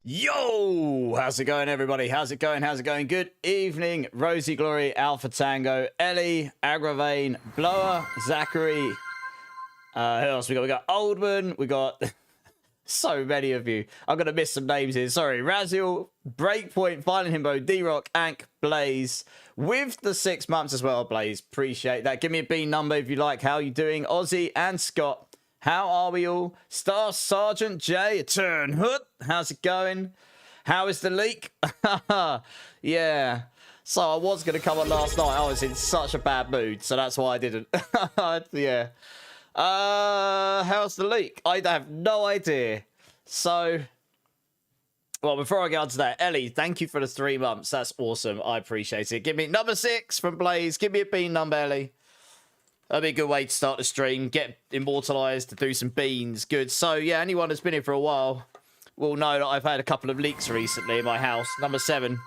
Yo, how's it going, everybody? How's it going? How's it going? Good evening, Rosie Glory, Alpha Tango, Ellie, Agravane, Blower, Zachary. Who else we got? We got Oldman. We got so many of you. I'm gonna miss some names here. Sorry, Raziel, Breakpoint, Violent Himbo, D-Rock, Ank, Blaze, with the 6 months as well. Blaze, appreciate that. Give me a B number if you like. How you doing, Ozzy and Scott? How are we all? Staff Sergeant J, Turn Hood. How's it going? How is the leak? Yeah. So I was going to come on last night. I was in such a bad mood, so that's why I didn't. Yeah. How's the leak? I have no idea. So, well, before I get on to that, Ellie, thank you for the 3 months. That's awesome. I appreciate it. Give me number 6 from Blaze. Give me a B number, Ellie. That'd be a good way to start the stream. Get immortalized to do some beans. Good. So, yeah, anyone that's been here for a while will know that I've had a couple of leaks recently in my house. Number 7.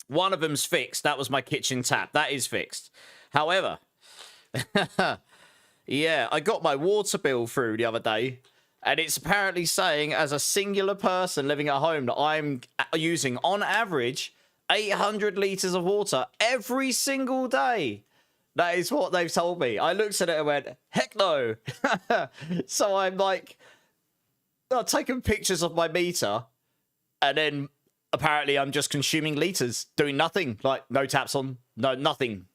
One of them's fixed. That was my kitchen tap. That is fixed. However, yeah, I got my water bill through the other day, and it's apparently saying, as a singular person living at home, that I'm using, on average, 800 litres of water every single day. That is what they've told me. I looked at it and went, heck no. So I'm like, I've taken pictures of my meter, and then apparently I'm just consuming litres, doing nothing. Like, no taps on, no nothing.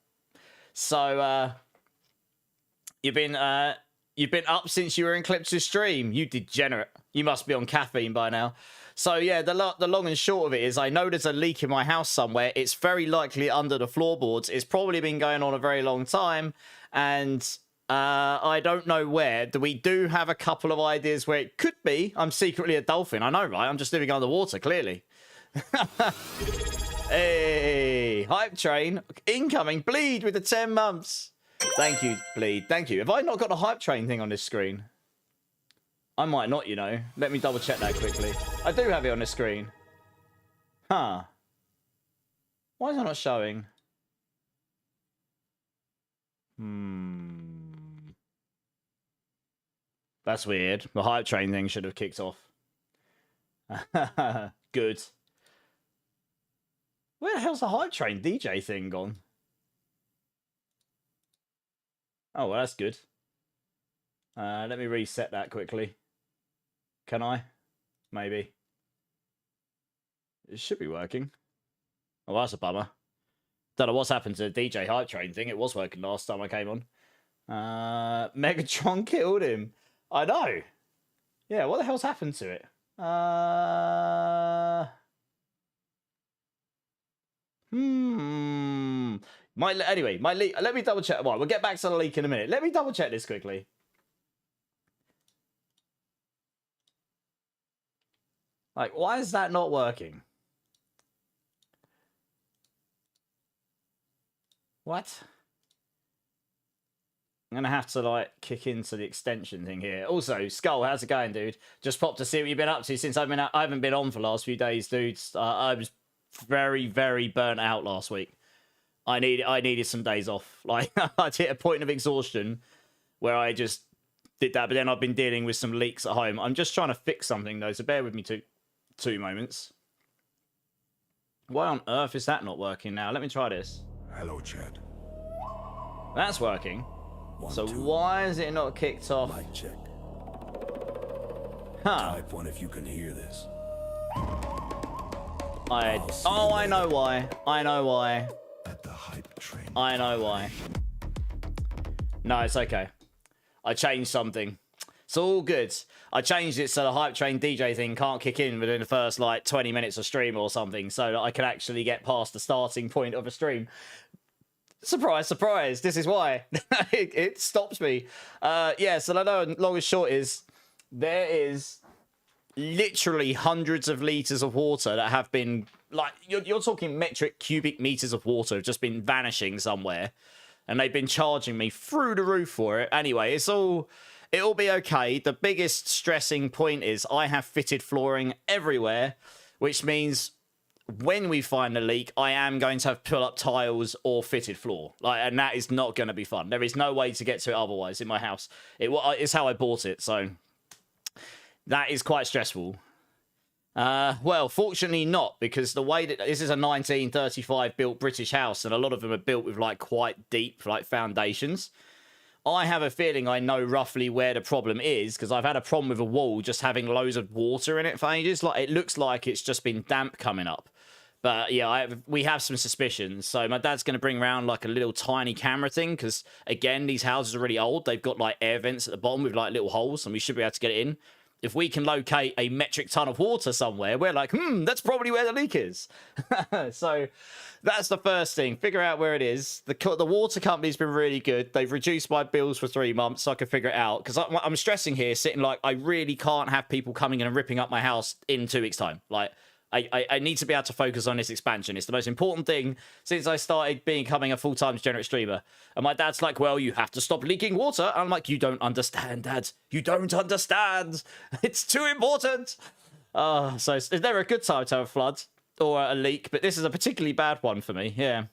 So, you've been up since you were in Clip's stream. You degenerate. You must be on caffeine by now. So, yeah, the long and short of it is I know there's a leak in my house somewhere. It's very likely under the floorboards. It's probably been going on a very long time. And I don't know where. We do have a couple of ideas where it could be. I'm secretly a dolphin. I know, right? I'm just living underwater, clearly. Hey, Hype Train. Incoming. Bleed with the 10 months. Thank you, Bleed. Thank you. Have I not got the Hype Train thing on this screen? I might not, you know. Let me double check that quickly. I do have it on the screen. Huh. Why is it not showing? That's weird. The Hype Train thing should have kicked off. Good. Where the hell's the Hype Train DJ thing gone? Oh, well, that's good. Let me reset that quickly. Can I? Maybe. It should be working. Oh, that's a bummer. Don't know what's happened to the DJ Hype Train thing. It was working last time I came on. Megatron killed him. I know. Yeah, what the hell's happened to it? Anyway, my leak. Let me double check. Well, we'll get back to the leak in a minute. Let me double check this quickly. Like, why is that not working? What? I'm going to have to, like, kick into the extension thing here. Also, Skull, how's it going, dude? Just popped to see what you've been up to since I haven't been on for the last few days, dude. I was very, very burnt out last week. I needed some days off. Like, I'd hit a point of exhaustion where I just did that. But then I've been dealing with some leaks at home. I'm just trying to fix something, though, so bear with me two moments. Why on earth is that not working now? Let me try this. Hello, Chad. That's working. So why is it not kicked off? Mic check. Huh. Type 1 if you can hear this. I know why. I know why. At the Hype Train. I know why. No, it's okay. I changed something. It's all good. I changed it so the Hype Train DJ thing can't kick in within the first, like, 20 minutes of stream or something, so that I can actually get past the starting point of a stream. Surprise, surprise. This is why. it stops me. Yeah, so I know long and short is there is literally hundreds of litres of water that have been, like, you're talking metric cubic meters of water have just been vanishing somewhere. And they've been charging me through the roof for it. Anyway, it'll be okay. The biggest stressing point is I have fitted flooring everywhere, which means when we find a leak, I am going to have pull up tiles or fitted floor. And that is not going to be fun. There is no way to get to it otherwise in my house. It's how I bought it, so that is quite stressful. Well, fortunately not, because the way that this is a 1935 built British house, and a lot of them are built with like quite deep like foundations. I have a feeling I know roughly where the problem is, because I've had a problem with a wall just having loads of water in it for ages. Like, it looks like it's just been damp coming up. But yeah, we have some suspicions. So my dad's going to bring around like a little tiny camera thing, because again, these houses are really old. They've got like air vents at the bottom with like little holes, and we should be able to get it in. If we can locate a metric ton of water somewhere, we're like, that's probably where the leak is. So that's the first thing. Figure out where it is. The water company's been really good. They've reduced my bills for 3 months so I can figure it out. Because I'm stressing here, sitting like, I really can't have people coming in and ripping up my house in 2 weeks' time. Like, I need to be able to focus on this expansion. It's the most important thing since I started becoming a full-time degenerate streamer. And my dad's like, well, you have to stop leaking water. And I'm like, you don't understand, Dad. You don't understand. It's too important. So is there a good time to have a flood or a leak? But this is a particularly bad one for me. Yeah.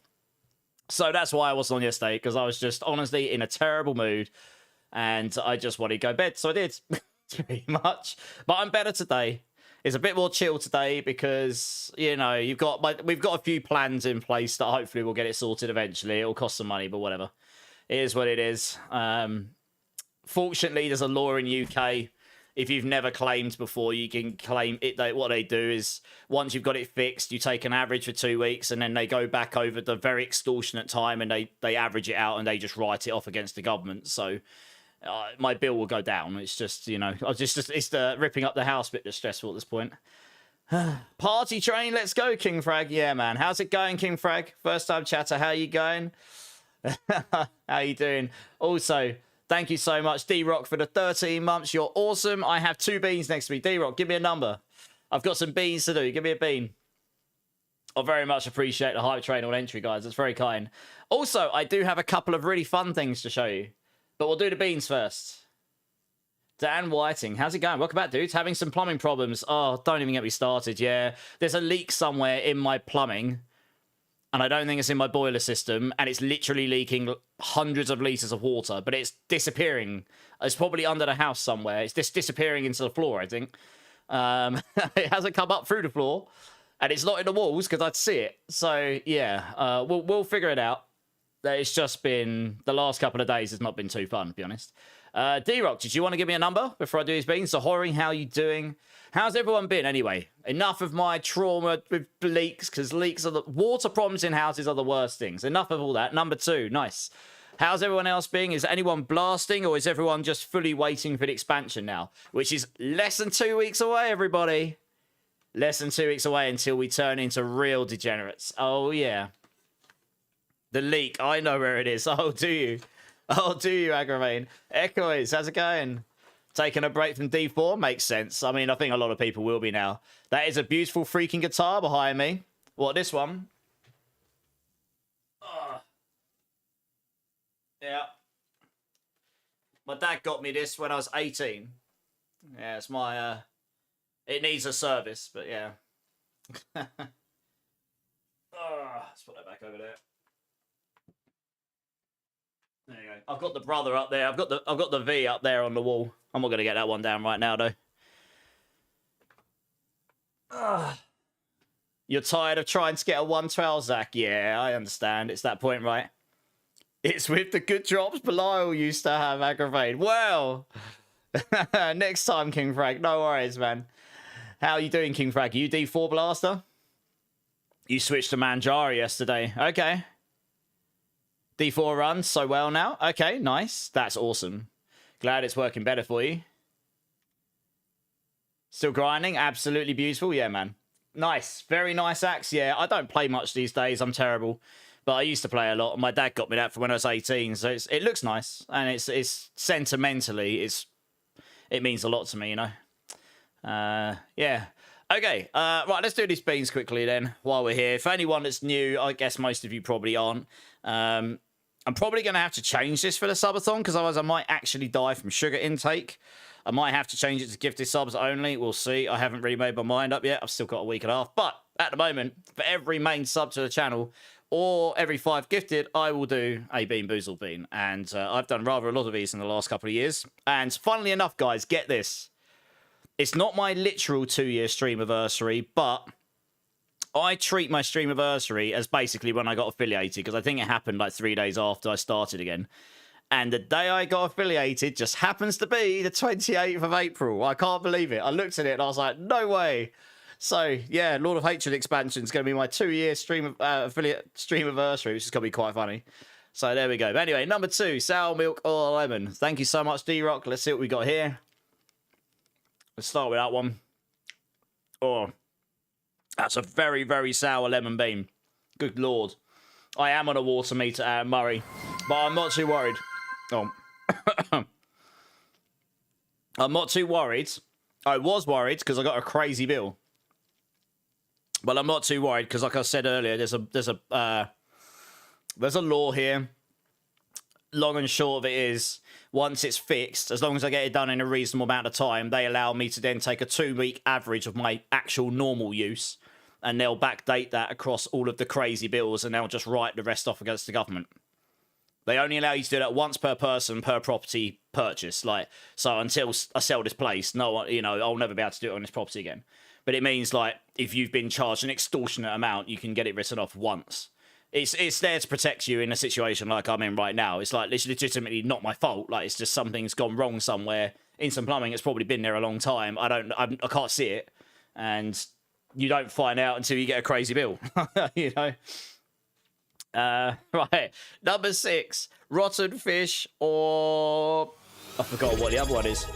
So that's why I wasn't on yesterday, because I was just honestly in a terrible mood. And I just wanted to go to bed. So I did. Pretty much. But I'm better today. It's a bit more chill today because, you know, we've got a few plans in place that hopefully we'll get it sorted eventually. It'll cost some money, but whatever. It is what it is. Fortunately, there's a law in UK. If you've never claimed before, you can claim it. What they do is once you've got it fixed, you take an average for 2 weeks, and then they go back over the very extortionate time, and they average it out, and they just write it off against the government. So my bill will go down. It's just, you know, it's the ripping up the house bit that's stressful at this point. Party train, let's go, King Frag. Yeah, man. How's it going, King Frag? First time chatter, how you going? How you doing? Also, thank you so much, D-Rock, for the 13 months. You're awesome. I have 2 beans next to me. D-Rock, give me a number. I've got some beans to do. Give me a bean. I very much appreciate the hype train on entry, guys. That's very kind. Also, I do have a couple of really fun things to show you. But we'll do the beans first. Dan Whiting, how's it going? Welcome back, dudes. Having some plumbing problems. Oh, don't even get me started. Yeah, there's a leak somewhere in my plumbing, and I don't think it's in my boiler system, and it's literally leaking hundreds of liters of water, but it's disappearing. It's probably under the house somewhere. It's just disappearing into the floor, I think. It hasn't come up through the floor, and it's not in the walls because I'd see it. So, yeah, we'll figure it out. It's just been, the last couple of days has not been too fun, to be honest. D-Rock, did you want to give me a number before I do these beans? So, Hori, how you doing? How's everyone been anyway? Enough of my trauma with leaks, because leaks are the water problems in houses are the worst things. Enough of all that. Number 2, nice. How's everyone else being? Is anyone blasting, or is everyone just fully waiting for the expansion now? Which is less than 2 weeks away, everybody. Less than 2 weeks away until we turn into real degenerates. Oh, yeah. The leak, I know where it is. Oh, do you? Oh, do you, Agravain? Echoes, how's it going? Taking a break from D4 makes sense. I mean, I think a lot of people will be now. That is a beautiful freaking guitar behind me. What, this one? Yeah. My dad got me this when I was 18. Yeah, it's my, it needs a service, but yeah. Let's put that back over there. There you go. I've got the brother up there. I've got the V up there on the wall. I'm not gonna get that one down right now though. You're tired of trying to get a 112, Zach? Yeah, I understand. It's that point, right? It's with the good drops Belial used to have, Aggravate. Well, next time, King Frag. No worries, man. How you doing, King Frag? You D4 Blaster? You switched to Manjari yesterday. Okay. D4 runs so well now. Okay, nice. That's awesome. Glad it's working better for you. Still grinding? Absolutely beautiful. Yeah, man. Nice. Very nice axe. Yeah, I don't play much these days. I'm terrible. But I used to play a lot. My dad got me that from when I was 18. So it looks nice. And it's sentimentally, it means a lot to me, you know. Yeah. Okay. Right, let's do these beans quickly then while we're here. For anyone that's new, I guess most of you probably aren't. I'm probably going to have to change this for the subathon because otherwise I might actually die from sugar intake. I might have to change it to gifted subs only. We'll see. I haven't really made my mind up yet. I've still got a week and a half. But at the moment, for every main sub to the channel or every 5 gifted, I will do a Bean Boozled Bean. And I've done rather a lot of these in the last couple of years. And funnily enough, guys, get this. It's not my literal 2-year stream anniversary, but I treat my stream anniversary as basically when I got affiliated, because I think it happened like 3 days after I started again. And the day I got affiliated just happens to be the 28th of April. I can't believe it. I looked at it and I was like, no way. So, yeah, Lord of Hatred expansion is going to be my 2-year stream affiliate stream anniversary, which is going to be quite funny. So, there we go. But anyway, number 2, sour milk or lemon. Thank you so much, D-Rock. Let's see what we got here. Let's start with that one. Oh, that's a very, very sour lemon bean. Good Lord. I am on a water meter at Murray, but I'm not too worried. Oh. I'm not too worried. I was worried because I got a crazy bill. But I'm not too worried because, like I said earlier, there's a law here. Long and short of it is, once it's fixed, as long as I get it done in a reasonable amount of time, they allow me to then take a 2-week average of my actual normal use, and they'll backdate that across all of the crazy bills, and they'll just write the rest off against the government. They only allow you to do that once per person per property purchase. Like, so until I sell this place, no one, you know, I'll never be able to do it on this property again. But it means, like, if you've been charged an extortionate amount, you can get it written off once. It's there to protect you in a situation like I'm in right now. It's like, it's legitimately not my fault. Like, it's just something's gone wrong somewhere. In some plumbing, it's probably been there a long time. I can't see it. And you don't find out until you get a crazy bill, you know? Right. Number 6, rotten fish or... I forgot what the other one is.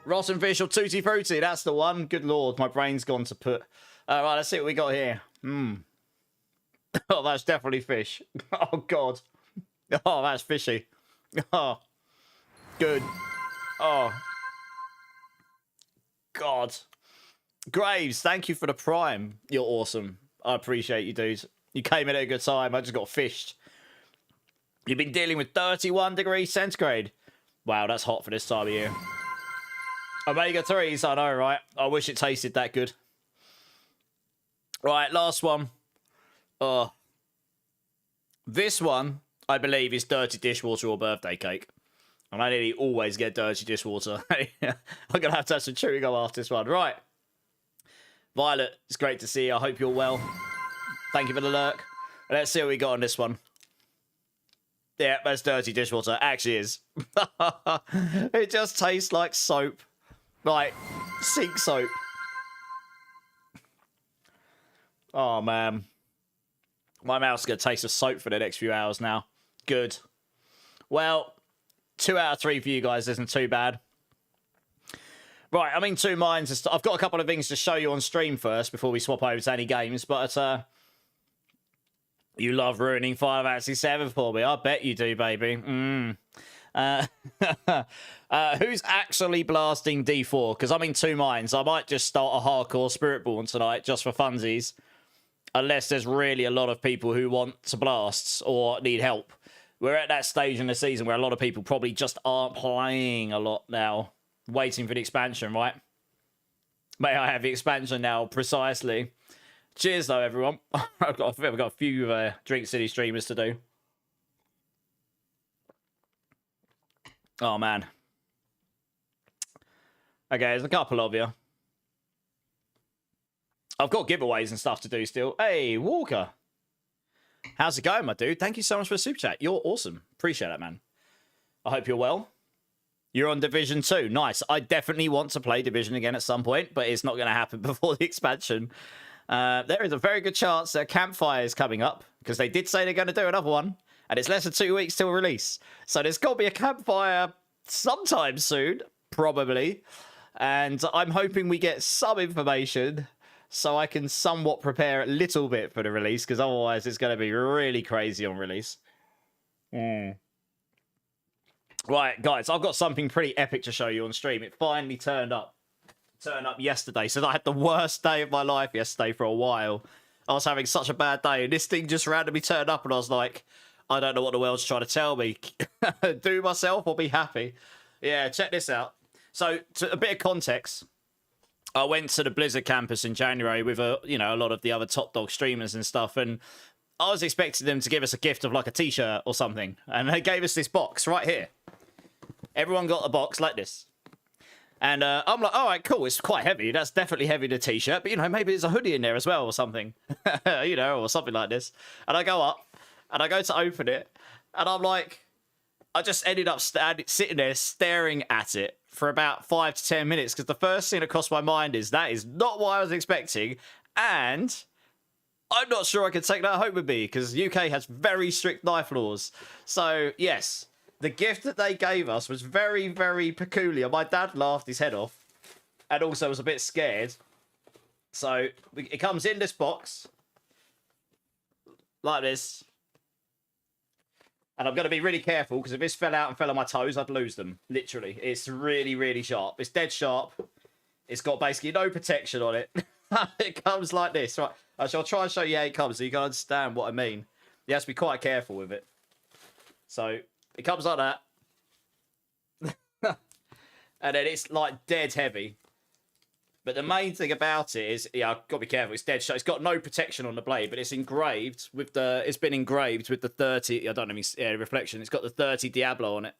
Rotten fish or Tutti Frutti. That's the one. Good Lord, my brain's gone to put. Right, let's see what we got here. Oh, that's definitely fish. Oh, God. Oh, that's fishy. Oh, good. Oh, God. Graves, thank you for the prime. You're awesome. I appreciate you, dude. You came in at a good time. I just got fished. You've been dealing with 31 degrees centigrade. Wow, that's hot for this time of year. Omega 3s, I know, right? I wish it tasted that good. Right, last one. Oh. This one, I believe, is dirty dishwater or birthday cake. And I nearly always get dirty dishwater. I'm going to have to have some chewing gum after this one. Right. Violet, it's great to see you. I hope you're well. Thank you for the lurk. Let's see what we got on this one. Yeah, that's dirty dishwater. Actually is. It just tastes like soap. Like sink soap. Oh, man. My mouth's going to taste of soap for the next few hours now. Good. Well, 2 out of 3 for you guys isn't too bad. Right, I'm in two minds. I've got a couple of things to show you on stream first before we swap over to any games, but you love ruining Final Fantasy 7 for me. I bet you do, baby. Who's actually blasting D4? Because I'm in two minds. I might just start a hardcore Spiritborn tonight just for funsies. Unless there's really a lot of people who want to blasts or need help. We're at that stage in the season where a lot of people probably just aren't playing a lot now. Waiting for the expansion, right? May I have the expansion now, precisely. Cheers, though, everyone. I've got a few Drink City streamers to do. Oh, man. Okay, there's a couple of you. I've got giveaways and stuff to do still. Hey, Walker. How's it going, my dude? Thank you so much for the super chat. You're awesome. Appreciate that, man. I hope you're well. You're on Division 2. Nice. I definitely want to play Division again at some point, but it's not going to happen before the expansion. There is a very good chance that Campfire is coming up, because they did say they're going to do another one, and it's less than 2 weeks till release. So there's got to be a Campfire sometime soon, probably. And I'm hoping we get some information so I can somewhat prepare a little bit for the release, because otherwise it's going to be really crazy on release. Right, guys, I've got something pretty epic to show you on stream. It finally turned up yesterday. So I had the worst day of my life yesterday for a while. I was having such a bad day, and this thing just randomly turned up, and I was like, I don't know what the world's trying to tell me. Do myself or be happy. Yeah, check this out. So, to a bit of context, I went to the Blizzard campus in January with a lot of the other top dog streamers and stuff, and I was expecting them to give us a gift of like a t-shirt or something, and they gave us this box right here. Everyone got a box like this. And I'm like, all right, cool. It's quite heavy. That's definitely heavy, the t-shirt. But, you know, maybe there's a hoodie in there as well or something, you know, or something like this. And I go up and I go to open it. And I'm like, I just ended up sitting there staring at it for about 5 to 10 minutes. Because the first thing that crossed my mind is that is not what I was expecting. And I'm not sure I can take that home with me because UK has very strict knife laws. So, yes. The gift that they gave us was very, very peculiar. My dad laughed his head off and also was a bit scared. So it comes in this box like this. And I'm going to be really careful because if this fell out and fell on my toes, I'd lose them. Literally. It's really, really sharp. It's dead sharp. It's got basically no protection on it. It comes like this. Right. I shall try and show you how it comes so you can understand what I mean. You have to be quite careful with it. So it comes like that. And then it's like dead heavy. But the main thing about it is, yeah, I've got to be careful. It's dead sharp. It's got no protection on the blade, but it's engraved with the, it's been engraved with the 30, I don't know, reflection. It's got the 30 Diablo on it.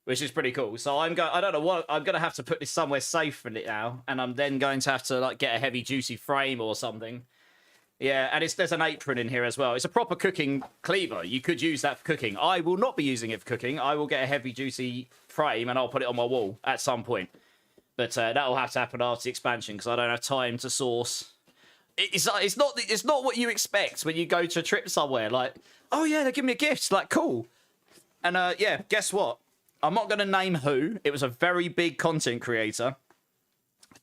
Which is pretty cool. So I don't know what, I'm going to have to put this somewhere safe for it now. And I'm then going to have to like get a heavy juicy frame or something. Yeah, and there's an apron in here as well. It's a proper cooking cleaver. You could use that for cooking. I will not be using it for cooking. I will get a heavy, juicy frame and I'll put it on my wall at some point. But that will have to happen after the expansion because I don't have time to source. It's not what you expect when you go to a trip somewhere. Like, oh yeah, they give me a gift. It's like, cool. And yeah, guess what? I'm not going to name who. It was a very big content creator.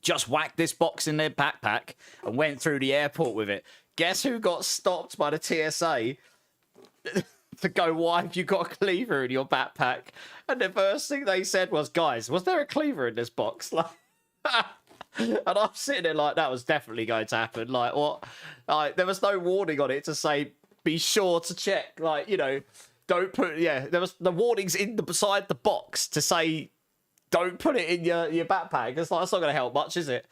Just whacked this box in their backpack and went through the airport with it. Guess who got stopped by the TSA to go, why have you got a cleaver in your backpack? And the first thing they said was, guys, was there a cleaver in this box? Like, and I'm sitting there like, that was definitely going to happen. Like, what? Like, there was no warning on it to say, be sure to check. Like, you know, don't put, yeah, there was the warnings beside the box to say, don't put it in your backpack. It's like, that's not going to help much, is it?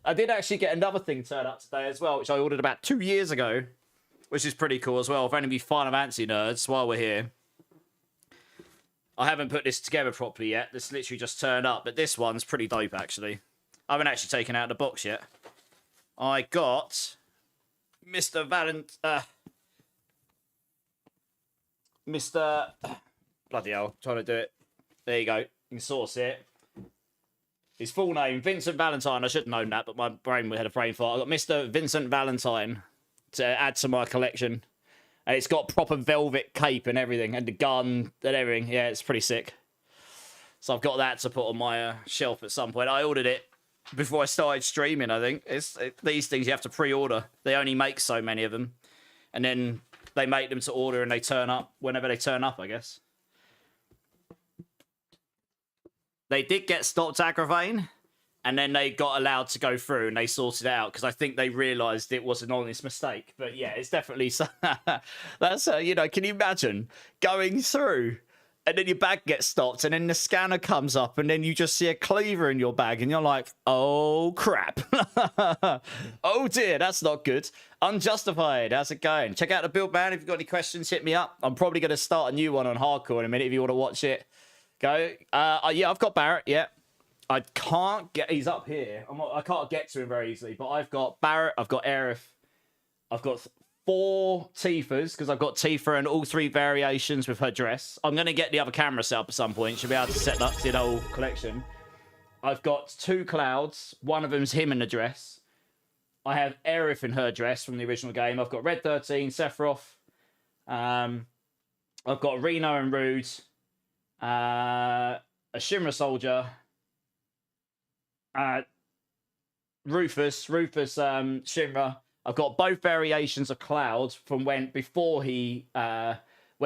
I did actually get another thing turned up today as well, which I ordered about 2 years ago, which is pretty cool as well. For any of you Final Fantasy nerds, while we're here. I haven't put this together properly yet. This literally just turned up, but this one's pretty dope, actually. I haven't actually taken out the box yet. I got Mr. Mr. Bloody hell, trying to do it. There you go. You can source it. His full name, Vincent Valentine. I should have known that, but my brain had a brain fart. I got Mr. Vincent Valentine to add to my collection. And it's got proper velvet cape and everything, and the gun and everything. Yeah, it's pretty sick. So I've got that to put on my shelf at some point. I ordered it before I started streaming, I think. These things you have to pre-order. They only make so many of them. And then they make them to order and they turn up whenever they turn up, I guess. They did get stopped at Agravain, and then they got allowed to go through, and they sorted it out, because I think they realised it was an honest mistake. But yeah, it's definitely... That's, you know, can you imagine going through, and then your bag gets stopped, and then the scanner comes up, and then you just see a cleaver in your bag, and you're like, oh, crap. Oh, dear, that's not good. Unjustified, how's it going? Check out the build, man. If you've got any questions, hit me up. I'm probably going to start a new one on Hardcore in a minute if you want to watch it. Go. Yeah, I've got Barrett. Yeah, I can't get. He's up here. I can't get to him very easily. But I've got Barrett. I've got Aerith. I've got 4 Tifas because I've got Tifa and all 3 variations with her dress. I'm gonna get the other camera set up at some point. She'll be able to set up the whole collection. I've got 2 Clouds. One of them's him in the dress. I have Aerith in her dress from the original game. I've got Red 13, Sephiroth. I've got Reno and Rude. A Shinra soldier, Rufus, Shinra. I've got both variations of Cloud from when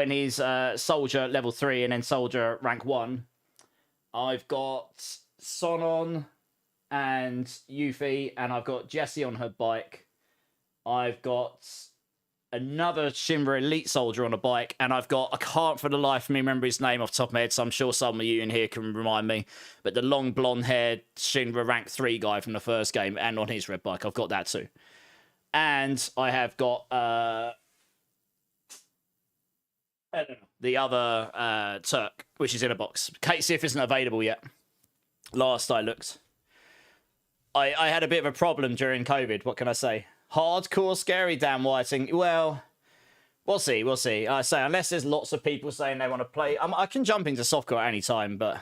he's soldier level 3 and then soldier rank 1. I've got Sonon and Yuffie, and I've got Jessie on her bike. I've got another Shinra elite soldier on a bike, and I've got, I can't for the life of me remember his name off the top of my head, so I'm sure some of you in here can remind me, but the long blonde haired Shinra rank 3 guy from the first game, and on his red bike, I've got that too. And I have got The other Turk, which is in a box. Kate Sif isn't available yet. Last I looked. I had a bit of a problem during COVID. What can I say? Hardcore scary Dan Whiting. Well, we'll see. We'll see. I say, unless there's lots of people saying they want to play, I can jump into softcore at any time, but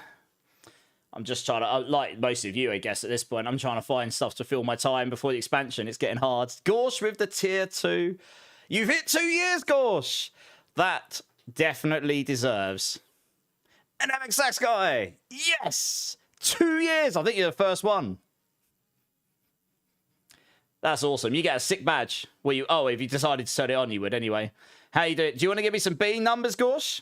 I'm just trying to, like most of you, I guess, at this point, I'm trying to find stuff to fill my time before the expansion. It's getting hard. Gorsh with the tier 2. You've hit 2 years, Gorsh. That definitely deserves an MX Sax guy. Yes. 2 years. I think you're the first one. That's awesome. You get a sick badge. Well, if you decided to turn it on, you would anyway. How you doing? Do you want to give me some bean numbers, Gorsh?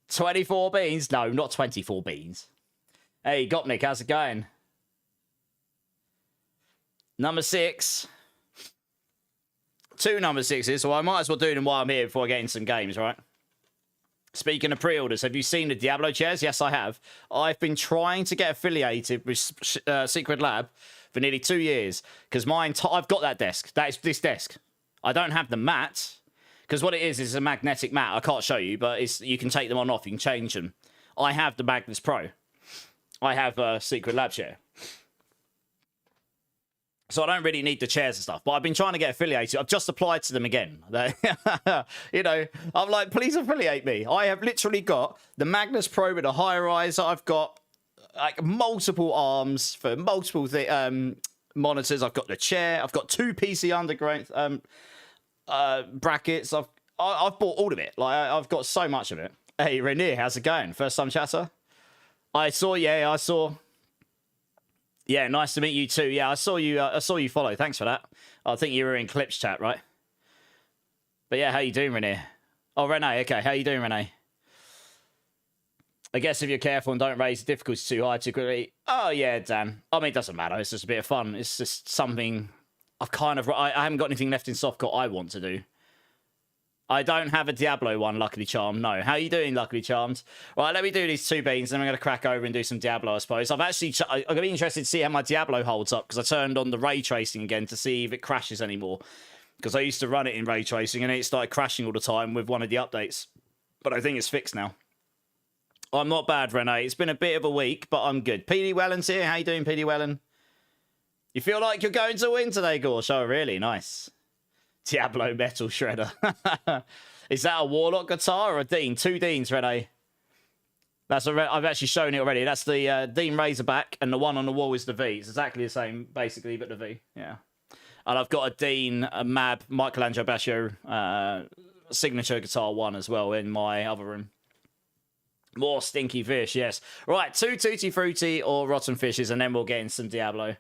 24 beans? No, not 24 beans. Hey, Gopnik, how's it going? Number 6. 2 number 6s, so I might as well do them while I'm here before I get in some games, right? Speaking of pre-orders, have you seen the Diablo chairs? Yes, I have. I've been trying to get affiliated with Secret Lab for nearly 2 years because I've got that desk. That is this desk. I don't have the mat because what it is a magnetic mat. I can't show you, but you can take them on and off. You can change them. I have the Magnus Pro. I have a Secret Lab chair. So I don't really need the chairs and stuff, but I've been trying to get affiliated. I've just applied to them again. You know, I'm like, please affiliate me. I have literally got the Magnus Pro with a high riser. I've got like multiple arms for multiple monitors. I've got the chair. I've got 2 PC underground brackets. I've bought all of it. Like I've got so much of it. Hey, Rainier, how's it going? First time chatter. I saw. Yeah, nice to meet you too. Yeah, I saw you follow. Thanks for that. I think you were in Clips chat, right? But yeah, how you doing, Renee? Oh, Renee. Okay, how you doing, Renee? I guess if you're careful and don't raise the difficulty too high too quickly. Oh yeah, Dan. I mean, it doesn't matter. It's just a bit of fun. It's just something I haven't got anything left in softcore I want to do. I don't have a Diablo one, Luckily Charmed. No. How you doing, Luckily Charmed? Right, let me do these 2 beans, then I'm going to crack over and do some Diablo, I suppose. I'm going to be interested to see how my Diablo holds up, because I turned on the ray tracing again to see if it crashes anymore. Because I used to run it in ray tracing, and it started crashing all the time with one of the updates. But I think it's fixed now. I'm not bad, Renee. It's been a bit of a week, but I'm good. PD Wellen's here. How you doing, PD Wellen? You feel like you're going to win today, Gorsh? Oh, really? Nice. Diablo Metal Shredder. Is that a Warlock guitar or a Dean? 2 Deans, Renee. I've actually shown it already. That's the Dean Razorback, and the one on the wall is the V. It's exactly the same, basically, but the V. Yeah. And I've got a Dean, a Mab, Michelangelo Bascio signature guitar one as well in my other room. More stinky fish, yes. Right, 2 Tutti Frutti or Rotten Fishes, and then we'll get in some Diablo.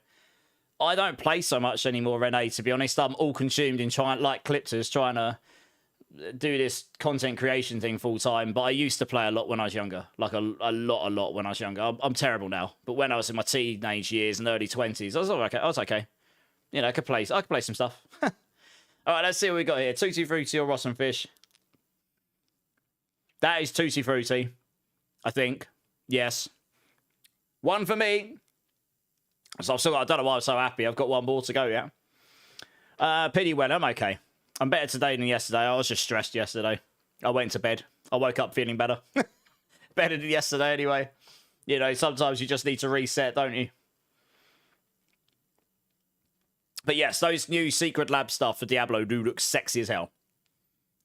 I don't play so much anymore, Renee, to be honest. I'm all consumed in like Clipters, trying to do this content creation thing full time. But I used to play a lot when I was younger. Like a lot when I was younger. I'm terrible now. But when I was in my teenage years and early 20s, I was okay. You know, I could play some stuff. All right, let's see what we got here. Tutti Frutti or Rotten Fish? That is Tutti Frutti, I think. Yes. 1 for me. So I don't know why I'm so happy. I've got 1 more to go, yeah? Pity when I'm okay. I'm better today than yesterday. I was just stressed yesterday. I went to bed. I woke up feeling better. Better than yesterday anyway. You know, sometimes you just need to reset, don't you? But yes, those new Secret Lab stuff for Diablo do look sexy as hell.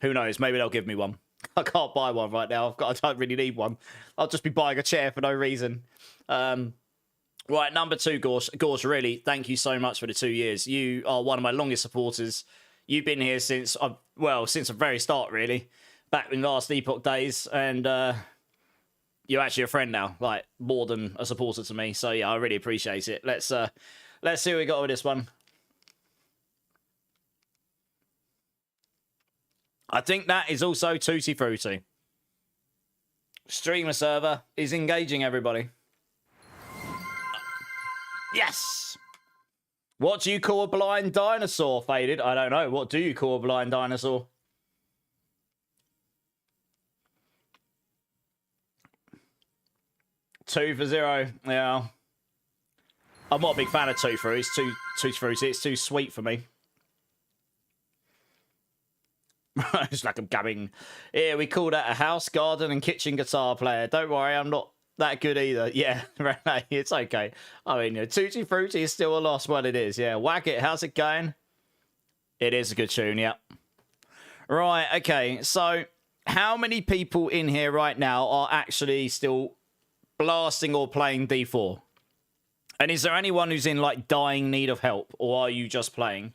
Who knows? Maybe they'll give me one. I can't buy one right now. I don't really need one. I'll just be buying a chair for no reason. Right, number 2, Gorsh. Gorsh, really, thank you so much for the 2 years. You are one of my longest supporters. You've been here since the very start, really. Back in last Epoch days, and you're actually a friend now, like, more than a supporter to me. So, yeah, I really appreciate it. Let's see what we got with this one. I think that is also Tutti Frutti. Streamer server is engaging everybody. Yes! What do you call a blind dinosaur, Faded? I don't know. What do you call a blind dinosaur? Two for 0. Yeah. I'm not a big fan of Tutti Frutti. It's too fruity. It's too sweet for me. It's like I'm coming. Yeah, we call that a house, garden, and kitchen guitar player. Don't worry, I'm not that good either. Yeah, Renee, it's okay. I mean, Tutti Frutti is still a loss. Well, it is. Yeah, Whack It, how's it going? It is a good tune, yeah. Right, okay, so how many people in here right now are actually still blasting or playing D4? And is there anyone who's in, like, dying need of help? Or are you just playing?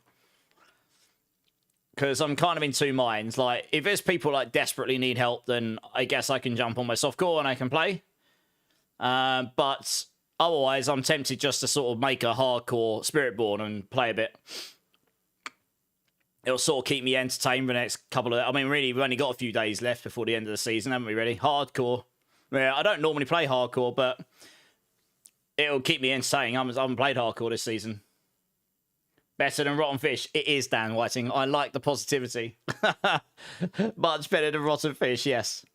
Because I'm kind of in two minds. Like, if there's people, like, desperately need help, then I guess I can jump on my softcore and I can play. But otherwise, I'm tempted just to sort of make a hardcore Spiritborn and play a bit. It'll sort of keep me entertained for the next couple of... I mean, really, we've only got a few days left before the end of the season, haven't we, really? Hardcore. Yeah, I don't normally play hardcore, but it'll keep me entertaining. I haven't played hardcore this season. Better than Rotten Fish. It is, Dan Whiting. I like the positivity. Much better than Rotten Fish, yes.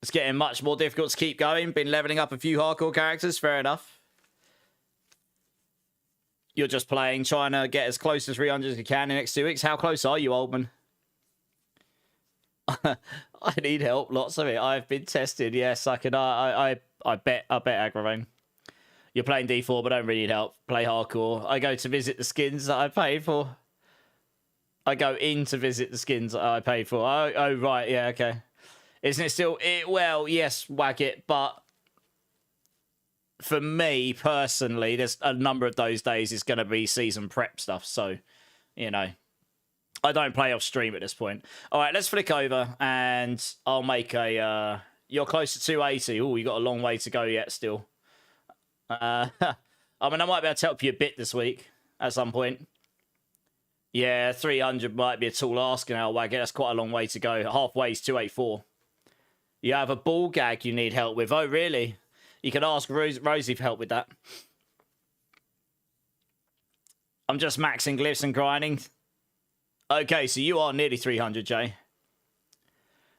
It's getting much more difficult to keep going. Been leveling up a few hardcore characters. Fair enough. You're just playing, trying to get as close to 300 as you can in the next 2 weeks. How close are you, Oldman? I need help. Lots of it. I've been tested. Yes, I can. I bet Aggravain. You're playing D4, but don't really need help. Play hardcore. I go to visit the skins that I paid for. I go in to visit the skins that I paid for. Oh right. Yeah, okay. Isn't it still... well, yes, whack it, but... For me, personally, there's a number of those days is going to be season prep stuff, so, you know. I don't play off stream at this point. All right, let's flick over, and I'll make a... you're close to 280. Oh, you got a long way to go yet still. I mean, I might be able to help you a bit this week at some point. Yeah, 300 might be a tall ask now, Waggy. That's quite a long way to go. Halfway is 284. You have a ball gag you need help with. Oh, really? You can ask Rosie for help with that. I'm just maxing glyphs and grinding. Okay, so you are nearly 300, Jay.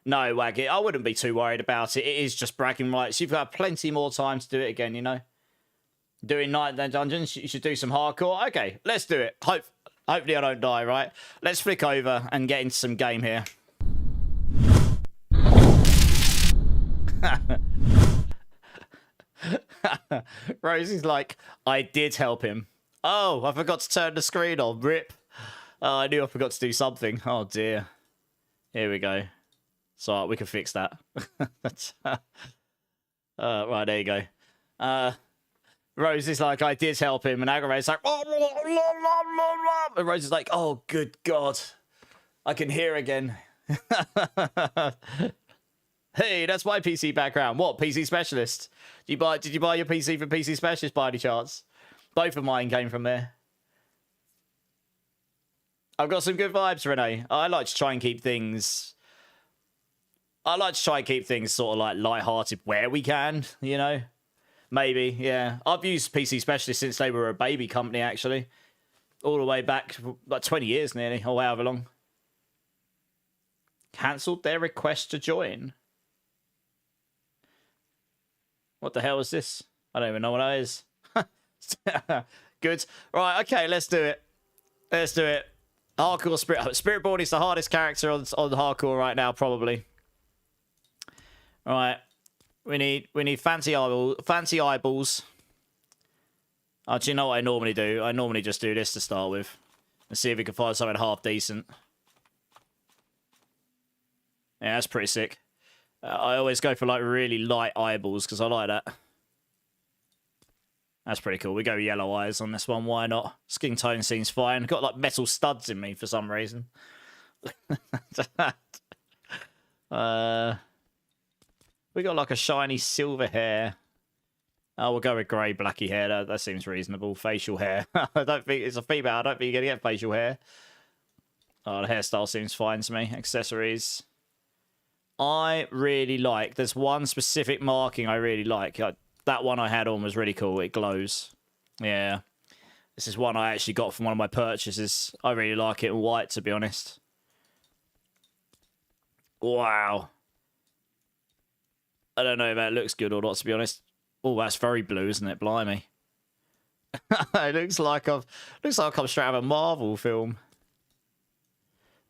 No, Waggy, I wouldn't be too worried about it. It is just bragging rights. You've got plenty more time to do it again, you know? Doing night dungeons, you should do some hardcore. Okay, let's do it. Hopefully I don't die, right? Let's flick over and get into some game here. Rosie's like, I did help him. Oh, I forgot to turn the screen on. Rip. Oh, I knew I forgot to do something. Oh, dear. Here we go. So we can fix that. Right, there you go. Rosie's like, I did help him. And Aggravate's like, and Rosie's like, oh, good God. I can hear again. Hey, that's my PC background. What, PC Specialist? Did you buy your PC from PC Specialist by any chance? Both of mine came from there. I've got some good vibes, Renee. I like to try and keep things... sort of like light-hearted where we can, you know? Maybe, yeah. I've used PC Specialist since they were a baby company, actually. All the way back, like 20 years nearly, or however long. Cancelled their request to join. What the hell is this? I don't even know what that is. Good. Right, okay, let's do it. Let's do it. Hardcore Spiritborn is the hardest character on hardcore right now, probably. Right. We need fancy eyeballs. Oh, do you know what I normally do? I normally just do this to start with. And see if we can find something half decent. Yeah, that's pretty sick. I always go for like really light eyeballs because I like that. That's pretty cool. We go yellow eyes on this one. Why not? Skin tone seems fine. Got like metal studs in me for some reason. We got like a shiny silver hair. Oh, we'll go with grey, blacky hair. That seems reasonable. Facial hair. I don't think it's a female. I don't think you're going to get facial hair. Oh, the hairstyle seems fine to me. Accessories. I really like... There's one specific marking I really like. That one I had on was really cool. It glows. Yeah. This is one I actually got from one of my purchases. I really like it in white, to be honest. Wow. I don't know if that looks good or not, to be honest. Oh, that's very blue, isn't it? Blimey. It looks like I've come straight out of a Marvel film.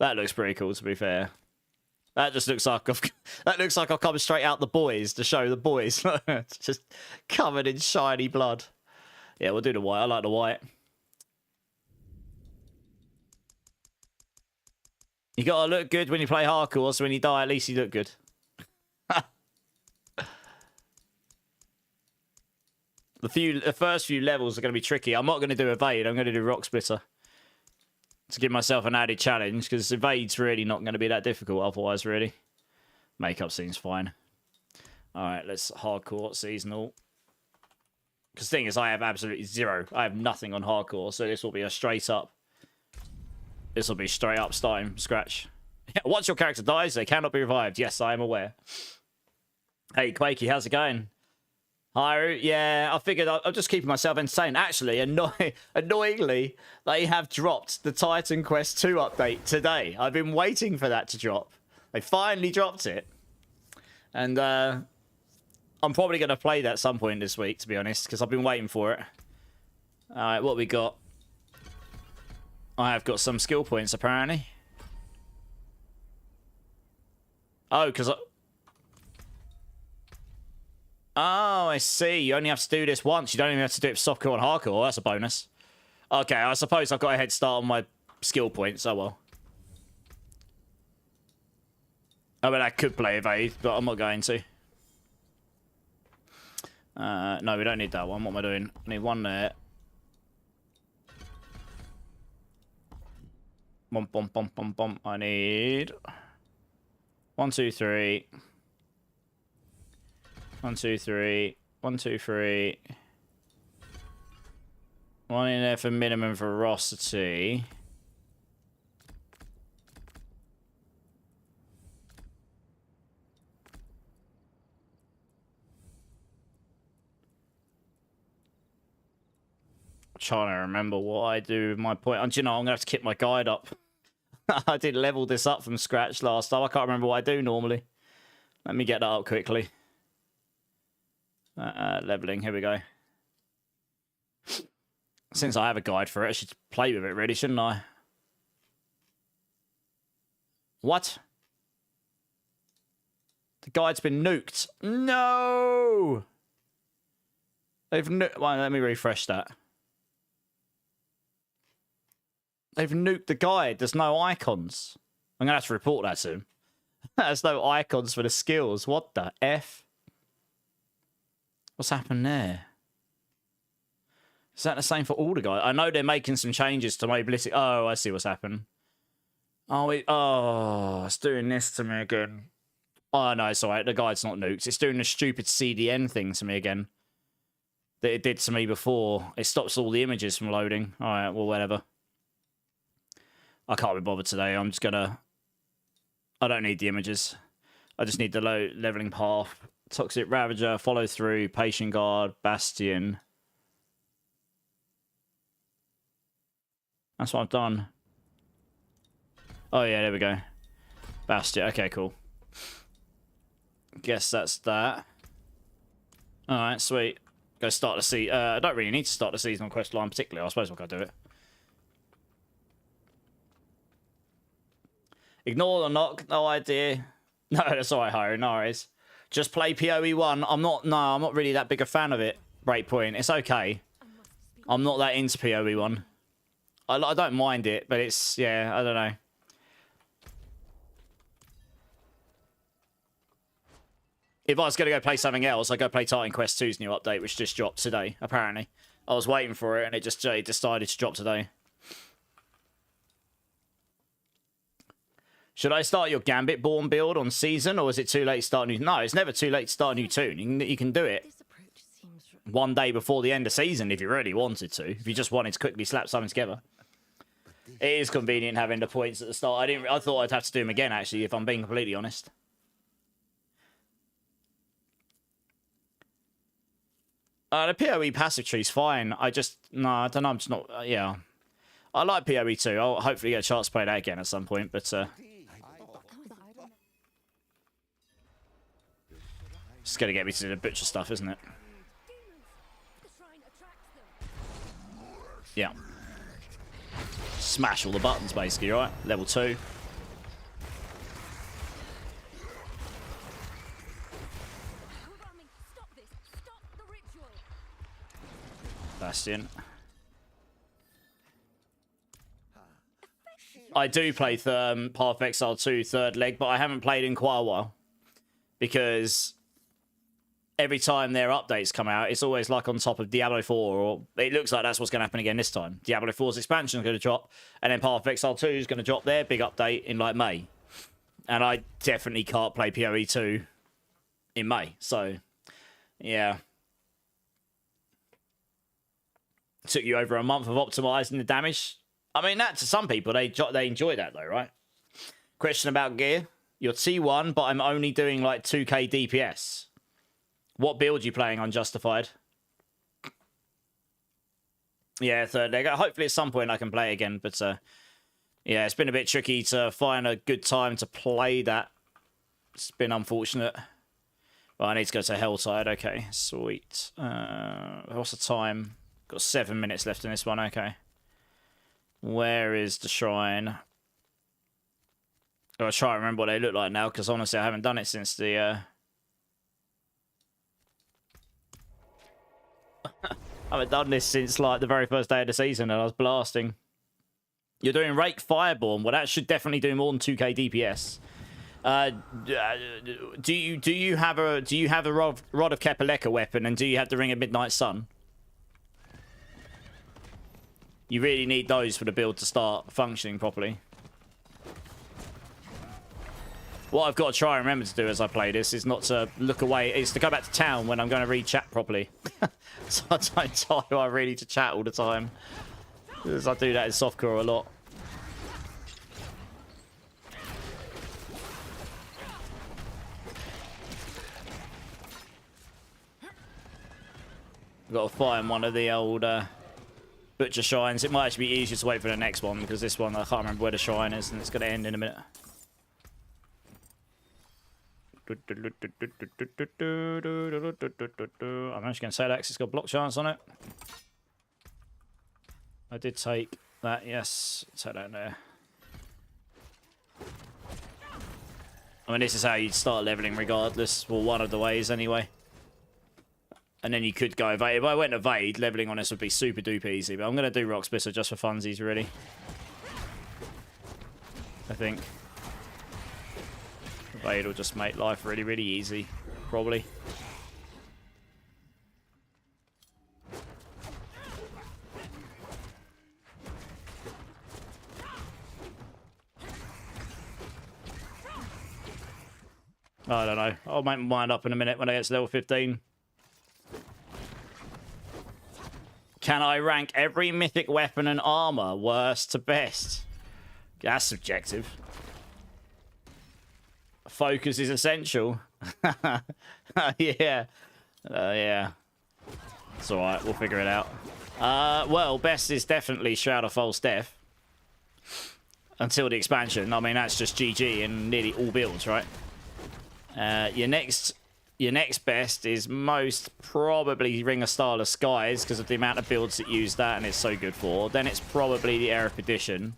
That looks pretty cool, to be fair. That just looks like that looks like I've come straight out the boys to show the boys. It's just covered in shiny blood. Yeah, we'll do the white. I like the white. You gotta look good when you play hardcore, so when you die, at least you look good. The first few levels are gonna be tricky. I'm not gonna do evade. I'm gonna do Rock Splitter to give myself an added challenge, because evade's really not gonna be that difficult otherwise. Really, makeup seems fine. All right, let's hardcore seasonal. Because the thing is, I have absolutely zero. I have nothing on hardcore, so this will be a straight up. This will be straight up starting from scratch. Once your character dies, they cannot be revived. Yes, I am aware. Hey, Quakey, how's it going? Hi, yeah, I figured I'll just keep myself entertained. Actually, annoyingly, they have dropped the Titan Quest 2 update today. I've been waiting for that to drop. They finally dropped it. And I'm probably going to play that at some point this week, to be honest, because I've been waiting for it. All right, what we got? I have got some skill points, apparently. Oh, because oh, I see. You only have to do this once. You don't even have to do it for softcore and hardcore. That's a bonus. Okay, I suppose I've got a head start on my skill points. Oh, well. I mean, I could play evade, but I'm not going to. No, we don't need that one. What am I doing? I need one there. Bum, bum, bum, bum, bum. I need 1, 2, 3. 1, 2, 3. 1, 2, 3. One in there for minimum ferocity. I'm trying to remember what I do with my point. And you know, I'm gonna have to keep my guide up. I did level this up from scratch last time. I can't remember what I do normally. Let me get that up quickly. Leveling, here we go. Since I have a guide for it, I should play with it really, shouldn't I? What? The guide's been nuked. No! They've nuked... Well, let me refresh that. They've nuked the guide. There's no icons. I'm going to have to report that soon. There's no icons for the skills. What the F? What's happened there? Is that the same for all the guys? I know they're making some changes to mobility. Oh, I see what's happened. Oh, it's doing this to me again. Oh, no, it's alright. The guide's not nuked. It's doing the stupid CDN thing to me again that it did to me before. It stops all the images from loading. Alright, well, whatever. I can't be bothered today. I'm just gonna... I don't need the images. I just need the low leveling path. Toxic Ravager, Follow Through, Patient Guard, Bastion. That's what I've done. Oh yeah, there we go. Bastion. Okay, cool. Guess that's that. Alright, sweet. Go start the season. I don't really need to start the seasonal quest line particularly. I suppose I could do it. Ignore the knock, no idea. No, that's alright, Hyro, no worries. Just play PoE 1. I'm not really that big a fan of it. Breakpoint, it's okay. I'm not that into PoE 1. I don't mind it, but it's, yeah, I don't know. If I was going to go play something else, I'd go play Titan Quest 2's new update, which just dropped today, apparently. I was waiting for it, and it decided to drop today. Should I start your Gambitborn build on season, or is it too late to start a new... No, it's never too late to start a new tune. You can do it one day before the end of season if you really wanted to. If you just wanted to quickly slap something together. It is convenient having the points at the start. I thought I'd have to do them again, actually, if I'm being completely honest. The PoE passive tree's fine. I don't know, I'm just not... yeah. I like PoE too. I'll hopefully get a chance to play that again at some point, but... It's going to get me to do the butcher stuff, isn't it? Yeah. Smash all the buttons, basically, right? Level 2. Bastion. I do play Path of Exile 2 third leg, but I haven't played in quite a while. Because every time their updates come out, it's always like on top of Diablo 4, or it looks like that's what's going to happen again this time. Diablo 4's expansion is going to drop, and then Path of Exile 2 is going to drop their big update in like May. And I definitely can't play PoE 2 in May, so yeah. It took you over a month of optimizing the damage. I mean, that to some people, they enjoy that though, right? Question about gear. You're T1, but I'm only doing like 2k DPS. What build are you playing on Justified? Yeah, third leg. Hopefully at some point I can play again, but yeah, it's been a bit tricky to find a good time to play that. It's been unfortunate. Well, I need to go to Helltide. Okay, sweet. What's the time? Got 7 minutes left in this one. Okay. Where is the shrine? I'll try to remember what they look like now, because honestly I haven't done it since the... I haven't done this since like the very first day of the season, and I was blasting. You're doing Rake Fireborn. Well, that should definitely do more than 2k DPS. Do you have a Rod of Kepaleka weapon, and do you have the Ring of Midnight Sun? You really need those for the build to start functioning properly. What I've got to try and remember to do as I play this is not to look away. It's to go back to town when I'm going to read chat properly. So I don't tell you I really need to chat all the time. Because I do that in softcore a lot. I've got to find one of the old... Butcher shrines. It might actually be easier to wait for the next one, because this one I can't remember where the shrine is, and it's going to end in a minute. I'm actually going to say that because it's got block chance on it. I did take that, yes. Take that in there. I mean, this is how you'd start leveling regardless. Well, one of the ways anyway. And then you could go evade. If I went evade, leveling on this would be super duper easy. But I'm going to do Rock Splitter just for funsies, really. I think. Evade will just make life really, really easy. Probably. I don't know. I'll make my mind up in a minute when I get to level 15. Can I rank every mythic weapon and armor worst to best? That's subjective. Focus is essential. Yeah. Yeah. It's alright, we'll figure it out. Well, best is definitely Shroud of False Death. Until the expansion. I mean, that's just GG in nearly all builds, right? Your next best is most probably Ring of Starless Skies, because of the amount of builds that use that, and it's so good for. Then it's probably the Air of Perdition.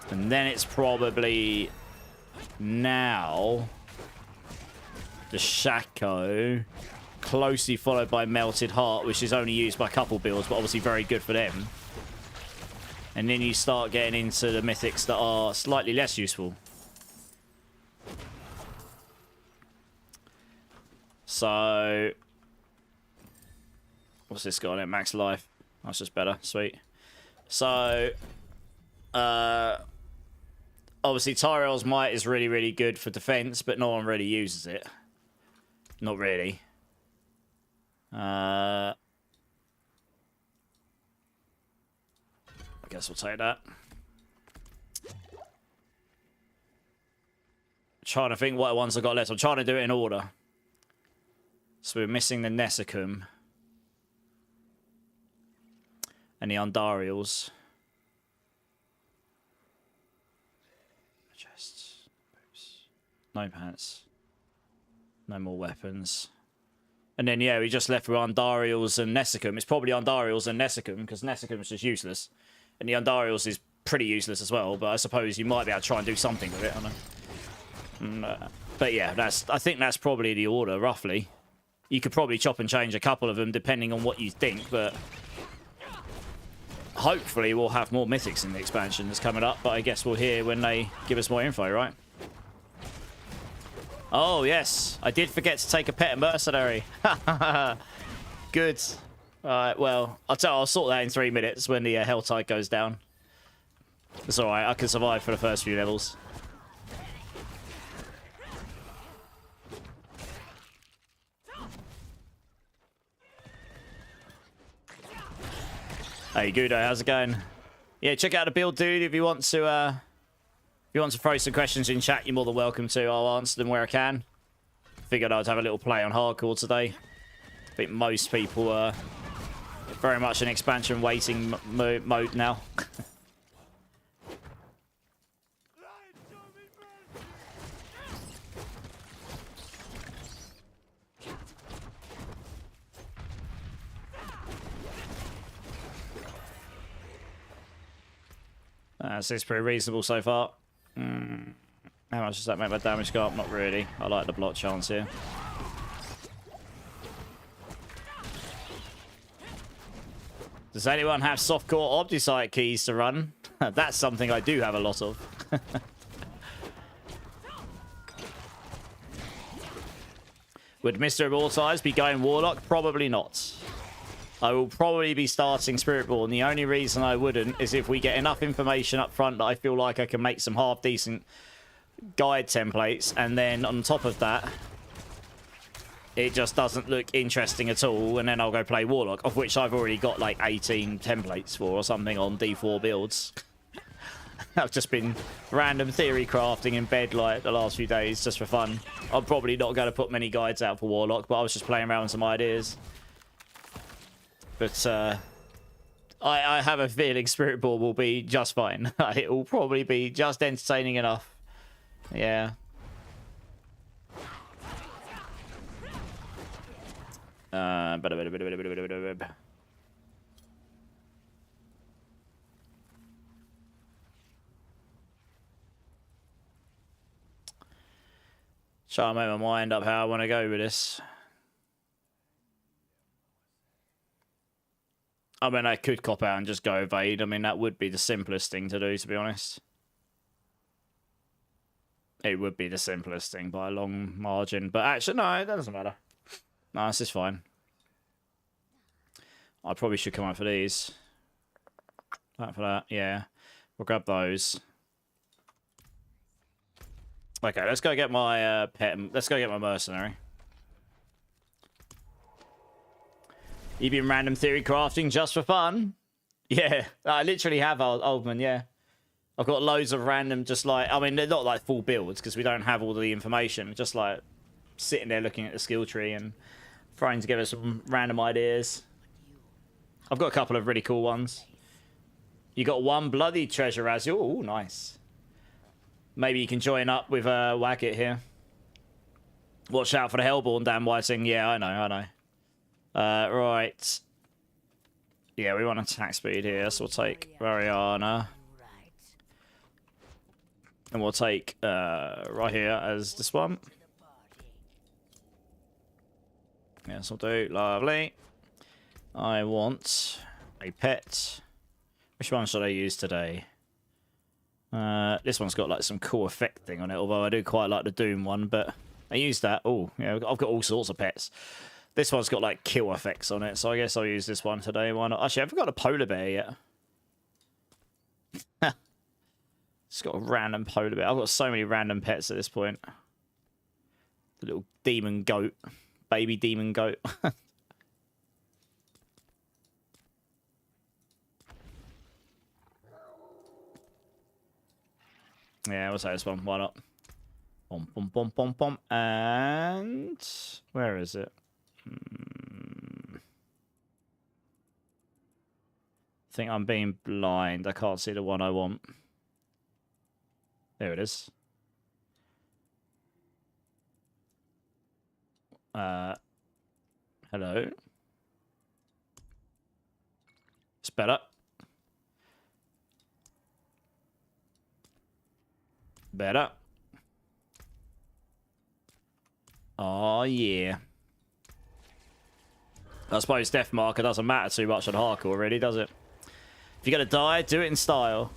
And then it's probably now the Shaco, closely followed by Melted Heart, which is only used by a couple builds, but obviously very good for them. And then you start getting into the mythics that are slightly less useful. So, what's this got on it? Max life. That's just better. Sweet. So, obviously Tyrell's Might is really, really good for defense, but no one really uses it. Not really. I guess we'll take that. Trying to think what ones I got left. I'm trying to do it in order. So we're missing the Nessicum. And the Undarials. Chests. No pants. No more weapons. And then, yeah, we just left with Undarials and Nessicum. It's probably Undarials and Nessicum, because Nessicum is just useless. And the Undarials is pretty useless as well, but I suppose you might be able to try and do something with it, I don't know. But yeah, I think that's probably the order, roughly. You could probably chop and change a couple of them depending on what you think, but hopefully we'll have more mythics in the expansion that's coming up, but I guess we'll hear when they give us more info, right? Oh, yes. I did forget to take a pet mercenary. Good. All right, well, I'll sort that in 3 minutes when the health tide goes down. It's all right. I can survive for the first few levels. Hey, Gudo, how's it going? Yeah, check out the build, dude. If you want to throw some questions in chat, you're more than welcome to. I'll answer them where I can. Figured I'd have a little play on hardcore today. I think most people are very much in expansion waiting mode now. This is pretty reasonable so far. How much does that make my damage go up? Not really. I like the block chance here. Does anyone have softcore Opticite keys to run? That's something I do have a lot of. Would Mr. Immortalized be going Warlock? Probably not. I will probably be starting Spiritborn. The only reason I wouldn't is if we get enough information up front that I feel like I can make some half-decent guide templates, and then on top of that, it just doesn't look interesting at all, and then I'll go play Warlock, of which I've already got like 18 templates for or something on D4 builds. I've just been random theory crafting in bed like the last few days just for fun. I'm probably not going to put many guides out for Warlock, but I was just playing around with some ideas. But I have a feeling Spiritborn will be just fine. It will probably be just entertaining enough. Yeah. Try to make my mind up how I want to go with this. I mean, I could cop out and just go evade. I mean, that would be the simplest thing to do, to be honest. It would be the simplest thing by a long margin. But actually, no, it doesn't matter. No, this is fine. I probably should come out for these. That for that, yeah. We'll grab those. Okay, let's go get my pet. Let's go get my mercenary. You've been random theory crafting just for fun? Yeah, I literally have, Oldman, yeah. I've got loads of random, just like, I mean, they're not like full builds because we don't have all the information. Just like sitting there looking at the skill tree and throwing together some random ideas. I've got a couple of really cool ones. You got one bloody treasure, Azul. Oh, nice. Maybe you can join up with Waggett here. Watch out for the Hellborn, Dan Whiting. Yeah, I know. Right. Yeah, we want attack speed here, so we'll take Variana. And we'll take right here as this one. Yes, I'll do. Lovely. I want a pet. Which one should I use today? This one's got like some cool effect thing on it, although I do quite like the Doom one, but I use that. Oh, yeah, I've got all sorts of pets. This one's got like kill effects on it, so I guess I'll use this one today. Why not? Actually, I haven't got a polar bear yet. It's got a random polar bear. I've got so many random pets at this point. The little demon goat. Baby demon goat. Yeah, we'll say this one. Why not? Bom, bom, bom, bom, bom. And where is it? I think I'm being blind. I can't see the one I want. There it is. Hello. It's better. Better. Oh, yeah. I suppose death marker doesn't matter too much on hardcore, really, does it? If you're gonna die, do it in style.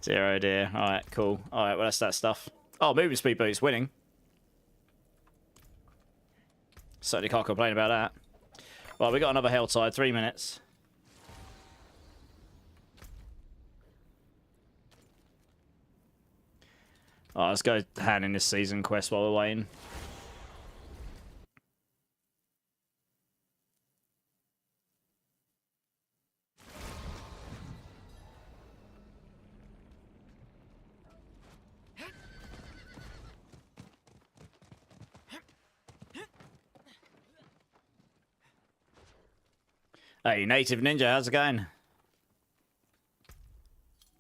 0 dear. Alright, cool. Alright, well, that's that stuff. Oh, movement speed boost, winning. Certainly can't complain about that. Well, we got another Helltide, 3 minutes. Alright, let's go hand in this season quest while we're waiting. Hey, Native Ninja, how's it going?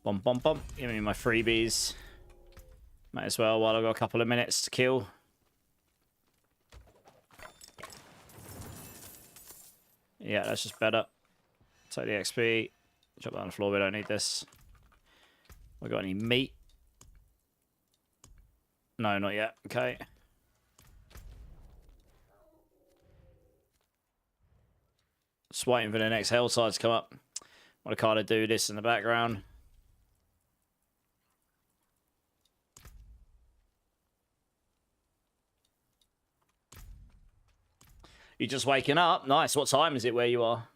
Bum, bum, bum. Give me my freebies. Might as well while I've got a couple of minutes to kill. Yeah, that's just better. Take the XP. Drop that on the floor, we don't need this. We got any meat? No, not yet. Okay. Just waiting for the next Helltide to come up. Want to kind of do this in the background. You just waking up? Nice. What time is it where you are?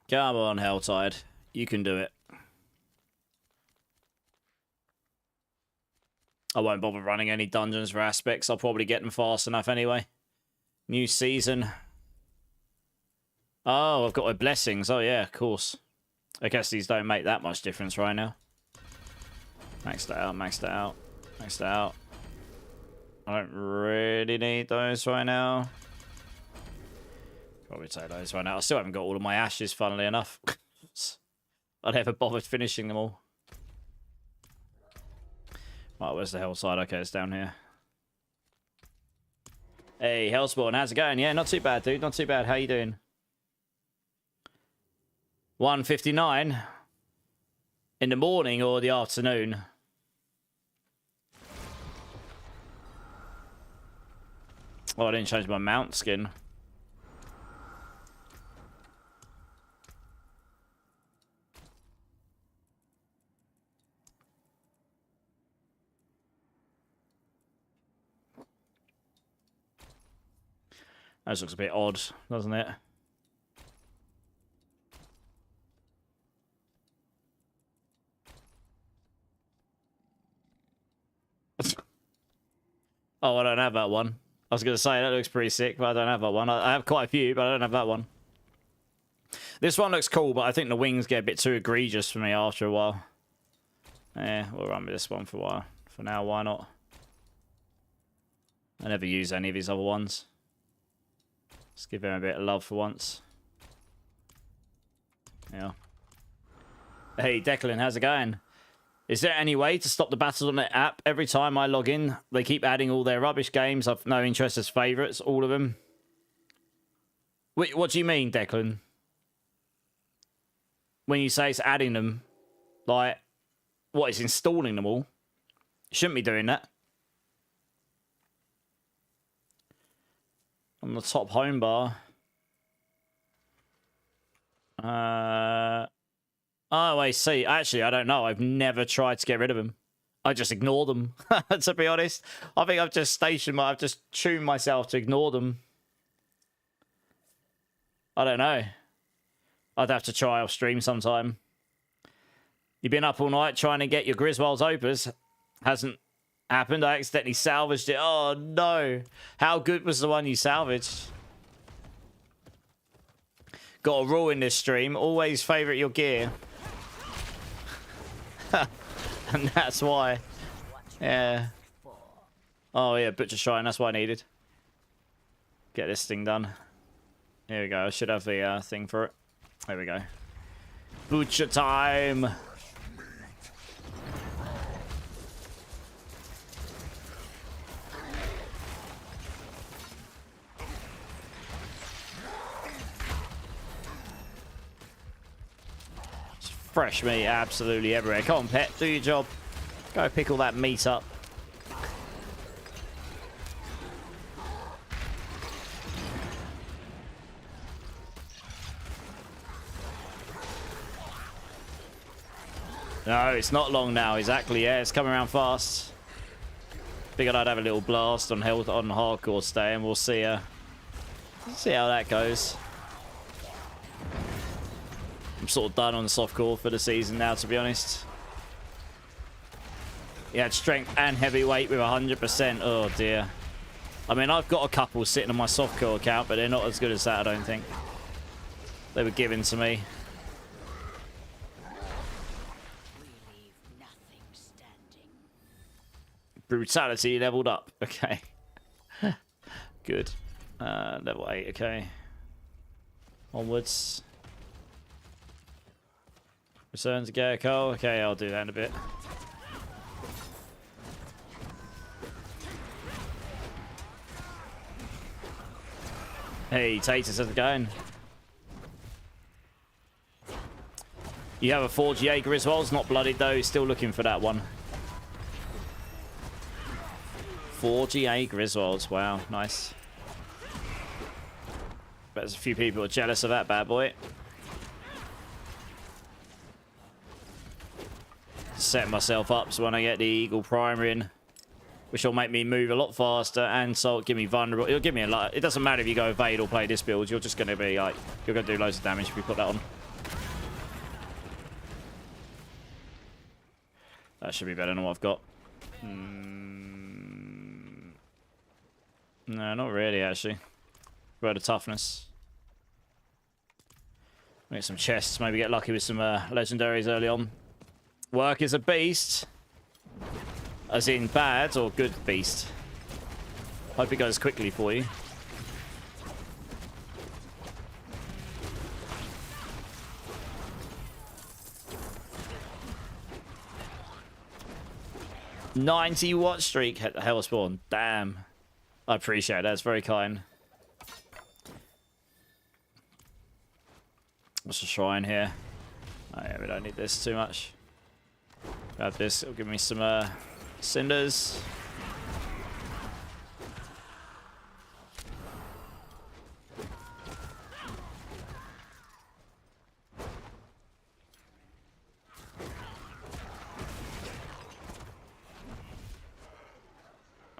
Come on, Helltide. You can do it. I won't bother running any dungeons for aspects. I'll probably get them fast enough anyway. New season. Oh, I've got my blessings. Oh, yeah, of course. I guess these don't make that much difference right now. Max that out, max that out, max that out. I don't really need those right now. Probably take those right now. I still haven't got all of my ashes, funnily enough. I never bothered finishing them all. Right, where's the Hellside? Okay, it's down here. Hey, Hellspawn, how's it going? Yeah, not too bad, dude. Not too bad. How you doing? 1:59 in the morning or the afternoon? Oh, I didn't change my mount skin. That looks a bit odd, doesn't it? Oh, I don't have that one. I was going to say, that looks pretty sick, but I don't have that one. I have quite a few, but I don't have that one. This one looks cool, but I think the wings get a bit too egregious for me after a while. Yeah, we'll run with this one for a while. For now, why not? I never use any of these other ones. Let's give him a bit of love for once. Yeah. Hey, Declan, how's it going? Is there any way to stop the Battle.net app? Every time I log in, they keep adding all their rubbish games. I've no interest as favourites, all of them. Wait, what do you mean, Declan? When you say it's adding them, like, what, it's installing them all? You shouldn't be doing that. On the top home bar. Oh, I see. Actually, I don't know. I've never tried to get rid of them. I just ignore them, to be honest. I think I've just I've just tuned myself to ignore them. I don't know. I'd have to try off stream sometime. You've been up all night trying to get your Griswold's Opus. Hasn't happened. I accidentally salvaged it. Oh, no. How good was the one you salvaged? Got a rule in this stream. Always favourite your gear. And that's why. Yeah. Oh, yeah. Butcher Shrine. That's what I needed. Get this thing done. Here we go. I should have the thing for it. There we go. Butcher time. fresh meat absolutely everywhere. Come on, pet, do your job. Go pick all that meat up. No, it's not long now. Exactly. Yeah, it's coming around fast. Figured I'd have a little blast on health on hardcore stay, and we'll see. See how that goes. I'm sort of done on softcore for the season now, to be honest. Yeah, strength and heavyweight with 100%. Oh dear. I mean, I've got a couple sitting on my softcore account, but they're not as good as that, I don't think. They were given to me. Brutality leveled up. Okay. Good. Level 8, okay. Onwards. Return to Gecko. Okay, I'll do that in a bit. Hey, Tatus, how's it going? You have a 4 Jaeger as well. It's not blooded though. Still looking for that one. 4 GA Griswolds. Wow, nice. Bet there's a few people are jealous of that bad boy. Set myself up so when I get the Eagle Primer in, which will make me move a lot faster and so give me vulnerable. It'll give me a lot. It doesn't matter if you go evade or play this build. You're just going to be like, you're going to do loads of damage if you put that on. That should be better than what I've got. No, not really, actually. Road of toughness. Get some chests, maybe get lucky with some legendaries early on. Work is a beast. As in bad or good beast. Hope it goes quickly for you. $90 streak at Hellspawn. Damn. I appreciate that. It's very kind. What's the shrine here? Oh yeah, we don't need this too much. Grab this. It'll give me some cinders.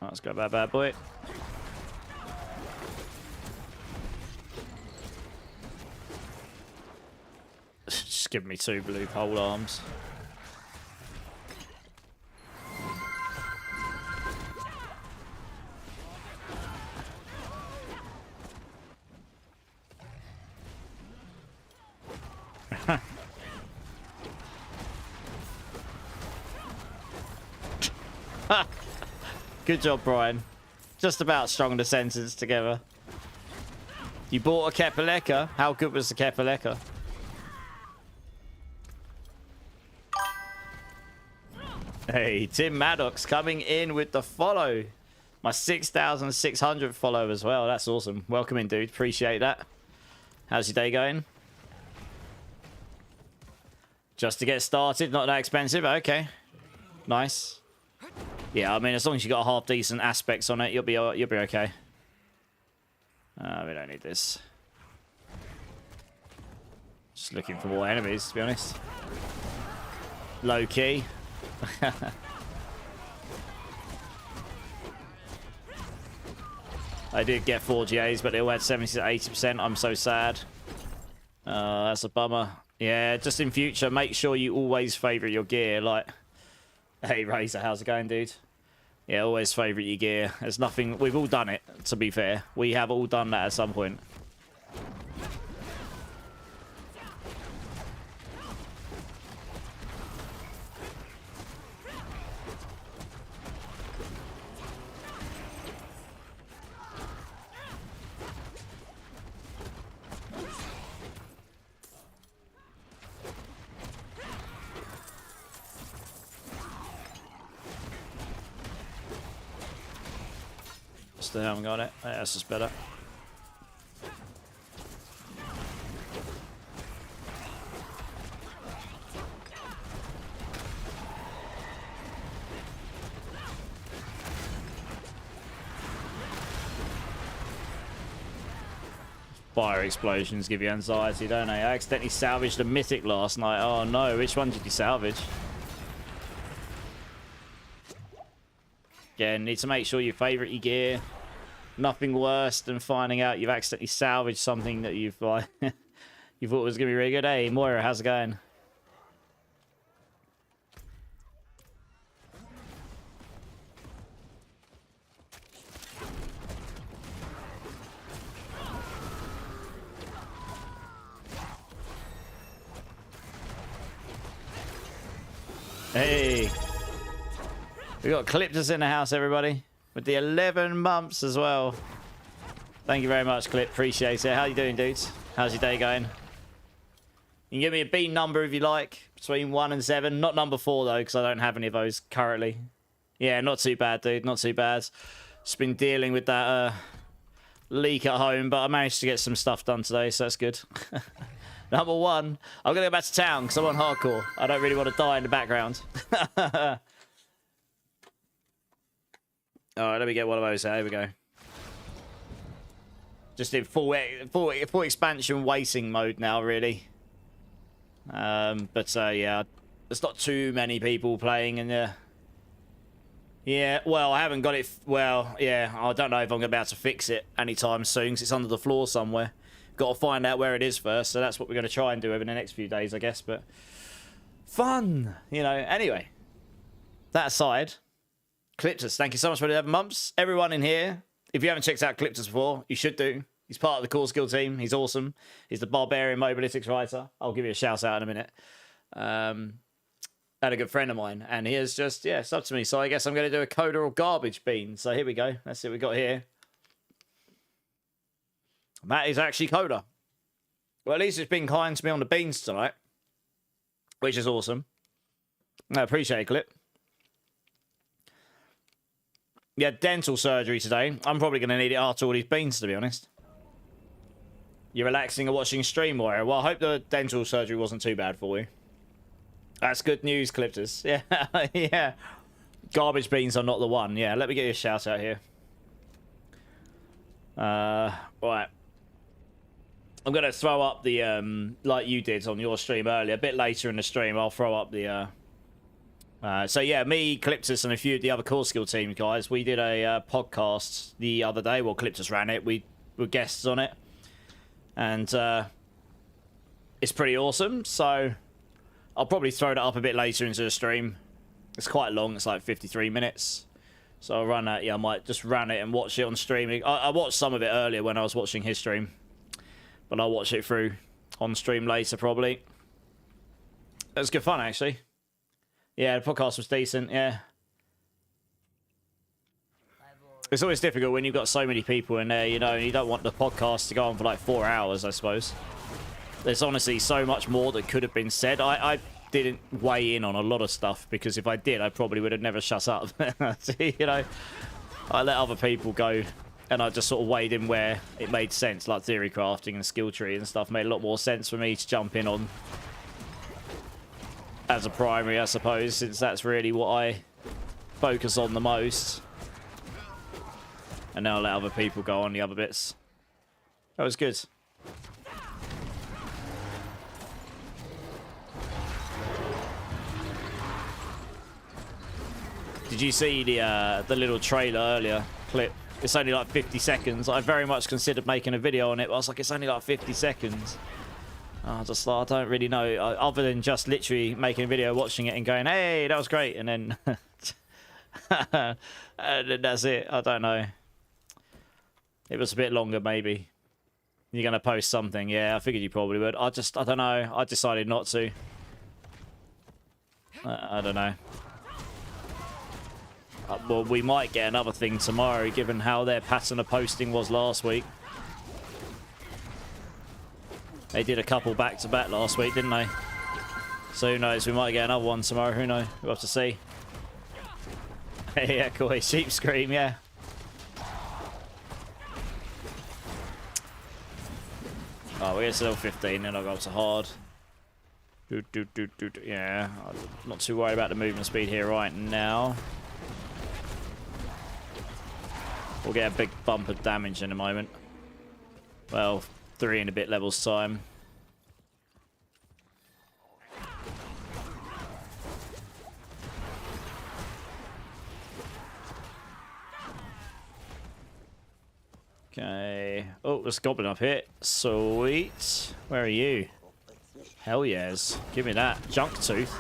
Let's go that bad boy. Just give me 2 blue pole arms. Good job, Brian. Just about strung the sentence together. You bought a Kepaleka. How good was the Kepaleka? Hey, Tim Maddox coming in with the follow. My 6,600 follow as well. That's awesome. Welcome in, dude. Appreciate that. How's your day going? Just to get started. Not that expensive. Okay. Nice. Yeah, I mean, as long as you got half decent aspects on it, you'll be okay. We don't need this. Just looking for more enemies, to be honest. Low key. I did get 4 GAs, but they all had 70 to 80%. I'm so sad. That's a bummer. Yeah, just in future, make sure you always favourite your gear. Like, hey, Razor, how's it going, dude? Yeah, always favourite your gear. There's nothing... We've all done it, to be fair. We have all done that at some point. Still haven't got it. Yeah, that's just better. Fire explosions give you anxiety, don't they? I accidentally salvaged a mythic last night. Oh no, which one did you salvage? Again, need to make sure you favourite your gear. Nothing worse than finding out you've accidentally salvaged something that you've like you thought was gonna be really good. Hey Moira, how's it going? Hey, we got Cliptus in the house, everybody, with the 11 months as well. Thank you very much, Clip. Appreciate it. How you doing, dudes? How's your day going? You can give me a bean number if you like, between 1 and 7. Not number 4 though, because I don't have any of those currently. Yeah, not too bad, dude. Not too bad. Just been dealing with that leak at home, but I managed to get some stuff done today, so that's good. Number 1, I'm going to go back to town because I'm on hardcore. I don't really want to die in the background. Alright, let me get one of those. There we go. Just in full expansion waiting mode now, really. But yeah, there's not too many people playing in there. Yeah, well, I haven't got it. Well, yeah, I don't know if I'm going to be able to fix it anytime soon because it's under the floor somewhere. Got to find out where it is first, so that's what we're going to try and do over the next few days, I guess. But fun, you know. Anyway, that aside, Cliptus, thank you so much for the 11 months. Everyone in here, if you haven't checked out Cliptus before, you should do. He's part of the Core Skill team. He's awesome. He's the Barbarian Mobalytics writer. I'll give you a shout out in a minute. Had a good friend of mine, and he has just, yeah, subbed to me. So I guess I'm going to do a Coda or Garbage Bean. So here we go. Let's see what we got here. That is actually Coda. Well, at least it's been kind to me on the beans tonight, which is awesome. I appreciate it, Clip. Yeah, dental surgery today. I'm probably going to need it after all these beans, to be honest. You're relaxing and watching stream, Warrior. Well, I hope the dental surgery wasn't too bad for you. That's good news, Cliptus. Yeah, yeah. Garbage beans are not the one. Yeah, let me get you a shout out here. Right. I'm going to throw up the, like you did on your stream earlier, a bit later in the stream, I'll throw up the, so yeah, me, Cliptus, and a few of the other Core Skill team guys, we did a podcast the other day. Well, Cliptus ran it. We were guests on it. And it's pretty awesome. So I'll probably throw that up a bit later into the stream. It's quite long. It's like 53 minutes. So I'll run that. Yeah, I might just run it and watch it on streaming. I watched some of it earlier when I was watching his stream. But I'll watch it through on stream later, probably. It was good fun, actually. Yeah, the podcast was decent, yeah. It's always difficult when you've got so many people in there, you know, and you don't want the podcast to go on for like 4 hours, I suppose. There's honestly so much more that could have been said. I didn't weigh in on a lot of stuff, because if I did, I probably would have never shut up. You know, I let other people go. And I just sort of weighed in where it made sense, like theory crafting and skill tree and stuff made a lot more sense for me to jump in on as a primary, I suppose, since that's really what I focus on the most. And now I'll let other people go on the other bits. That was good. Did you see the little trailer earlier clip? It's only like 50 seconds. I very much considered making a video on it, but I was like, it's only like 50 seconds. I just thought, I don't really know, other than just literally making a video, watching it and going, hey, that was great. And then, and then that's it. I don't know. It was a bit longer, maybe. You're going to post something. Yeah, I figured you probably would. I don't know. I decided not to. I don't know. Well, we might get another thing tomorrow, given how their pattern of posting was last week. They did a couple back-to-back last week, didn't they? So who knows? We might get another one tomorrow. Who knows? We'll have to see. Yeah, cool. Sheep scream, yeah. Oh, we get to level 15, then I'll go up to hard. Yeah, I'm not too worried about the movement speed here right now. We'll get a big bump of damage in a moment. Well, 3 and a bit levels time. Okay. Oh, there's a goblin up here. Sweet. Where are you? Hell yes. Give me that. Junk tooth.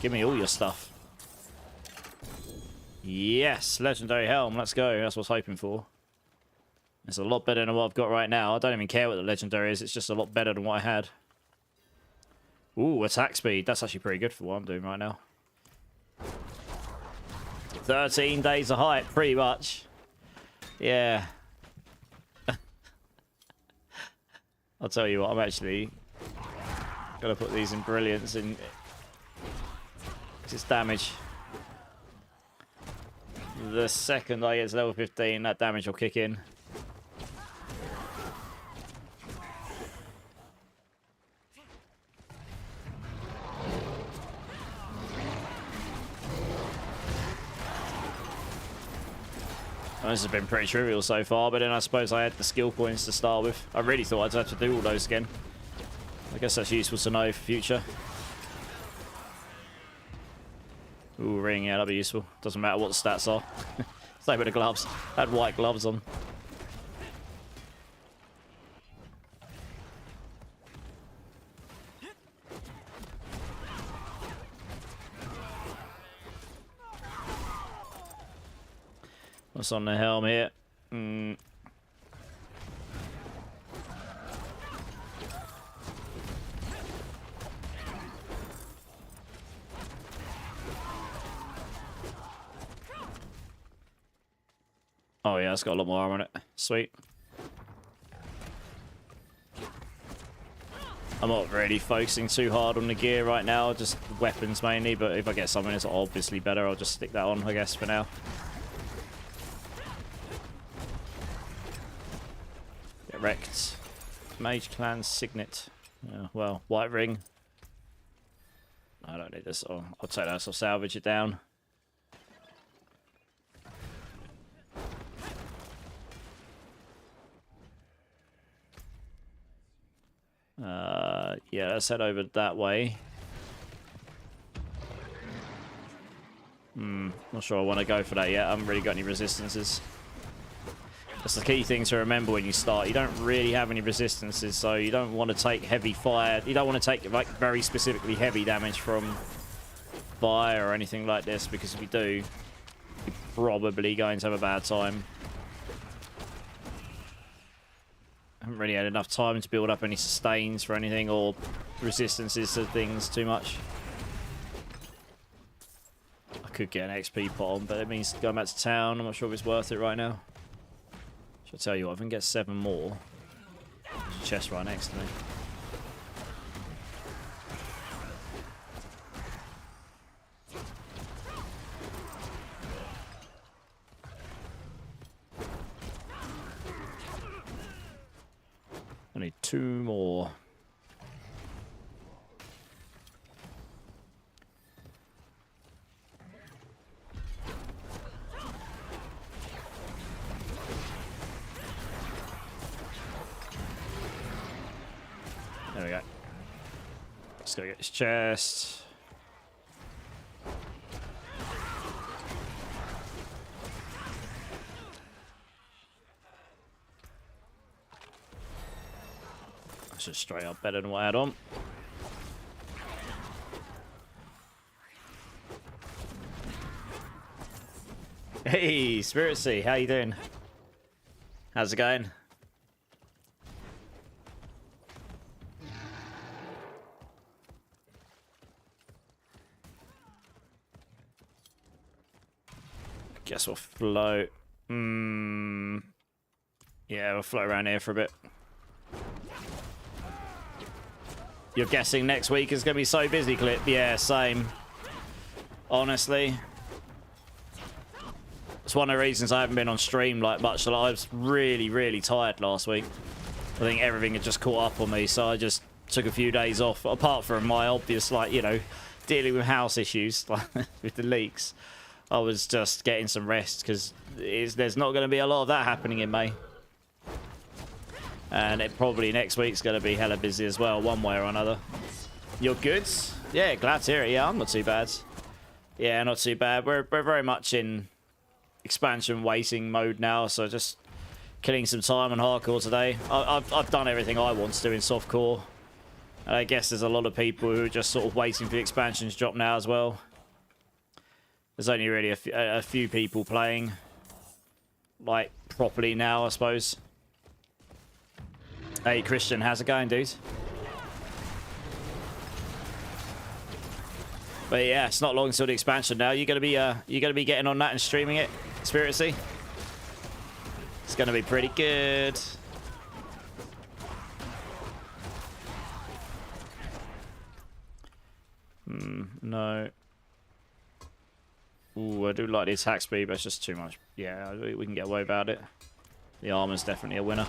Give me all your stuff. Yes. Legendary helm. Let's go. That's what I was hoping for. It's a lot better than what I've got right now. I don't even care what the legendary is. It's just a lot better than what I had. Ooh, attack speed. That's actually pretty good for what I'm doing right now. 13 days of hype, pretty much. Yeah. I'll tell you what, I'm actually gonna put these in brilliance in just damage. The second I get to level 15, that damage will kick in. Well, this has been pretty trivial so far, but then I suppose I had the skill points to start with. I really thought I'd have to do all those again. I guess that's useful to know for future. Ooh, ring, yeah, that'd be useful. Doesn't matter what the stats are. Same with the gloves. I had white gloves on. What's on the helm here? Oh yeah, it's got a lot more armor on it. Sweet. I'm not really focusing too hard on the gear right now, just weapons mainly, but if I get something that's obviously better, I'll just stick that on, I guess, for now. Get wrecked. Mage Clan Signet. Yeah, well, white ring. I don't need this. Oh, I'll take that, so I'll salvage it down. Yeah, let's head over that way. Not sure I want to go for that yet. I haven't really got any resistances. That's the key thing to remember when you start. You don't really have any resistances, so you don't want to take heavy fire. You don't want to take like very specifically heavy damage from fire or anything like this, because if you do, you're probably going to have a bad time. I haven't really had enough time to build up any sustains for anything or resistances to things too much. I could get an XP pot on, but it means going back to town. I'm not sure if it's worth it right now. Should I tell you what, if I can get 7 more. There's a chest right next to me. I need 2 more. There we go. Let's go get this chest. That's just straight up better than what I had on. Hey, Spirit Sea, how you doing? How's it going? Guess we'll float. Yeah, we'll float around here for a bit. You're guessing next week is going to be so busy, Clip? Yeah, same. Honestly. It's one of the reasons I haven't been on stream like much. I was really, really tired last week. I think everything had just caught up on me, so I just took a few days off. Apart from my obvious, like, you know, dealing with house issues, like with the leaks. I was just getting some rest, because there's not going to be a lot of that happening in May. And it probably next week's going to be hella busy as well, one way or another. You're good? Yeah, glad to hear it. Yeah, I'm not too bad. Yeah, not too bad. We're very much in expansion waiting mode now, so just killing some time on hardcore today. I've done everything I want to do in softcore. And I guess there's a lot of people who are just sort of waiting for the expansions to drop now as well. There's only really a few people playing, like, properly now, I suppose. Hey, Christian, how's it going, dude? But yeah, it's not long until the expansion now. You're gonna be getting on that and streaming it, Spiracy. It's gonna be pretty good. No. Ooh, I do like the attack speed, but it's just too much. Yeah, we can get away without it. The armor's definitely a winner.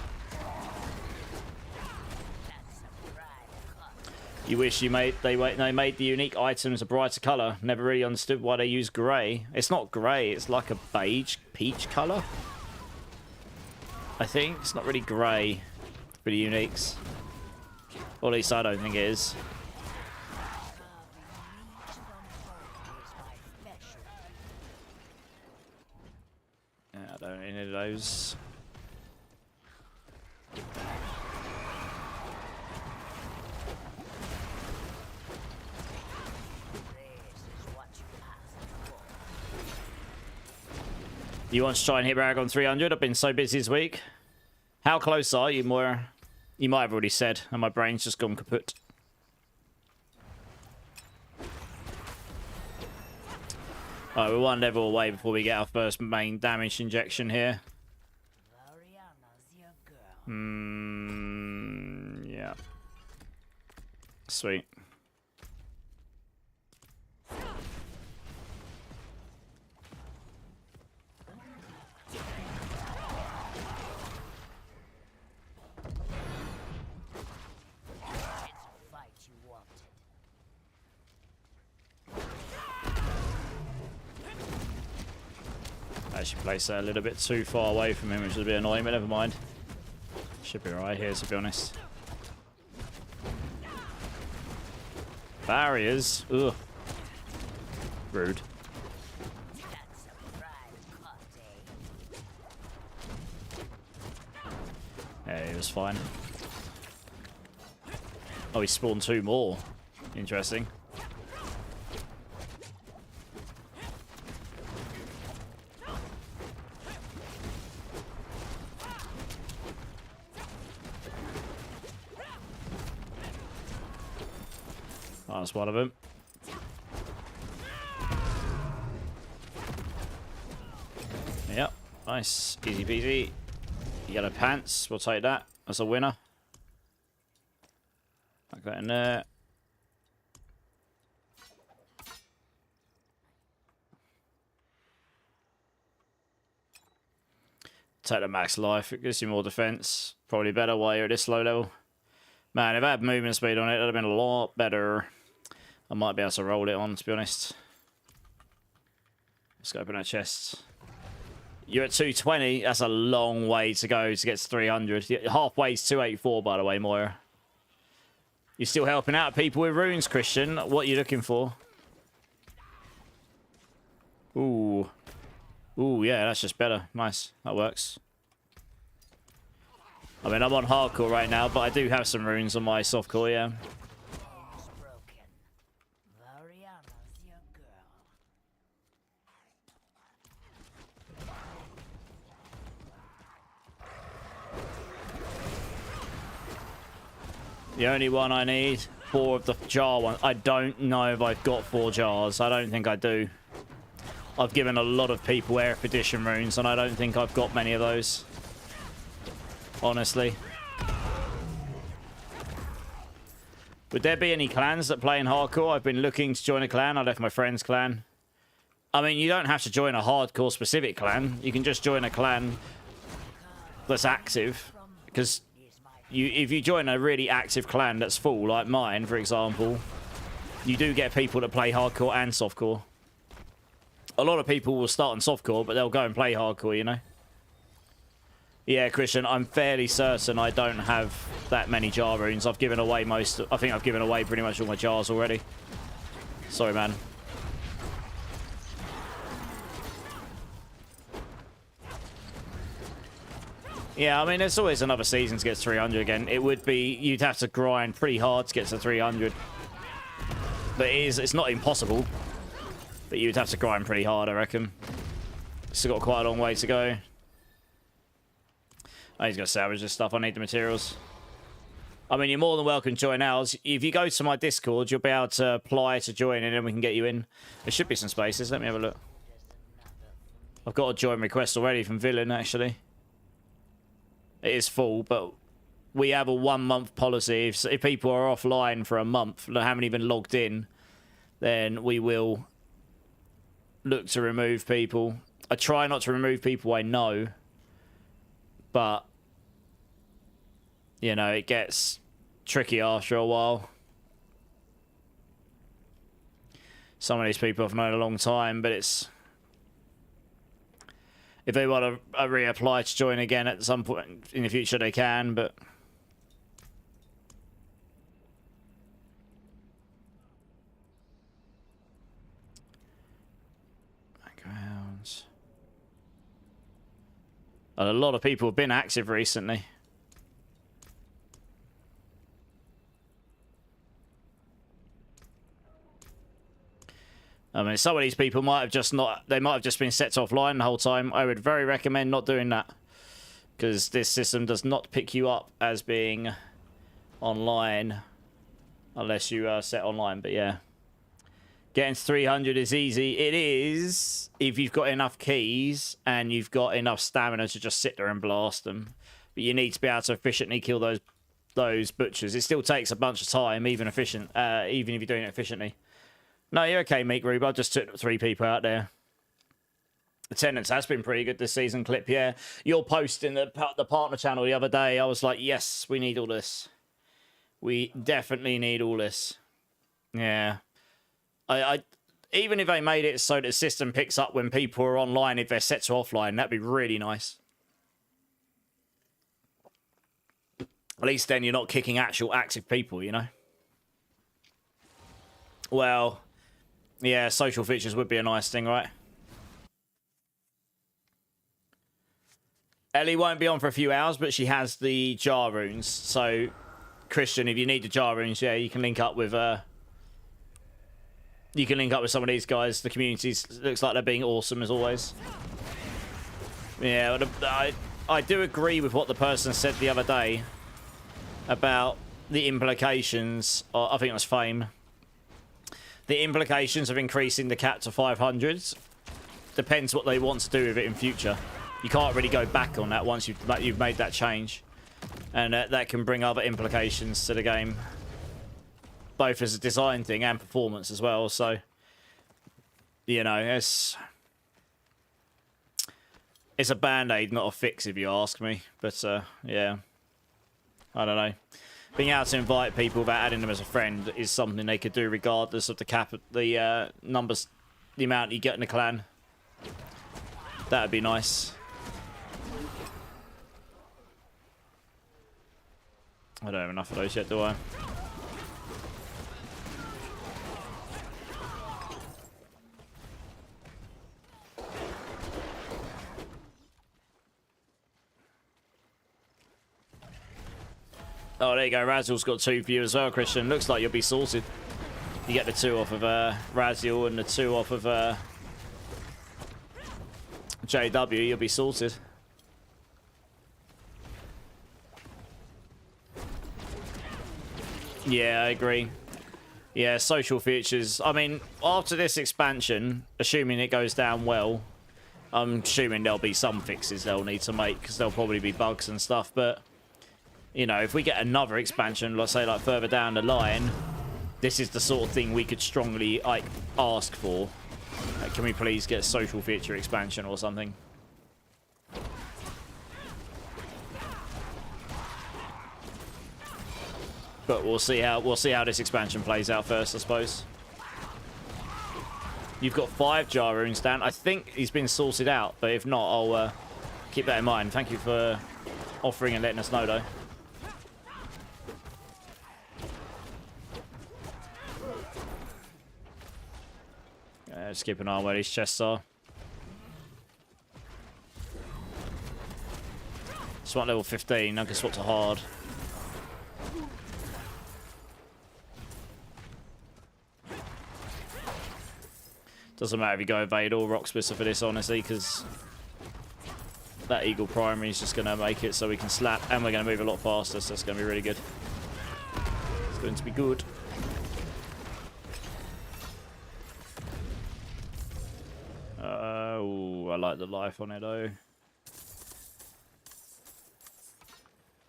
You wish you made they made the unique items a brighter color. Never really understood why they use grey. It's not grey. It's like a beige, peach color. I think it's not really grey for the uniques. Or at least I don't think it is. Yeah, I don't need any of those. You want to try and hit Aragon 300? I've been so busy this week. How close are you, Moira? You might have already said, and my brain's just gone kaput. Alright, we're one level away before we get our first main damage injection here. Yeah. Sweet. I actually placed that a little bit too far away from him, which is a bit annoying, but never mind. Should be right here, to be honest. Barriers? Ugh. Rude. Yeah, he was fine. Oh, he spawned two more. Interesting. Oh, that's one of them. Yep, nice. Easy peasy. Yellow pants, we'll take that. That's a winner. Like that in there. Take the max life, it gives you more defense. Probably better while you're at this low level. Man, if I had movement speed on it, that'd have been a lot better. I might be able to roll it on, to be honest. Let's go open our chests. You're at 220. That's a long way to go to get to 300. Halfway is 284, by the way, Moira. You're still helping out people with runes, Christian. What are you looking for? Ooh. Ooh, yeah, that's just better. Nice. That works. I mean, I'm on hardcore right now, but I do have some runes on my softcore, yeah. The only one I need, 4 of the jar ones. I don't know if I've got 4 jars. I don't think I do. I've given a lot of people Air Edition runes, and I don't think I've got many of those. Honestly. Would there be any clans that play in hardcore? I've been looking to join a clan. I left my friend's clan. I mean, you don't have to join a hardcore specific clan. You can just join a clan that's active. Because if you join a really active clan that's full, like mine, for example, you do get people that play hardcore and softcore. A lot of people will start on softcore, but they'll go and play hardcore, you know? Yeah, Christian, I'm fairly certain I don't have that many jar runes. I've given away most. I think I've given away pretty much all my jars already. Sorry, man. Yeah, I mean, there's always another season to get to 300 again. It would be, you'd have to grind pretty hard to get to 300. But it's not impossible. But you'd have to grind pretty hard, I reckon. Still got quite a long way to go. I need to go salvage this stuff. I need the materials. I mean, you're more than welcome to join ours. If you go to my Discord, you'll be able to apply to join and then we can get you in. There should be some spaces. Let me have a look. I've got a join request already from Villain, actually. It is full, but we have a 1 month policy. If people are offline for a month and haven't even logged in, then we will look to remove people. I try not to remove people I know, but, you know, it gets tricky after a while. Some of these people I've known a long time, but it's... If they want to reapply to join again at some point in the future, they can, but... Backgrounds. A lot of people have been active recently. I mean, some of these people might have just not... They might have just been set offline the whole time. I would very recommend not doing that. Because this system does not pick you up as being online. Unless you are set online, but yeah. Getting to 300 is easy. It is if you've got enough keys and you've got enough stamina to just sit there and blast them. But you need to be able to efficiently kill those butchers. It still takes a bunch of time, even if you're doing it efficiently. No, you're okay, Meek Rube. I just took 3 people out there. Attendance has been pretty good this season, Clip, yeah. Your post in the partner channel the other day, I was like, yes, we need all this. We definitely need all this. Yeah. I even if they made it so the system picks up when people are online, if they're set to offline, that'd be really nice. At least then you're not kicking actual active people, you know? Well... Yeah, social features would be a nice thing, right? Ellie won't be on for a few hours, but she has the jar runes. So, Christian, if you need the jar runes, yeah, you can link up with some of these guys. The community looks like they're being awesome as always. Yeah, I do agree with what the person said the other day about the implications. I think it was Fame. The implications of increasing the cap to 500 depends what they want to do with it in future. You can't really go back on that once you've made that change. And that can bring other implications to the game. Both as a design thing and performance as well. So, you know, it's a band-aid, not a fix if you ask me. But, yeah. I don't know. Being able to invite people without adding them as a friend is something they could do regardless of the cap, the numbers, the amount you get in the clan. That'd be nice. I don't have enough of those yet, do I? Oh, there you go. Raziel's got 2 for you as well, Christian. Looks like you'll be sorted. You get the 2 off of Raziel and the 2 off of JW. You'll be sorted. Yeah, I agree. Yeah, social features. I mean, after this expansion, assuming it goes down well, I'm assuming there'll be some fixes they'll need to make because there'll probably be bugs and stuff, but... You know, if we get another expansion, let's say, like, further down the line, this is the sort of thing we could strongly, like, ask for. Like, can we please get a social feature expansion or something? But we'll see how this expansion plays out first, I suppose. You've got 5 jar runes, Dan. I think he's been sorted out, but if not, I'll keep that in mind. Thank you for offering and letting us know, though. Just keep an eye on where these chests are. Swap level 15, I can swap to hard. Doesn't matter if you go evade or rock splitter for this, honestly, because that eagle primary is just going to make it so we can slap, and we're going to move a lot faster, so it's going to be really good. It's going to be good. Oh, I like the life on it, though.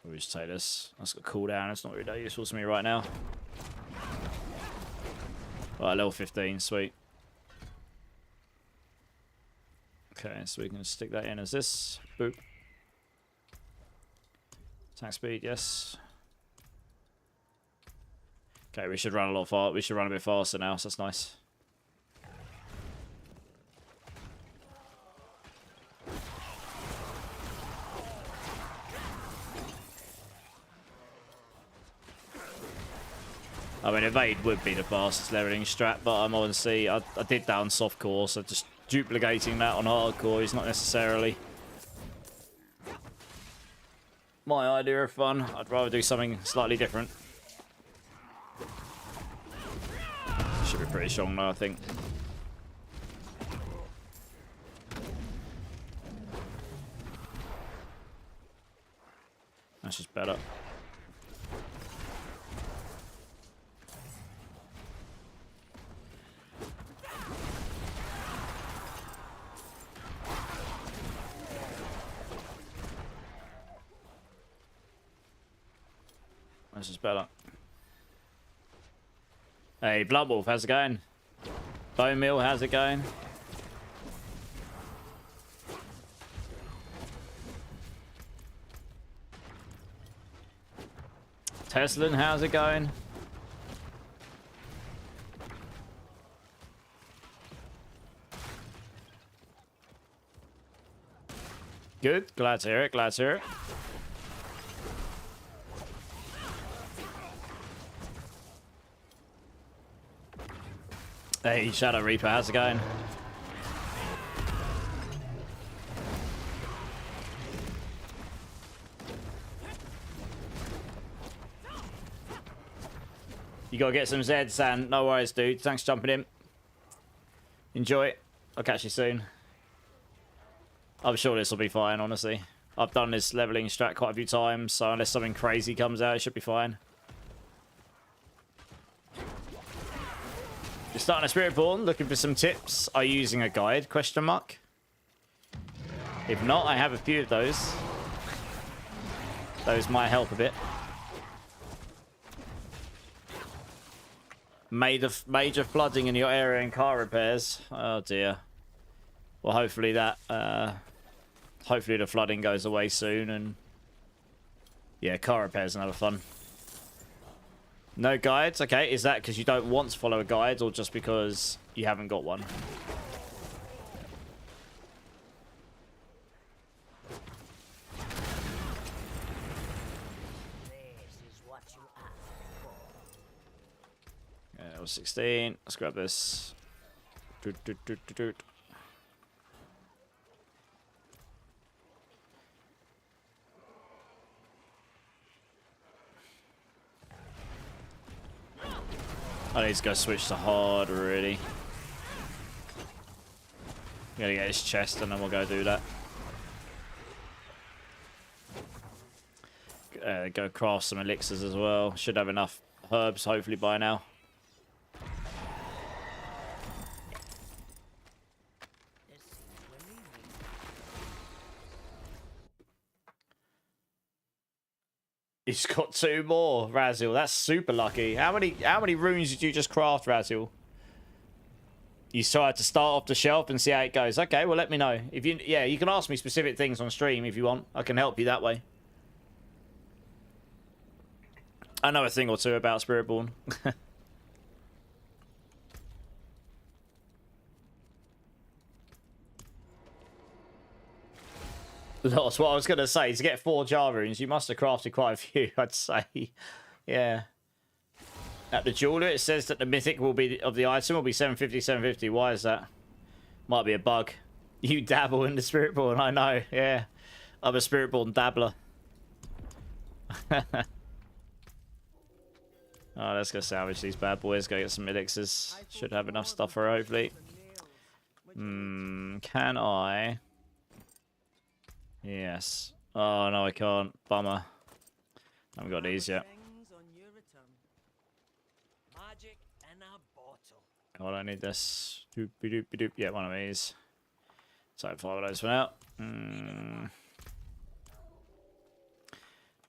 We'll just take this. That's got cooldown. It's not really that useful to me right now. Alright, level 15. Sweet. Okay, so we can stick that in as this. Boop. Attack speed, yes. Okay, we should run a lot far. We should run a bit faster now, so that's nice. I mean, evade would be the fastest leveling strat, but I'm honestly, I did that on softcore, so just duplicating that on hardcore is not necessarily my idea of fun. I'd rather do something slightly different. Should be pretty strong though, I think. That's just better. This is better. Hey, Blood Wolf, how's it going? Bone Mill, how's it going? Teslan, how's it going? Good, glad to hear it, glad to hear it. Hey, Shadow Reaper, how's it going? You gotta get some Zeds, and no worries, dude. Thanks for jumping in. Enjoy it. I'll catch you soon. I'm sure this will be fine, honestly. I've done this leveling strat quite a few times, so unless something crazy comes out, it should be fine. You're starting a Spiritborn, looking for some tips. Are you using a guide? Question mark. If not, I have a few of those. Those might help a bit. Major flooding in your area and car repairs. Oh dear. Well, hopefully that. Hopefully the flooding goes away soon, and yeah, car repairs are never fun. No guides? Okay, is that because you don't want to follow a guide, or just because you haven't got one? Yeah, it was 16. Let's grab this. Doot, doot, doot, doot, doot. I need to go switch to hard, really. Gotta get his chest and then we'll go do that. Go craft some elixirs as well. Should have enough herbs, hopefully, by now. He's got 2 more, Razil. That's super lucky. How many runes did you just craft, Razil? You tried to start off the shelf and see how it goes. Okay, well let me know. If you you can ask me specific things on stream if you want. I can help you that way. I know a thing or two about Spiritborn. Lots. What I was going to say, to get 4 jar runes, you must have crafted quite a few, I'd say. Yeah. At the jeweler, it says that the mythic will be of the item will be 750, 750. Why is that? Might be a bug. You dabble in the Spiritborn, I know. Yeah. I'm a Spiritborn dabbler. Oh, let's go salvage these bad boys. Go get some elixirs. Should have enough stuff for her, hopefully. Can I? Yes. Oh, no, I can't. Bummer. I haven't got these yet. Oh, I don't need this. Doop, doop, doop. Yeah, one of these. So 5 of those for now.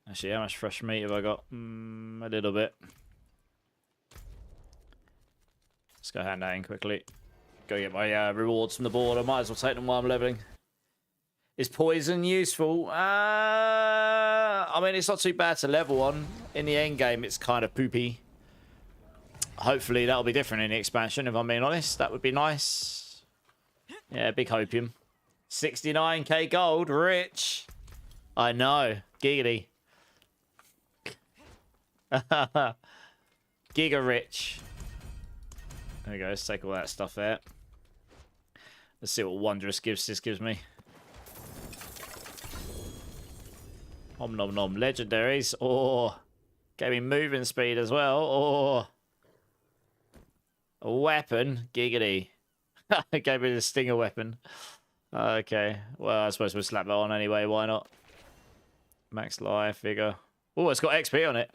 Actually, how much fresh meat have I got? A little bit. Let's go hand that in quickly. Go get my rewards from the board. I might as well take them while I'm leveling. Is poison useful? I mean, it's not too bad to level on. In the end game, it's kind of poopy. Hopefully, that'll be different in the expansion, if I'm being honest. That would be nice. Yeah, big hopium. 69k gold. Rich. I know. Giggity. Giga rich. There we go. Let's take all that stuff there. Let's see what wondrous gifts this gives me. Om nom nom. Legendaries. Oh. Gave me moving speed as well. Oh. A weapon. Giggity. Gave me the stinger weapon. Okay. Well, I suppose we'll slap that on anyway. Why not? Max life figure. Oh, it's got XP on it.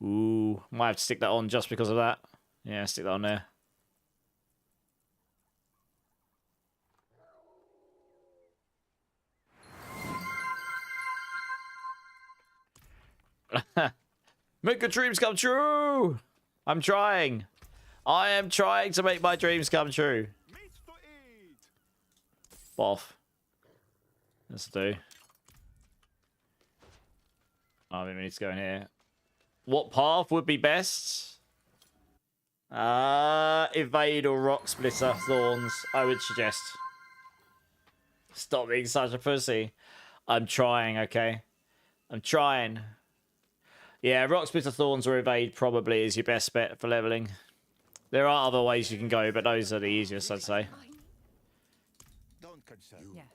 Ooh. Might have to stick that on just because of that. Yeah, stick that on there. Make your dreams come true. I'm trying. I am trying to make my dreams come true. Boff. Let's do. I mean, we need to go in here. What path would be best? Evade or Rock Splitter Thorns, I would suggest. Stop being such a pussy. I'm trying, okay? I'm trying. Yeah, Rock Splitter Thorns or Evade probably is your best bet for leveling. There are other ways you can go, but those are the easiest, I'd say. Don't concern you. Yes.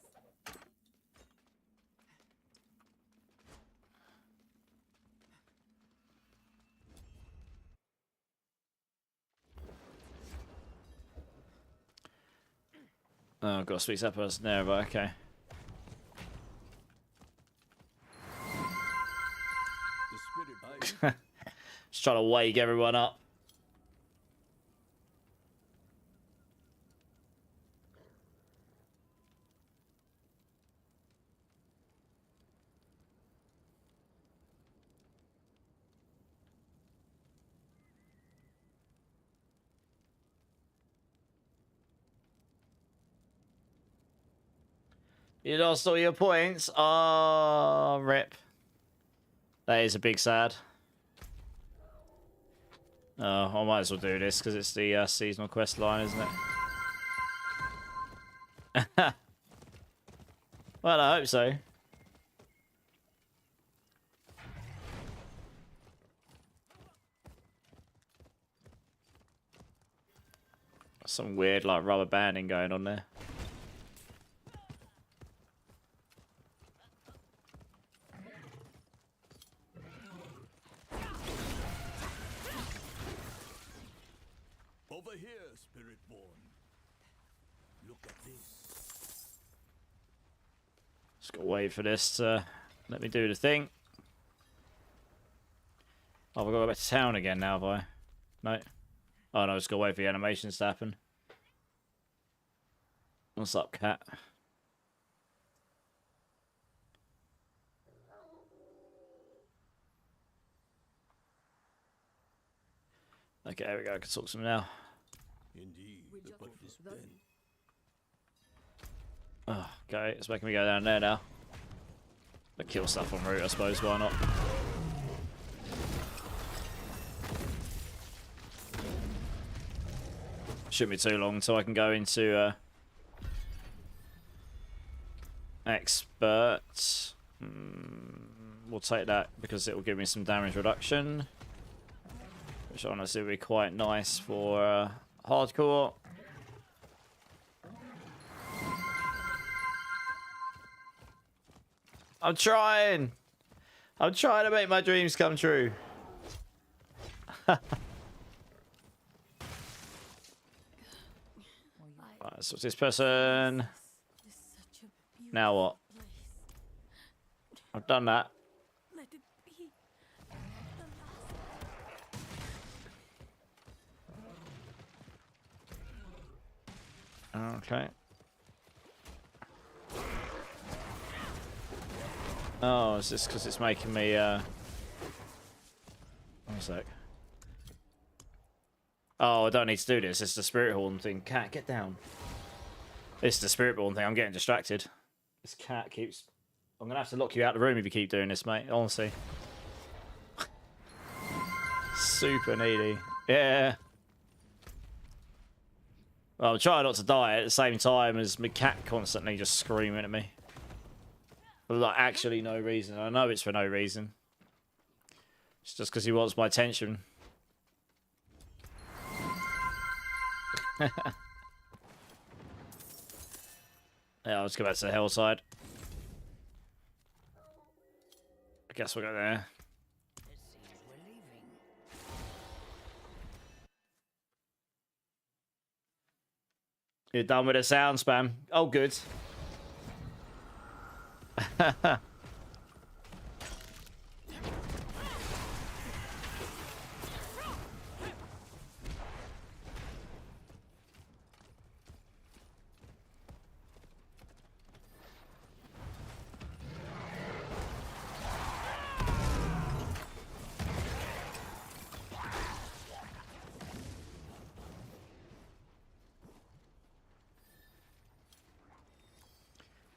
Oh, I've got to speak to that person there, but okay. Just trying to wake everyone up. You lost all your points. Oh, rip. That is a big sad. Oh, I might as well do this because it's the seasonal quest line, isn't it? Well, I hope so. Some weird, like, rubber banding going on there. Over here, Spiritborn. Look at this. Just gotta wait for this to let me do the thing. Oh, I've got to go back to town again now, have I? No. Oh no, just gotta wait for the animations to happen. What's up, cat? Okay, there we go. I can talk to him now. Indeed, but this pen. Oh, okay, it's making me go down there now. I kill stuff en route, I suppose. Why not? Shouldn't be too long until I can go into Expert. We'll take that because it will give me some damage reduction, which honestly will be quite nice for hardcore. I'm trying to make my dreams come true. Right, so what's this person? Now what? I've done that. Let it be the last. Okay. Oh, is this because it's making me, one sec. Oh, I don't need to do this. It's the Spirit Horn thing. Cat, get down. It's the Spiritborn thing. I'm getting distracted. This cat keeps... I'm going to have to lock you out of the room if you keep doing this, mate. Honestly. Super needy. Yeah. Well, I'm trying not to die at the same time as my cat constantly just screaming at me. For like actually no reason. I know it's for no reason. It's just because he wants my attention. Yeah, let's go back to the hillside. I guess we'll go there. You're done with the sound spam. Oh, good.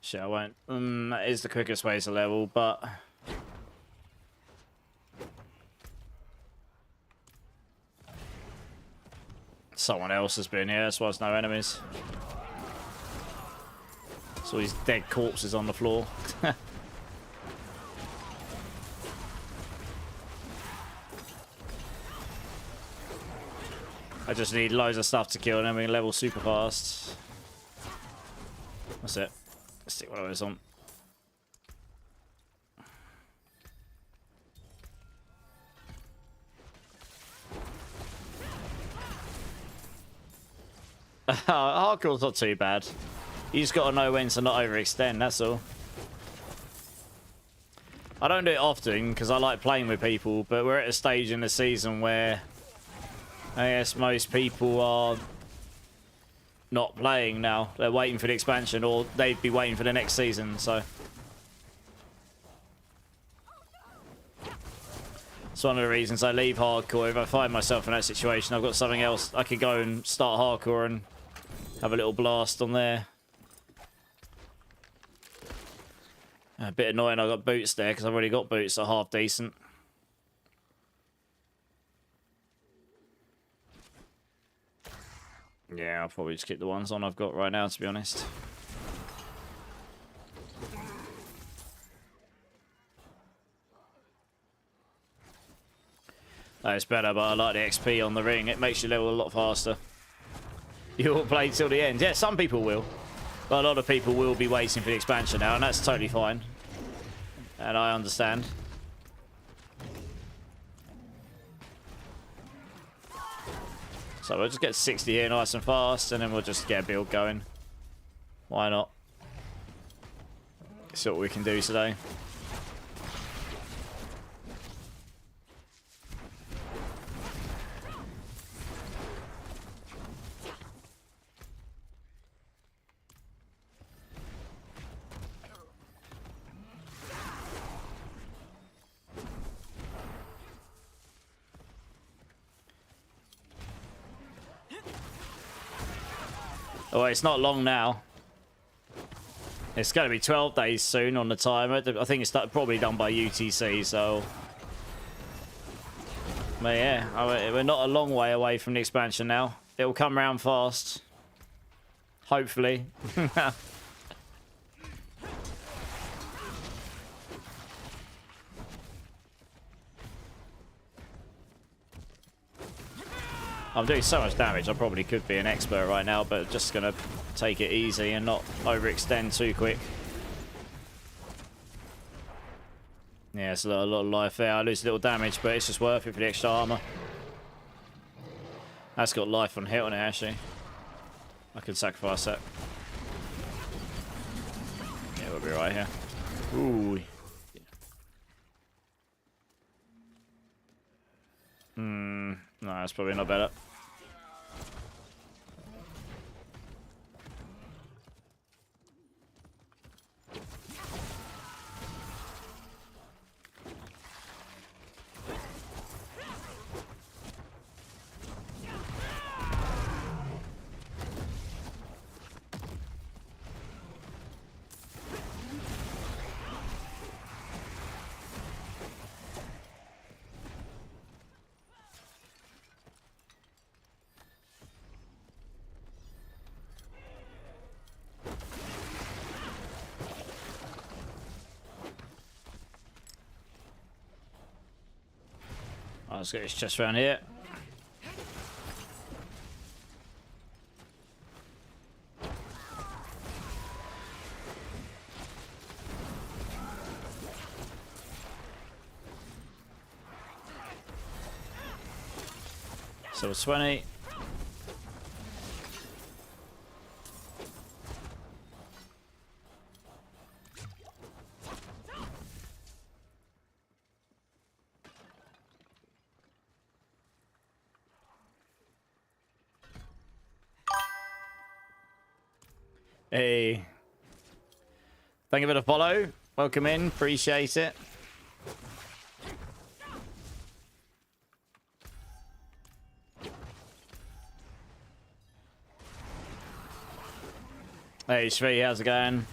Shit, I won't. That is the quickest way to level, but... Someone else has been here, that's why there's no enemies. So these dead corpses on the floor. I just need loads of stuff to kill and then we can level super fast. That's it. Let's stick one of those on. Hardcore's not too bad. You just gotta know when to not overextend, that's all. I don't do it often because I like playing with people, but we're at a stage in the season where I guess most people are not playing now. They're waiting for the expansion, or they'd be waiting for the next season, so. It's one of the reasons I leave hardcore. If I find myself in that situation, I've got something else. I could go and start hardcore and have a little blast on there. A bit annoying I got boots there, because I've already got boots that are half decent. Yeah, I'll probably just keep the ones on I've got right now, to be honest. That is better, but I like the XP on the ring. It makes you level a lot faster. You'll play till the end. Yeah, some people will. But a lot of people will be waiting for the expansion now, and that's totally fine. And I understand. So we'll just get 60 here nice and fast, and then we'll just get a build going. Why not? See what we can do today. Oh, it's not long now. It's going to be 12 days soon on the timer. I think it's probably done by UTC, so... But yeah, we're not a long way away from the expansion now. It'll come around fast. Hopefully. I'm doing so much damage, I probably could be an expert right now, but just gonna take it easy and not overextend too quick. Yeah, it's a lot of life there. I lose a little damage, but it's just worth it for the extra armor. That's got life on hit on it, actually. I could sacrifice that. Yeah, we'll be right here. Ooh. No, that's probably not better. Let's get this chest around here. So 20. Hey. Thank you for the follow. Welcome in. Appreciate it. Hey, Shri, how's it going?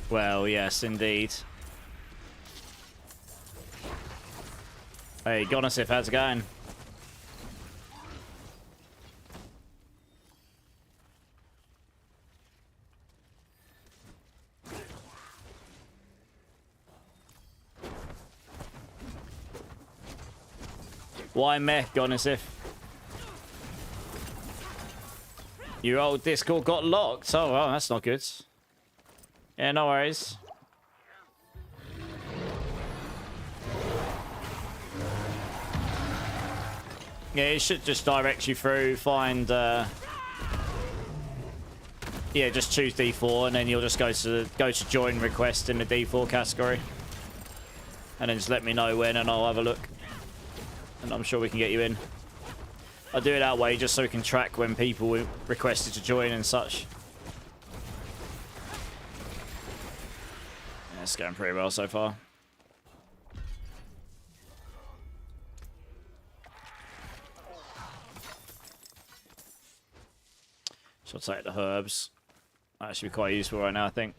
Well, yes, indeed. Hey, Gonisif, how's it going? Why meh, Gonisif? Your old Discord got locked. Oh, well, that's not good. Yeah, no worries. Yeah, it should just direct you through, find, yeah, just choose D4, and then you'll just go to join request in the D4 category. And then just let me know when, and I'll have a look. And I'm sure we can get you in. I'll do it that way, just so we can track when people requested to join and such. Yeah, it's going pretty well so far. So I'll take the herbs. That should be quite useful right now, I think.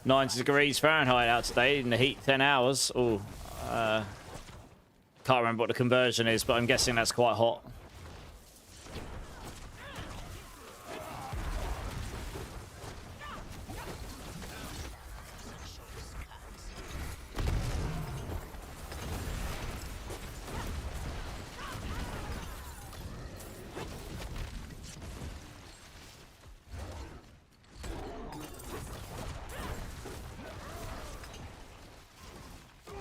$90 Fahrenheit out today in the heat, 10 hours. Oh, can't remember what the conversion is, but I'm guessing that's quite hot.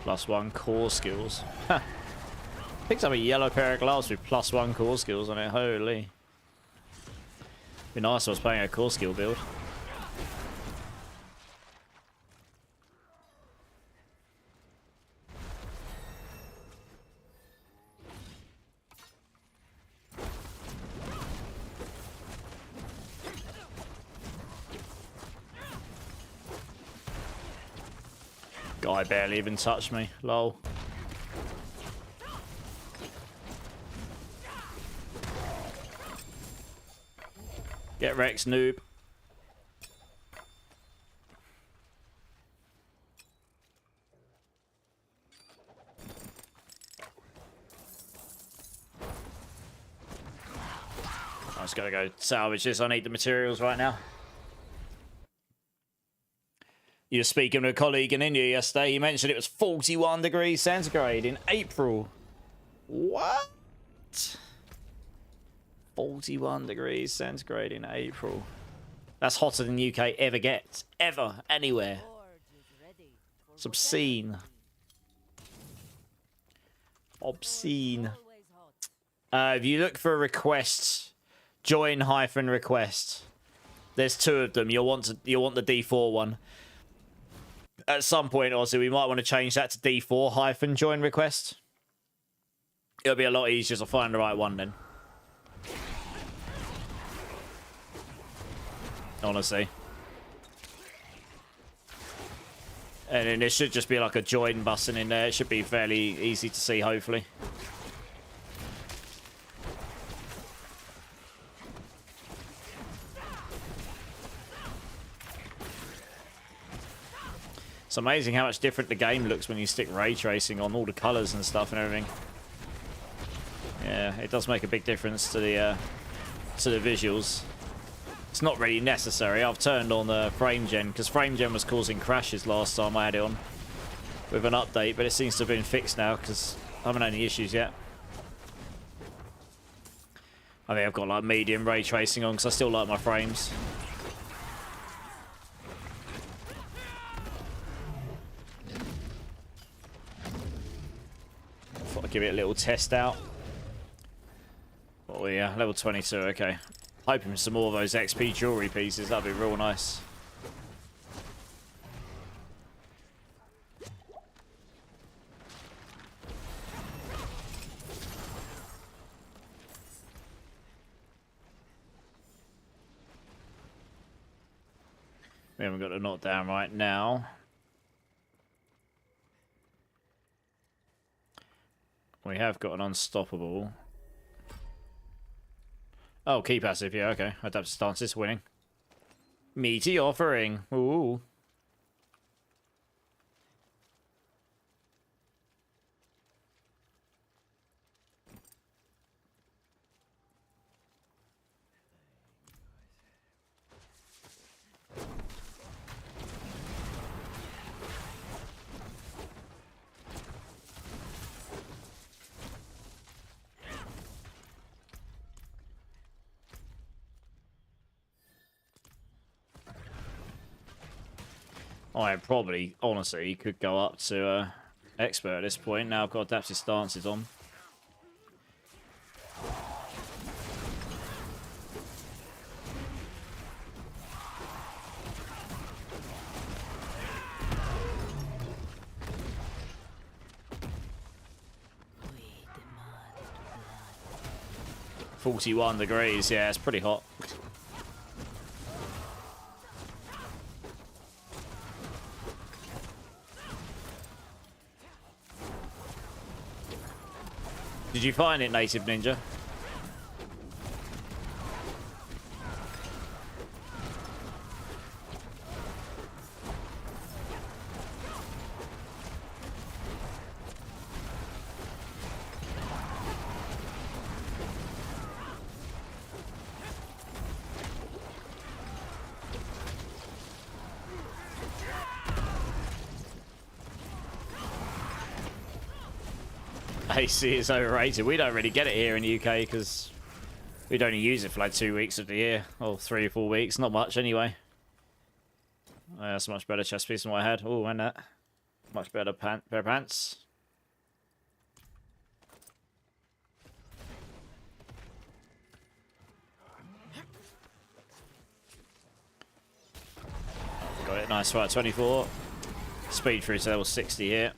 +1 core skills. Picked up a yellow pair of gloves with +1 core skills on it. Holy. Be nice if I was playing a core skill build. Guy barely even touched me. Lol. Get Rex, noob. I just gotta go salvage this. I need the materials right now. You were speaking to a colleague in India yesterday. He mentioned it was 41 degrees centigrade in April. What? 41 degrees centigrade in April. That's hotter than UK ever gets. Ever. Anywhere. It's obscene. Obscene. If you look for requests, join-request. There's 2 of them. You'll want the D4 one. At some point, also, we might want to change that to D4-join request. It'll be a lot easier to find the right one then. Honestly. And then there should just be like a join button in there. It should be fairly easy to see, hopefully. It's amazing how much different the game looks when you stick ray tracing on all the colors and stuff and everything. Yeah, it does make a big difference to the visuals. It's not really necessary. I've turned on the frame gen because frame gen was causing crashes last time I had it on with an update, but it seems to have been fixed now because I haven't had any issues yet. I think I've got like medium ray tracing on because I still like my frames. Thought I'd give it a little test out. Oh yeah, level 22, okay. Hoping for some more of those XP jewelry pieces, that'd be real nice. We haven't got a knockdown right now. We have got an unstoppable. Oh, key passive, yeah, okay. Adaptive stances, winning. Meaty offering. Ooh. I probably, honestly, could go up to expert at this point. Now I've got adaptive stances on. We demand blood. 41 degrees, yeah, it's pretty hot. Did you find it, Native Ninja? AC is overrated. We don't really get it here in the UK because we'd only use it for like 2 weeks of the year, or 3 or 4 weeks. Not much anyway. That's a much better chest piece than what I had. Oh, and that. Much better pair of pants. Got it. Nice. Right, 24. Speed through to level 60 here.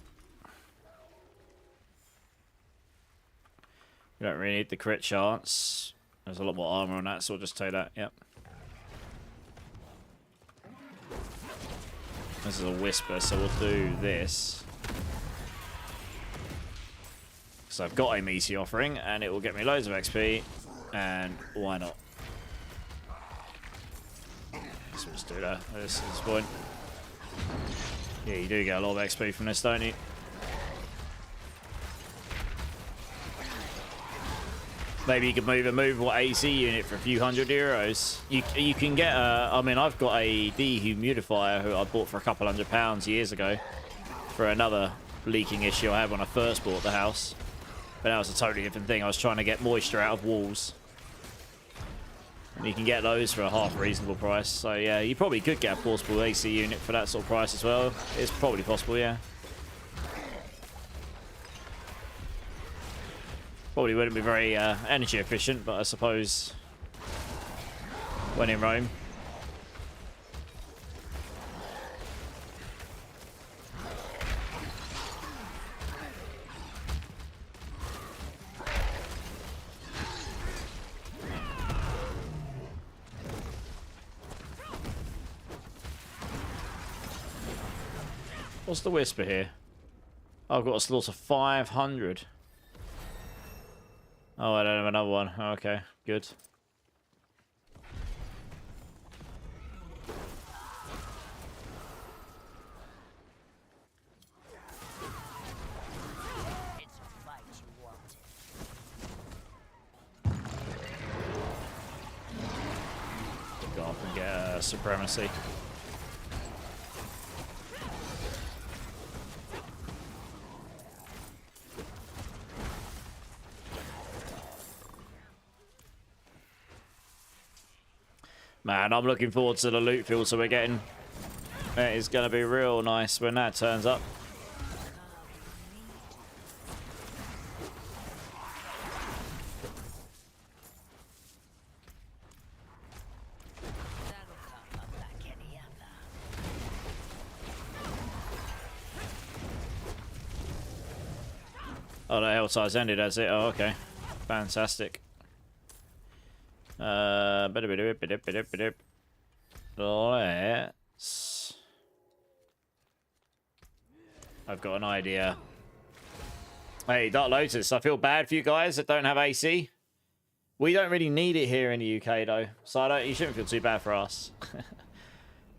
We don't really need the crit chance. There's a lot more armor on that, so we'll just take that. Yep. This is a whisper, so we'll do this. So I've got a meaty offering, and it will get me loads of XP, and why not? as well just do that at this point. Yeah, you do get a lot of XP from this, don't you? Maybe you could move a movable AC unit for a few €100. You can get a... I mean, I've got a dehumidifier who I bought for a couple £100 years ago for another leaking issue I had when I first bought the house. But that was a totally different thing. I was trying to get moisture out of walls. And you can get those for a half reasonable price. So yeah, you probably could get a portable AC unit for that sort of price as well. It's probably possible, yeah. Probably wouldn't be very energy efficient, but I suppose when in Rome. What's the whisper here? I've got a slaughter 500. Oh, I don't have another one. Oh, okay, good. It's a fight you wanted. Go off and get supremacy. Man, I'm looking forward to the loot filter we're getting. It is going to be real nice when that turns up. That'll come up like any other. Oh, the Hellside's ended, has it? Oh, okay. Fantastic. Let's... I've got an idea. Hey, Dark Lotus, I feel bad for you guys that don't have AC. We don't really need it here in the UK, though. So you shouldn't feel too bad for us.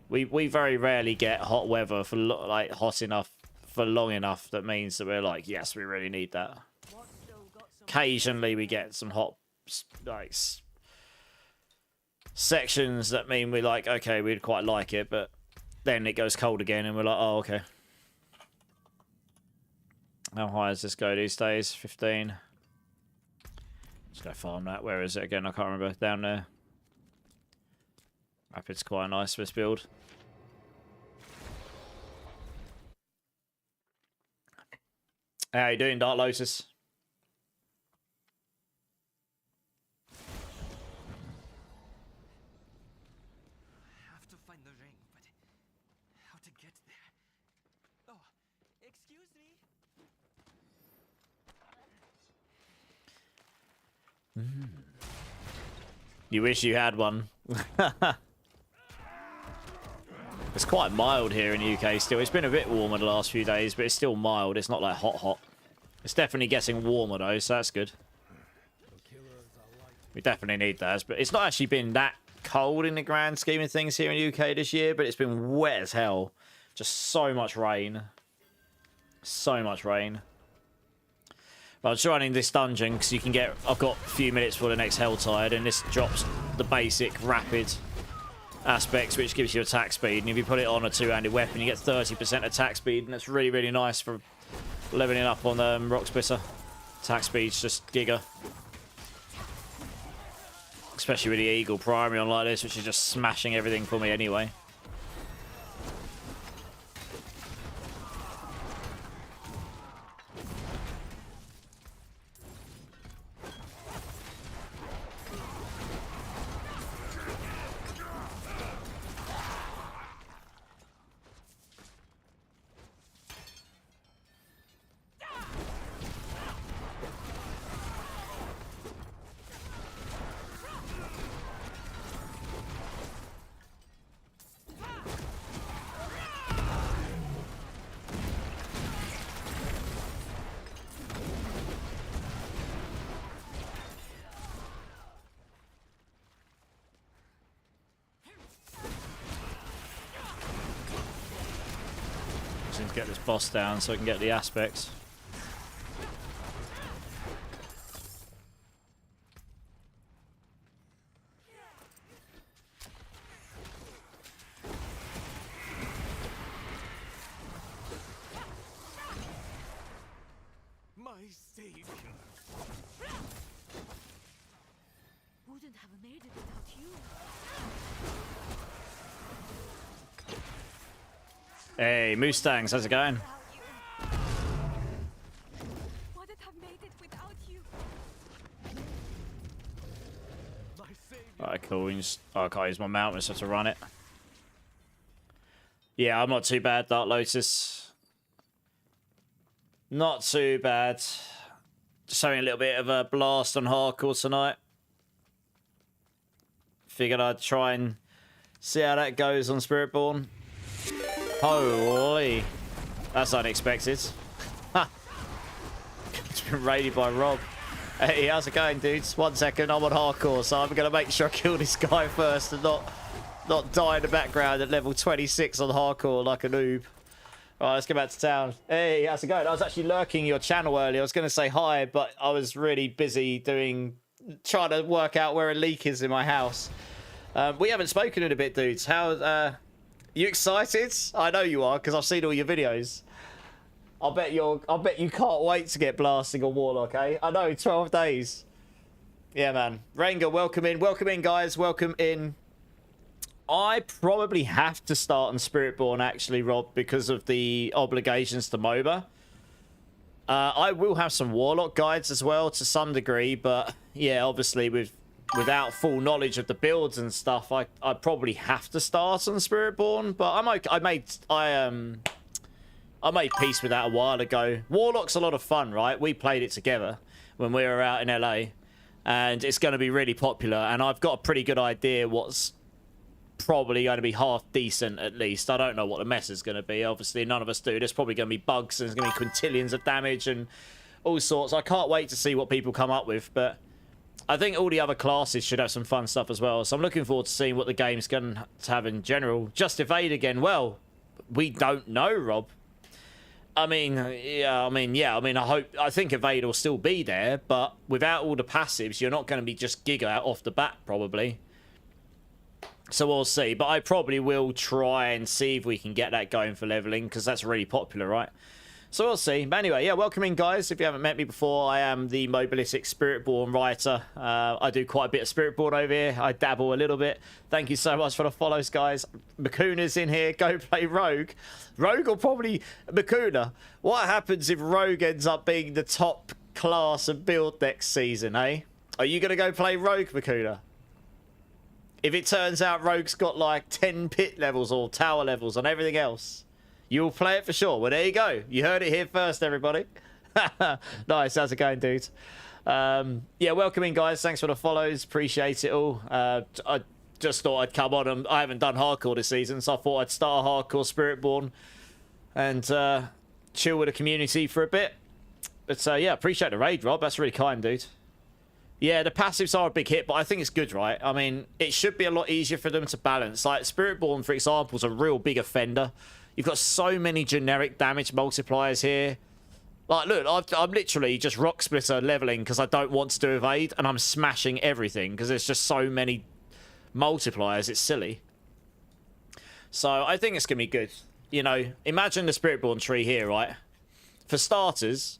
we very rarely get hot weather for like hot enough for long enough that means that we're like, yes, we really need that. Occasionally we get some hot like sections that mean we're like, okay, we'd quite like it, but then it goes cold again and we're like, oh, okay. How high does this go these days? 15. Let's go farm that. Where is it again? I can't remember. Down there. Rapid's quite nice for this build. How you doing, Dark Lotus? Have to find the ring, but how to get there? Oh, excuse me. You wish you had one. It's quite mild here in the UK still. It's been a bit warmer the last few days, but it's still mild. It's not like hot. It's definitely getting warmer though, so that's good. We definitely need that, but it's not actually been that cold in the grand scheme of things here in the UK this year, but it's been wet as hell. Just so much rain. So much rain. But I'm trying this dungeon because you can get... I've got a few minutes for the next Helltide, and this drops the basic rapid aspects, which gives you attack speed. And if you put it on a two-handed weapon, you get 30% attack speed, and that's really, really nice for leveling up on the Rock Splitter. Attack speed's just giga. Especially with the Eagle primary on like this, which is just smashing everything for me anyway. get this boss down so I can get the aspects. My savior. Wouldn't have made it without you. Hey, Mustangs, how's it going? Wouldn't have made it without you. My savior. Alright, cool. We just, I can't use my mount, I just have to run it. Yeah, I'm not too bad, Dark Lotus. Not too bad. Just having a little bit of a blast on hardcore tonight. Figured I'd try and see how that goes on Spiritborn. Holy. That's unexpected. It's been raided by Rob. Hey, how's it going, dudes? 1 second, I'm on hardcore, so I'm going to make sure I kill this guy first and not die in the background at level 26 on hardcore like a noob. All right, let's get back to town. Hey, how's it going? I was actually lurking your channel earlier. I was going to say hi, but I was really busy trying to work out where a leak is in my house. We haven't spoken in a bit, dudes. How, you excited? I know you are, because I've seen all your videos. I bet you can't wait to get blasting on Warlock, eh? I know, 12 days. Yeah, man. Ranger, welcome in, guys. Welcome in. I probably have to start on Spiritborn, actually, Rob, because of the obligations to MOBA. I will have some Warlock guides as well, to some degree, but yeah, obviously without full knowledge of the builds and stuff, I probably have to start on Spiritborn. But I'm okay. I made peace with that a while ago. Warlock's a lot of fun, right? We played it together when we were out in LA, and it's going to be really popular. And I've got a pretty good idea what's probably going to be half decent, at least. I don't know what the mess is going to be. Obviously, none of us do. There's probably going to be bugs, and there's going to be quintillions of damage and all sorts. I can't wait to see what people come up with, but I think all the other classes should have some fun stuff as well. So I'm looking forward to seeing what the game's going to have in general. Just evade again. Well, we don't know, Rob. I think evade will still be there, but without all the passives, you're not going to be just giga out off the bat, probably. So we'll see, but I probably will try and see if we can get that going for leveling, because that's really popular, right? So we'll see. But anyway, yeah, welcome in, guys. If you haven't met me before, I am the Mobilistic Spiritborn writer. I do quite a bit of Spiritborn over here. I dabble a little bit. Thank you so much for the follows, guys. Makuna's in here. Go play Rogue. Rogue will probably... Makuna, what happens if Rogue ends up being the top class of build next season, eh? Are you going to go play Rogue, Makuna? If it turns out Rogue's got like 10 pit levels or tower levels on everything else, you'll play it for sure. Well, there you go. You heard it here first, everybody. Nice. How's it going, dudes? Yeah, welcome in, guys. Thanks for the follows. Appreciate it all. I just thought I'd come on. And I haven't done hardcore this season, so I thought I'd start a hardcore Spiritborn and chill with the community for a bit. But yeah, appreciate the raid, Rob. That's really kind, dude. Yeah, the passives are a big hit, but I think it's good, right? I mean, it should be a lot easier for them to balance. Like, Spiritborn, for example, is a real big offender. You've got so many generic damage multipliers here. Like, look, I'm literally just Rock Splitter leveling because I don't want to do evade, and I'm smashing everything because there's just so many multipliers. It's silly. So I think it's going to be good. You know, imagine the Spiritborn tree here, right? For starters,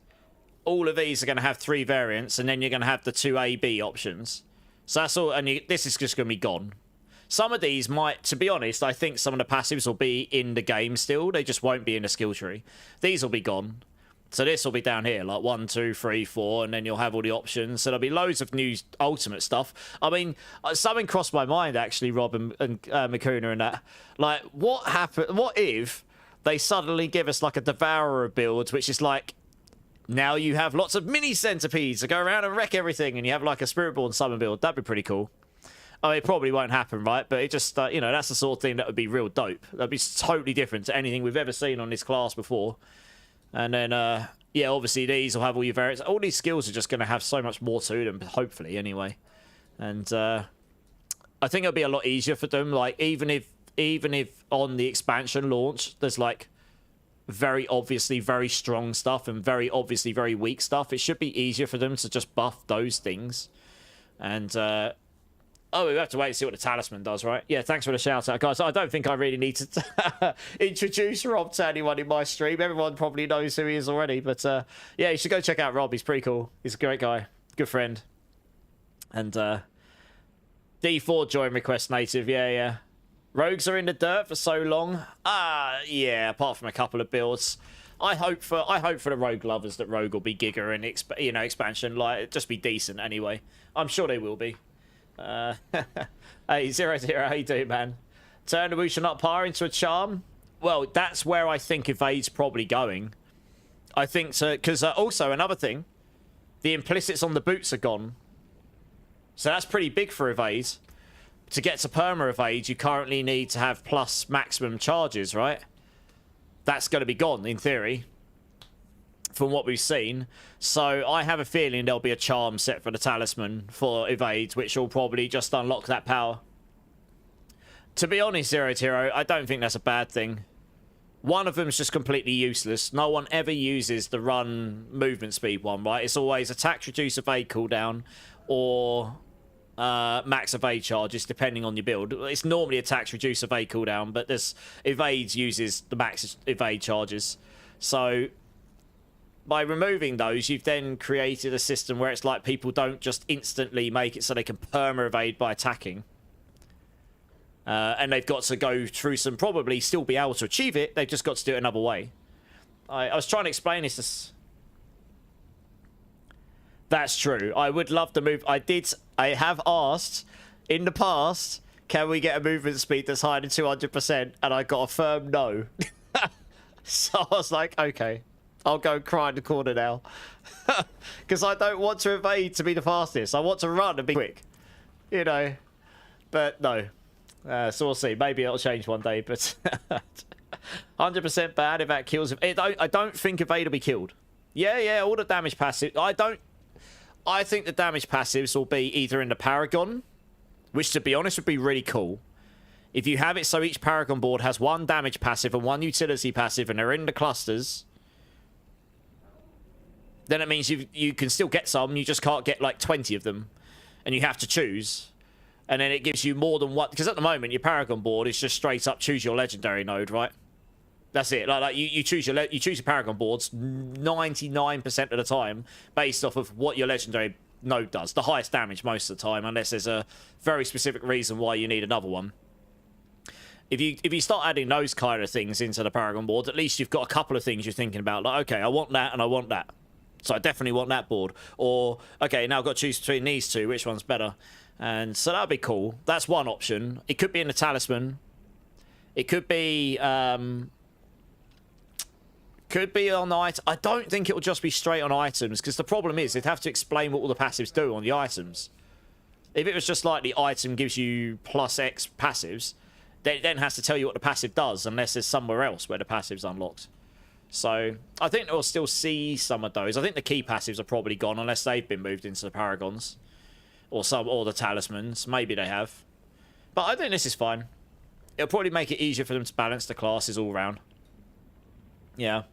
all of these are going to have 3 variants, and then you're going to have the 2 AB options. So that's all, and this is just going to be gone. Some of these might, to be honest, I think some of the passives will be in the game still. They just won't be in the skill tree. These will be gone. So this will be down here, like 1, 2, 3, 4, and then you'll have all the options. So there'll be loads of new ultimate stuff. I mean, something crossed my mind, actually, Rob and Makuna and that. Like, what if they suddenly give us, like, a Devourer build, which is like, now you have lots of mini centipedes to go around and wreck everything, and you have like a Spiritborn summon build. That'd be pretty cool. I mean, it probably won't happen, right? But it just, you know, that's the sort of thing that would be real dope. That'd be totally different to anything we've ever seen on this class before. And then, yeah, obviously these will have all your variants. All these skills are just going to have so much more to them, hopefully, anyway. And I think it'll be a lot easier for them. Like, even if on the expansion launch, there's like very obviously very strong stuff and very obviously very weak stuff, it should be easier for them to just buff those things. And oh, we have to wait and see what the talisman does, right? Yeah, thanks for the shout out, guys. I don't think I really need to introduce Rob to anyone in my stream. Everyone probably knows who he is already. But yeah, you should go check out Rob. He's pretty cool. He's a great guy. Good friend. And D4 join request native. Yeah, yeah. Rogues are in the dirt for so long. Yeah, apart from a couple of builds. I hope for the rogue lovers that rogue will be giga and expansion. Like, just be decent anyway. I'm sure they will be. Hey, 00, how you doing, man? Turn the Wusha Not Par into a charm? Well, that's where I think Evade's probably going. I think so, because also another thing, the implicits on the boots are gone. So that's pretty big for Evade. To get to perma Evade, you currently need to have plus maximum charges, right? That's going to be gone, in theory, from what we've seen. So I have a feeling there'll be a charm set for the talisman for Evade, which will probably just unlock that power. To be honest, 00, I don't think that's a bad thing. One of them's just completely useless. No one ever uses the run movement speed one, right? It's always attack, reduce, evade cooldown, or max evade charges, depending on your build. It's normally attacks, reduce, evade cooldown, but this evades uses the max evade charges. So by removing those, you've then created a system where it's like people don't just instantly make it so they can perma evade by attacking. And they've got to go through some, probably still be able to achieve it. They've just got to do it another way. I was trying to explain this. That's true. I would love to move. I have asked in the past, can we get a movement speed that's higher than 200%? And I got a firm no. So I was like, okay. I'll go cry in the corner now. Because I don't want to evade to be the fastest. I want to run and be quick. You know. But no. So we'll see. Maybe it'll change one day. But 100% bad if that kills him. I don't think evade will be killed. Yeah, all the damage passive. I think the damage passives will be either in the Paragon, which to be honest would be really cool. If you have it so each Paragon board has one damage passive and one utility passive and they're in the clusters, then it means you can still get some, you just can't get like 20 of them. And you have to choose. And then it gives you more than one, because at the moment your Paragon board is just straight up choose your legendary node, right? That's it. Like you choose your Paragon boards 99% of the time based off of what your legendary node does. The highest damage most of the time, unless there's a very specific reason why you need another one. If you start adding those kind of things into the Paragon board, at least you've got a couple of things you're thinking about. Like, okay, I want that and I want that. So I definitely want that board. Or, okay, now I've got to choose between these two. Which one's better? And so that'd be cool. That's one option. It could be in the talisman. It could be on items. I don't think it will just be straight on items, because the problem is they'd have to explain what all the passives do on the items. If it was just like the item gives you plus X passives, then it then has to tell you what the passive does, unless there's somewhere else where the passive's unlocked. So I think we'll still see some of those. I think the key passives are probably gone unless they've been moved into the Paragons or the talismans. Maybe they have. But I think this is fine. It'll probably make it easier for them to balance the classes all round. Yeah.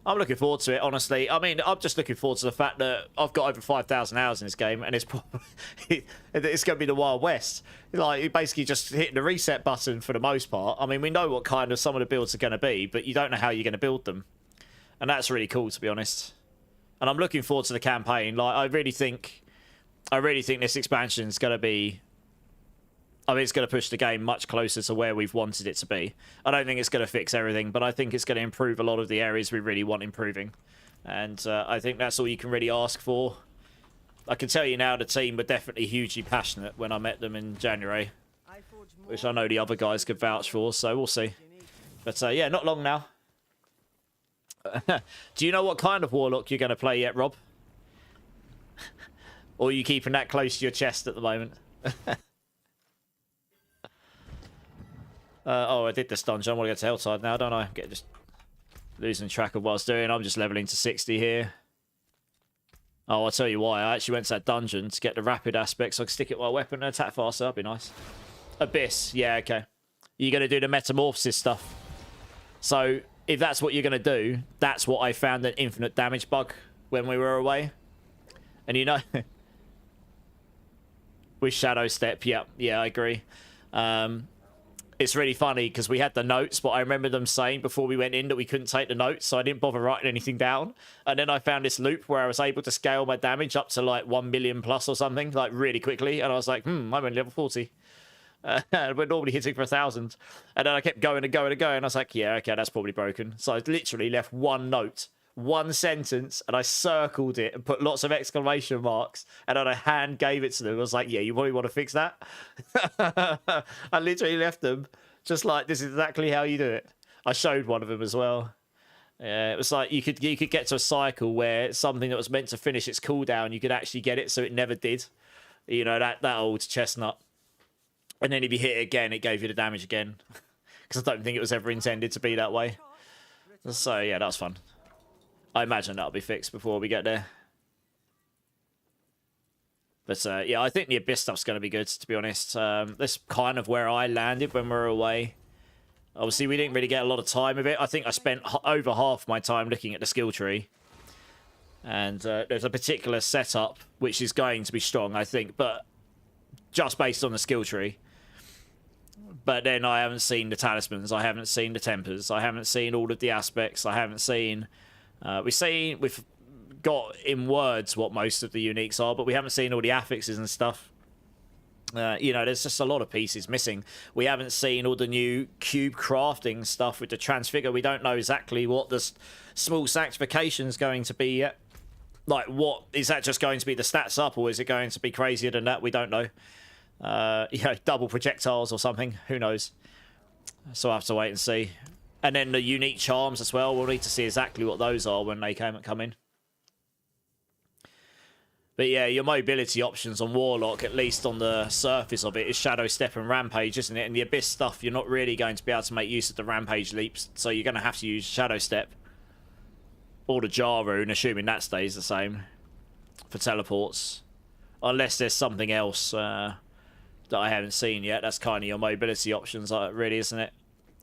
I'm looking forward to it, honestly. I mean, I'm just looking forward to the fact that I've got over 5,000 hours in this game, and it's probably it's going to be the Wild West. Like, you're basically just hitting the reset button for the most part. I mean, we know what kind of some of the builds are going to be, but you don't know how you're going to build them. And that's really cool, to be honest. And I'm looking forward to the campaign. Like, I really think this expansion is going to be... I mean, it's going to push the game much closer to where we've wanted it to be. I don't think it's going to fix everything, but I think it's going to improve a lot of the areas we really want improving. And I think that's all you can really ask for. I can tell you now the team were definitely hugely passionate when I met them in January, which I know the other guys could vouch for, so we'll see. But yeah, not long now. Do you know what kind of Warlock you're going to play yet, Rob? Or are you keeping that close to your chest at the moment? Oh, I did this dungeon. I want to go to Helltide now, don't I? I'm just losing track of what I was doing. I'm just leveling to 60 here. Oh, I'll tell you why. I actually went to that dungeon to get the rapid aspect so I can stick it with my weapon and attack faster. That'd be nice. Abyss. Yeah, okay. You're going to do the metamorphosis stuff. So if that's what you're going to do, that's what I found an infinite damage bug when we were away. And you know, with Shadow Step, yeah, I agree. It's really funny because we had the notes, but I remember them saying before we went in that we couldn't take the notes, so I didn't bother writing anything down. And then I found this loop where I was able to scale my damage up to like 1 million plus or something, like really quickly. And I was like, I'm only level 40. We're normally hitting for 1,000. And then I kept going and going and going. I was like, yeah, okay, that's probably broken. So I literally left one note, one sentence, and I circled it and put lots of exclamation marks. And then I hand gave it to them. I was like, yeah, you probably want to fix that. I literally left them just like, this is exactly how you do it. I showed one of them as well. Yeah, it was like you could get to a cycle where something that was meant to finish its cooldown, you could actually get it, so it never did. You know, that old chestnut. And then if you hit it again, it gave you the damage again. Because I don't think it was ever intended to be that way. So, yeah, that was fun. I imagine that'll be fixed before we get there. But, yeah, I think the Abyss stuff's going to be good, to be honest. That's kind of where I landed when we were away. Obviously, we didn't really get a lot of time with it. I think I spent over half my time looking at the skill tree. And there's a particular setup which is going to be strong, I think. But just based on the skill tree. But then I haven't seen the talismans. I haven't seen the tempers. I haven't seen all of the aspects. I haven't seen... we've got in words what most of the uniques are, but we haven't seen all the affixes and stuff. You know, there's just a lot of pieces missing. We haven't seen all the new cube crafting stuff with the transfigure. We don't know exactly what the small sanctification is going to be yet. Like, what is that just going to be the stats up, or is it going to be crazier than that? We don't know. You know, double projectiles or something. Who knows? So I have to wait and see. And then the unique charms as well. We'll need to see exactly what those are when they come in. But yeah, your mobility options on Warlock, at least on the surface of it, is Shadow Step and Rampage, isn't it? And the Abyss stuff, you're not really going to be able to make use of the Rampage leaps, so you're going to have to use Shadow Step. Or the Jar Rune, assuming that stays the same for teleports. Unless there's something else that I haven't seen yet. That's kind of your mobility options, really, isn't it?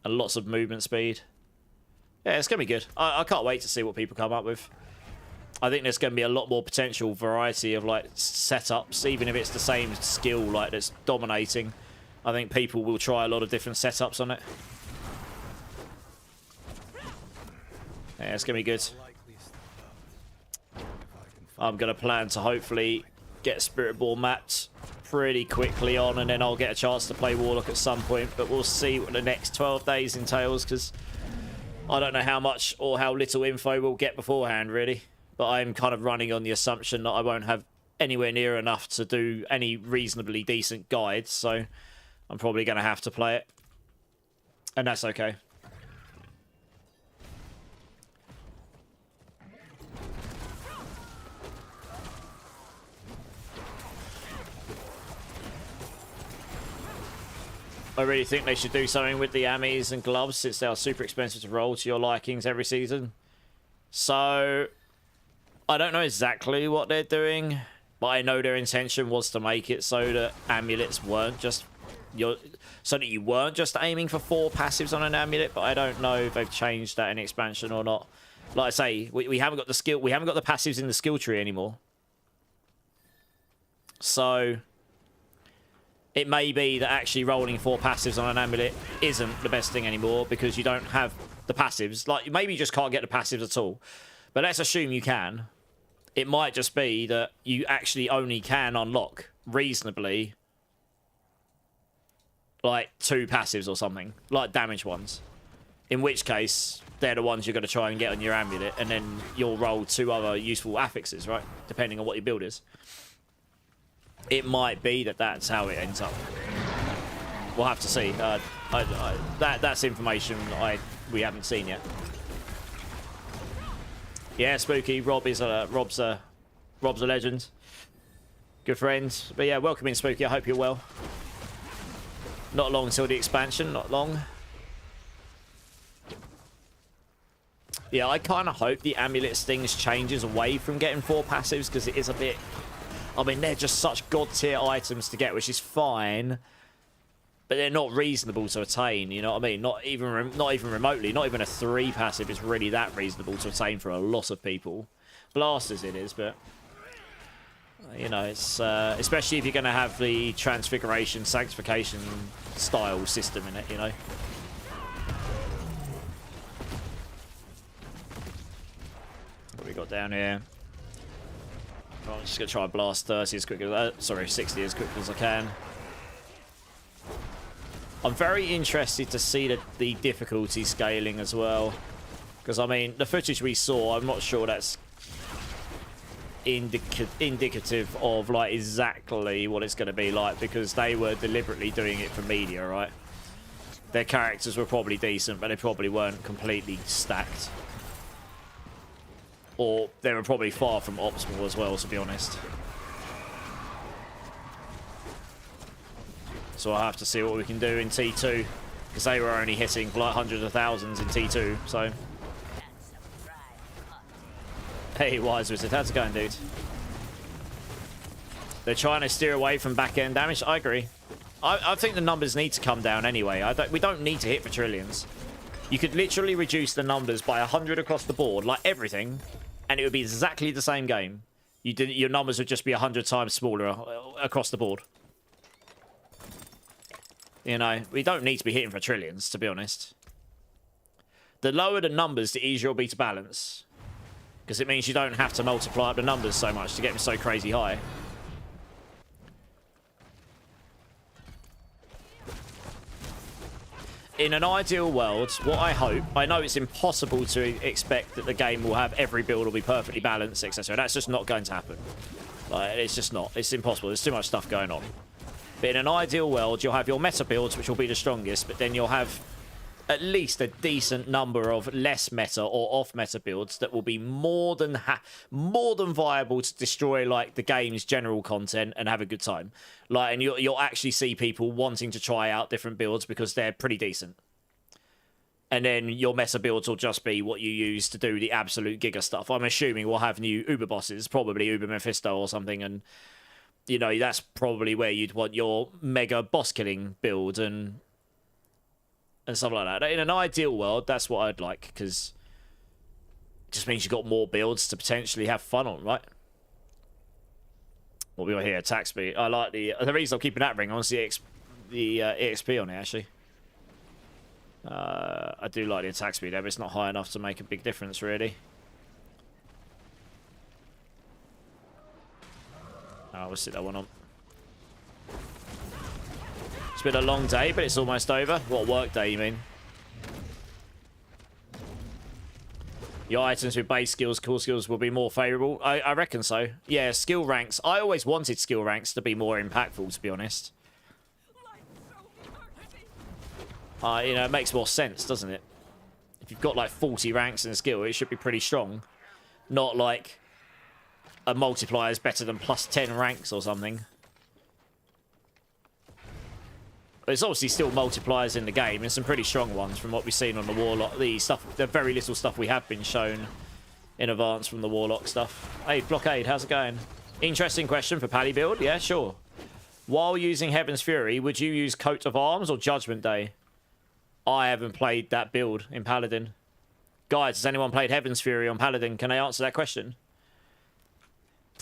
And lots of movement speed. Yeah, it's going to be good. I can't wait to see what people come up with. I think there's going to be a lot more potential variety of like setups, even if it's the same skill like that's dominating. I think people will try a lot of different setups on it. Yeah, it's going to be good. I'm going to plan to hopefully get Spiritborn mapped pretty quickly on, and then I'll get a chance to play Warlock at some point, but we'll see what the next 12 days entails, because I don't know how much or how little info we'll get beforehand, really. But I'm kind of running on the assumption that I won't have anywhere near enough to do any reasonably decent guides, so I'm probably going to have to play it. And that's okay. I really think they should do something with the ammies and gloves, since they are super expensive to roll to your likings every season. So I don't know exactly what they're doing, but I know their intention was to make it so that amulets weren't just so that you weren't just aiming for 4 passives on an amulet. But I don't know if they've changed that in expansion or not. Like I say, we haven't got the skill, we haven't got the passives in the skill tree anymore. So it may be that actually rolling 4 passives on an amulet isn't the best thing anymore, because you don't have the passives. Like, maybe you just can't get the passives at all. But let's assume you can. It might just be that you actually only can unlock reasonably like 2 passives or something, like damage ones. In which case, they're the ones you're going to try and get on your amulet, and then you'll roll 2 other useful affixes, right? Depending on what your build is. It might be that that's how it ends up. We'll have to see. That's information we haven't seen yet. Yeah, Spooky. Rob's a legend. Good friend. But yeah, welcome in, Spooky. I hope you're well. Not long till the expansion. Not long. Yeah, I kind of hope the amulet stings changes away from getting 4 passives, because it is a bit... I mean, they're just such god tier items to get, which is fine. but they're not reasonable to attain. You know what I mean? Not even remotely. Not even a 3 passive is really that reasonable to attain for a lot of people. Blasters it is, but you know, it's especially if you're going to have the transfiguration, sanctification style system in it. You know. What we got down here? Oh, I'm just gonna try and blast 30 as quick as sorry, 60 as quick as I can. I'm very interested to see the difficulty scaling as well, because I mean the footage we saw, I'm not sure that's indicative of like exactly what it's going to be like, because they were deliberately doing it for media, right? Their characters were probably decent, but they probably weren't completely stacked. Or they were probably far from optimal as well, to be honest. So I'll have to see what we can do in T2, because they were only hitting like hundreds of thousands in T2, so... Hey, Wise Wizard, how's it going, dude? They're trying to steer away from back-end damage. I agree. I think the numbers need to come down anyway. We don't need to hit for trillions. You could literally reduce the numbers by 100 across the board, like everything, and it would be exactly the same game. Your numbers would just be 100 times smaller across the board. You know, we don't need to be hitting for trillions, to be honest. The lower the numbers, the easier it'll be to balance. Because it means you don't have to multiply up the numbers so much to get them so crazy high. In an ideal world, what I hope... I know it's impossible to expect that the game will have every build will be perfectly balanced, etc. That's just not going to happen. Like, it's just not. It's impossible. There's too much stuff going on. But in an ideal world, you'll have your meta builds, which will be the strongest, but then you'll have at least a decent number of less meta or off meta builds that will be more than viable to destroy like the game's general content and have a good time. Like, and you'll actually see people wanting to try out different builds because they're pretty decent. And then your meta builds will just be what you use to do the absolute giga stuff. I'm assuming we'll have new Uber bosses, probably Uber Mephisto or something, and you know, that's probably where you'd want your mega boss killing build and stuff like that. In an ideal world, that's what I'd like, because it just means you've got more builds to potentially have fun on, right? What we got here, attack speed. I like the reason I'm keeping that ring on is the EXP on it, actually. I do like the attack speed there, but it's not high enough to make a big difference, really. Oh, we'll sit that one on. It's been a long day, but it's almost over. What work day, you mean? Your items with base skills, cool skills will be more favourable. I reckon so. Yeah, skill ranks. I always wanted skill ranks to be more impactful, to be honest. You know, it makes more sense, doesn't it? If you've got like 40 ranks in a skill, it should be pretty strong. Not like a multiplier is better than plus 10 ranks or something. There's obviously still multipliers in the game, and some pretty strong ones from what we've seen on the Warlock. The very little stuff we have been shown in advance from the Warlock stuff. Hey, Blockade, how's it going? Interesting question for Pally build. Yeah, sure. While using Heaven's Fury, would you use Coat of Arms or Judgment Day? I haven't played that build in Paladin. Guys, has anyone played Heaven's Fury on Paladin? Can I answer that question?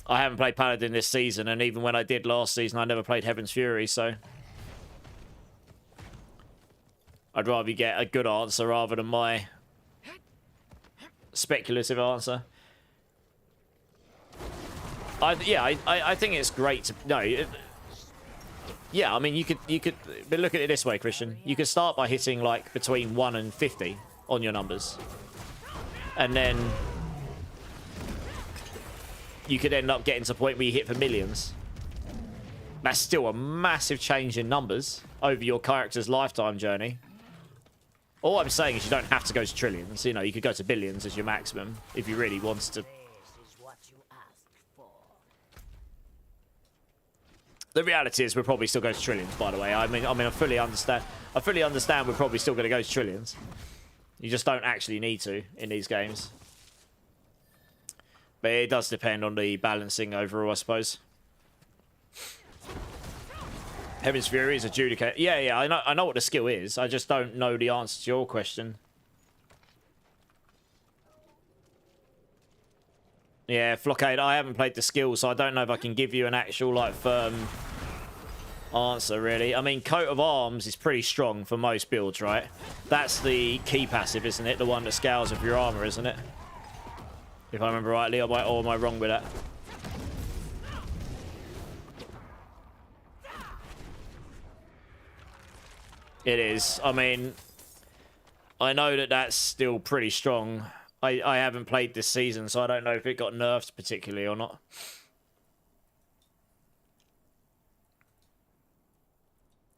I haven't played Paladin this season, and even when I did last season, I never played Heaven's Fury, so I'd rather get a good answer rather than my speculative answer. I think it's great to... No, yeah, I mean, you could... But look at it this way, Christian. You could start by hitting, like, between 1 and 50 on your numbers. And then you could end up getting to the point where you hit for millions. That's still a massive change in numbers over your character's lifetime journey. All I'm saying is you don't have to go to trillions. You know, you could go to billions as your maximum if you really wanted to. The reality is we'll probably still go to trillions, by the way. I mean, I fully understand. I fully understand we're probably still going to go to trillions. You just don't actually need to in these games. But it does depend on the balancing overall, I suppose. Heaven's Fury is adjudicate. Yeah, yeah, I know what the skill is. I just don't know the answer to your question. Yeah, Flockade, I haven't played the skill, so I don't know if I can give you an actual, like, firm answer, really. I mean, Coat of Arms is pretty strong for most builds, right? That's the key passive, isn't it? The one that scales with your armor, isn't it? If I remember rightly, or am I wrong with that? It is. I mean, I know that that's still pretty strong. I haven't played this season, so I don't know if it got nerfed particularly or not.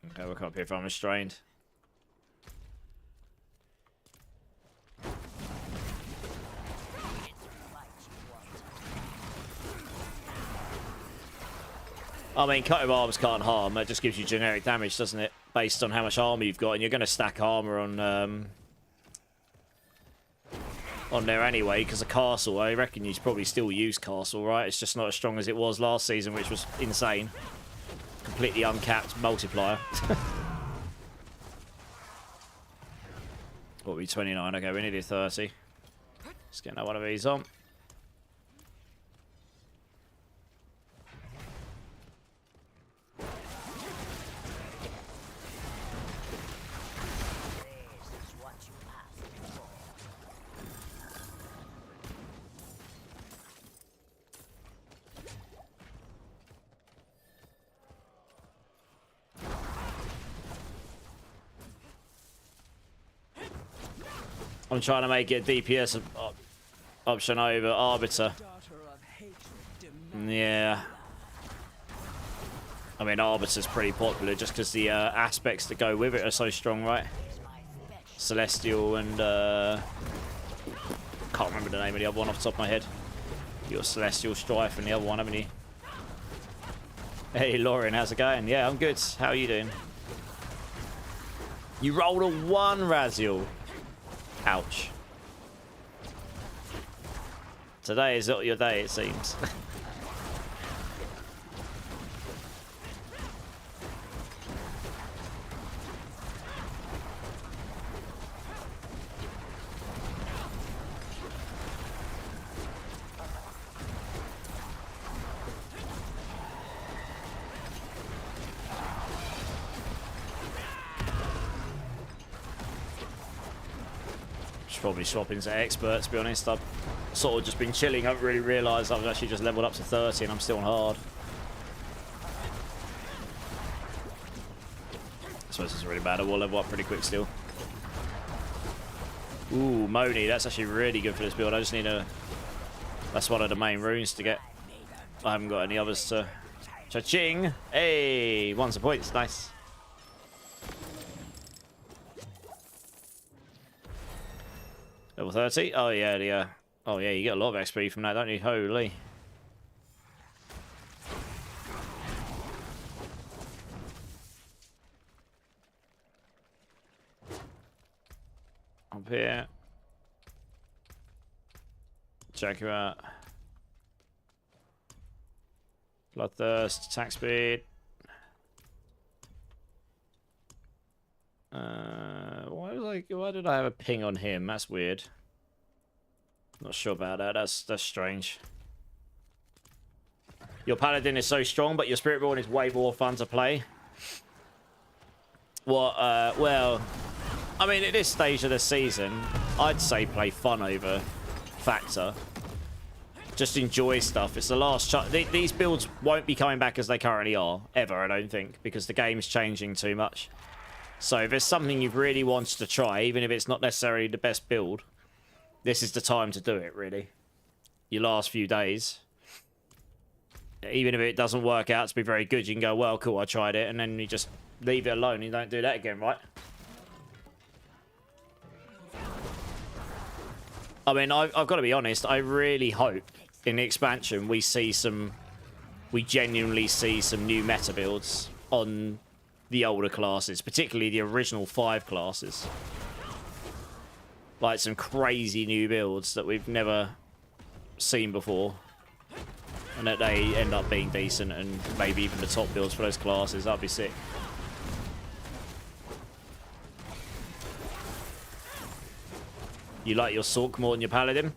Okay, we'll come up here if I'm restrained. I mean, Coat of Arms can't harm. That just gives you generic damage, doesn't it? Based on how much armor you've got, and you're going to stack armor on there anyway, because of Castle. I reckon you'd probably still use Castle, right? It's just not as strong as it was last season, which was insane. Completely uncapped multiplier. What, we 29? Okay, we needed 30. Let's get another one of these on. I'm trying to make it a DPS option over Arbiter. Yeah. I mean, Arbiter's pretty popular just because the aspects that go with it are so strong, right? Celestial and... can't remember the name of the other one off the top of my head. You got Celestial Strife and the other one, haven't you? Hey, Lauren, how's it going? Yeah, I'm good. How are you doing? You rolled a 1, Raziel. Ouch. Today is not your day, it seems. Probably swap into expert, to be honest. I've sort of just been chilling. I haven't really realised I've actually just leveled up to 30 and I'm still on hard. I suppose it's really bad. I will level up pretty quick still. Ooh, Moni. That's actually really good for this build. I just need a... That's one of the main runes to get. I haven't got any others to... Cha-ching! Hey! 1 some points. Nice. Level 30? Oh yeah, the oh yeah, you get a lot of XP from that, don't you? Holy. Up here. Check you out. Bloodthirst, attack speed. Why did I have a ping on him? That's weird. Not sure about that. That's strange. Your paladin is so strong, but your Spiritborn is way more fun to play. What? Well, I mean, at this stage of the season, I'd say play fun over factor. Just enjoy stuff. It's the last chance. These builds won't be coming back as they currently are ever. I don't think, because the game's changing too much. So if there's something you've really wanted to try, even if it's not necessarily the best build, this is the time to do it, really. Your last few days. Even if it doesn't work out to be very good, you can go, well, cool, I tried it, and then you just leave it alone. You don't do that again, right? I mean, I've got to be honest, I really hope in the expansion we genuinely see some new meta builds on the older classes, particularly the original 5 classes. Like some crazy new builds that we've never seen before. and that they end up being decent and maybe even the top builds for those classes. That'd be sick. You like your Sork more than your Paladin?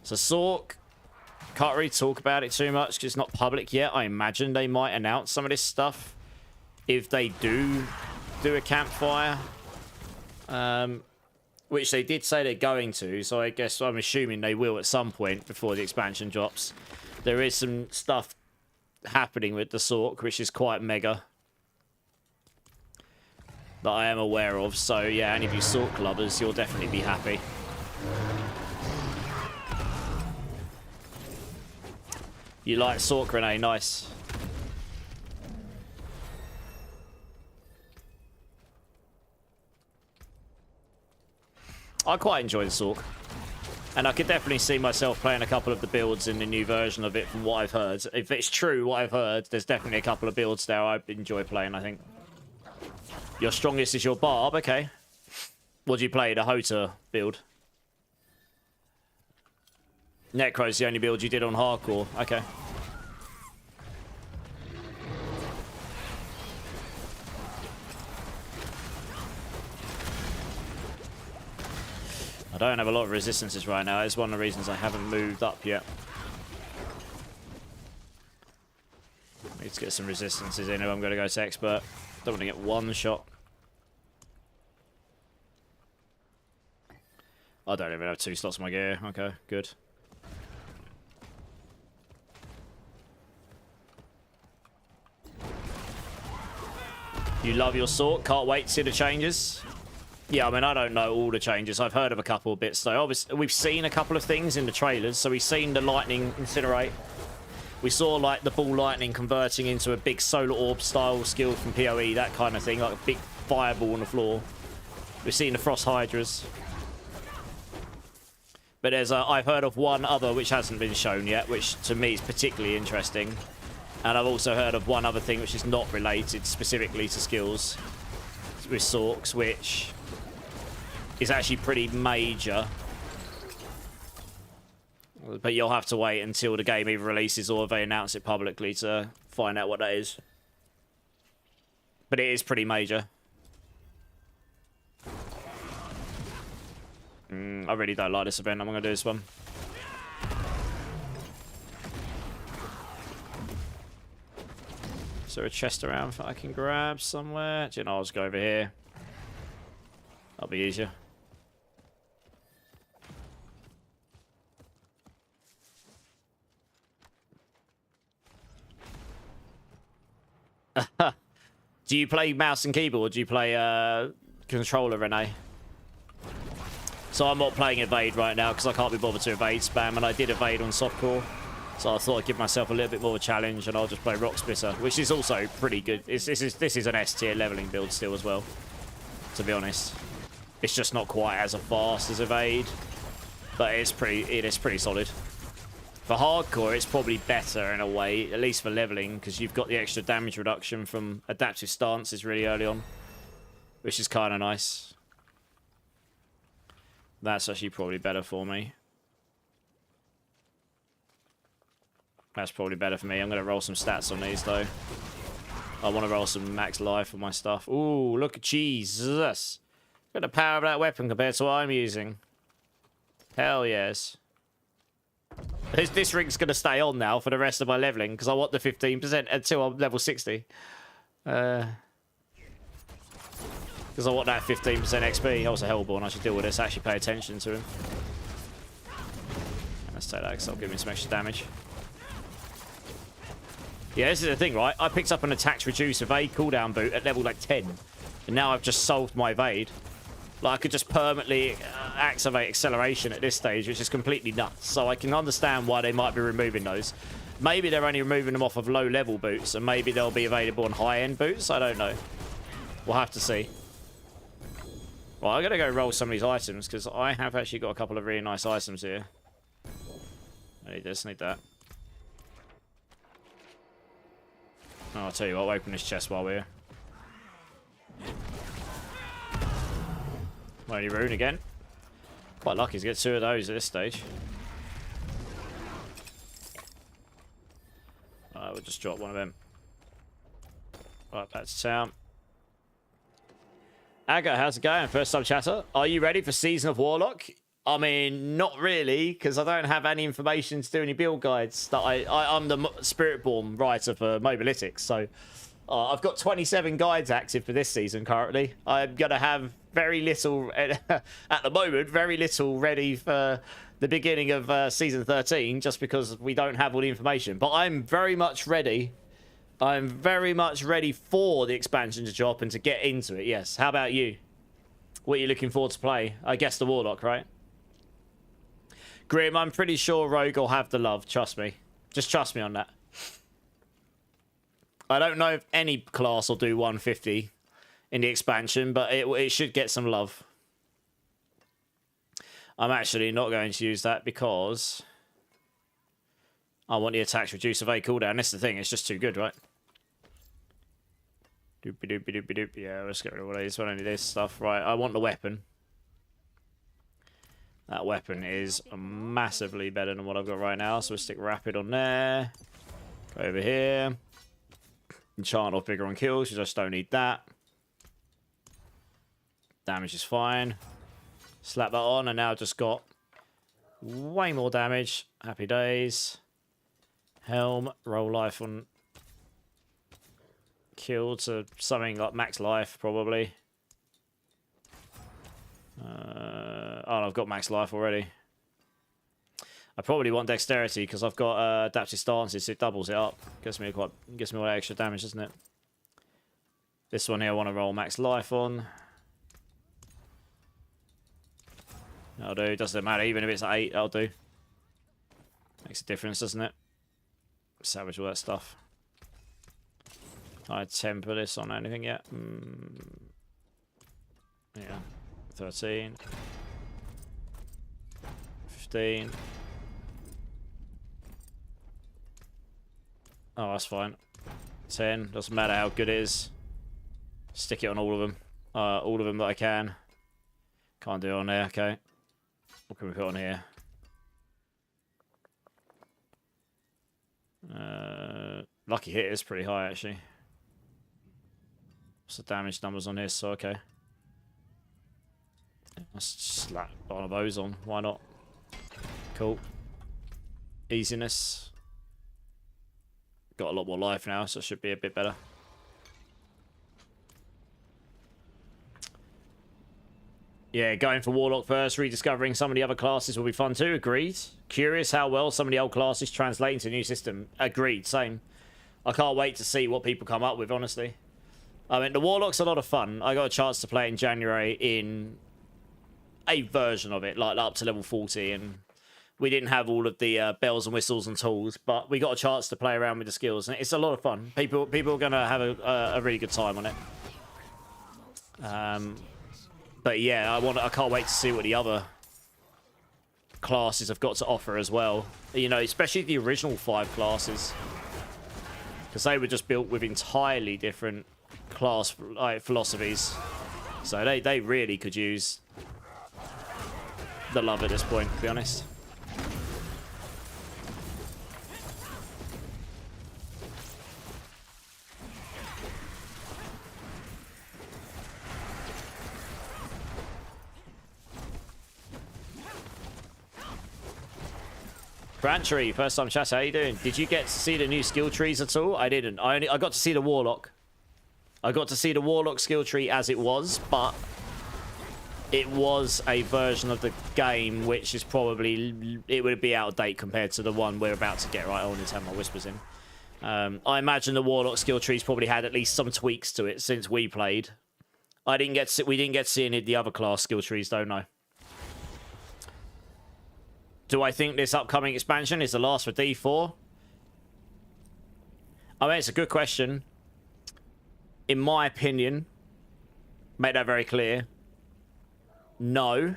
So Sork, can't really talk about it too much because it's not public yet. I imagine they might announce some of this stuff if they do a campfire. Which they did say they're going to, so I guess I'm assuming they will at some point before the expansion drops. There is some stuff happening with the Sork, which is quite mega, that I am aware of. So yeah, any of you Sork lovers, you'll definitely be happy. You like Sork, Renee? Nice. I quite enjoy the Sork. And I could definitely see myself playing a couple of the builds in the new version of it from what I've heard. If it's true, what I've heard, there's definitely a couple of builds there I enjoy playing, I think. Your strongest is your Barb, okay. What do you play? The Hota build? Necro's the only build you did on hardcore, okay. I don't have a lot of resistances right now. It's one of the reasons I haven't moved up yet. Need to get some resistances in if I'm going to go to expert. Don't want to get one shot. I don't even have 2 slots in my gear. Okay, good. You love your Sork. Can't wait to see the changes. Yeah, I mean, I don't know all the changes. I've heard of a couple of bits, though. Obviously, we've seen a couple of things in the trailers. So we've seen the lightning incinerate. We saw, like, the ball lightning converting into a big solar orb style skill from PoE, that kind of thing. Like a big fireball on the floor. We've seen the frost hydras. But there's I've heard of one other which hasn't been shown yet, which to me is particularly interesting. And I've also heard of one other thing which is not related specifically to skills with Sorks, which is actually pretty major. But you'll have to wait until the game either releases or they announce it publicly to find out what that is. But it is pretty major. I really don't like this event. I'm going to do this one. Is there a chest around that I can grab somewhere? Do you know, I'll just go over here. That'll be easier. Do you play mouse and keyboard? Or do you play controller, Renee? So I'm not playing evade right now because I can't be bothered to evade spam, and I did evade on softcore. So I thought I'd give myself a little bit more of a challenge, and I'll just play Rock Splitter, which is also pretty good. This is an S tier leveling build still as well, to be honest. It's just not quite as fast as evade, but it is pretty solid. For hardcore, it's probably better in a way, at least for leveling, because you've got the extra damage reduction from adaptive stances really early on, which is kind of nice. That's actually probably better for me. That's probably better for me. I'm going to roll some stats on these, though. I want to roll some max life on my stuff. Ooh, look at Jesus. Look at the power of that weapon compared to what I'm using. Hell yes. This ring's going to stay on now for the rest of my leveling, because I want the 15% until I'm level 60. Because I want that 15% XP. Oh, it's a Hellborn. I should deal with this. Actually pay attention to him. Let's take that, because that'll give me some extra damage. Yeah, this is the thing, right? I picked up an attacks reduce evade cooldown boot at level like 10. And now I've just solved my evade. Like, I could just permanently activate acceleration at this stage, which is completely nuts. So I can understand why they might be removing those. Maybe they're only removing them off of low-level boots, and maybe they'll be available on high-end boots. I don't know. We'll have to see. Well, I'm going to go roll some of these items, because I have actually got a couple of really nice items here. I just need that. Oh, I'll tell you what, I'll open this chest while we're here. Only rune again. Quite lucky to get 2 of those at this stage. just drop one of them. Right, that's town. Aga, how's it going? First time chatter. Are you ready for Season of Warlock? I mean, not really, because I don't have any information to do any build guides. That I'm the Spiritborn writer for Mobalytics, so I've got 27 guides active for this season currently. I'm going to have very little, at the moment, very little ready for the beginning of Season 13, just because we don't have all the information. But I'm very much ready. I'm very much ready for the expansion to drop and to get into it, yes. How about you? What are you looking forward to play? I guess the Warlock, right? Grim, I'm pretty sure Rogue will have the love. Trust me. Just trust me on that. I don't know if any class will do 150 in the expansion, but it should get some love. I'm actually not going to use that because I want the attacks reduce evade cooldown. That's the thing. It's just too good, right? Doopy doopy doopy doop. Yeah, let's get rid of all these. Only this stuff. Right, I want the weapon. That weapon is massively better than what I've got right now. So we'll stick rapid on there. Go over here. Enchant off bigger on kills. You just don't need that. Damage is fine. Slap that on, and now I've just got way more damage. Happy days. Helm. Roll life on kill to something like max life, probably. Oh, I've got max life already. I probably want dexterity because I've got adaptive stances. So it doubles it up. Gives me all that extra damage, doesn't it? This one here I want to roll max life on. That'll do. Doesn't matter. Even if it's at 8, that'll do. Makes a difference, doesn't it? Salvage all that stuff. I temper this on anything yet? Yeah. 13. 15. Oh, that's fine. 10. Doesn't matter how good it is. Stick it on all of them. All of them that I can. Can't do it on there, okay. What can we put on here? Lucky hit is pretty high, actually. What's the damage numbers on this? So, okay. Let's slap one of those on. Why not? Cool. Easiness. Got a lot more life now, so it should be a bit better. Yeah, going for Warlock first, rediscovering some of the other classes will be fun too. Agreed. Curious how well some of the old classes translate into the new system. Agreed, same. I can't wait to see what people come up with, honestly. I mean, the Warlock's a lot of fun. I got a chance to play in January in a version of it, like up to level 40, and we didn't have all of the bells and whistles and tools, but we got a chance to play around with the skills, and it's a lot of fun. People are going to have a really good time on it. But yeah, I can't wait to see what the other classes have got to offer as well. You know, especially the original 5 classes, because they were just built with entirely different class philosophies. So they really could use the love at this point, to be honest. Branchery, first time chat, how you doing? Did you get to see the new skill trees at all? I didn't. I got to see the Warlock. I got to see the Warlock skill tree as it was, but it was a version of the game which is probably, it would be out of date compared to the one we're about to get. Right, I wanted to have my whispers in. I imagine the Warlock skill tree's probably had at least some tweaks to it since we played. We didn't get to see any of the other class skill trees, don't I? Do I think this upcoming expansion is the last for D4? I mean, it's a good question. In my opinion, make that very clear. No.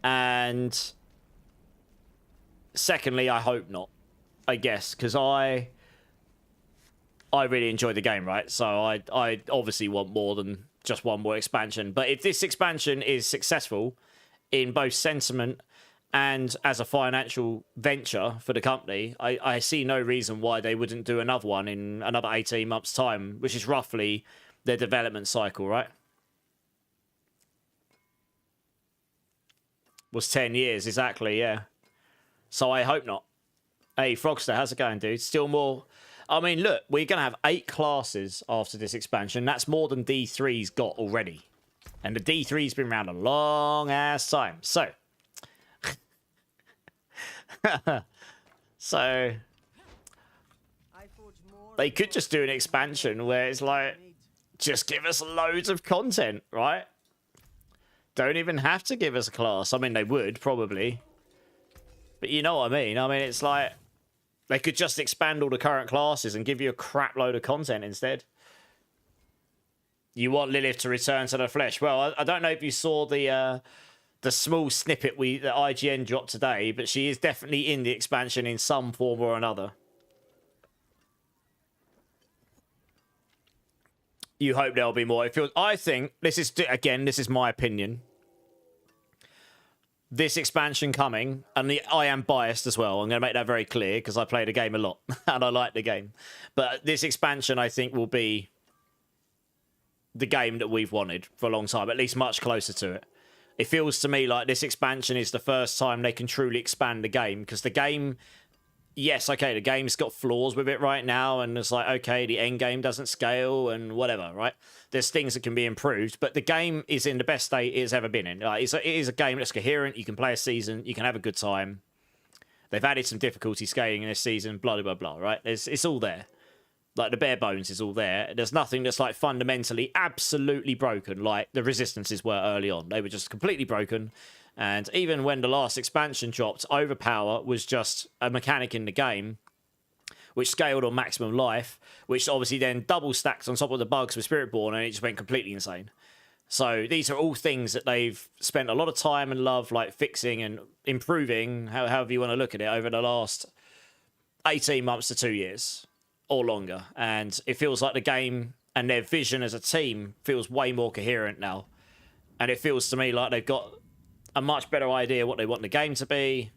And secondly, I hope not. I guess, because I really enjoyed the game, right? So I obviously want more than just one more expansion. But if this expansion is successful in both sentiment and as a financial venture for the company, I see no reason why they wouldn't do another one in another 18 months' time, which is roughly their development cycle, right? Was 10 years, exactly, yeah. So I hope not. Hey, Frogster, how's it going, dude? Still more... I mean, look, we're going to have 8 classes after this expansion. That's more than D3's got already. And the D3's been around a long-ass time. So... so... they could just do an expansion where it's like... just give us loads of content, right? Don't even have to give us a class. I mean, they would, probably. But you know what I mean? I mean, it's like... they could just expand all the current classes and give you a crap load of content instead. You want Lilith to return to the flesh. Well, I don't know if you saw the small snippet that IGN dropped today, but she is definitely in the expansion in some form or another. You hope there'll be more. I think this is, again, this is my opinion. This expansion coming, and I am biased as well. I'm going to make that very clear because I play the game a lot and I like the game. But this expansion, I think, will be the game that we've wanted for a long time, at least much closer to it. It feels to me like this expansion is the first time they can truly expand the game, because the game... yes, okay, the game's got flaws with it right now, and it's like, okay, the end game doesn't scale and whatever, right? There's things that can be improved, but the game is in the best state it's ever been in. It is a game that's coherent. You can play a season. You can have a good time. They've added some difficulty scaling in this season, blah, blah, blah, right? It's all there. Like, the bare bones is all there. There's nothing that's, like, fundamentally absolutely broken, like the Resistances were early on. They were just completely broken. And even when the last expansion dropped, Overpower was just a mechanic in the game, which scaled on maximum life, which obviously then double stacked on top of the bugs with Spiritborn, and it just went completely insane. So these are all things that they've spent a lot of time and love, like, fixing and improving, however you want to look at it, over the last 18 months to 2 years or longer. And it feels like the game and their vision as a team feels way more coherent now. And it feels to me like they've got a much better idea what they want the game to be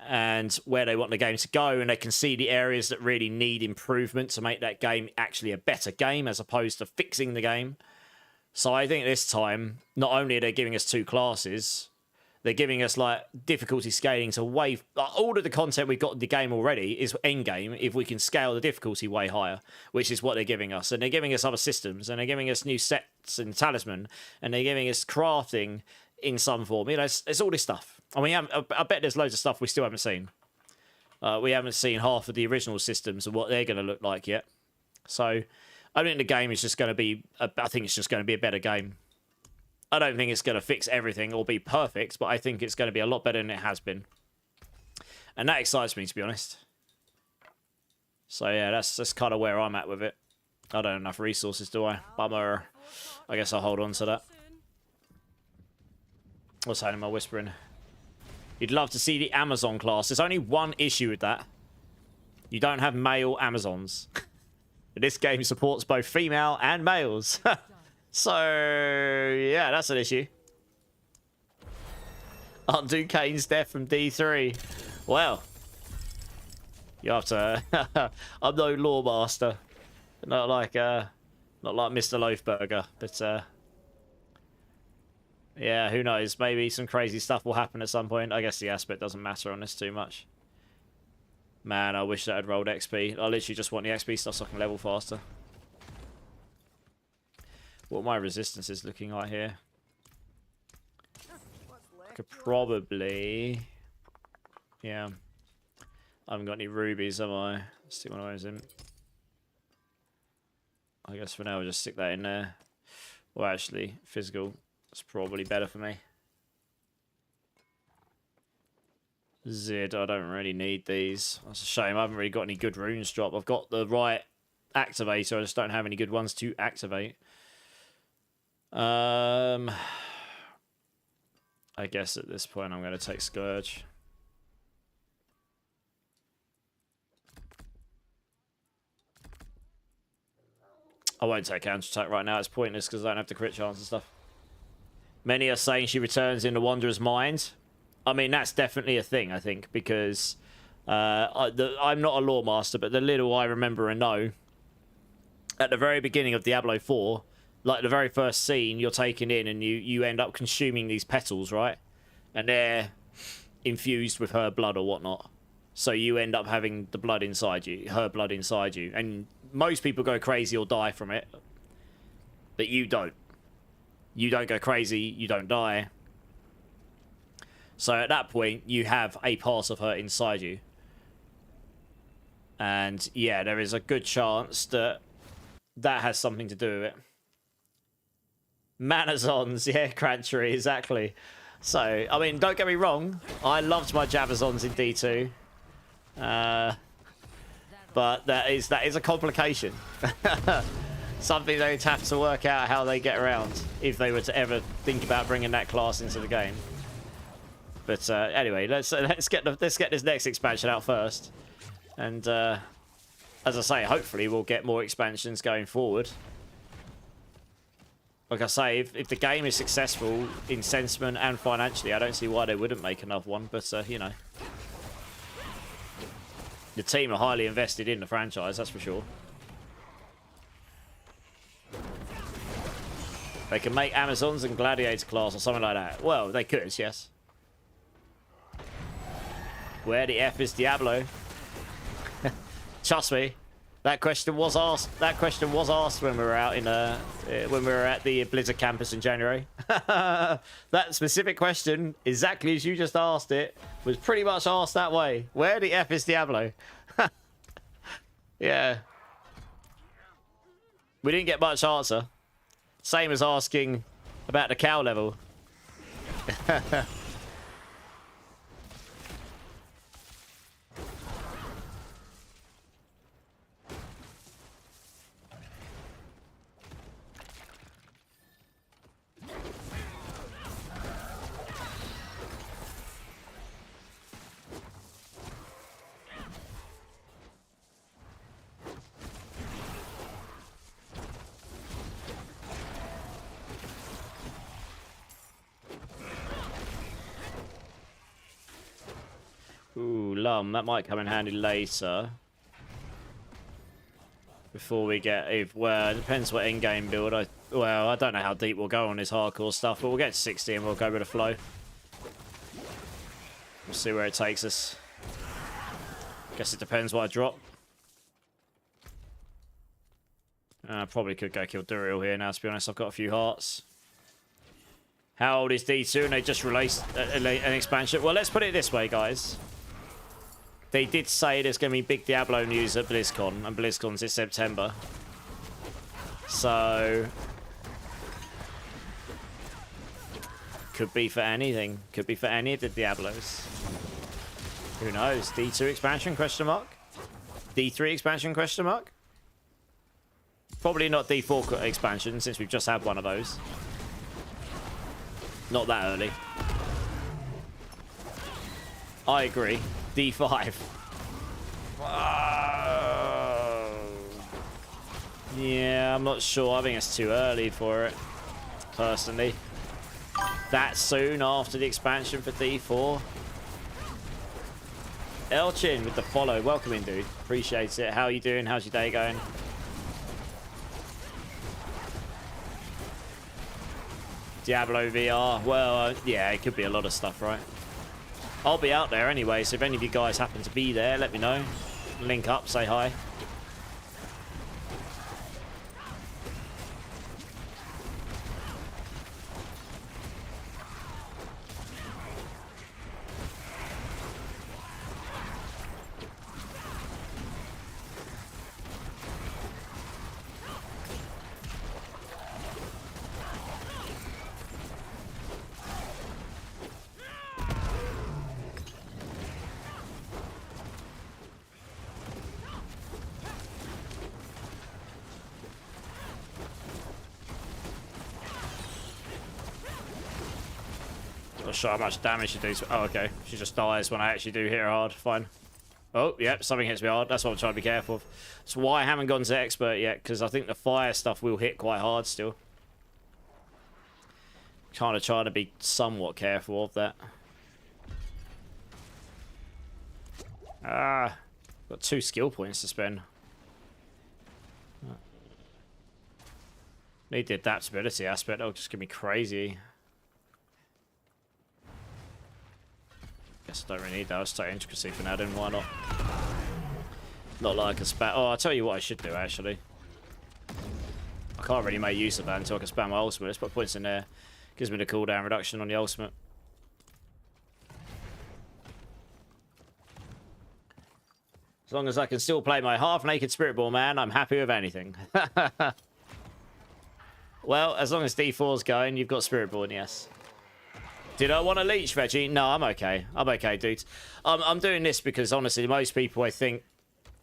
and where they want the game to go, and they can see the areas that really need improvement to make that game actually a better game as opposed to fixing the game. So I think this time, not only are they giving us 2 classes, they're giving us, like, difficulty scaling to way... all of the content we've got in the game already is endgame if we can scale the difficulty way higher, which is what they're giving us. And they're giving us other systems, and they're giving us new sets and talisman, and they're giving us crafting in some form. You know, it's all this stuff. I mean, I bet there's loads of stuff we still haven't seen. We haven't seen half of the original systems and what they're going to look like yet. So I think the game is just going to be... I think it's just going to be a better game. I don't think it's going to fix everything or be perfect, but I think it's going to be a lot better than it has been. And that excites me, to be honest. So yeah, that's kind of where I'm at with it. I don't have enough resources, do I? Bummer. I guess I'll hold on to that. What's that in my whispering? You'd love to see the Amazon class. There's only one issue with that. You don't have male Amazons. This game supports both female and males. So, yeah, that's an issue. Undo Kane's death from D3. Well, you have to... I'm no lore master. Not like Mr. Loafburger, but... yeah, who knows? Maybe some crazy stuff will happen at some point. I guess the aspect doesn't matter on this too much. Man, I wish that had rolled XP. I literally just want the XP stuff so I can level faster. What are my resistances looking like here? I could probably... yeah. I haven't got any rubies, have I? Stick one of those in. I guess for now I'll just stick that in there. Well, actually, physical. That's probably better for me. Zid, I don't really need these. That's a shame. I haven't really got any good runes drop. I've got the right activator. I just don't have any good ones to activate. I guess at this point I'm going to take Scourge. I won't take counterattack right now. It's pointless because I don't have the crit chance and stuff. Many are saying she returns in the Wanderer's mind. I mean, that's definitely a thing, I think, because I'm not a lore master, but the little I remember and know, at the very beginning of Diablo 4, like the very first scene, you're taken in and you end up consuming these petals, right? And they're infused with her blood or whatnot. So you end up having the blood inside you, her blood inside you. And most people go crazy or die from it. But you don't. You don't go crazy, you don't die. So at that point, you have a part of her inside you. And yeah, there is a good chance that that has something to do with it. Manazons, yeah, Cranchery, exactly. So, I mean, don't get me wrong. I loved my Javazons in D2. But that is a complication. Something they'd have to work out how they get around if they were to ever think about bringing that class into the game. But anyway, let's get this next expansion out first, and as I say, hopefully we'll get more expansions going forward. Like I say, if the game is successful in sentiment and financially, I don't see why they wouldn't make another one. But you know, the team are highly invested in the franchise, that's for sure. They can make Amazons and Gladiator class or something like that. Well, they could, yes. Where the F is Diablo? Trust me, that question was asked. That question was asked when we were out in when we were at the Blizzard campus in January. That specific question, exactly as you just asked it, was pretty much asked that way. Where the F is Diablo? Yeah. We didn't get much answer. Same as asking about the cow level. Ooh, Lum, that might come in handy later. Before we get... well, it depends what in-game build. I don't know how deep we'll go on this hardcore stuff, but we'll get to 60 and we'll go with the flow. We'll see where it takes us. Guess it depends what I drop. I probably could go kill Duriel here now, to be honest. I've got a few hearts. How old is D2? And they just released an expansion. Well, let's put it this way, guys. They did say there's going to be big Diablo news at BlizzCon, and BlizzCon's this September. So... could be for anything. Could be for any of the Diablos. Who knows? D2 expansion, question mark? D3 expansion, question mark? Probably not D4 expansion, since we've just had one of those. Not that early. I agree. D5. Yeah, I'm not sure. I think it's too early for it, personally. That soon after the expansion for D4. Elchin with the follow. Welcome in, dude. Appreciate it. How are you doing? How's your day going? Diablo VR. Well, yeah, it could be a lot of stuff, right? I'll be out there anyway, so if any of you guys happen to be there, let me know. Link up, say hi. Not sure how much damage she does. Oh, okay. She just dies when I actually do hit her hard. Fine. Oh, yep, something hits me hard. That's what I'm trying to be careful of. That's why I haven't gone to expert yet, because I think the fire stuff will hit quite hard still. Kind of trying to be somewhat careful of that. Ah, got 2 skill points to spend. Need the adaptability aspect. That'll just give me crazy. Guess I don't really need that. I'll just take intricacy for now, then why not? Not like a spam. Oh, I'll tell you what I should do, actually. I can't really make use of that until I can spam my ultimate. Let's put points in there. Gives me the cooldown reduction on the ultimate. As long as I can still play my half-naked Spiritborn man, I'm happy with anything. Well, as long as D4's going, you've got Spiritborn, yes. Did I want to leech, Veggie? No, I'm okay. I'm okay, dudes. I'm doing this because, honestly, most people, I think,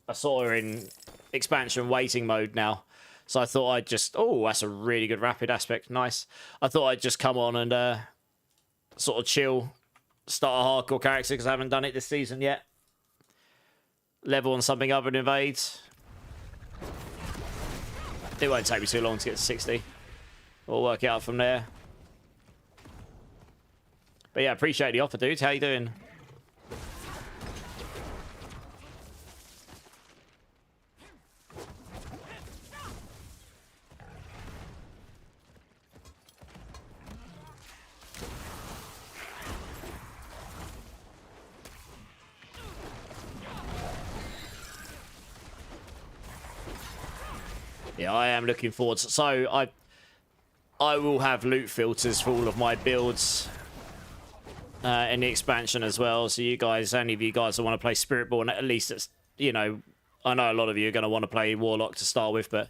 are sort of in expansion waiting mode now. So I thought I'd just... Oh, that's a really good rapid aspect. Nice. I thought I'd just come on and sort of chill. Start a hardcore character because I haven't done it this season yet. Level on something other than Invade. It won't take me too long to get to 60. We'll work it out from there. But yeah, appreciate the offer, dude. How you doing? Yeah, I am looking forward to... So, I will have loot filters for all of my builds in the expansion as well. So you guys, any of you guys that want to play Spiritborn, at least it's, you know, I know a lot of you are going to want to play Warlock to start with, but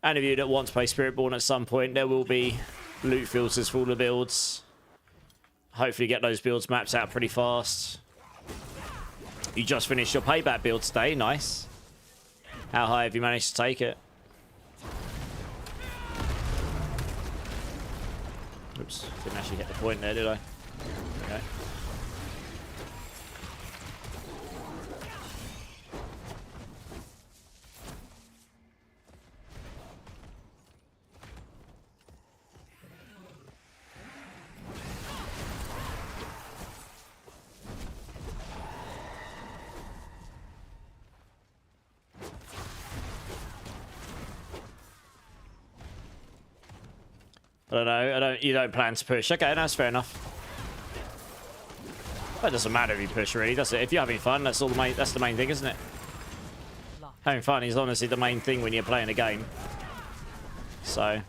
any of you that want to play Spiritborn at some point, there will be loot filters for all the builds. Hopefully get those builds mapped out pretty fast. You just finished your payback build today. Nice. How high have you managed to take it? Oops, didn't actually hit the point there, did I? Okay. I don't know. You don't plan to push. Okay, that's fair enough. That doesn't matter if you push, really, does it? If you're having fun, that's all the main. That's the main thing, isn't it? Having fun is honestly the main thing when you're playing a game. So.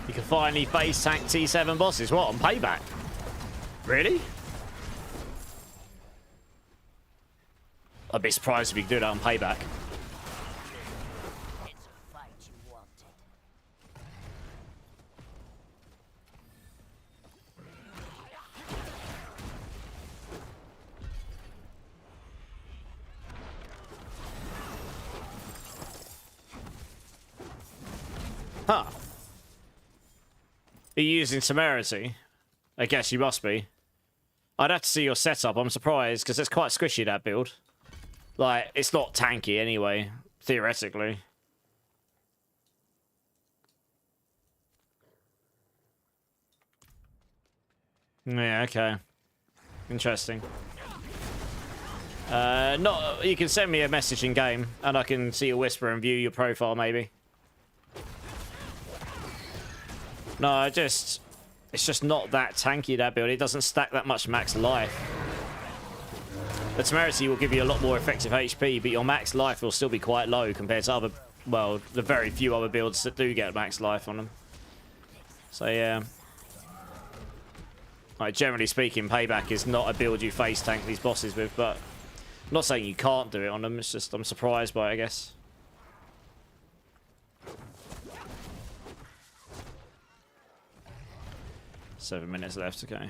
You can finally face tank T7 bosses. What, on payback? Really? I'd be surprised if you could do that on payback. It's a fight you wanted. Huh. Are you using Temerity? I guess you must be. I'd have to see your setup. I'm surprised, because it's quite squishy, that build. Like, it's not tanky anyway, theoretically. Yeah, okay. Interesting. You can send me a message in game, and I can see your whisper and view your profile, maybe. No, it's just not that tanky, that build. It doesn't stack that much max life. The Temerity will give you a lot more effective HP, but your max life will still be quite low compared to other, well, the very few other builds that do get max life on them. So, yeah. Like, generally speaking, payback is not a build you face tank these bosses with, but I'm not saying you can't do it on them, it's just I'm surprised by it, I guess. Seven minutes left, okay.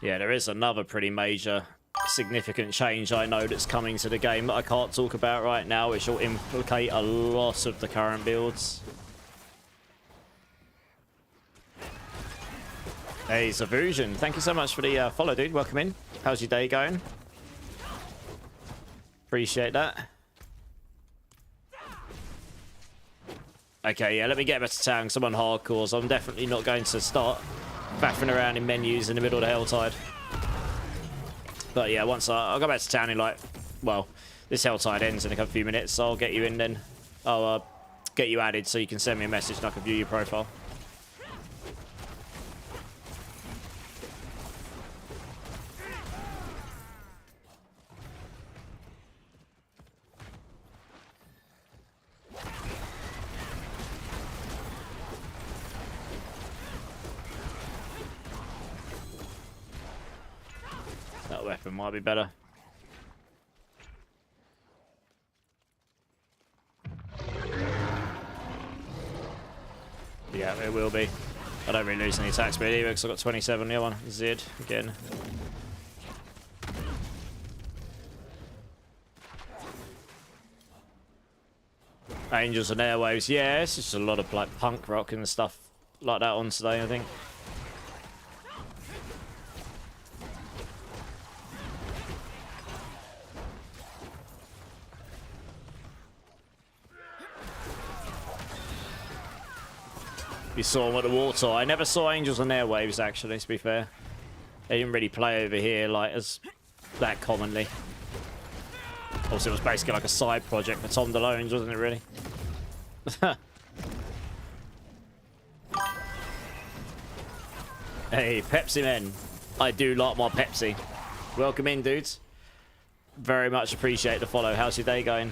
Yeah, there is another pretty major, significant change I know that's coming to the game that I can't talk about right now, which will implicate a lot of the current builds. Hey, Zavusion, thank you so much for the follow, dude. Welcome in. How's your day going? Appreciate that. Okay, yeah, let me get back to town because I'm on hardcore, so I'm definitely not going to start faffing around in menus in the middle of the Helltide. But yeah, once I'll go back to town in like, well, this Helltide ends in a few minutes, so I'll get you in then. I'll get you added so you can send me a message and I can view your profile. That weapon might be better. Yeah, it will be. I don't really lose any attack speed either because I've got 27 the other one. Zid again. Angels and Airwaves. Yeah, it's just a lot of like punk rock and stuff like that on today, I think. You saw them at the water. I never saw Angels and Airwaves, actually, to be fair. They didn't really play over here like as that commonly. Also, it was basically like a side project for Tom DeLonge, wasn't it, really? Hey, Pepsi men. I do like my Pepsi. Welcome in, dudes. Very much appreciate the follow. How's your day going?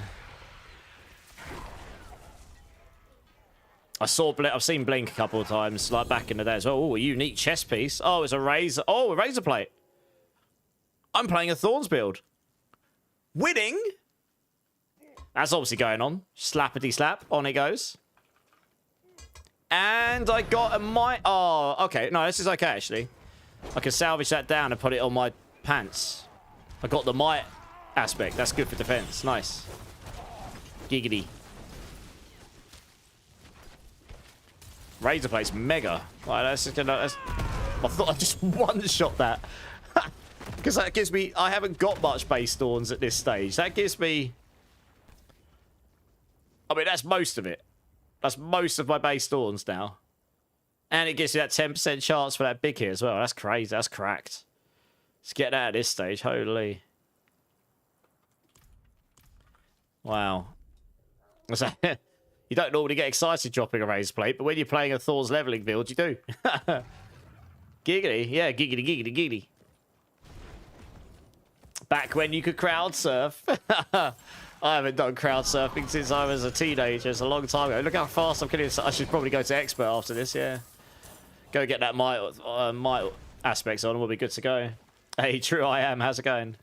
I've seen Blink a couple of times, like back in the day as well. Oh, a unique chess piece. Oh, it's a razor. Oh, a razor plate. I'm playing a Thorns build. Winning? That's obviously going on. Slappity slap. On it goes. And I got a might. Oh, okay. No, this is okay, actually. I can salvage that down and put it on my pants. I got the might aspect. That's good for defense. Nice. Giggity. Razor plate's mega. Right, I thought I just one-shot that. Because that gives me... I haven't got much base thorns at this stage. That gives me... I mean, that's most of it. That's most of my base thorns now. And it gives you that 10% chance for that big hit as well. That's crazy. That's cracked. Let's get that at this stage. Holy. Wow. What's that? You don't normally get excited dropping a razor plate, but when you're playing a Thor's leveling build, you do. Giggity. Yeah, giggity, giggity, giggity. Back when you could crowd surf. I haven't done crowd surfing since I was a teenager. It's a long time ago. Look how fast I'm getting. I should probably go to expert after this, yeah. Go get that might aspects on and we'll be good to go. Hey, true I am. How's it going?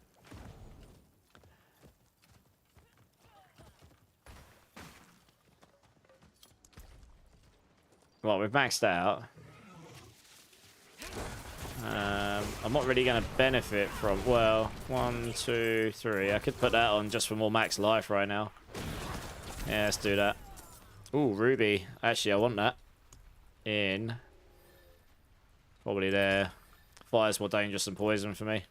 Well, we've maxed out. I'm not really going to benefit from... Well, 1, 2, 3. I could put that on just for more max life right now. Yeah, let's do that. Ooh, Ruby. Actually, I want that. In. Probably there. Fire's more dangerous than poison for me.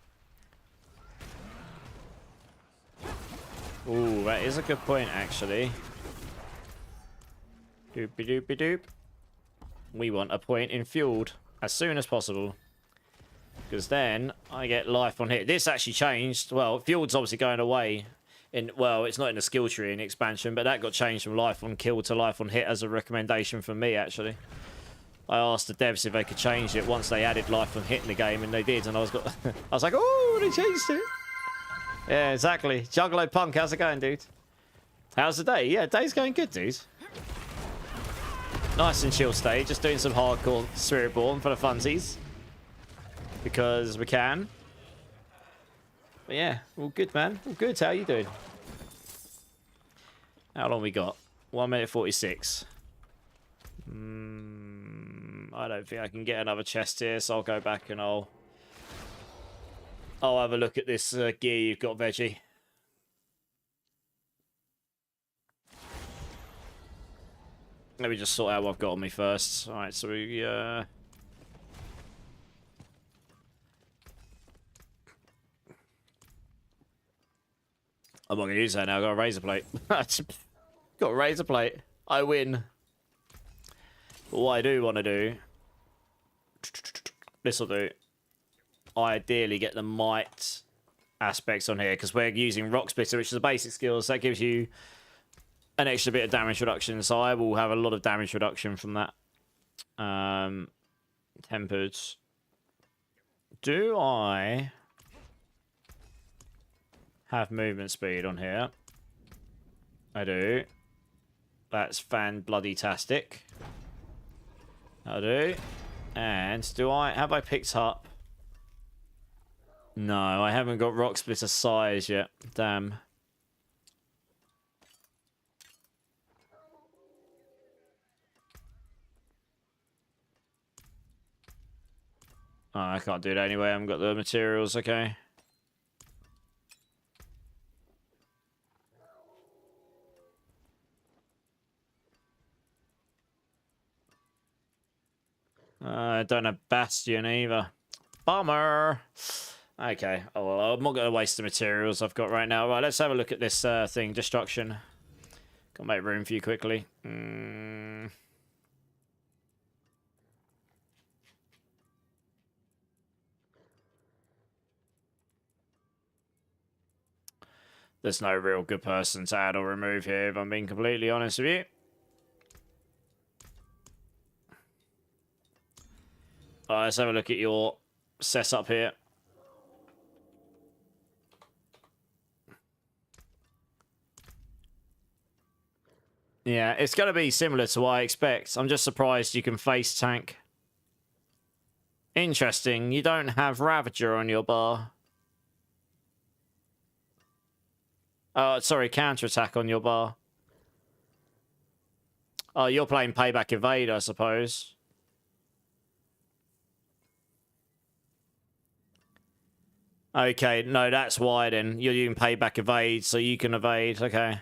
Ooh, that is a good point, actually. Doopy doopy doop. We want a point in fueled as soon as possible. Because then I get life on hit. This actually changed. Well, fueled's obviously going away. Well, it's not in the skill tree in expansion, but that got changed from life on kill to life on hit as a recommendation from me, actually. I asked the devs if they could change it once they added life from hit in the game, and they did. And I was like, oh, they changed it. Yeah, exactly. Juggalo Punk, how's it going, dude? How's the day? Yeah, day's going good, dude. Nice and chill stay. Just doing some hardcore Spiritborn for the funsies. Because we can. But yeah, all good, man. All good. How you doing? How long we got? 1 minute 46. I don't think I can get another chest here, so I'll go back and I'll have a look at this gear you've got, Veggie. Let me just sort out what I've got on me first. Alright, so we, I'm not going to use that now. I've got a razor plate. Got a razor plate. I win. But what I do want to do... This will do. Ideally get the might aspects on here, because we're using Rock Splitter, which is a basic skill, so that gives you an extra bit of damage reduction. So I will have a lot of damage reduction from that. Tempered. Do I have movement speed on here? I do. That's fan-bloody-tastic. I do. And have I picked up? No, I haven't got Rock Splitter size yet. Damn. Oh, I can't do that anyway. I haven't got the materials, okay. I don't have Bastion either. Bummer. Okay. Oh, well, I'm not going to waste the materials I've got right now. Right, let's have a look at this thing. Destruction. Got to make room for you quickly. There's no real good person to add or remove here, if I'm being completely honest with you. Alright, let's have a look at your setup here. Yeah, it's going to be similar to what I expect. I'm just surprised you can face tank. Interesting. You don't have Ravager on your bar. Oh, sorry, counterattack on your bar. Oh, you're playing Payback Evade, I suppose. Okay, no, that's why then. You're using Payback Evade, so you can evade. Okay.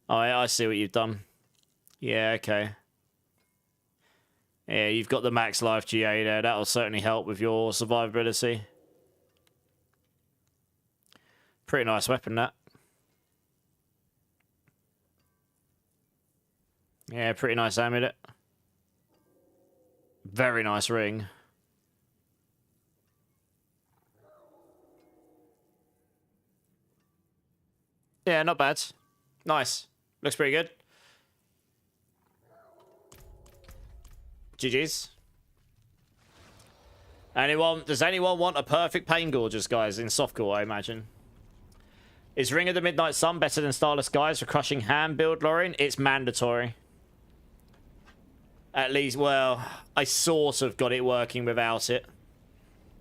Oh, I see what you've done. Yeah, okay. Yeah, you've got the max life GA there. That'll certainly help with your survivability. Pretty nice weapon, that. Yeah, pretty nice amulet. Very nice ring. Yeah, not bad. Nice. Looks pretty good. GG's. Does anyone want a perfect Pain Gorgeous, guys, in softcore, I imagine? Is Ring of the Midnight Sun better than Starless Guys for crushing hand build, Lauren? It's mandatory. At least, well, I sort of got it working without it.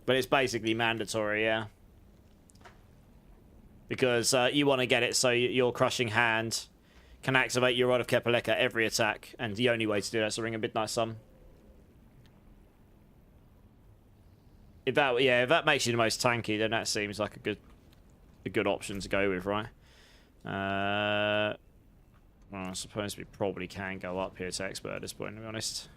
But it's basically mandatory, yeah. Because you want to get it so your crushing hand can activate your Rod of Kepaleka every attack. And the only way to do that is to Ring of Midnight Sun. If that makes you the most tanky, then that seems like a good option to go with, right? Well, I suppose we probably can go up here to expert at this point, to be honest.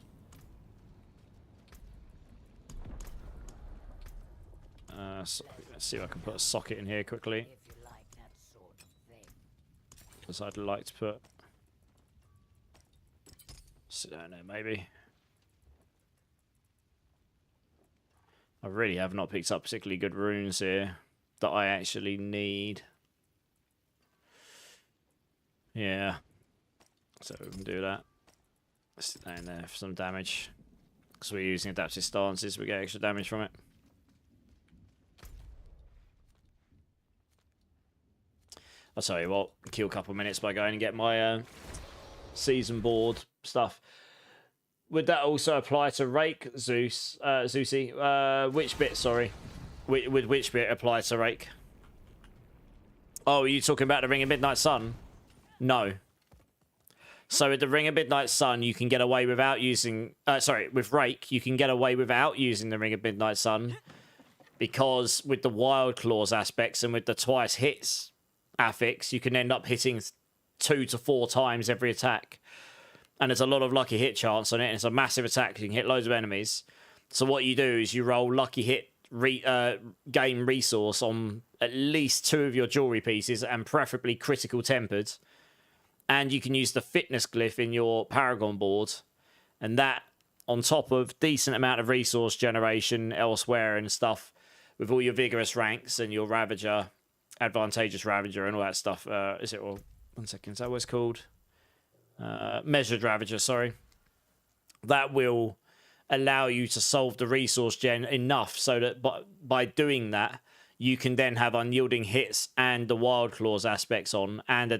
So let's see if I can put a socket in here quickly. Because I'd like to put... sit down there, maybe. I really have not picked up particularly good runes here that I actually need. Yeah. So we can do that. Sit down there for some damage. So we're using adaptive stances, we get extra damage from it. I'll tell you what, kill a couple of minutes by going and get my season board stuff. Would that also apply to Rake, Zeusy? Which bit, sorry? Would which bit apply to Rake? Oh, are you talking about the Ring of Midnight Sun? No. So with the Ring of Midnight Sun, you can get away without using... with Rake, you can get away without using the Ring of Midnight Sun. Because with the Wild Claws aspects and with the twice hits affix, you can end up hitting 2 to 4 times every attack. And there's a lot of lucky hit chance on it, and it's a massive attack. You can hit loads of enemies. So what you do is you roll lucky hit, gain resource on at least 2 of your jewelry pieces, and preferably critical tempered. And you can use the fitness glyph in your Paragon board. And that, on top of decent amount of resource generation elsewhere and stuff, with all your vigorous ranks and your Ravager, advantageous Ravager and all that stuff. Is it all? 1 second, is that what it's called? Measured Ravager, sorry. That will allow you to solve the resource gen enough so that by doing that, you can then have unyielding hits and the Wild Claws aspects on, and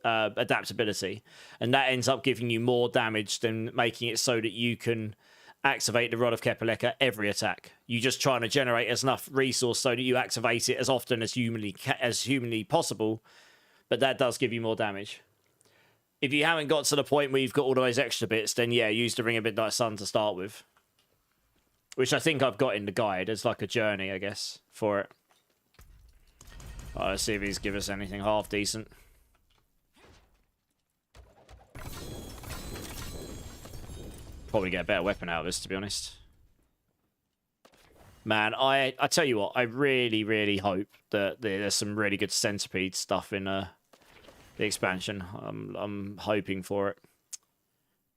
adaptability, and that ends up giving you more damage than making it so that you can activate the Rod of Kepaleka every attack. You're just trying to generate enough resource so that you activate it as often as humanly possible, but that does give you more damage. If you haven't got to the point where you've got all those extra bits, then yeah, use the Ring of Midnight Sun to start with. Which I think I've got in the guide as like a journey, I guess, for it. Let's see if he's give us anything half decent. Probably get a better weapon out of this, to be honest. Man, I tell you what, I really, really hope that there's some really good centipede stuff in the expansion. I'm hoping for it.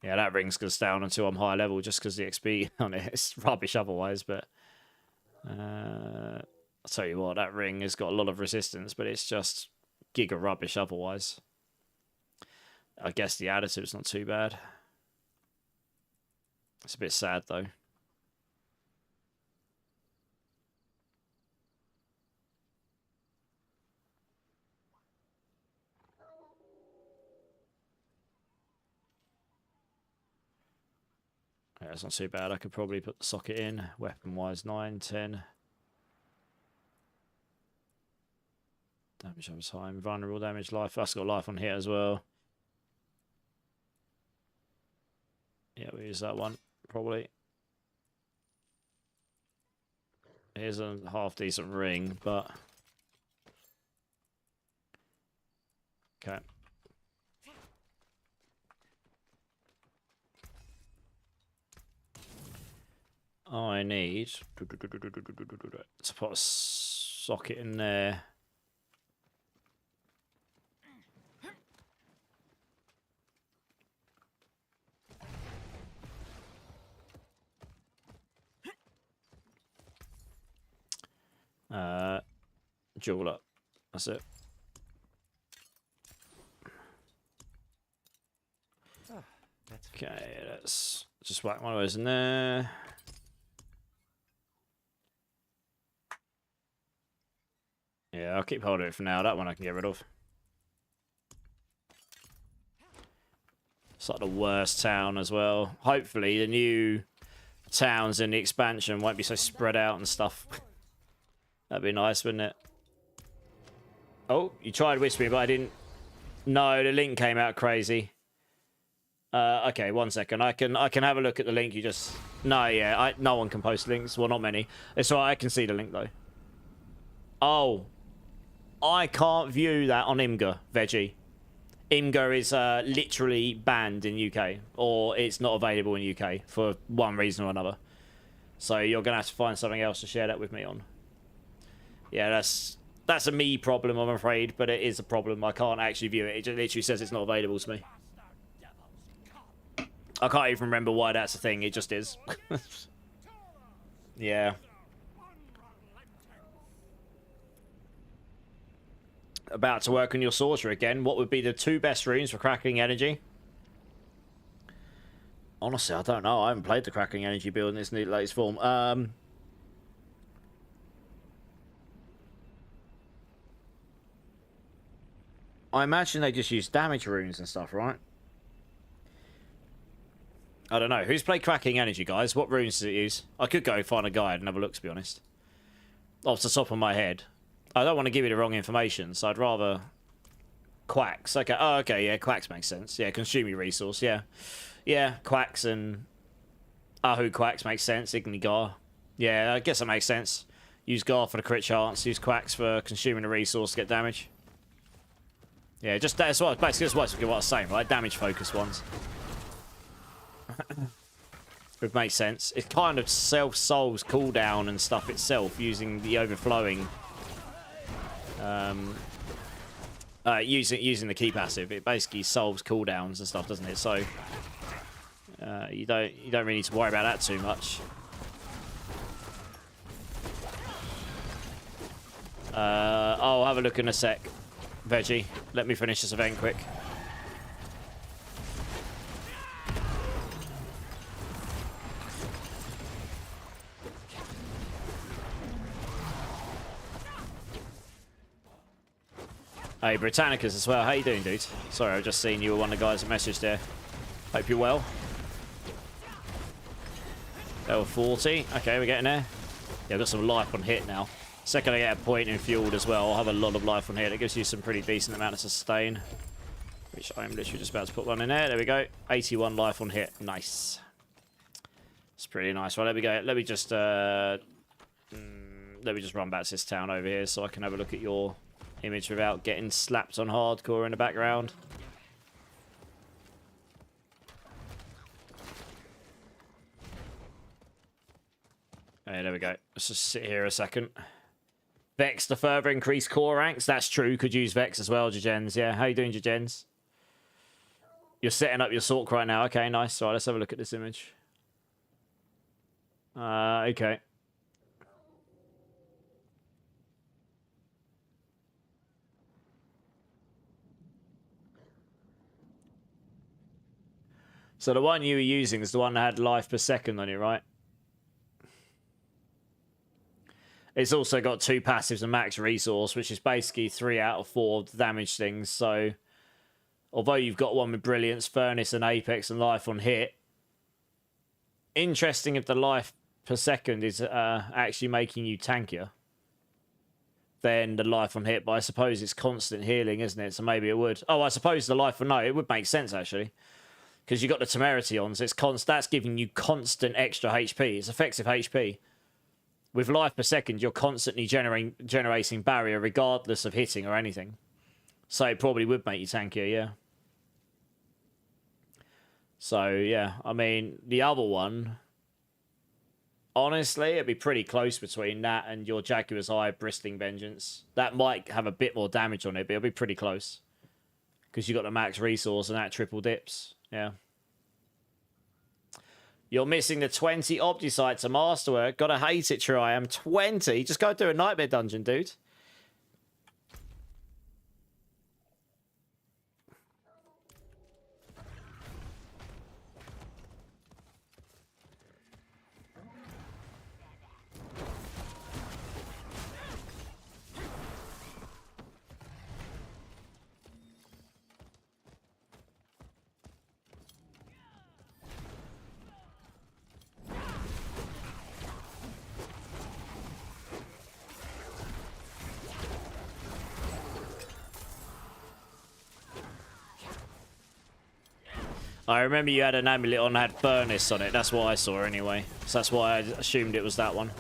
Yeah, that ring's going to stay on until I'm higher level, just because the XP on it is rubbish otherwise, but... I'll tell you what, that ring has got a lot of resistance, but it's just giga rubbish otherwise. I guess the additive's not too bad. It's a bit sad, though. Yeah, it's not too bad. I could probably put the socket in. Weapon-wise, 9, 10. Damage over time. Vulnerable damage, life. That's got life on here as well. Yeah, we'll use that one, probably. Here's a half-decent ring, but... Okay. I need to put a socket in there. Jeweler. That's it. Okay, let's just whack one of those in there. Yeah, I'll keep hold of it for now. That one I can get rid of. It's like the worst town as well. Hopefully the new towns in the expansion won't be so spread out and stuff. That'd be nice, wouldn't it? Oh, you tried whispering, but I didn't. No, the link came out crazy. Okay, 1 second. I can have a look at the link you just... No, yeah, no one can post links. Well, not many. It's alright, I can see the link though. Oh. I can't view that on Imgur, Veggie. Imgur is literally banned in UK, or it's not available in UK for one reason or another. So you're gonna have to find something else to share that with me on. Yeah, that's a me problem, I'm afraid, but it is a problem. I can't actually view it. It just literally says it's not available to me. I can't even remember why that's a thing. It just is. Yeah. About to work on your sorcerer again. What would be the 2 best runes for crackling energy? Honestly, I don't know. I haven't played the Cracking Energy build in its new latest form. I imagine they just use damage runes and stuff, right? I don't know. Who's played Cracking Energy, guys? What runes does it use? I could go find a guide and have a look, to be honest. Off the top of my head. I don't want to give you the wrong information, so I'd rather... Quacks. Okay. Oh, okay. Yeah, Quacks makes sense. Yeah, consume your resource. Yeah. Yeah, Quacks and... Ahu Quacks makes sense. Igni Gar. Yeah, I guess that makes sense. Use Gar for the crit chance. Use Quacks for consuming the resource to get damage. Yeah, just that's what basically that's what I was saying, right? Damage focused ones. It makes sense. It kind of self-solves cooldown and stuff itself using the overflowing. Using the key passive, it basically solves cooldowns and stuff, doesn't it? So you don't really need to worry about that too much. I'll have a look in a sec. Veggie, let me finish this event quick. Hey, Britannicus as well. How you doing, dude? Sorry, I've just seen you were one of the guys that messaged there. Hope you're well. Level 40. Okay, we're getting there. Yeah, I've got some life on hit now. Second I get a point in fueled as well, I'll have a lot of life on here. That gives you some pretty decent amount of sustain. Which I'm literally just about to put one in there. There we go. 81 life on hit. Nice. It's pretty nice. Right, let me go. Let me just run back to this town over here so I can have a look at your image without getting slapped on hardcore in the background. Hey, there we go. Let's just sit here a second. Vex to further increase core ranks. That's true. Could use Vex as well, Jagens. Yeah, how you doing, Jagens? You're setting up your Sork right now. Okay, nice. All right, let's have a look at this image. Okay. So the one you were using is the one that had life per second on it, right? It's also got 2 passives and max resource, which is basically 3 out of 4 damage things. So, although you've got one with Brilliance, Furnace, and Apex, and life on hit, interesting if the life per second is actually making you tankier than the life on hit. But I suppose it's constant healing, isn't it? So maybe it would. Oh, I suppose the life on no, it would make sense actually, because you got the Temerity on, so it's that's giving you constant extra HP. It's effective HP. With life per second, you're constantly generating barrier regardless of hitting or anything. So it probably would make you tankier, yeah. So, yeah, I mean, the other one, honestly, it'd be pretty close between that and your Jaguar's Eye Bristling Vengeance. That might have a bit more damage on it, but it'll be pretty close. Because you got the max resource and that triple dips, yeah. You're missing the 20 Opticite to Masterwork. Gotta hate it, True I am. 20? Just go do a Nightmare Dungeon, dude. I remember you had an amulet on that had Furnace on it. That's what I saw anyway. So that's why I assumed it was that one.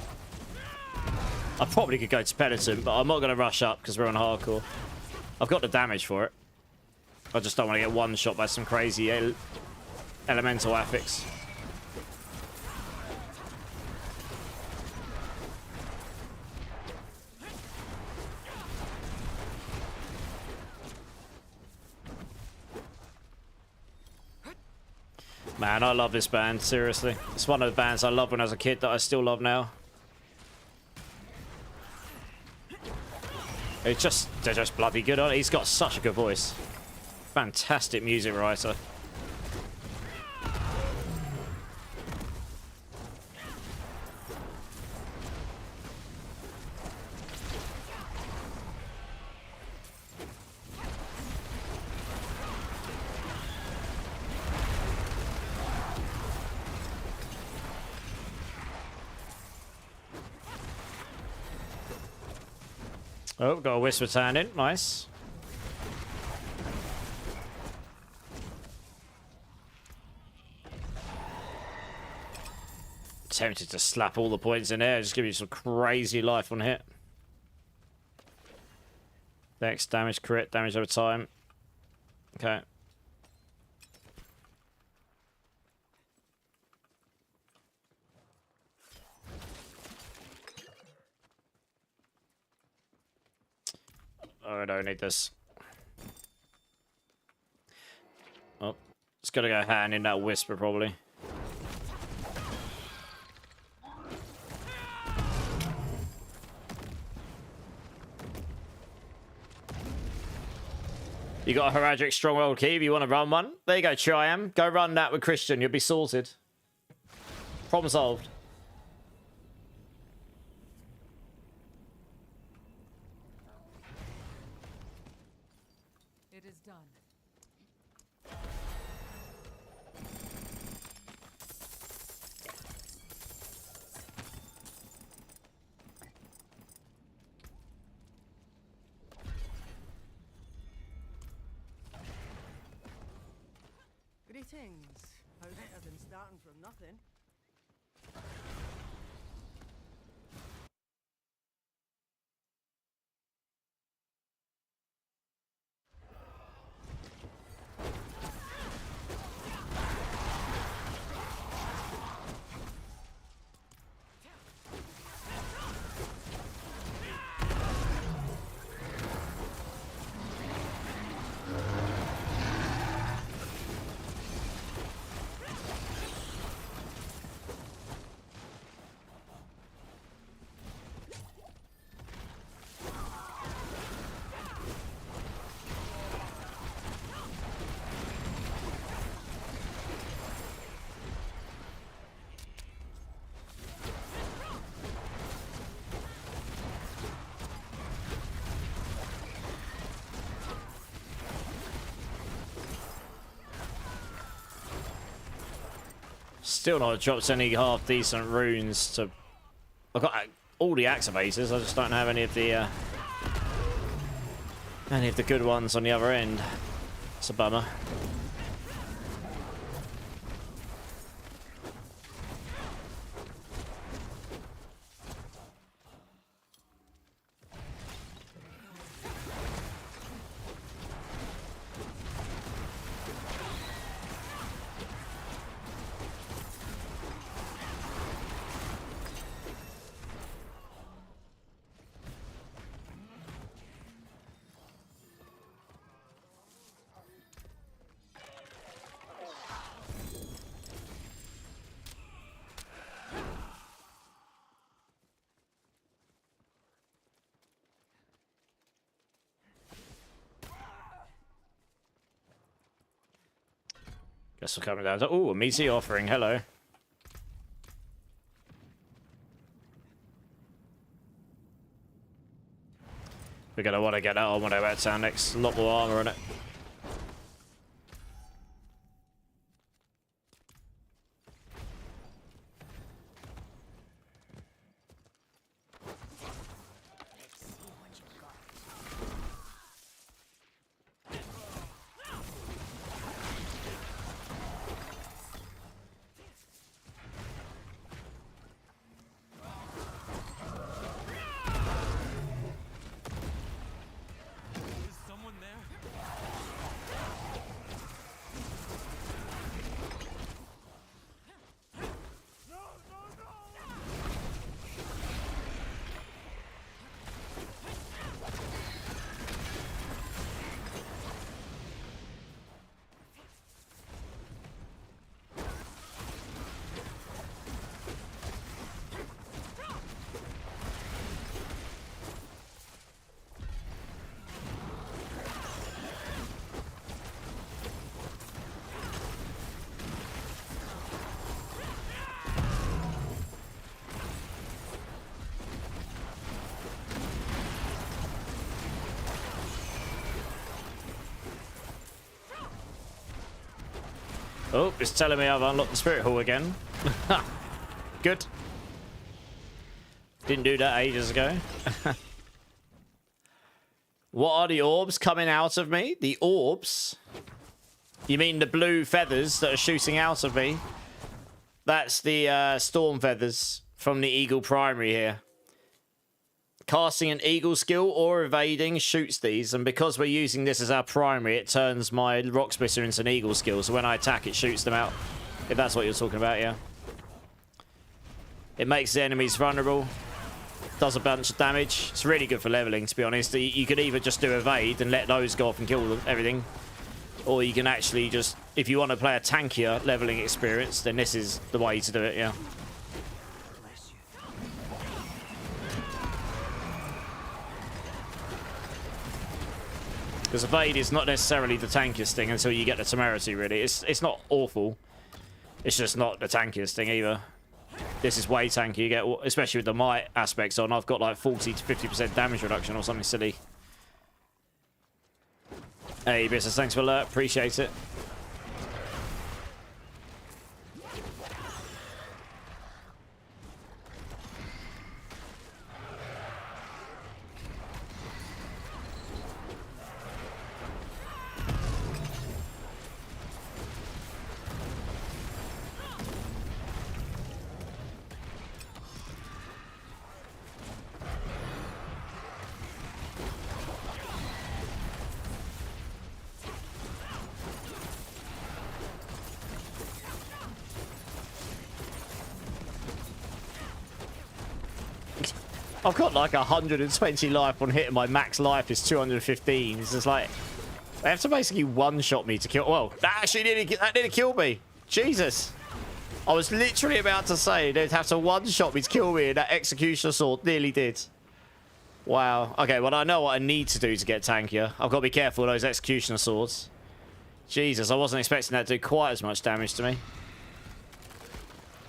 I probably could go to Penitent, but I'm not going to rush up because we're on hardcore. I've got the damage for it. I just don't want to get one shot by some crazy elemental affix. Man, I love this band, seriously. It's one of the bands I loved when I was a kid that I still love now. They're just bloody good on it. He's got such a good voice. Fantastic music writer. Oh, got a whisper turn in. Nice. Tempted to slap all the points in there. Just give you some crazy life on hit. Dex damage, crit damage over time. Okay. Oh, I don't need this. Oh, it's gotta go hand in that whisper probably. You got a Heraldic Stronghold key if you want to run one. There you go, Triam. Go run that with Christian. You'll be sorted. Problem solved. It is done. Greetings. How better than starting from nothing? Still not dropped any half decent runes to. I've got all the activators. I just don't have any of the good ones on the other end. It's a bummer. Guess we're coming down to... Ooh, a meaty offering. Hello. We're going to want to get that on when I about town next. A lot more armor on it. Is someone there? Oh, it's telling me I've unlocked the Spirit Hall again. Good. Didn't do that ages ago. What are the orbs coming out of me? The orbs? You mean the blue feathers that are shooting out of me? That's the storm feathers from the eagle primary here. Casting an eagle skill or evading shoots these, and because we're using this as our primary, it turns my Rock Splitter into an eagle skill, so when I attack, it shoots them out. If that's what you're talking about, yeah. It makes the enemies vulnerable. Does a bunch of damage. It's really good for leveling, to be honest. You could either just do evade and let those go off and kill them, everything. Or you can actually just, if you want to play a tankier leveling experience, then this is the way to do it, yeah. Because evade is not necessarily the tankiest thing until you get the temerity, really. It's not awful. It's just not the tankiest thing either. This is way tanky. You get, especially with the might aspects on, I've got like 40 to 50% damage reduction or something silly. Hey, business, thanks for alert. Appreciate it. I've got like 120 life on hit and my max life is 215. It's just like, they have to basically one-shot me to kill. Well, that actually nearly killed me. Jesus. I was literally about to say they'd have to one-shot me to kill me, and that executioner sword nearly did. Wow. Okay, well, I know what I need to do to get tankier. I've got to be careful of those executioner swords. Jesus, I wasn't expecting that to do quite as much damage to me.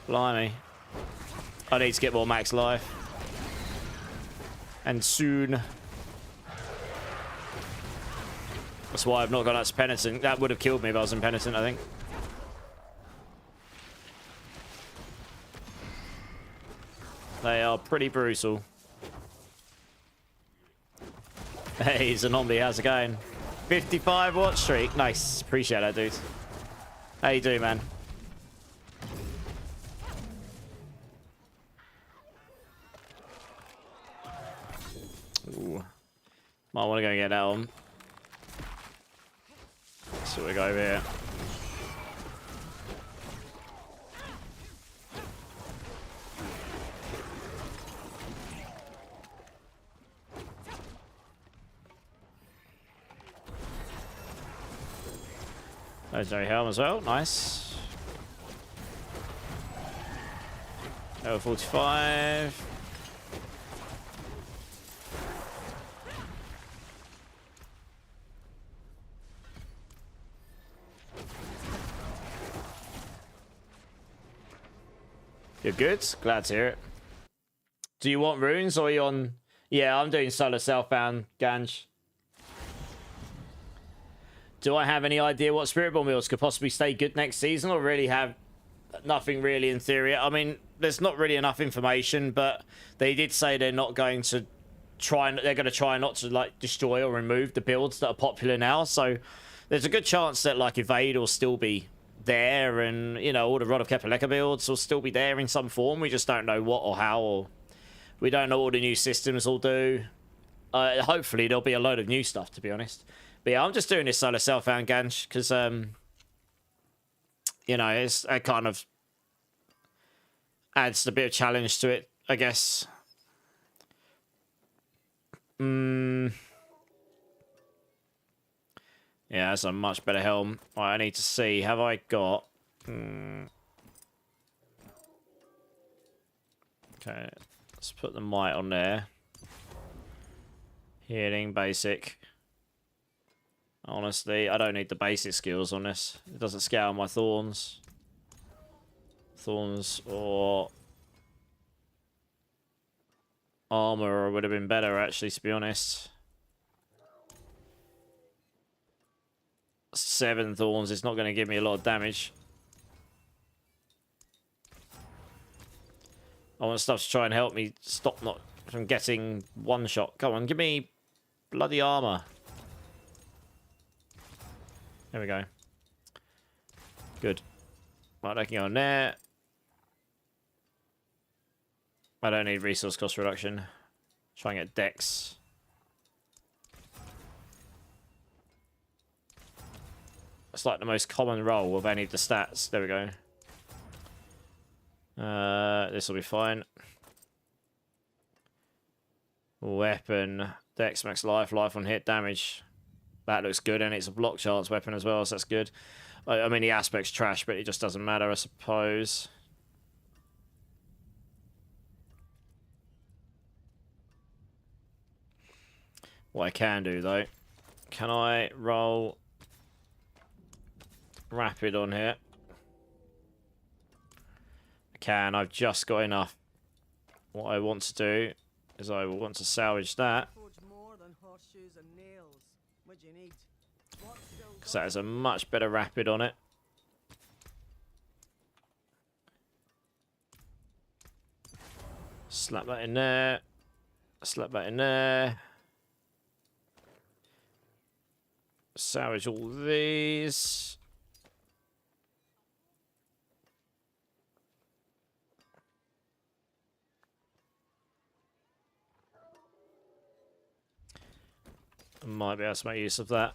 Blimey. I need to get more max life. And soon. That's why I've not gone out to Penitent. That would have killed me if I was in Penitent, I think. They are pretty brutal. Hey, Zombie, how's it going? 55 watch streak. Nice. Appreciate that, dude. How you doing, man? Ooh. Might want to go get that on. So we go over here. Legendary helm as well. Nice. Level 45. You're good? Glad to hear it. Do you want runes or are you on... Yeah, I'm doing solo self-bound, Ganj. Do I have any idea what Spiritborn builds could possibly stay good next season, or really have nothing really in theory? I mean, there's not really enough information, but they did say they're not going to try... They're going to try not to, like, destroy or remove the builds that are popular now, so there's a good chance that, like, Evade will still be there, and you know, all the Rod of Kepaleka builds will still be there in some form. We just don't know what or how, or we don't know what the new systems will do. Hopefully there'll be a load of new stuff, to be honest. But yeah, I'm just doing this solo self-found Ganj because you know, it kind of adds a bit of challenge to it, I guess. Yeah, that's a much better helm. Right, I need to see. Have I got... Okay, let's put the might on there. Healing, basic. Honestly, I don't need the basic skills on this. It doesn't scale my thorns. Thorns or... armor would have been better, actually, to be honest. 7 thorns is not going to give me a lot of damage. I want stuff to try and help me stop from getting one shot. Come on, give me bloody armor. There we go. Good. Right, I can go on there. I don't need resource cost reduction. Try and get dex. It's like the most common roll of any of the stats. There we go. This will be fine. Weapon. Dex, max life, life on hit, damage. That looks good, and it's a block chance weapon as well, so that's good. I mean, the aspect's trash, but it just doesn't matter, I suppose. What I can do, though, can I roll rapid on here? I can. I've just got enough. What I want to do is I will want to salvage that, Forge more than horseshoes and nails. What do you need? What's still because that has a much better rapid on it. Slap that in there. Slap that in there. Salvage all these. Might be able to make use of that.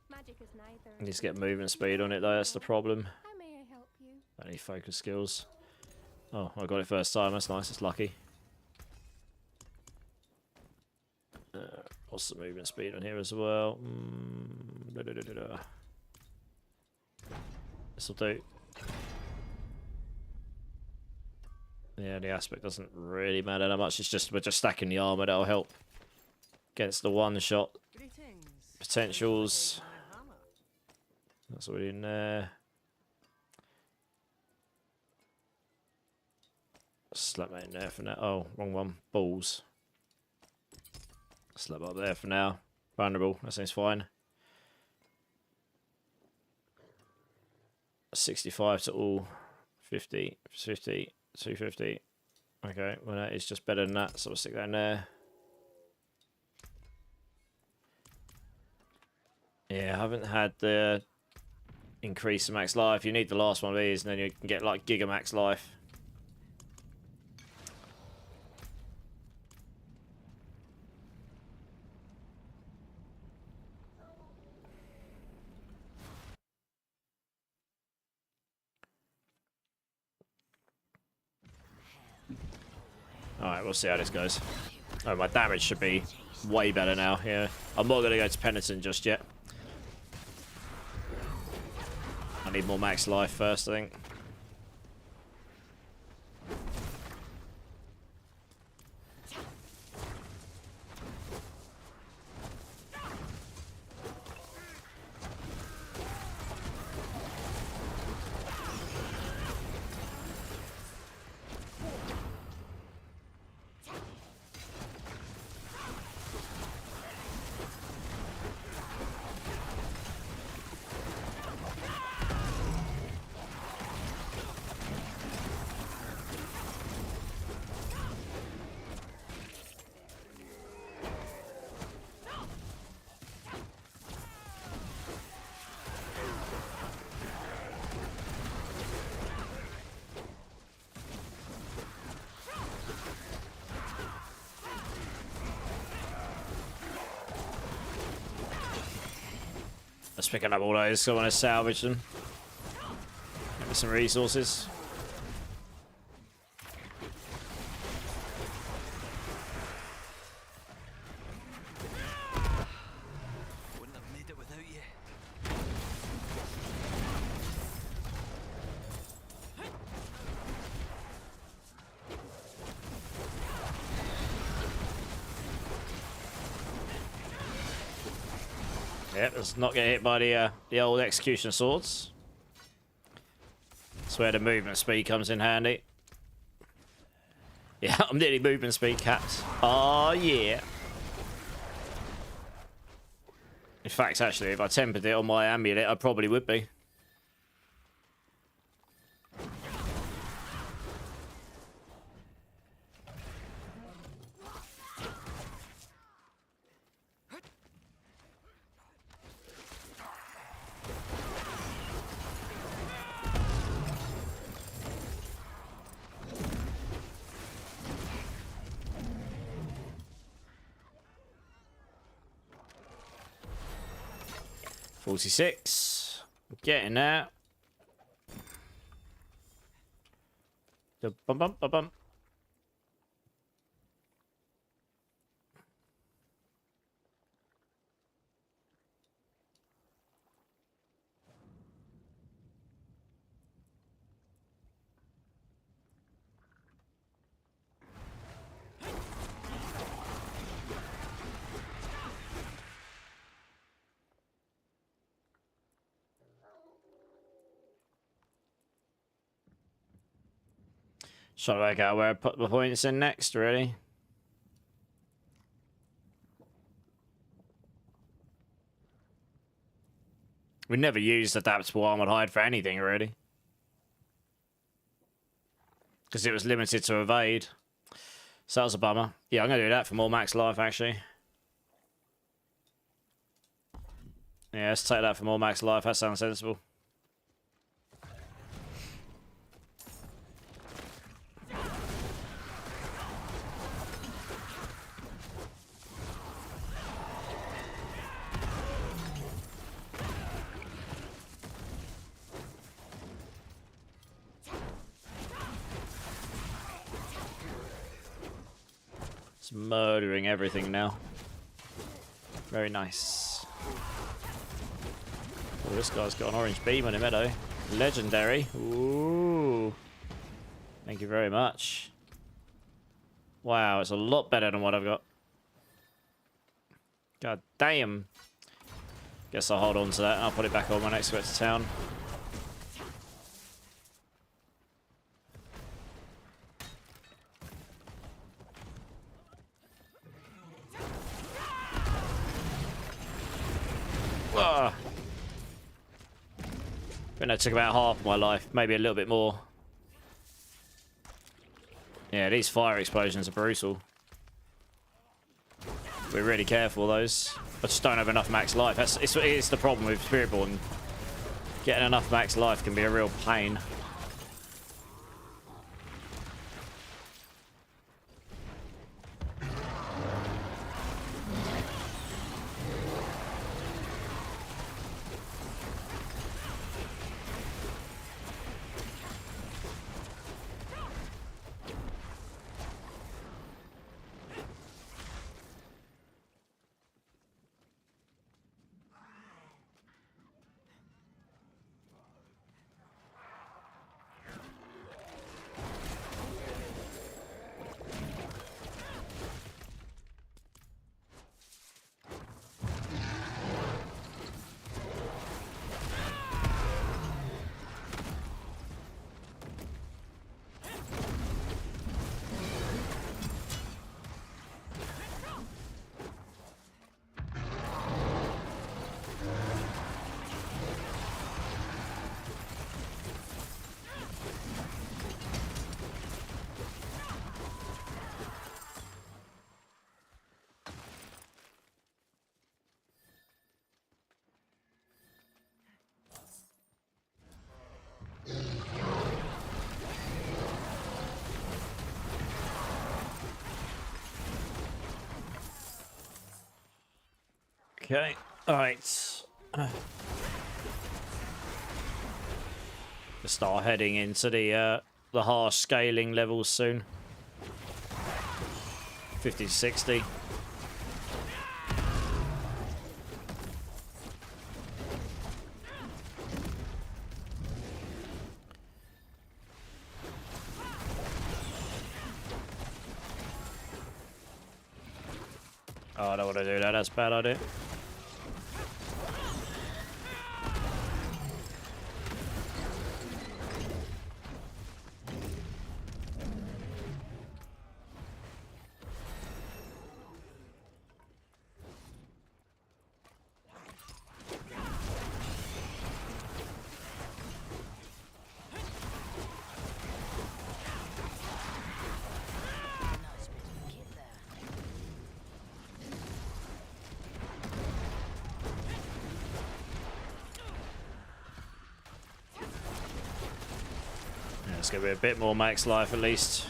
Magic is neither. I need to get movement speed on it though, that's the problem. How may I help you? I need focus skills. Oh, I got it first time, that's nice, it's lucky. What's the movement speed on here as well? This'll do. Yeah, the aspect doesn't really matter that much, it's just we're just stacking the armor, that'll help. Against the one shot greetings? potentials. My hammer. That's already in there. Slap that in there for now. Oh, wrong one. Balls. Slap up there for now. Vulnerable. That seems fine. 65 to all. 50, 50, 250. Okay, well that is just better than that, so we'll stick that in there. Yeah, I haven't had the increase in max life. You need the last one of these, and then you can get like Giga Max life. Alright, we'll see how this goes. Oh, my damage should be way better now, yeah. I'm not going to go to Penitent just yet. I need more max life first, I think. Let's pick up all those, so I want to salvage them. Get me some resources. Wouldn't have made it without you. Yep, let's not get hit by the old execution swords. That's where the movement speed comes in handy. Yeah, I'm nearly movement speed capped. Oh yeah. In fact, actually, if I tempered it on my amulet, I probably would be. 46. Getting there. Bum, bum, bum, bum. Trying to work out where I put the points in next, really. We never used adaptable armored hide for anything, really. Because it was limited to evade. So that was a bummer. Yeah, I'm going to do that for more max life, actually. Yeah, let's take that for more max life. That sounds sensible. It's murdering everything now. Very nice. Oh, this guy's got an orange beam on him, meadow. Legendary. Ooh. Thank you very much. Wow, it's a lot better than what I've got. God damn. Guess I'll hold on to that and I'll put it back on when I next go to town. I think that took about half of my life, maybe a little bit more. Yeah, these fire explosions are brutal. We're really careful, those. I just don't have enough max life. It's the problem with Spiritborn. Getting enough max life can be a real pain. Okay, alright. We'll start heading into the harsh scaling levels soon. 50 to 60. Oh, I don't want to do that, that's a bad idea. It's going to be a bit more max life at least.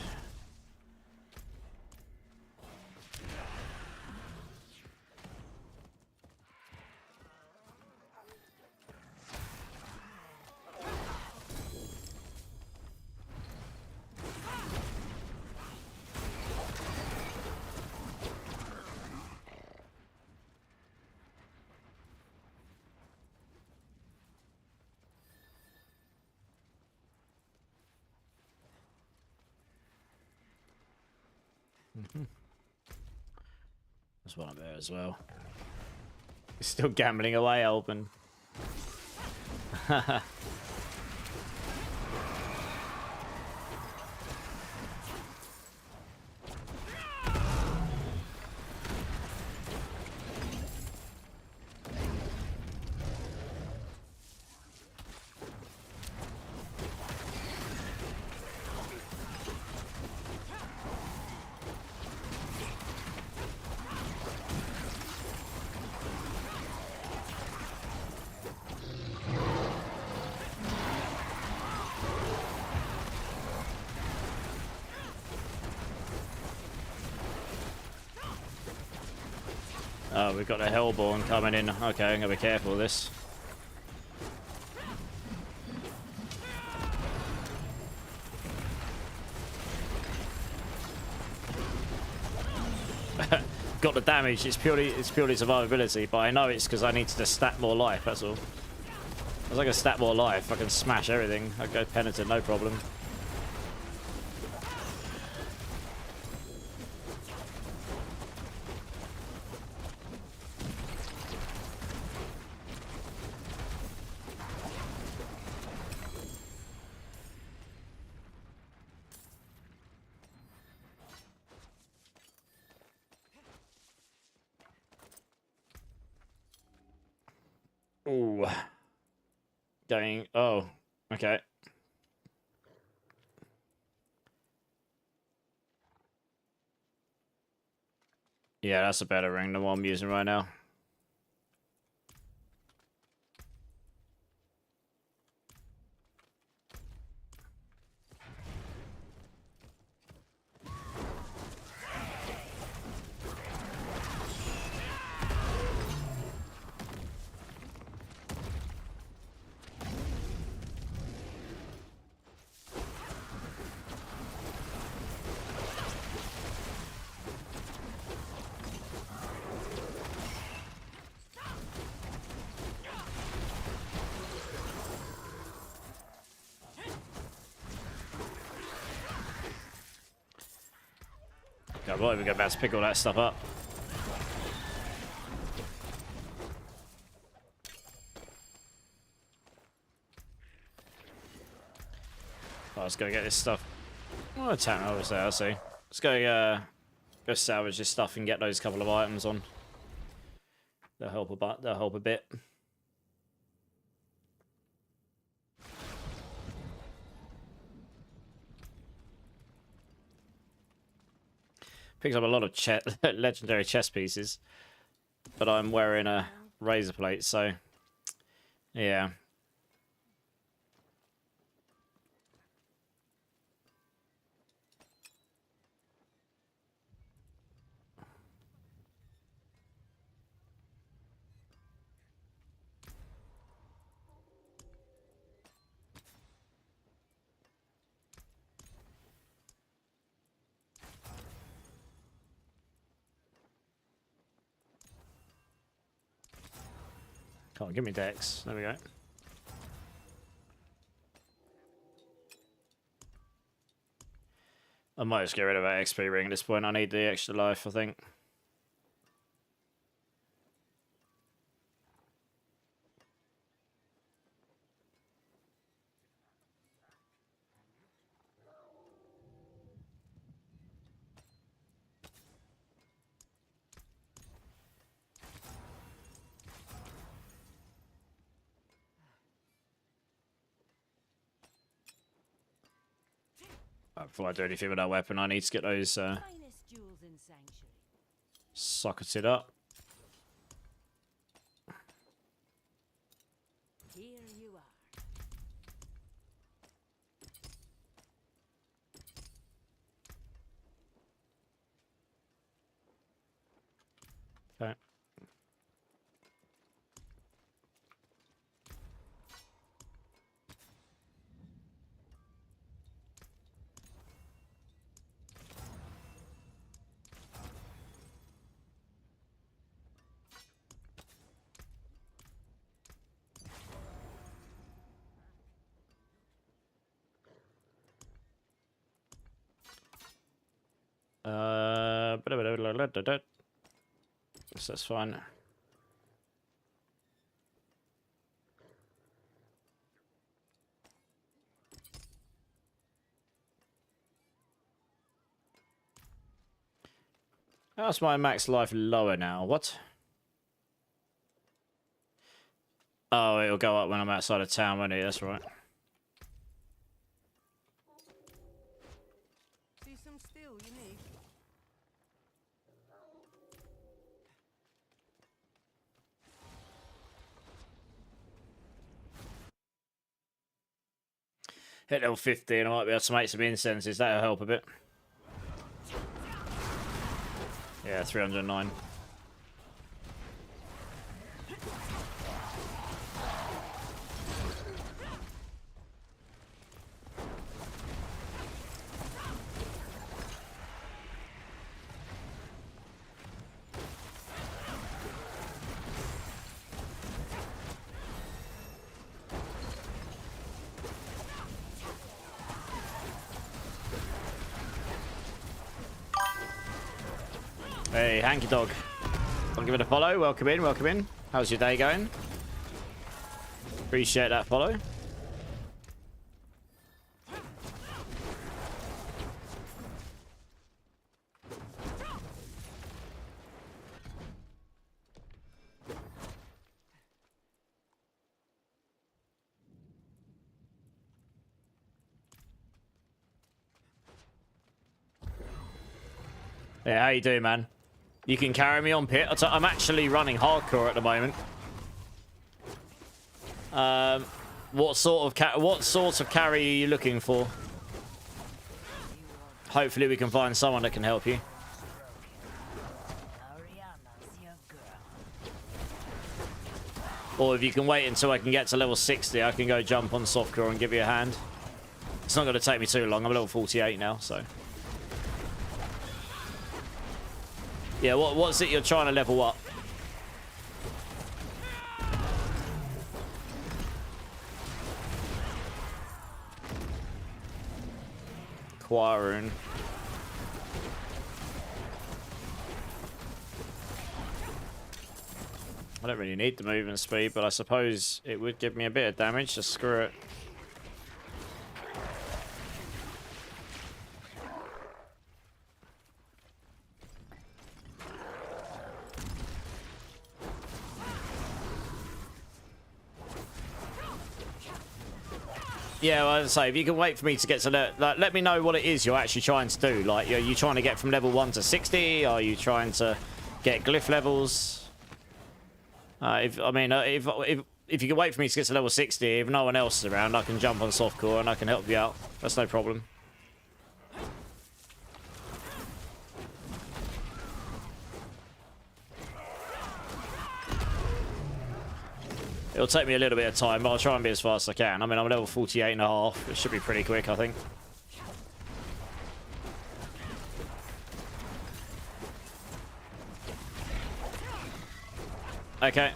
There's one up there as well. He's still gambling away, Alban. Oh, we've got the Hellborn coming in. Okay, I'm gonna be careful with this. Got the damage. It's purely survivability, but I know it's because I need to just stat more life. That's all. As I can stat more life, I can smash everything. I go penitent, no problem. Ooh. Going. Oh. Okay. Yeah, that's a better ring than what I'm using right now. God, we're even about to pick all that stuff up. Oh, let's go get this stuff. Oh, attack obviously, I see. Let's go salvage this stuff and get those couple of items on. They'll help a bit. Picks up a lot of legendary chest pieces, but I'm wearing a razor plate, so yeah. Come on, give me Dex. There we go. I might just get rid of that XP ring at this point. I need the extra life, I think. Before I do anything with that weapon, I need to get those Finest jewels in Sanctuary. socketed up. Here you are. Okay. So that's fine. How's my max life lower now? What? Oh, it'll go up when I'm outside of town, won't it? That's right. See some steel you need? Hit level 50 and I might be able to make some incenses. That'll help a bit. Yeah, 309. Hey, Hanky Dog. I'll give it a follow. Welcome in, welcome in. How's your day going? Appreciate that follow. Yeah, how you doing, man? You can carry me on pit. I'm actually running hardcore at the moment. What sort of carry are you looking for? Hopefully we can find someone that can help you. Or if you can wait until I can get to level 60, I can go jump on softcore and give you a hand. It's not going to take me too long. I'm level 48 now, so... Yeah, what's it you're trying to level up? Quarun. I don't really need the movement speed, but I suppose it would give me a bit of damage. Just screw it. Yeah, well, as I say, if you can wait for me to get to let me know what it is you're actually trying to do. Like, are you trying to get from level 1 to 60? Are you trying to get glyph levels? If you can wait for me to get to level 60, if no one else is around, I can jump on softcore and I can help you out. That's no problem. It'll take me a little bit of time, but I'll try and be as fast as I can. I mean, I'm level 48 and a half. It should be pretty quick, I think. Okay.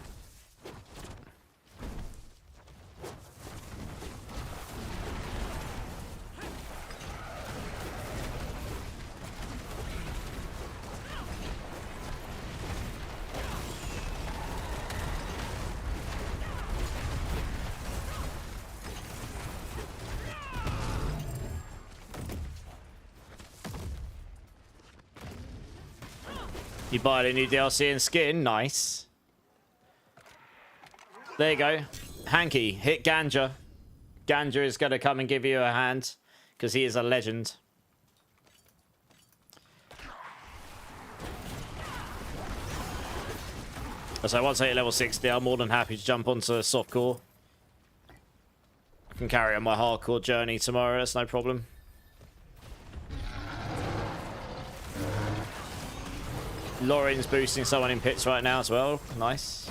You buy the new DLC and skin. Nice. There you go. Hanky, hit Ganja. Ganja is going to come and give you a hand because he is a legend. So once I hit level 60, I'm more than happy to jump onto softcore. I can carry on my hardcore journey tomorrow. That's no problem. Lauren's boosting someone in pits right now as well. Nice.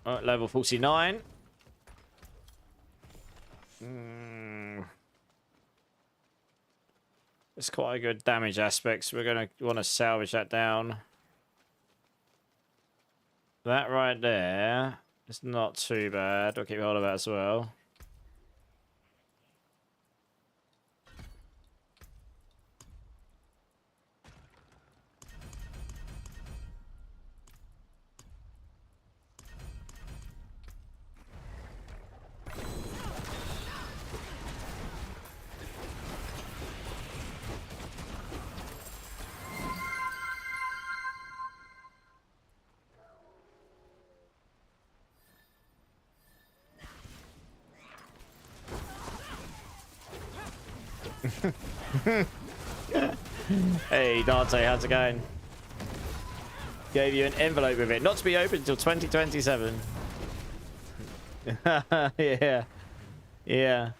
Alright, level 49. It's quite a good damage aspect, so we're going to want to salvage that down. That right there It's not too bad. I'll keep hold of that as well. Hey Dante, how's it going? Gave you an envelope with it, not to be opened until 2027. Yeah, yeah.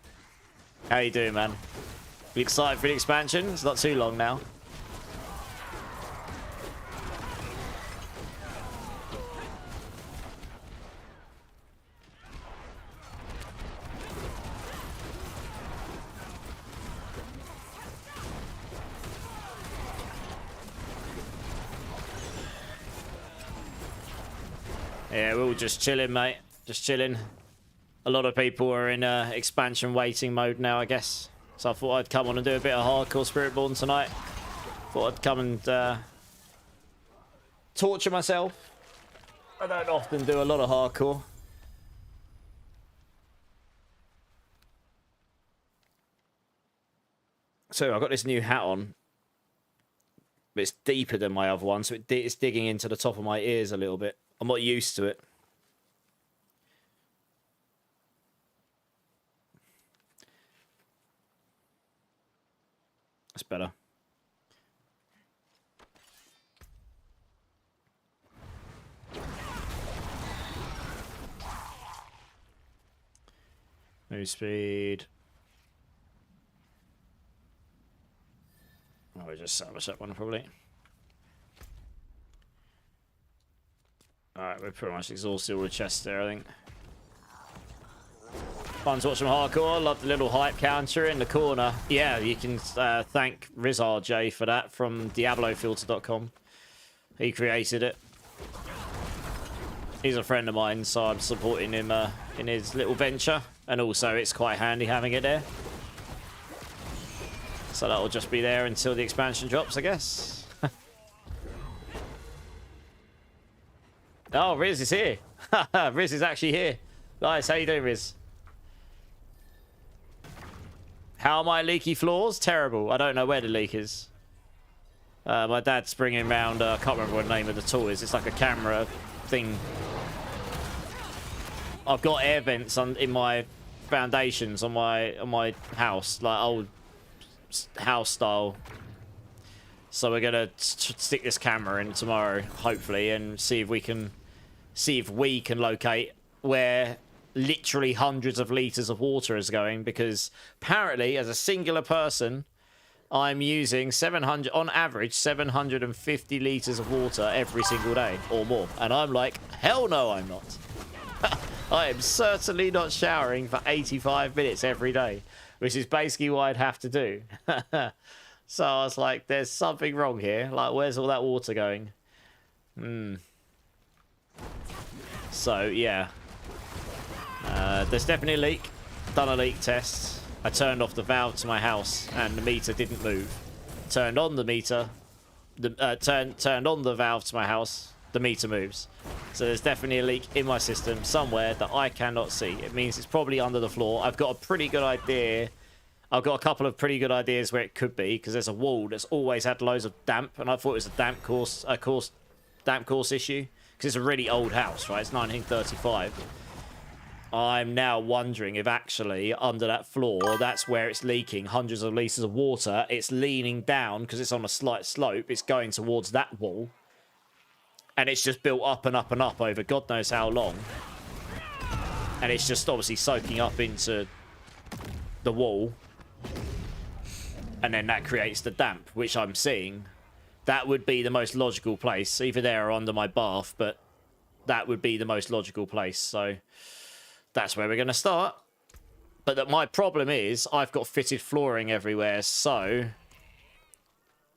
How you doing, man? You excited for the expansion? It's not too long now. Yeah, we're all just chilling, mate. Just chilling. A lot of people are in expansion waiting mode now, I guess. So I thought I'd come on and do a bit of hardcore Spiritborn tonight. Thought I'd come and torture myself. I don't often do a lot of hardcore. So I've got this new hat on. But it's deeper than my other one, so it's digging into the top of my ears a little bit. I'm not used to it. That's better. Move speed. Oh, we just salvage that one probably. Alright, we're pretty much exhausted all the chests there, I think. Fun to watch some hardcore. Love the little hype counter in the corner. Yeah, you can thank Rizar J for that from diablofilter.com. He created it. He's a friend of mine, so I'm supporting him in his little venture. And also, it's quite handy having it there. So that'll just be there until the expansion drops, I guess. Oh, Riz is here. Riz is actually here. Nice, how you doing, Riz? How are my leaky floors? Terrible. I don't know where the leak is. My dad's bringing round, I can't remember what the name of the tool is. It's like a camera thing. I've got air vents in my foundations on my house, like old house style. So we're gonna stick this camera in tomorrow, hopefully, and see if we can locate where literally hundreds of liters of water is going, because apparently, as a singular person, I'm using 700 on average 750 liters of water every single day or more, and I'm like, hell no, I'm not. I am certainly not showering for 85 minutes every day, which is basically what I'd have to do. So I was like, there's something wrong here. Like, where's all that water going? So, yeah. There's definitely a leak. Done a leak test. I turned off the valve to my house, and the meter didn't move. Turned on the meter. Turned on the valve to my house. The meter moves. So there's definitely a leak in my system somewhere that I cannot see. It means it's probably under the floor. I've got a pretty good idea. I've got a couple of pretty good ideas where it could be, because there's a wall that's always had loads of damp, and I thought it was a damp course issue, because it's a really old house, right? It's 1935. I'm now wondering if actually under that floor, that's where it's leaking hundreds of litres of water. It's leaning down because it's on a slight slope. It's going towards that wall. And it's just built up and up and up over God knows how long. And it's just obviously soaking up into the wall. And then that creates the damp, which I'm seeing. That would be the most logical place. Either there or under my bath, but that would be the most logical place. So that's where we're going to start. But my problem is I've got fitted flooring everywhere, so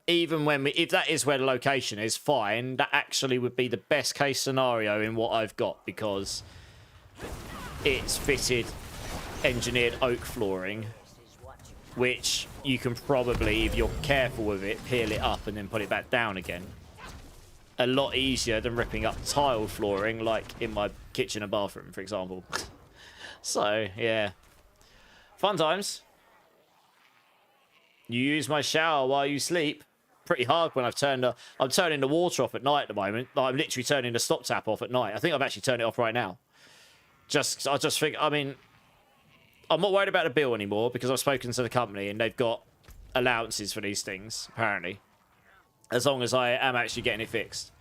even when if that is where the location is, fine. That actually would be the best case scenario in what I've got, because it's fitted engineered oak flooring, which you can probably, if you're careful with it, peel it up and then put it back down again. A lot easier than ripping up tile flooring like in my kitchen and bathroom, for example. So, yeah. Fun times. You use my shower while you sleep. Pretty hard when I'm turning the water off at night at the moment. Like, I'm literally turning the stop tap off at night. I think I've actually turned it off right now. I just think, I mean, I'm not worried about the bill anymore because I've spoken to the company and they've got allowances for these things, apparently. As long as I am actually getting it fixed,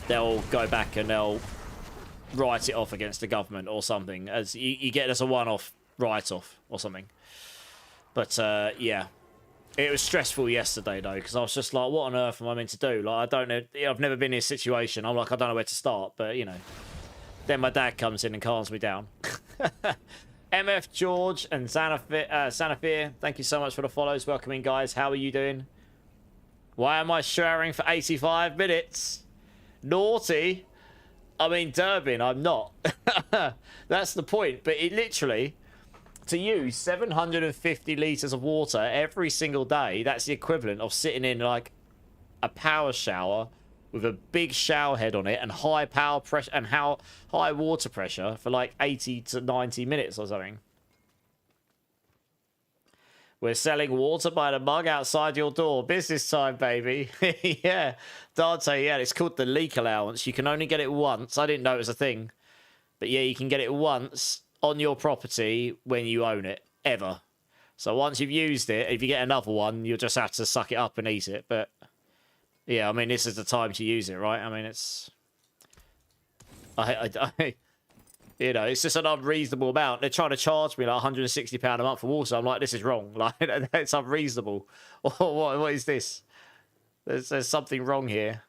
they'll go back and they'll write it off against the government or something. As you get as a one-off write-off or something. But, yeah. It was stressful yesterday, though, because I was just like, what on earth am I meant to do? Like, I don't know. I've never been in this situation. I'm like, I don't know where to start. But, you know. Then my dad comes in and calms me down. MF George and Sanafir, thank you so much for the follows. Welcome in, guys. How are you doing? Why am I showering for 85 minutes? Naughty. I mean, Durbin, I'm not. That's the point. But it literally, to use 750 litres of water every single day, that's the equivalent of sitting in, like, a power shower with a big shower head on it and high power pressure and high water pressure for, like, 80 to 90 minutes or something. We're selling water by the mug outside your door. Business time, baby. Yeah. Dante, yeah, it's called the leak allowance. You can only get it once. I didn't know it was a thing. But yeah, you can get it once on your property when you own it. Ever. So once you've used it, if you get another one, you'll just have to suck it up and eat it. But yeah, I mean, this is the time to use it, right? I mean, it's... You know, it's just an unreasonable amount. They're trying to charge me like £160 a month for water. I'm like, this is wrong. Like, it's unreasonable. What is this? There's something wrong here.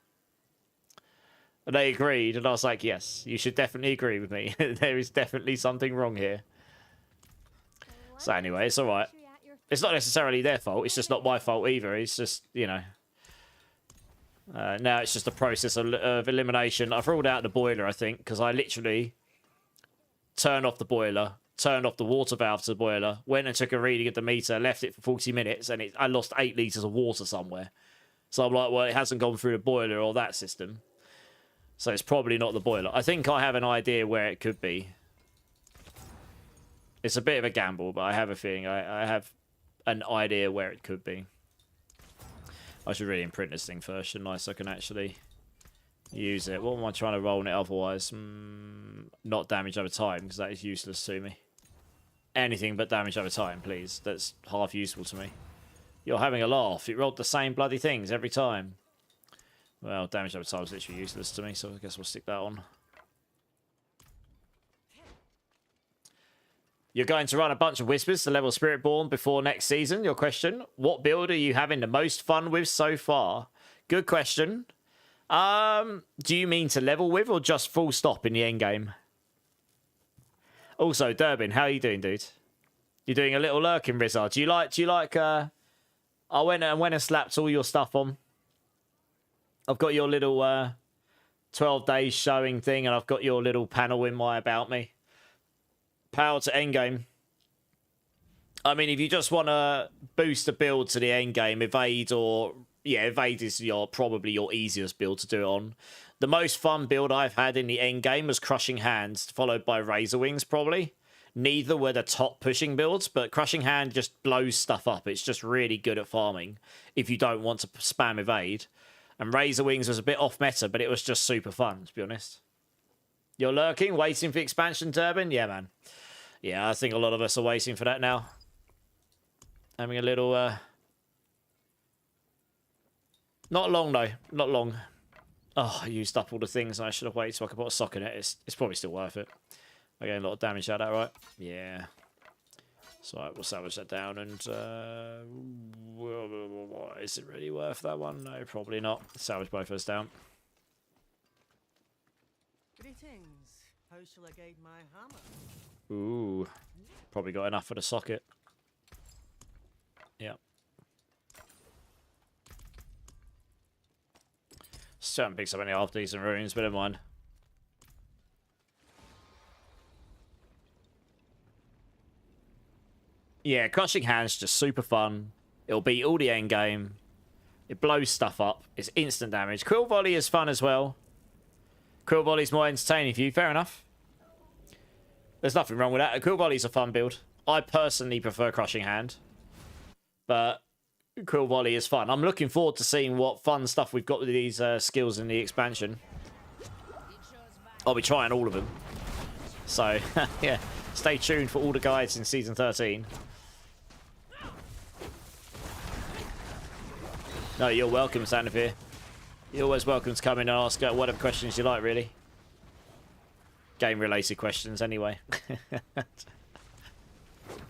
And they agreed, and I was like, yes, you should definitely agree with me. There is definitely something wrong here. So anyway, it's all right. It's not necessarily their fault. It's just not my fault either. It's just, you know. Now it's just a process of elimination. I've ruled out the boiler, I think, because I literally turned off the boiler, turned off the water valve to the boiler, went and took a reading of the meter, left it for 40 minutes, and I lost 8 litres of water somewhere. So I'm like, well, it hasn't gone through the boiler or that system. So it's probably not the boiler. I think I have an idea where it could be. It's a bit of a gamble, but I have a feeling I have an idea where it could be. I should really imprint this thing first, shouldn't I? So I can actually use it. What am I trying to roll on it otherwise? Not damage over time, because that is useless to me. Anything but damage over time, please. That's half useful to me. You're having a laugh. It rolled the same bloody things every time. Well, damage over time is literally useless to me, so I guess we'll stick that on. You're going to run a bunch of Whispers to level Spiritborn before next season? Your question. What build are you having the most fun with so far? Good question. Do you mean to level with or just full stop in the end game? Also, Durbin, how are you doing, dude? You're doing a little lurking, Rizard. Do you like, I went and slapped all your stuff on. I've got your little 12 days showing thing, and I've got your little panel in my About Me. Power to endgame. I mean, if you just want to boost a build to the endgame, Evade or... Yeah, Evade is probably your easiest build to do it on. The most fun build I've had in the endgame was Crushing Hand, followed by Razor Wings, probably. Neither were the top pushing builds, but Crushing Hand just blows stuff up. It's just really good at farming if you don't want to spam Evade. And Razor Wings was a bit off meta, but it was just super fun, to be honest. You're lurking, waiting for expansion, Turbin? Yeah, man. Yeah, I think a lot of us are waiting for that now. Having a little... Not long, though. Not long. Oh, I used up all the things. I should have waited so I could put a sock in it. It's probably still worth it. I get a lot of damage out of that, right? Yeah. So we'll salvage that down and... is it really worth that one? No, probably not. Salvage both of us down. Greetings. How shall I guide my hammer? Ooh. Probably got enough for the socket. Yep. Still haven't picked up any half decent runes, but never mind. Yeah, Crushing Hand's just super fun. It'll beat all the end game. It blows stuff up. It's instant damage. Quill Volley is fun as well. Quill Volley's more entertaining for you. Fair enough. There's nothing wrong with that. A Quill Volley's a fun build. I personally prefer Crushing Hand. But Quill Volley is fun. I'm looking forward to seeing what fun stuff we've got with these skills in the expansion. I'll be trying all of them. So, yeah. Stay tuned for all the guides in Season 13. No, you're welcome, Sanafir. You're always welcome to come in and ask whatever questions you like, really. Game-related questions, anyway.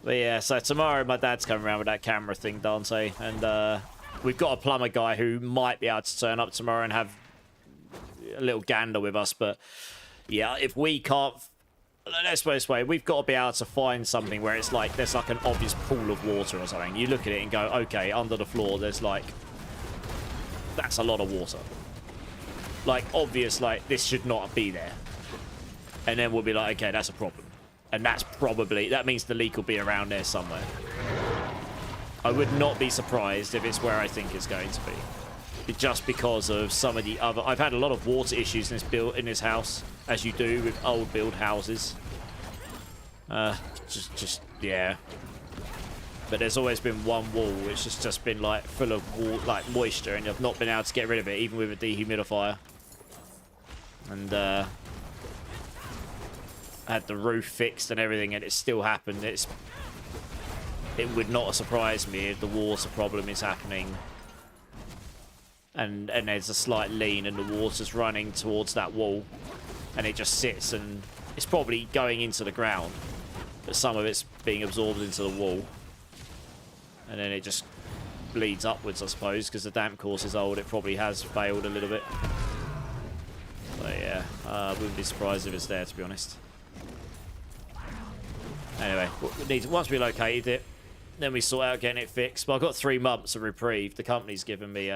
But yeah, so tomorrow my dad's coming around with that camera thing, Dante. And we've got a plumber guy who might be able to turn up tomorrow and have a little gander with us. But yeah, if we can't... Let's put it this way, we've got to be able to find something where it's like, there's like an obvious pool of water or something. You look at it and go, okay, under the floor, there's like... That's a lot of water. Like, obvious, like, this should not be there. And then we'll be like, okay, that's a problem. And that's probably... That means the leak will be around there somewhere. I would not be surprised if it's where I think it's going to be. Just because of some of the other... I've had a lot of water issues in this house, as you do with old build houses. Yeah. But there's always been one wall which has just been like full of like moisture, and I've not been able to get rid of it, even with a dehumidifier. And I had the roof fixed and everything, and it still happened. It would not surprise me if the water problem is happening. And there's a slight lean and the water's running towards that wall, and it just sits, and it's probably going into the ground, but some of it's being absorbed into the wall, and then it just bleeds upwards, I suppose, because the damp course is old. It probably has failed a little bit. But yeah, I wouldn't be surprised if it's there, to be honest. Anyway, once we located it, then we sort out getting it fixed. But I've got 3 months of reprieve. The company's given me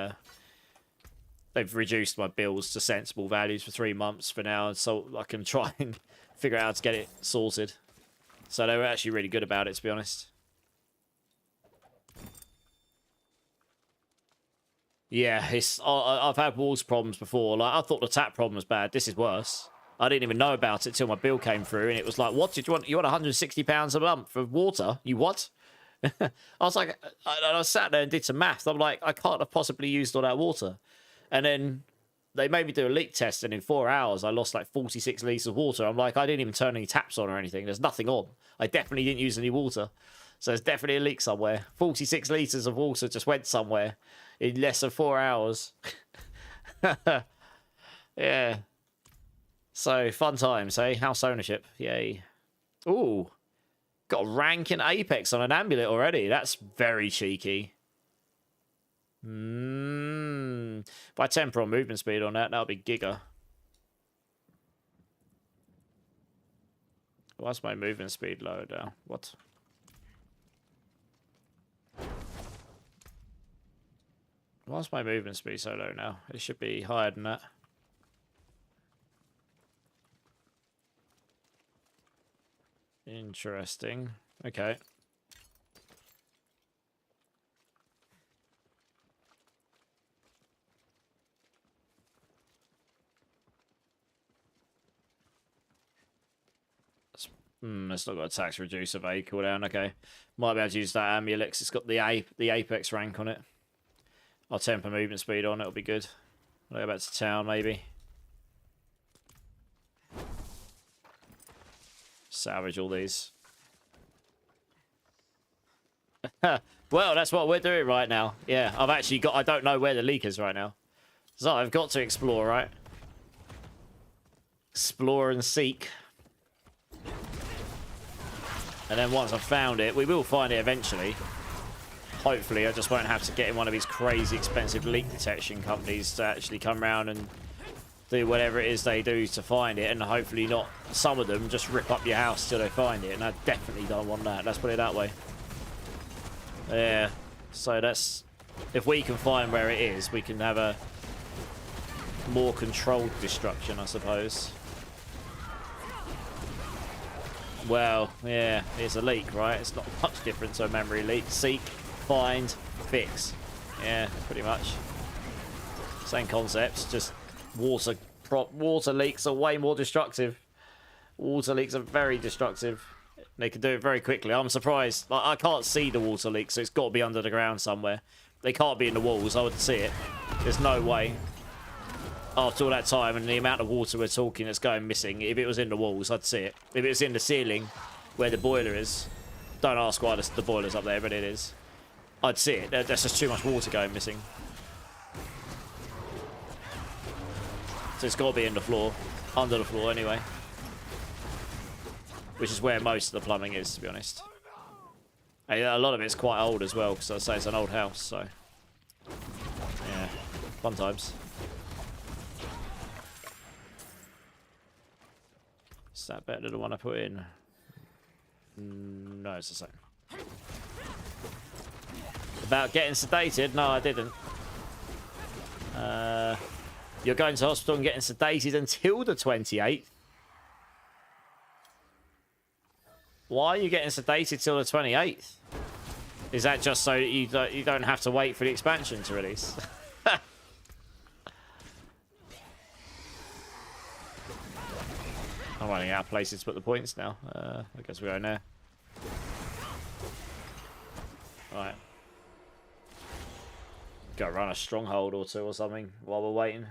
they've reduced my bills to sensible values for 3 months for now, so I can try and figure out how to get it sorted. So they were actually really good about it, to be honest. Yeah, I've had walls problems before. Like, I thought the tap problem was bad. This is worse. I didn't even know about it till my bill came through, and it was like, what did you want? You want £160 a month for water? You what? I was like, I sat there and did some math. I'm like, I can't have possibly used all that water. And then they made me do a leak test, and in 4 hours, I lost like 46 litres of water. I'm like, I didn't even turn any taps on or anything. There's nothing on. I definitely didn't use any water. So there's definitely a leak somewhere. 46 litres of water just went somewhere in less than 4 hours. Yeah. So, fun times, eh? House ownership. Yay. Ooh. Got a rank in Apex on an amulet already. That's very cheeky. If I temper on movement speed on that, that'll be giga. Why's my movement speed low now? What? Why's my movement speed so low now? It should be higher than that. Interesting. Okay. It's not got a tax reducer of A cooldown. Okay. Might be able to use that amulet 'cause it's got the Apex rank on it. I'll temper movement speed on, it'll be good. I'll go back to town maybe. Salvage all these. Well, that's what we're doing right now. Yeah, I've actually got... I don't know where the leak is right now. So I've got to explore, right? Explore and seek. And then once I've found it, we will find it eventually. Hopefully, I just won't have to get in one of these crazy expensive leak detection companies to actually come around and do whatever it is they do to find it. And hopefully not some of them just rip up your house till they find it. And I definitely don't want that. Let's put it that way. Yeah. So that's... If we can find where it is, we can have a more controlled destruction, I suppose. Well, yeah, it's a leak, right? It's not much different to a memory leak. Seek, find, fix. Yeah, pretty much. Same concepts, just water leaks are way more destructive. Water leaks are very destructive. They can do it very quickly. I'm surprised. Like, I can't see the water leak, so it's got to be under the ground somewhere. They can't be in the walls. I would see it. There's no way. After all that time and the amount of water we're talking that's going missing, if it was in the walls, I'd see it. If it was in the ceiling, where the boiler is, don't ask why the boiler's up there, but it is. I'd see it. There's just too much water going missing. So it's got to be in the floor. Under the floor, anyway. Which is where most of the plumbing is, to be honest. And a lot of it's quite old as well, because I say it's an old house, so... yeah, fun times. Is that better than the one I put in? No, it's the same. About getting sedated? No, I didn't. You're going to hospital and getting sedated until the 28th? Why are you getting sedated till the 28th? Is that just so you don't have to wait for the expansion to release? I'm running out of places to put the points now. I guess we're going there. Right. Go run a stronghold or two or something while we're waiting.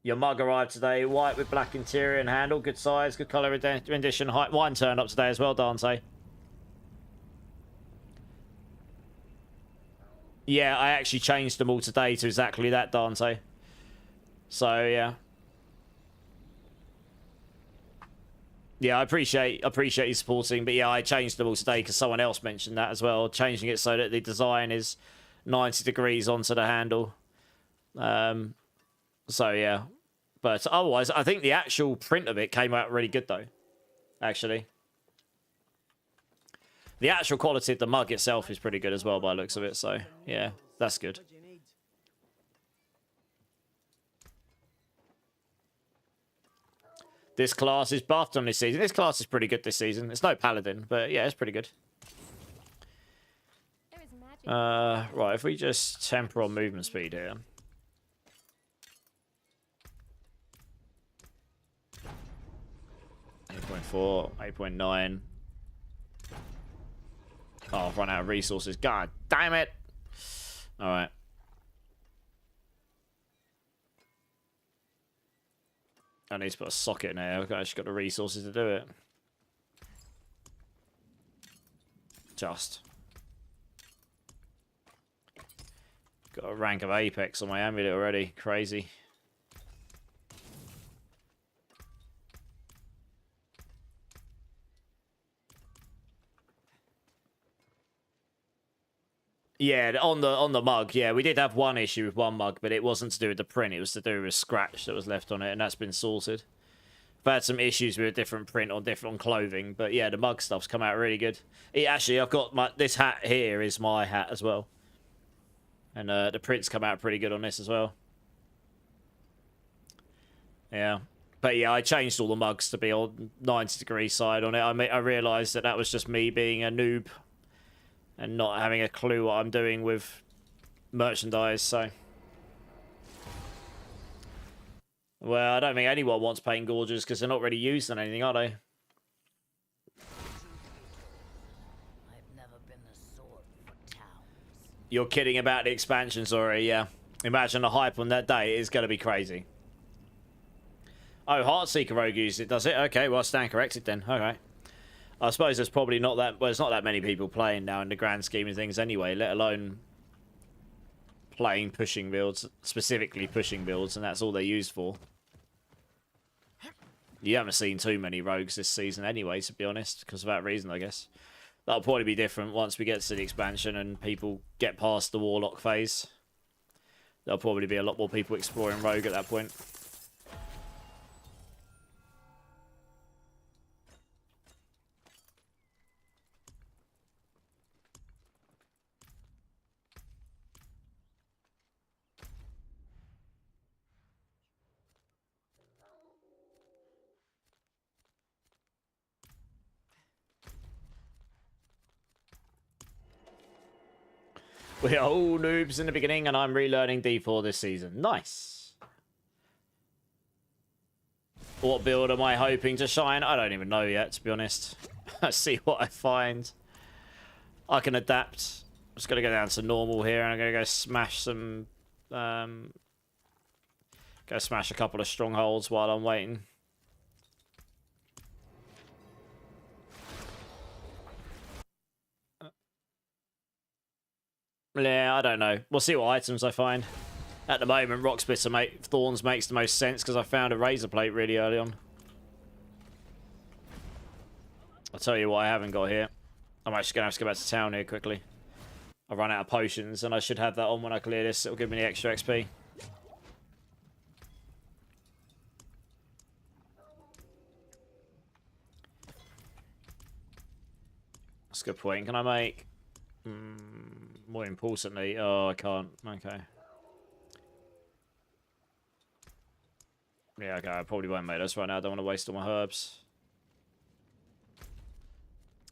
Your mug arrived today. White with black interior and handle. Good size, good colour rendition. Height. Mine turned up today as well, Dante. Yeah, I actually changed them all today to exactly that, Dante. So, yeah. Yeah, I appreciate you supporting, but yeah, I changed them all today because someone else mentioned that as well, changing it so that the design is 90 degrees onto the handle. So yeah, but otherwise, I think the actual print of it came out really good though. Actually, the actual quality of the mug itself is pretty good as well by the looks of it. So yeah, that's good. What do you need? This class is buffed on this season. This class is pretty good this season. It's no paladin, but yeah, it's pretty good. There is magic. Right, if we just temper on movement speed here. .4, 8.9. Oh, I've run out of resources. God damn it! Alright. I need to put a socket in there. I've actually got the resources to do it. Just. Got a rank of Apex on my amulet already. Crazy. Yeah, on the mug, yeah, we did have one issue with one mug, but it wasn't to do with the print, it was to do with a scratch that was left on it, and that's been sorted. I've had some issues with a different print on different clothing, but yeah, the mug stuff's come out really good. Actually, I've got this hat here is my hat as well. And the prints come out pretty good on this as well. Yeah. But yeah, I changed all the mugs to be on 90-degree side on it. I realised that that was just me being a noob and not having a clue what I'm doing with merchandise, so... Well, I don't think anyone wants paint gorges because they're not really used on anything, are they? I've never been the sword for towns. You're kidding about the expansion, sorry, yeah. Imagine the hype on that day, it's going to be crazy. Oh, Heartseeker Rogue used it, does it? Okay, well, I stand corrected then, alright. I suppose there's probably not that... Well, there's not that many people playing now in the grand scheme of things anyway, let alone playing pushing builds, specifically pushing builds, and that's all they're used for. You haven't seen too many rogues this season anyway, to be honest, because of that reason, I guess. That'll probably be different once we get to the expansion and people get past the Warlock phase. There'll probably be a lot more people exploring rogue at that point. We are all noobs in the beginning, and I'm relearning D4 this season. Nice. What build am I hoping to shine? I don't even know yet, to be honest. Let's see what I find. I can adapt. I'm just going to go down to normal here, and I'm going to go smash some... go smash a couple of strongholds while I'm waiting. Yeah, I don't know. We'll see what items I find. At the moment, Rock Splitter Thorns makes the most sense because I found a razor plate really early on. I'll tell you what I haven't got here. I'm actually going to have to go back to town here quickly. I run out of potions, and I should have that on when I clear this. It'll give me the extra XP. That's a good point. Can I make... more importantly... Oh, I can't. Okay. Yeah, okay. I probably won't make this right now. I don't want to waste all my herbs.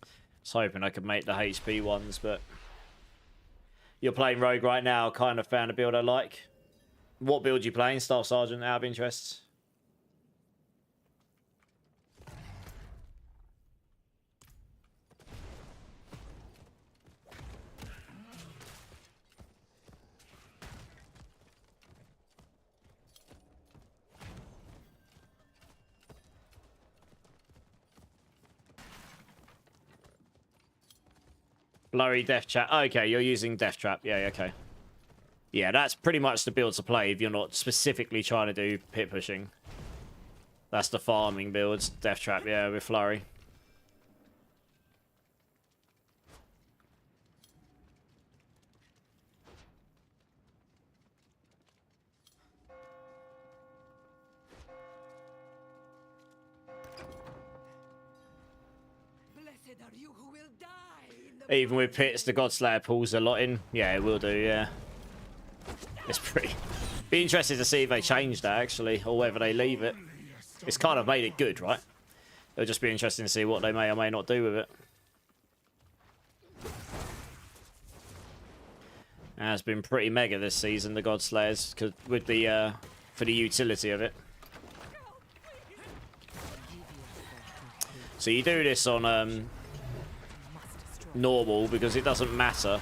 I was hoping I could make the HP ones, but... You're playing Rogue right now. Kind of found a build I like. What build you playing? Staff Sergeant, out of interest. Blurry Death Trap. Okay, you're using Death Trap. Yeah, okay. Yeah, that's pretty much the build to play if you're not specifically trying to do pit pushing. That's the farming builds. Death Trap, yeah, with Flurry. Blessed are you who will die in the Even with pits, the Godslayer pulls a lot in. Yeah, it will do, yeah. It's pretty... Be interested to see if they change that, actually, or whether they leave it. It's kind of made it good, right? It'll just be interesting to see what they may or may not do with it. It has been pretty mega this season, the Godslayers, cause with the for the utility of it. So you do this on normal because it doesn't matter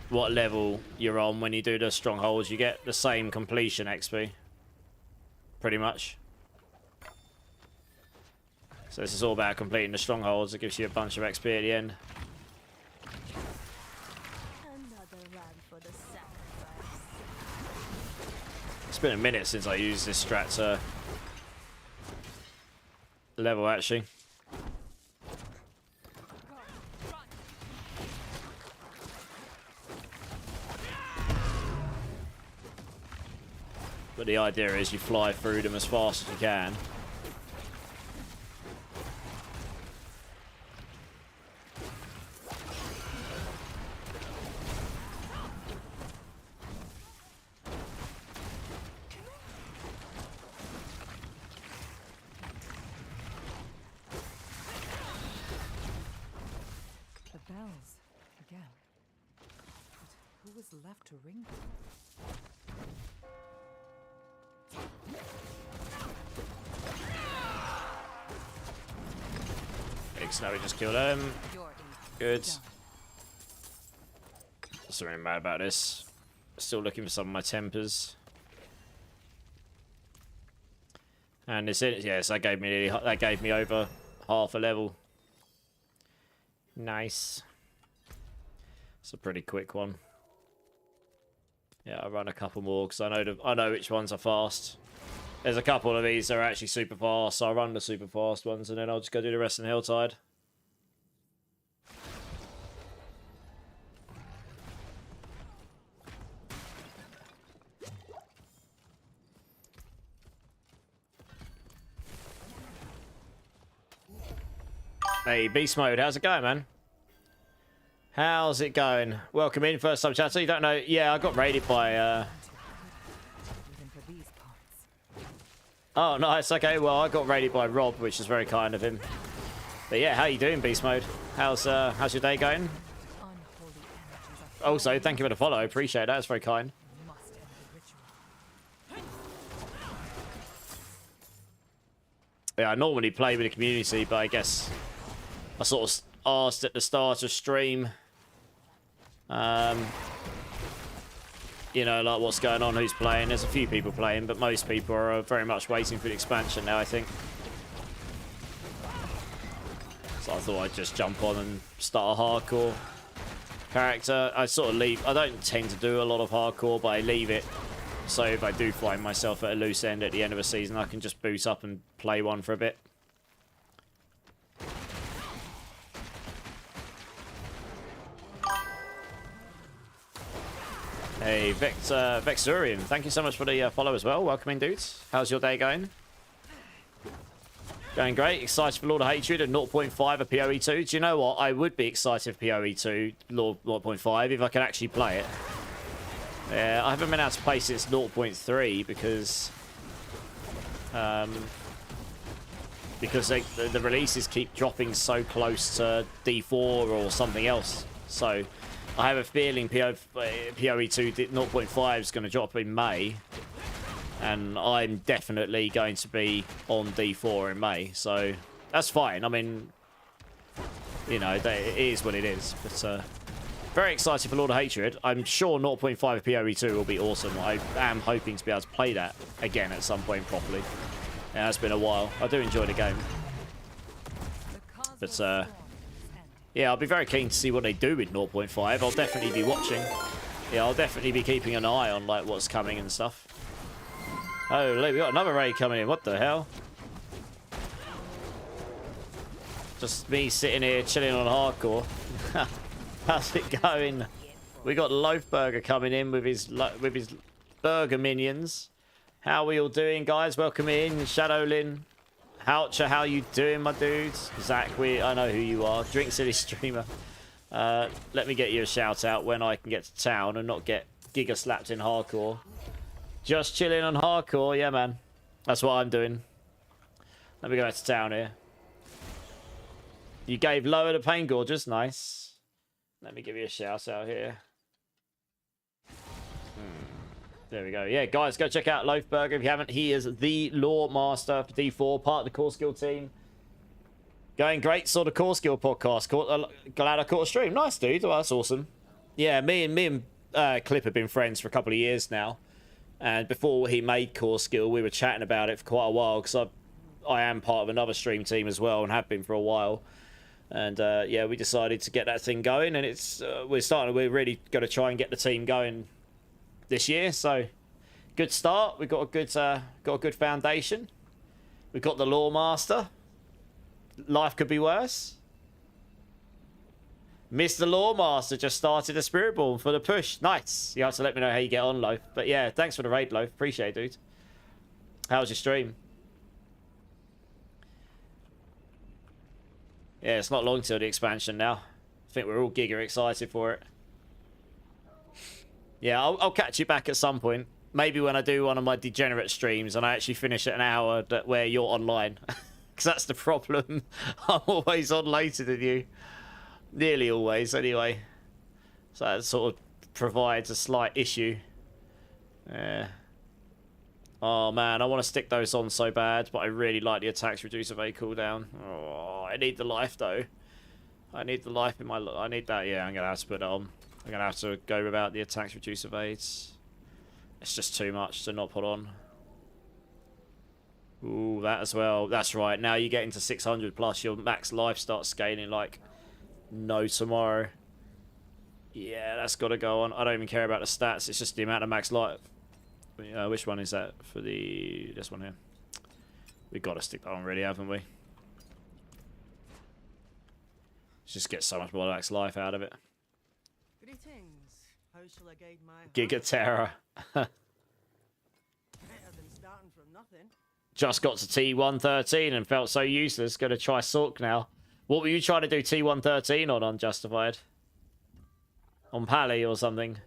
what level you're on when you do the strongholds. You get the same completion XP, pretty much. So this is all about completing the strongholds. It gives you a bunch of XP at the end. Another run for the sacrifice. It's been a minute since I used this strat to level, actually. But the idea is you fly through them as fast as you can. The bells again. But who was left to ring them? Now we just killed him. Good. Something mad about this. Still looking for some of my tempers. And this is, yes, that gave me over half a level. Nice. It's a pretty quick one. Yeah, I'll run a couple more because I know which ones are fast. There's a couple of these that are actually super fast, so I'll run the super fast ones and then I'll just go do the rest in the Hilltide. Hey, Beast Mode, how's it going, man? How's it going? Welcome in, first time chat. So you don't know, yeah, I got raided by Even for these parts. Oh, nice. Okay, well, I got raided by Rob, which is very kind of him. But yeah, how you doing, Beast Mode? How's your day going? Unholy energies are Also, thank you for the follow. Appreciate that. That's very kind. Must end the ritual. Yeah, I normally play with the community, but I guess I sort of asked at the start of stream, you know, like what's going on, who's playing. There's a few people playing, but most people are very much waiting for the expansion now, I think. So I thought I'd just jump on and start a hardcore character. I sort of leave. I don't tend to do a lot of hardcore, but I leave it. So if I do find myself at a loose end at the end of a season, I can just boot up and play one for a bit. Hey, Vexurian, thank you so much for the follow as well. Welcome in, dudes. How's your day going? Going great. Excited for Lord of Hatred and 0.5 of PoE2. Do you know what? I would be excited for PoE2, Lord 0.5, if I could actually play it. Yeah, I haven't been able to play since 0.3 because the releases keep dropping so close to D4 or something else. So I have a feeling PoE2 0.5 is going to drop in May, and I'm definitely going to be on D4 in May. So that's fine. I mean, you know, it is what it is. But very excited for Lord of Hatred. I'm sure 0.5 of PoE2 will be awesome. I am hoping to be able to play that again at some point properly. Yeah, it's been a while. I do enjoy the game. But yeah, I'll be very keen to see what they do with 0.5. I'll definitely be watching. Yeah, I'll definitely be keeping an eye on like what's coming and stuff. Oh, look, we got another raid coming in. What the hell? Just me sitting here chilling on hardcore. How's it going? We got Loafburger coming in with his burger minions. How are we all doing, guys? Welcome in, Shadowlin. Houcher, how you doing, my dudes? Zach, I know who you are. Drink City streamer. Let me get you a shout out when I can get to town and not get giga slapped in hardcore. Just chilling on hardcore, yeah, man. That's what I'm doing. Let me go back to town here. You gave Lower the Pain Gorgeous, nice. Let me give you a shout out here. There we go. Yeah, guys, go check out Loafburger if you haven't. He is the Lore Master for D4, part of the Core Skill team. Going great, saw the Core Skill podcast. Glad I caught a stream. Nice, dude. Well, that's awesome. Yeah, me and Clip have been friends for a couple of years now. And before he made Core Skill, we were chatting about it for quite a while because I am part of another stream team as well and have been for a while. And yeah, we decided to get that thing going, and it's we're really going to try and get the team going this year. So good start. We've got a good foundation. We've got the Lore Master. Life could be worse. Mr. Lore Master just started a Spiritborn for the push. Nice. You have to let me know how you get on, Loaf. But yeah, thanks for the raid, Loaf. Appreciate it, dude. How was your stream? Yeah, it's not long till the expansion now. I think we're all giga excited for it. Yeah, I'll catch you back at some point. Maybe when I do one of my degenerate streams and I actually finish at an hour where you're online. Because that's the problem. I'm always on later than you. Nearly always, anyway. So that sort of provides a slight issue. Yeah. Oh, man, I want to stick those on so bad, but I really like the attacks reduce evade cooldown. Oh, I need the life, though. I need the life in my... I need that. Yeah, I'm going to have to put it on. I'm going to have to go without the attacks reduce evades. It's just too much to not put on. Ooh, that as well. That's right. Now you get into 600 plus, your max life starts scaling like no tomorrow. Yeah, that's got to go on. I don't even care about the stats. It's just the amount of max life. Which one is that for this one here? We've got to stick that on really, haven't we? Just get so much more max life out of it. Greetings. How shall I guide my Giga Terror. better than starting from nothing? Just got to T113 and felt so useless. Gonna try Sork now. What were you trying to do T113 on Unjustified? On Pally or something?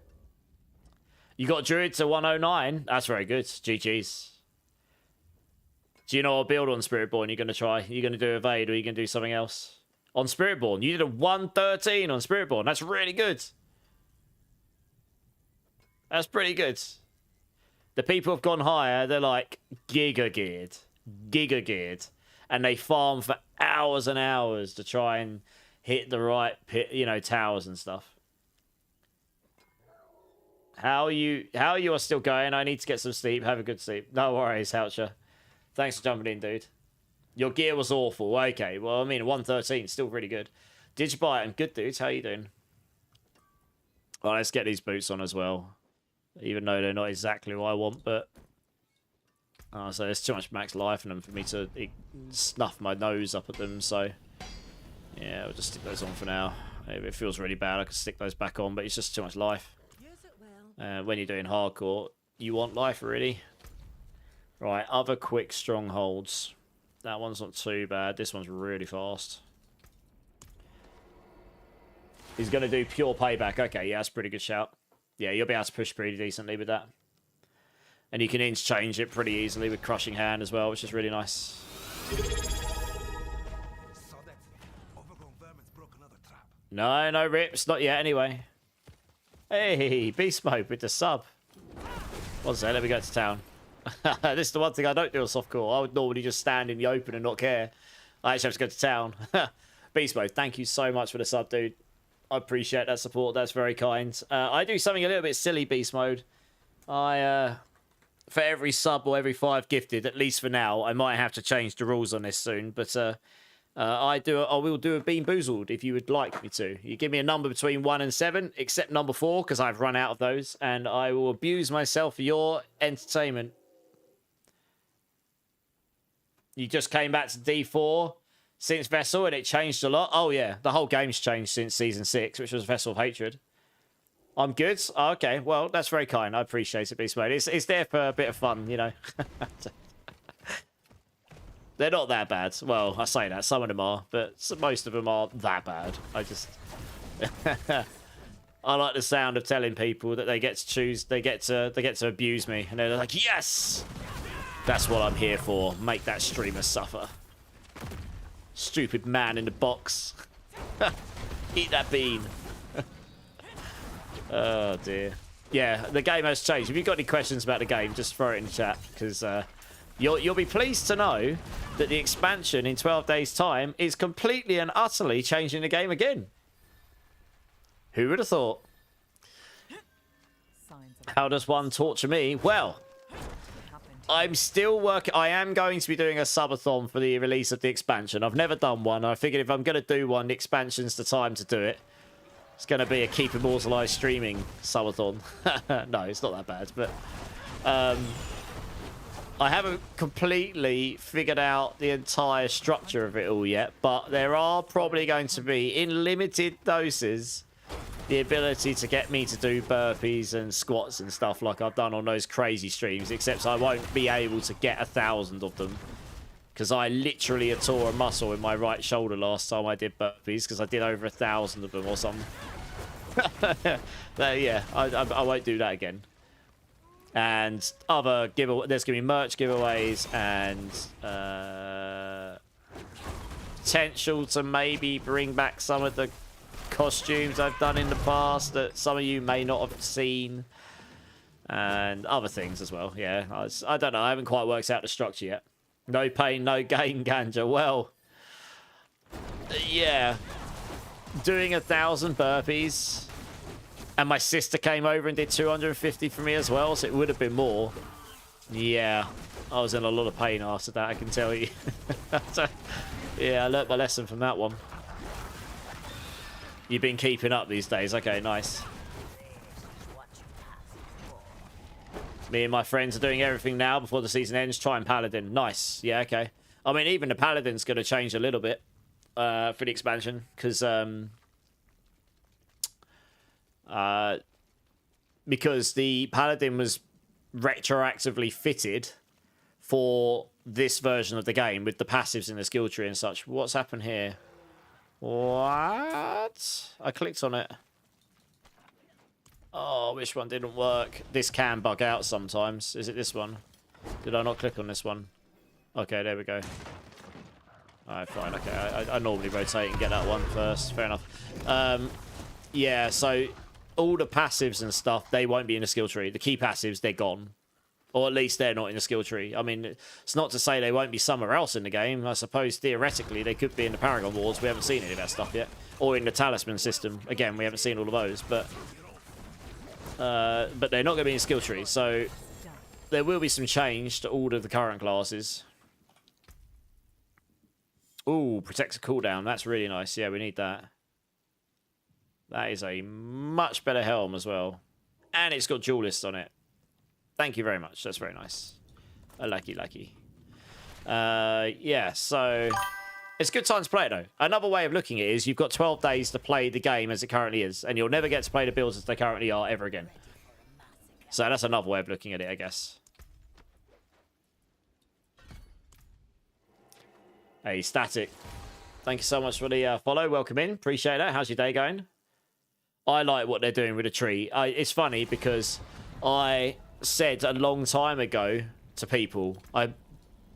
You got Druid to 109. That's very good. GG's. Do you know what build on Spiritborn you're going to try? You're going to do Evade or you're going to do something else? On Spiritborn. You did a 113 on Spiritborn. That's really good. That's pretty good. The people who've gone higher, they're like giga geared, and they farm for hours and hours to try and hit the right towers and stuff. How you are still going? I need to get some sleep. Have a good sleep. No worries, Houcher. Thanks for jumping in, dude. Your gear was awful. Okay, well, I mean, 113 still pretty good. Did you buy it? Good, dudes. How you doing? Well, let's get these boots on as well. Even though they're not exactly what I want, but... so there's too much max life in them for me to snuff my nose up at them, so... Yeah, we'll just stick those on for now. If it feels really bad, I can stick those back on, but it's just too much life. Use it well. When you're doing hardcore, you want life, really. Right, other quick strongholds. That one's not too bad. This one's really fast. He's going to do pure payback. Okay, yeah, that's a pretty good shout. Yeah, you'll be able to push pretty decently with that. And you can interchange it pretty easily with Crushing Hand as well, which is really nice. So that's it. Overgrown vermin's broke another trap. No rips. Not yet, anyway. Hey, Beast Mode with the sub. What's that? Let me go to town. This is the one thing I don't do on softcore. I would normally just stand in the open and not care. I actually have to go to town. Beast Mode, thank you so much for the sub, dude. I appreciate that support. That's very kind. I do something a little bit silly, Beast Mode. For every sub or every 5 gifted, at least for now, I might have to change the rules on this soon. But I will do a Bean Boozled if you would like me to. You give me a number between 1 and 7, except number 4, because I've run out of those, and I will abuse myself for your entertainment. You just came back to D4 since Vessel, and it changed a lot. Oh, yeah. The whole game's changed since Season 6, which was Vessel of Hatred. I'm good? Oh, okay. Well, that's very kind. I appreciate it, Beast Mode. It's there for a bit of fun, you know. They're not that bad. Well, I say that. Some of them are, but most of them are that bad. I just... I like the sound of telling people that they get to choose, they get to abuse me. And they're like, yes! That's what I'm here for. Make that streamer suffer. Stupid man in the box. Eat that bean. Oh, dear. Yeah, the game has changed. If you've got any questions about the game, just throw it in the chat. Because you'll be pleased to know that the expansion in 12 days' time is completely and utterly changing the game again. Who would have thought? How does one torture me? Well... I'm still working. I am going to be doing a subathon for the release of the expansion. I've never done one. I figured if I'm going to do one, the expansion's the time to do it. It's going to be a Keep Immortalized streaming subathon. No, it's not that bad, but I haven't completely figured out the entire structure of it all yet, but there are probably going to be, in limited doses, the ability to get me to do burpees and squats and stuff like I've done on those crazy streams, except I won't be able to get 1,000 of them because I literally tore a muscle in my right shoulder last time I did burpees because I did over 1,000 of them or something. Yeah, I won't do that again. And other giveaways, there's going to be merch giveaways and potential to maybe bring back some of the costumes I've done in the past that some of you may not have seen, and other things as well. Yeah, I don't know. I haven't quite worked out the structure yet. No pain, no gain, Ganja. Well, yeah, doing 1,000 burpees, and my sister came over and did 250 for me as well, so it would have been more. Yeah, I was in a lot of pain after that, I can tell you. So, yeah, I learnt my lesson from that one. You've been keeping up these days. Okay, nice. Me and my friends are doing everything now before the season ends. Try and Paladin. Nice. Yeah, okay. I mean, even the Paladin's going to change a little bit for the expansion. Because the Paladin was retroactively fitted for this version of the game with the passives in the skill tree and such. What's happened here? What? I clicked on it. Oh, which one didn't work? This can bug out sometimes. Is it this one? Did I not click on this one? Okay, there we go. Alright, fine. Okay, I normally rotate and get that one first. Fair enough. Yeah, so all the passives and stuff, they won't be in the skill tree. The key passives, they're gone. Or at least they're not in the skill tree. I mean, it's not to say they won't be somewhere else in the game. I suppose, theoretically, they could be in the Paragon Wars. We haven't seen any of that stuff yet. Or in the Talisman system. Again, we haven't seen all of those. But they're not going to be in skill tree. So there will be some change to all of the current classes. Ooh, protects a cooldown. That's really nice. Yeah, we need that. That is a much better helm as well. And it's got duelists on it. Thank you very much. That's very nice. Lucky. Yeah, so it's a good time to play it, though. Another way of looking at it is you've got 12 days to play the game as it currently is, and you'll never get to play the builds as they currently are ever again. So that's another way of looking at it, I guess. Hey, Static. Thank you so much for the follow. Welcome in. Appreciate that. How's your day going? I like what they're doing with the tree. It's funny because I said a long time ago to people,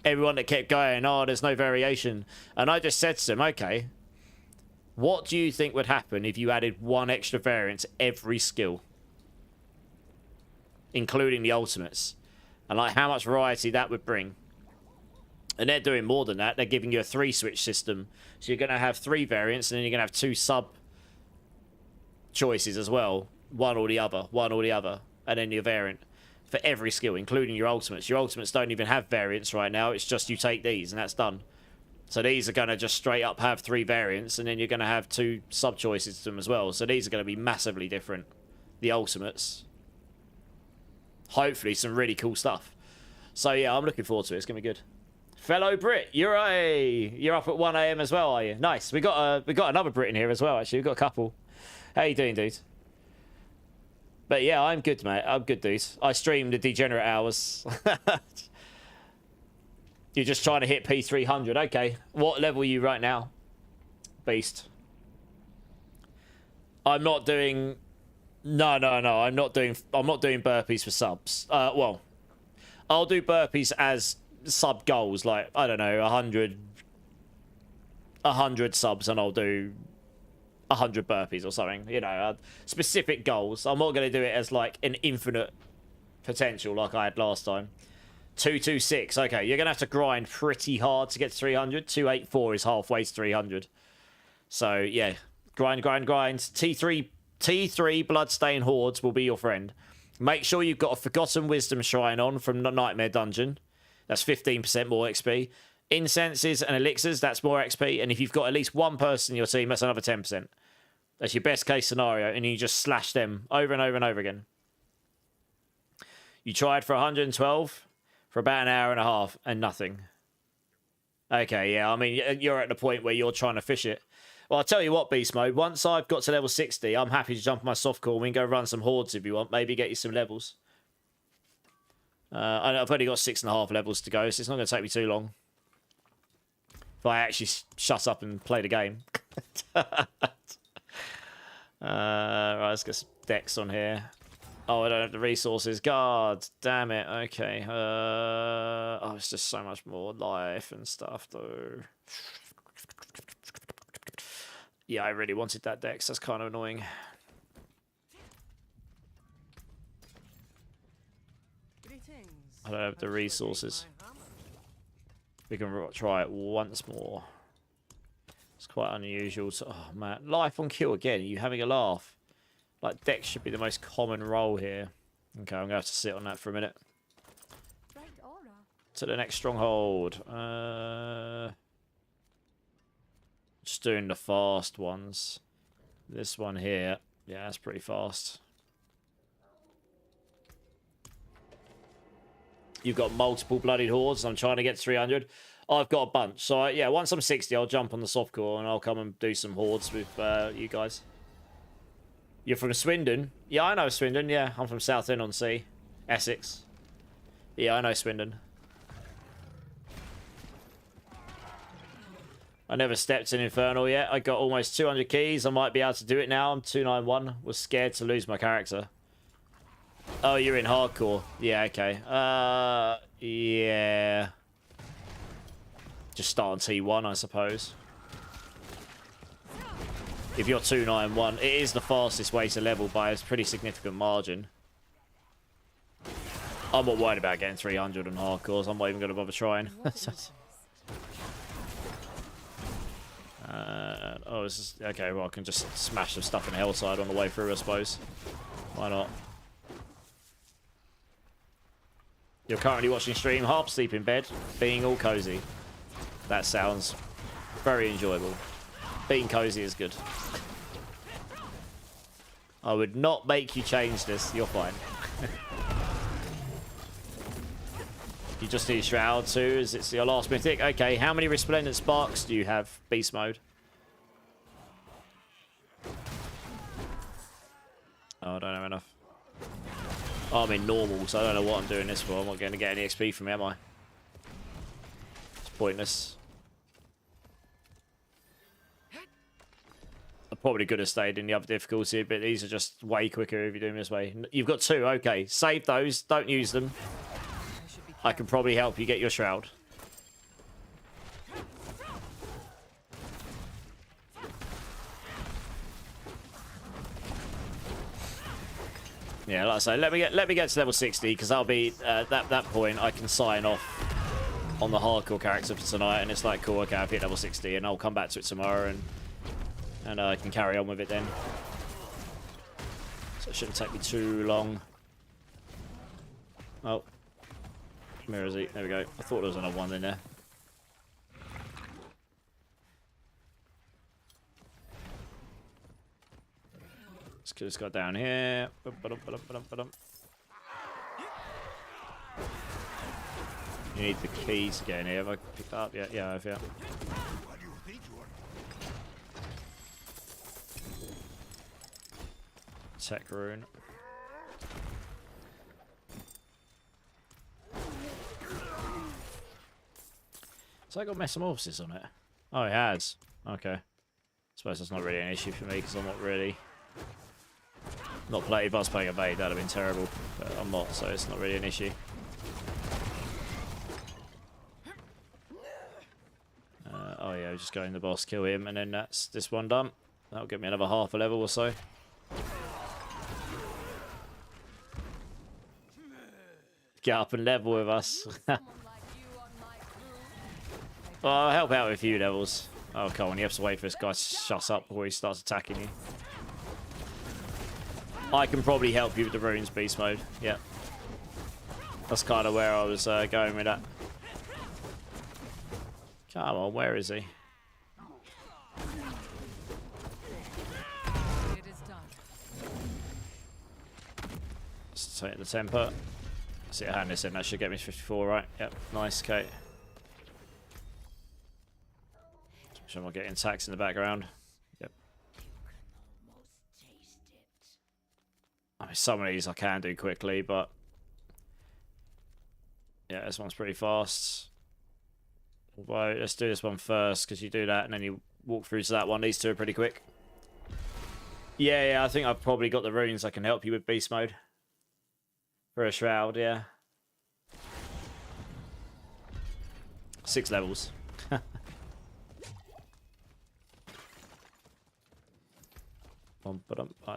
everyone that kept going, oh, there's no variation, and I just said to them, okay, what do you think would happen if you added one extra variant to every skill, including the ultimates, and like how much variety that would bring? And they're doing more than that. They're giving you a 3-switch system, so you're going to have 3 variants, and then you're going to have 2 sub choices as well, one or the other, and then your variant for every skill, including your ultimates. Your ultimates don't even have variants right now. It's just you take these and that's done. So these are going to just straight up have 3 variants, and then you're going to have 2 sub choices to them as well. So these are going to be massively different, the ultimates. Hopefully some really cool stuff. So yeah, I'm looking forward to it. It's going to be good. Fellow Brit, you're up at 1 AM as well, are you? Nice. We got another Brit in here as well, actually. We've got a couple. How you doing, dude? But yeah, I'm good, mate. I'm good, dude. I stream the degenerate hours. You're just trying to hit P300. Okay. What level are you right now? Beast. I'm not doing... No. I'm not doing burpees for subs. Well, I'll do burpees as sub goals. Like, I don't know, 100 subs, and I'll do 100 burpees or something, you know, specific goals. I'm not going to do it as like an infinite potential like I had last time. 226. Okay, you're going to have to grind pretty hard to get to 300. 284 is halfway to 300. So yeah, grind. T3 Bloodstained Hordes will be your friend. Make sure you've got a Forgotten Wisdom Shrine on from the Nightmare Dungeon. That's 15% more XP. Incenses and elixirs, that's more XP. And if you've got at least one person in your team, that's another 10%. That's your best case scenario, and you just slash them over and over and over again. You tried for 112 for about an hour and a half and nothing. Okay, yeah, I mean, you're at the point where you're trying to fish it. Well, I'll tell you what, Beast Mode, once I've got to level 60, I'm happy to jump on my softcore. We can go run some hordes if you want. Maybe get you some levels. I've only got 6.5 levels to go, so it's not going to take me too long. If I actually shut up and play the game. Right, let's get some decks on here. Oh, I don't have the resources. God damn it. Okay. Oh, it's just so much more life and stuff, though. Yeah, I really wanted that dex. That's kind of annoying. I don't have the resources. We can try it once more. It's quite unusual. Oh, man. Life on kill again. Are you having a laugh? Like, dex should be the most common role here. Okay, I'm going to have to sit on that for a minute. To the next stronghold. Just doing the fast ones. This one here. Yeah, that's pretty fast. You've got multiple bloodied hordes. I'm trying to get 300. I've got a bunch. So, yeah, once I'm 60, I'll jump on the softcore and I'll come and do some hordes with you guys. You're from Swindon? Yeah, I know Swindon. Yeah, I'm from Southend-on-Sea. Essex. Yeah, I know Swindon. I never stepped in Infernal yet. I got almost 200 keys. I might be able to do it now. I'm 291. Was scared to lose my character. Oh, you're in hardcore. Yeah, okay. Yeah. Just start on T1, I suppose. If you're 291, it is the fastest way to level by a pretty significant margin. I'm not worried about getting 300 on hardcores. I'm not even going to bother trying. Oh, this is... Okay, well, I can just smash some stuff in Hellside on the way through, I suppose. Why not? You're currently watching stream, half asleep in bed, being all cozy. That sounds very enjoyable. Being cozy is good. I would not make you change this. You're fine. You just need Shroud too, as it's your last mythic. Okay, how many Resplendent Sparks do you have? Beast mode. Oh, I don't have enough. Oh, I'm in normal, so I don't know what I'm doing this for. I'm not going to get any XP from it, am I? It's pointless. I probably could have stayed in the other difficulty, but these are just way quicker if you're doing this way. You've got 2, okay. Save those, don't use them. I can probably help you get your Shroud. Yeah, like I say, let me get to level 60, because I'll be that point I can sign off on the hardcore character for tonight, and it's like, cool, okay, I've hit level 60, and I'll come back to it tomorrow, and I can carry on with it then. So it shouldn't take me too long. Oh. Where is he? There we go. I thought there was another one in there. Let's just go down here. You need the key to get in here. Have I picked that up? Yeah, I have, yeah. Tech rune. So I got metamorphosis on it. Oh, it has. Okay. I suppose that's not really an issue for me because I'm not really... Not playing. If I was playing a Bait, that'd have been terrible. But I'm not, so it's not really an issue. Oh yeah, just go in the boss, kill him, and then that's this one done. That'll get me another half a level or so. Get up and level with us. Well, I'll help out with a few levels. Oh, come on, you have to wait for this guy to shut up before he starts attacking you. I can probably help you with the runes beast mode. Yeah. That's kind of where I was going with that. Come on, where is he? It is done. Let's take the temper. See, hand this in. That should get me 54, right? Yep, nice, okay. Make sure I'm not getting attacks in the background. Yep. I mean, some of these I can do quickly, but yeah, this one's pretty fast. Although, let's do this one first, because you do that and then you walk through to that one. These two are pretty quick. Yeah, I think I've probably got the runes I can help you with beast mode. For a shroud, yeah. 6 levels. I'll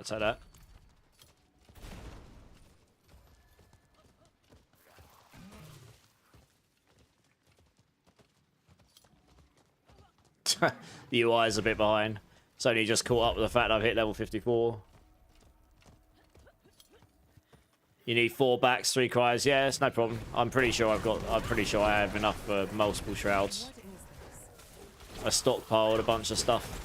take that. The UI is a bit behind. It's only just caught up with the fact I've hit level 54. You need 4 backs, 3 cries. Yeah, it's no problem. I'm pretty sure I have enough for multiple shrouds. I stockpiled a bunch of stuff.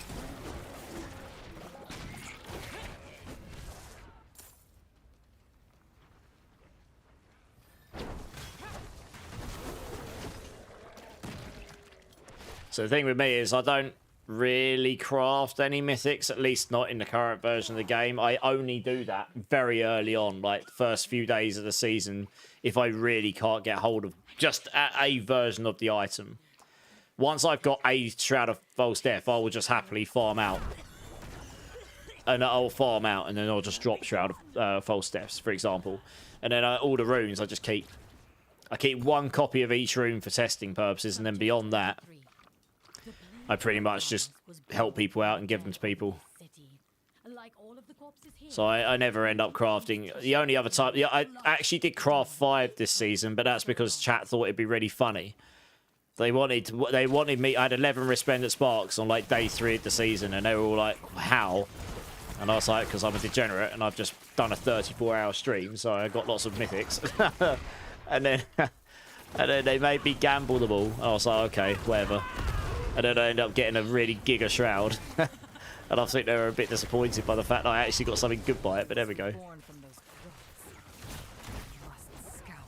So the thing with me is I don't really craft any mythics, at least not in the current version of the game. I only do that very early on, like the first few days of the season, if I really can't get hold of just a version of the item. Once I've got a Shroud of False Death, I will just happily farm out. And I'll farm out, and then I'll just drop Shroud of False Deaths, for example. And then all the runes I just keep. I keep 1 copy of each rune for testing purposes, and then beyond that, I pretty much just help people out and give them to people. like all of the corpses here. So I never end up crafting. The only other time, yeah, I actually did craft 5 this season, but that's because chat thought it'd be really funny. They wanted me. I had 11 resplendent sparks on like day 3 of the season, and they were all like, "How?" And I was like, "Because I'm a degenerate, and I've just done a 34-hour stream, so I got lots of mythics." and then they made me gamble them all. And I was like, "Okay, whatever." And then I ended up getting a really giga shroud. And I think they were a bit disappointed by the fact that I actually got something good by it, but there we go. Born from those drugs. You must scour.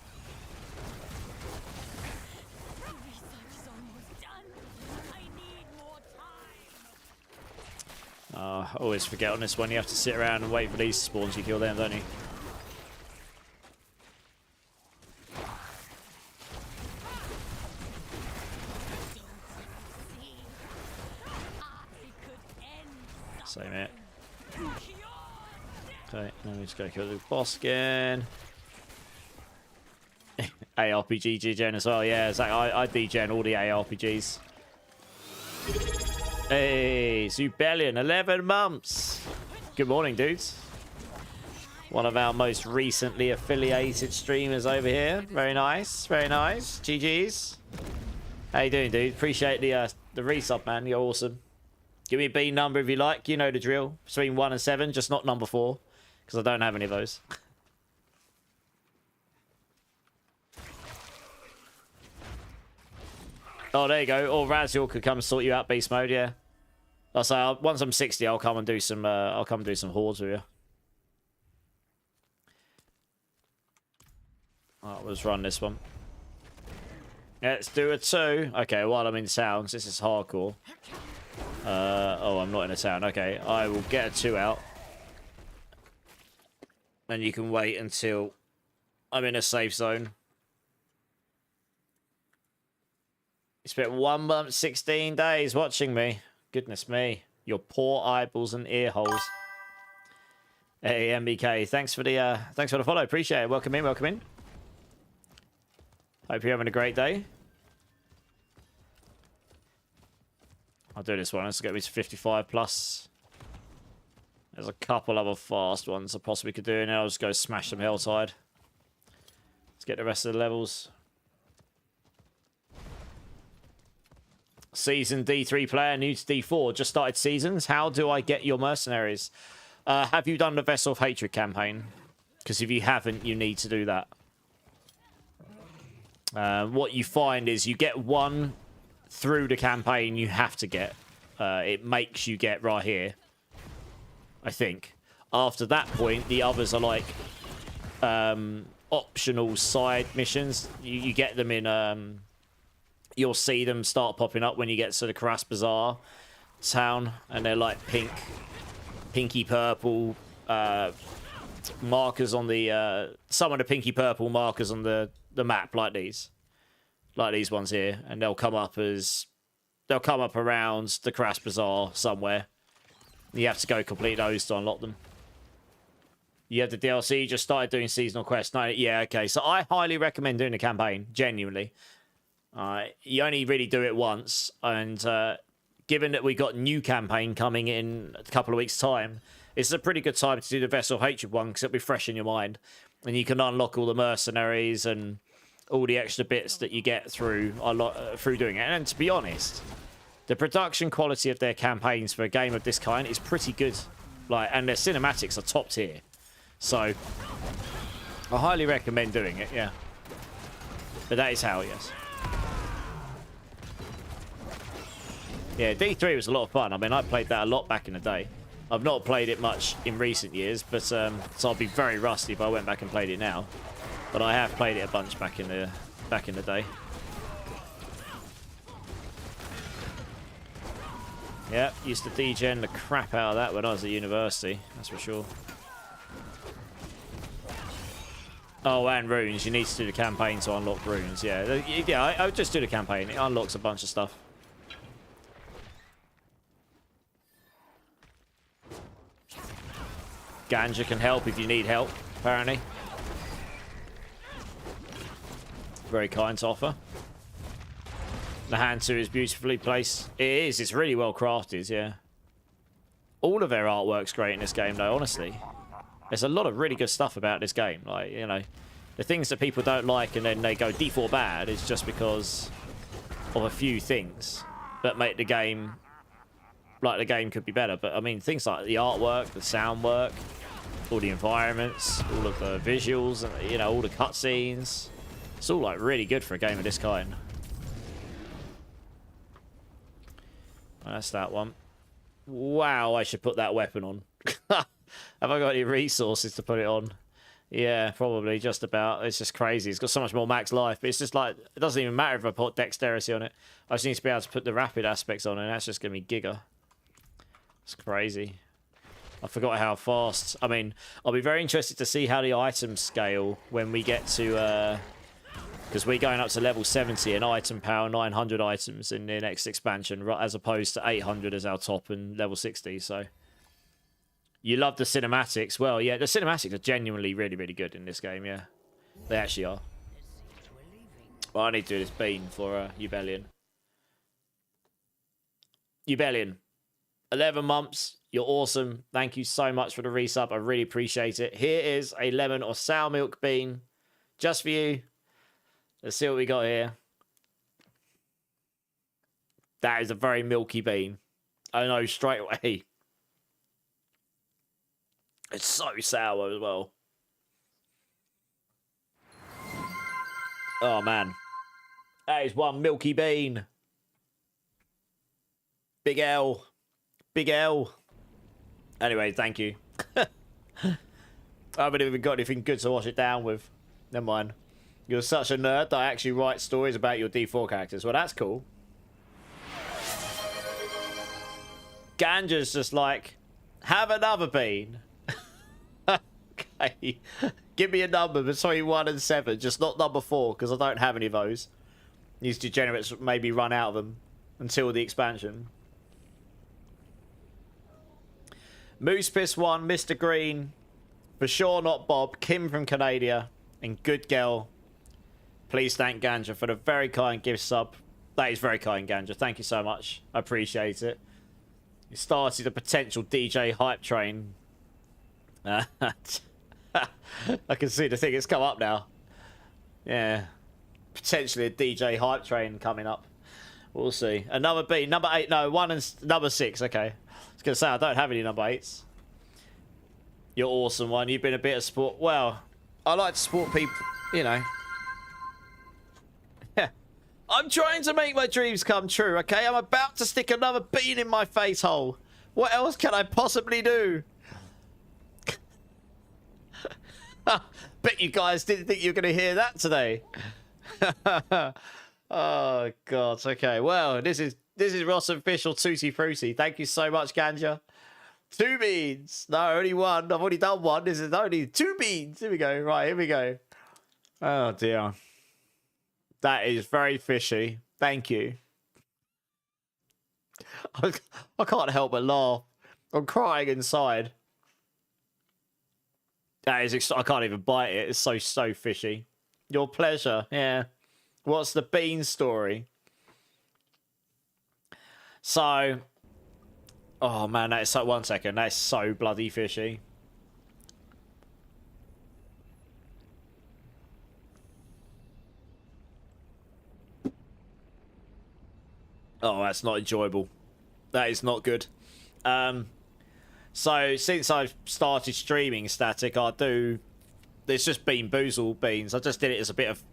The research is almost done. I need more time. I always forget on this one, you have to sit around and wait for these spawns, you kill them, don't you? Same it. Okay, let me just go kill the boss again. ARPG degen as well, yeah, exactly. I degen all the ARPGs. Hey, Zubellion, 11 months. Good morning, dudes. One of our most recently affiliated streamers over here. Very nice, very nice. GG's. How you doing, dude? Appreciate the resub, man. You're awesome. Give me a B number if you like. You know the drill. Between 1 and 7, just not number 4. Because I don't have any of those. Oh, there you go. Or Raziel could come sort you out, beast mode, yeah. I'll say, once I'm 60, I'll come and do some hordes with you. Alright, let's run this one. Let's do a 2. Okay, while I'm in sounds, this is hardcore. Oh, I'm not in a town. Okay, I will get a 2 out. And you can wait until I'm in a safe zone. You spent 1 month, 16 days watching me. Goodness me. Your poor eyeballs and ear holes. Hey, MBK, thanks for the follow. Appreciate it. Welcome in, welcome in. Hope you're having a great day. I'll do this one. Let's get me to 55 plus. There's a couple other fast ones I possibly could do, and then I'll just go smash some Helltide. Let's get the rest of the levels. Season D3 player, new to D4, just started seasons. How do I get your mercenaries? Have you done the Vessel of Hatred campaign? Because if you haven't, you need to do that. What you find is you get one through the campaign you have to get. It makes you get right here, I think. After that point, the others are like optional side missions. You get them in... You'll see them start popping up when you get to the Karas Bazaar town, and they're like pinky purple markers on the some of the pinky purple markers on the map, like these ones here, and they'll come up around the Karas Bazaar somewhere. You have to go complete those to unlock them. You have the DLC. You just started doing seasonal quests. No, yeah, okay. So I highly recommend doing the campaign, genuinely. You only really do it once, and given that we got new campaign coming in a couple of weeks' time, it's a pretty good time to do the Vessel of Hatred one, because it'll be fresh in your mind, and you can unlock all the mercenaries and all the extra bits that you get through doing it. And to be honest, the production quality of their campaigns for a game of this kind is pretty good, and their cinematics are top tier. So I highly recommend doing it, yeah. But that is how, yes. Yeah, D3 was a lot of fun. I mean, I played that a lot back in the day. I've not played it much in recent years, but so I'll be very rusty if I went back and played it now. But I have played it a bunch back in the day. Yeah, used to degen the crap out of that when I was at university, that's for sure. Oh, and runes. You need to do the campaign to unlock runes. Yeah, I would just do the campaign. It unlocks a bunch of stuff. Ganja can help if you need help, apparently. Very kind to offer. The hand 2 is beautifully placed. It is. It's really well crafted, yeah. All of their artwork's great in this game, though, honestly. There's a lot of really good stuff about this game. Like, you know, the things that people don't like and then they go D4 bad is just because of a few things that make the game, like, the game could be better. But, I mean, things like the artwork, the sound work, all the environments, all of the visuals, and, you know, all the cutscenes. It's all, like, really good for a game of this kind. That's that one. Wow, I should put that weapon on. Have I got any resources to put it on? Yeah, probably, just about. It's just crazy. It's got so much more max life, but it's just like, it doesn't even matter if I put dexterity on it. I just need to be able to put the rapid aspects on, and that's just going to be giga. It's crazy. I forgot how fast. I mean, I'll be very interested to see how the items scale when we get to... because we're going up to level 70 and item power 900 items in the next expansion, as opposed to 800 as our top and level 60, so... You love the cinematics. Well, yeah, the cinematics are genuinely really, really good in this game, yeah. They actually are. Well, I need to do this bean for Ubellion. Ubellion. 11 months. You're awesome. Thank you so much for the resub. I really appreciate it. Here is a lemon or sour milk bean. Just for you. Let's see what we got here. That is a very milky bean. I know straight away. It's so sour as well. Oh, man. That is one milky bean. Big L. Big L. Anyway, thank you. I haven't even got anything good to wash it down with. Never mind. You're such a nerd that I actually write stories about your D4 characters. Well, that's cool. Ganja's just like, have another bean. Okay. Give me a number between 1 and 7. Just not number 4, because I don't have any of those. These degenerates maybe run out of them until the expansion. Moose Piss 1, Mr. Green. For sure not Bob. Kim from Canada. And Good Girl. Please thank Ganja for the very kind gift sub. That is very kind, Ganja. Thank you so much. I appreciate it. You started a potential DJ hype train. I can see the thing. It's come up now. Yeah. Potentially a DJ hype train coming up. We'll see. Another B. Number 8. No, 1 and number 6. Okay. I was going to say, I don't have any number 8s. You're awesome, one. You've been a bit of sport. Well, I like to support people, you know. Yeah. I'm trying to make my dreams come true, okay? I'm about to stick another bean in my face hole. What else can I possibly do? Bet you guys didn't think you were going to hear that today. Oh, God. Okay, well, this is Ross Official Tutti Frutti. Thank you so much, Ganja. 2 beans. No, only 1. I've already done 1. This is only 2 beans. Here we go. Right, here we go. Oh, dear. That is very fishy. Thank you. I can't help but laugh. I'm crying inside. That is, I can't even bite it. It's so fishy. Your pleasure. Yeah. What's the bean story? So, oh man, that is so. 1 second. That is so bloody fishy. Oh, that's not enjoyable. That is not good. So, since I've started streaming Static, there's just been Boozle Beans. I just did it as a bit of,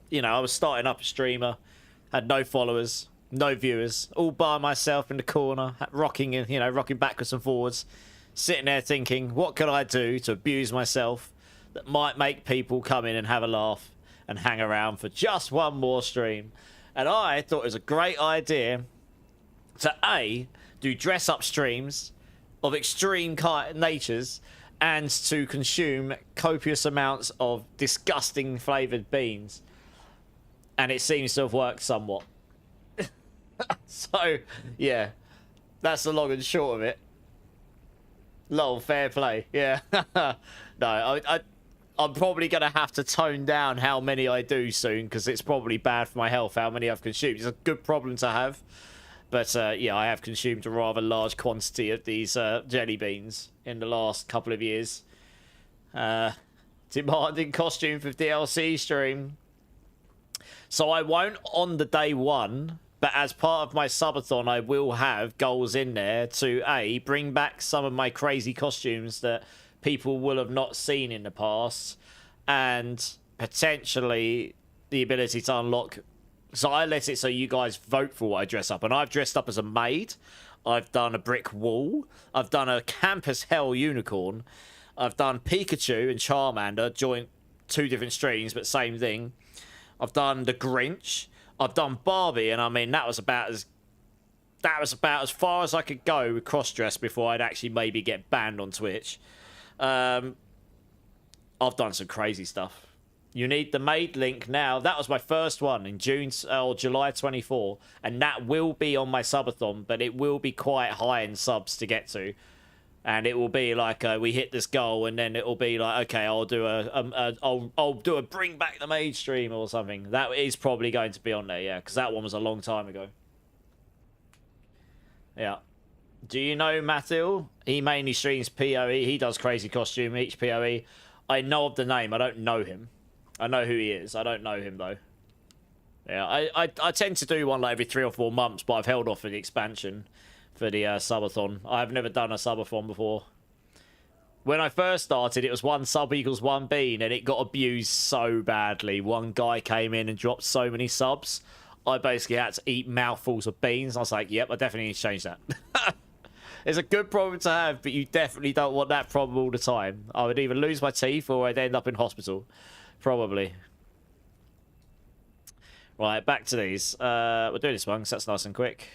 you know, I was starting up a streamer, had no followers, no viewers, all by myself in the corner, rocking backwards and forwards, sitting there thinking, what can I do to abuse myself that might make people come in and have a laugh and hang around for just one more stream? And I thought it was a great idea to do dress-up streams of extreme natures and to consume copious amounts of disgusting flavoured beans. And it seems to have worked somewhat. So, yeah. That's the long and short of it. Lol, fair play. Yeah. No, I'm probably going to have to tone down how many I do soon, because it's probably bad for my health how many I've consumed. It's a good problem to have. But yeah, I have consumed a rather large quantity of these jelly beans in the last couple of years. Demanding costume for DLC stream. So I won't on the day one, but as part of my subathon, I will have goals in there to A, bring back some of my crazy costumes that people will have not seen in the past, and potentially the ability to unlock. So I let it so you guys vote for what I dress up, and I've dressed up as a maid. I've done a brick wall. I've done a campus hell unicorn. I've done Pikachu and Charmander, joint 2 different streams, but same thing. I've done the Grinch. I've done Barbie, and I mean that was about as far as I could go with cross-dress before I'd actually maybe get banned on Twitch. I've done some crazy stuff. You need the maid link now. That was my first one in June or July 24, and that will be on my subathon, but it will be quite high in subs to get to. And it will be like we hit this goal, and then it will be like, okay, I'll do a bring back the maid stream or something. That is probably going to be on there, yeah, because that one was a long time ago. Yeah. Do you know Matil? He mainly streams PoE. He does crazy costume each PoE. I know of the name. I don't know him. I know who he is. I don't know him though. Yeah, I tend to do one like every 3 or 4 months, but I've held off for the expansion. For the subathon. I've never done a subathon before. When I first started, it was 1 sub equals 1 bean, and it got abused so badly. One guy came in and dropped so many subs, I basically had to eat mouthfuls of beans. I was like, yep, I definitely need to change that. It's a good problem to have, but you definitely don't want that problem all the time. I would either lose my teeth or I'd end up in hospital. Probably. Right, back to these. We'll do this one because that's nice and quick.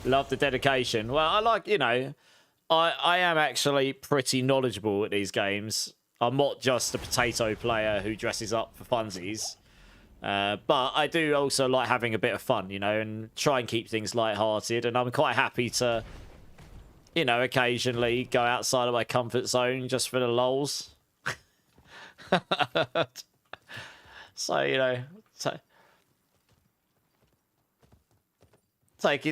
Love the dedication. Well, I like, you know, I am actually pretty knowledgeable at these games. I'm not just a potato player who dresses up for funsies. But I do also like having a bit of fun, you know, and try and keep things lighthearted. And I'm quite happy to, you know, occasionally go outside of my comfort zone just for the lols. So, you know...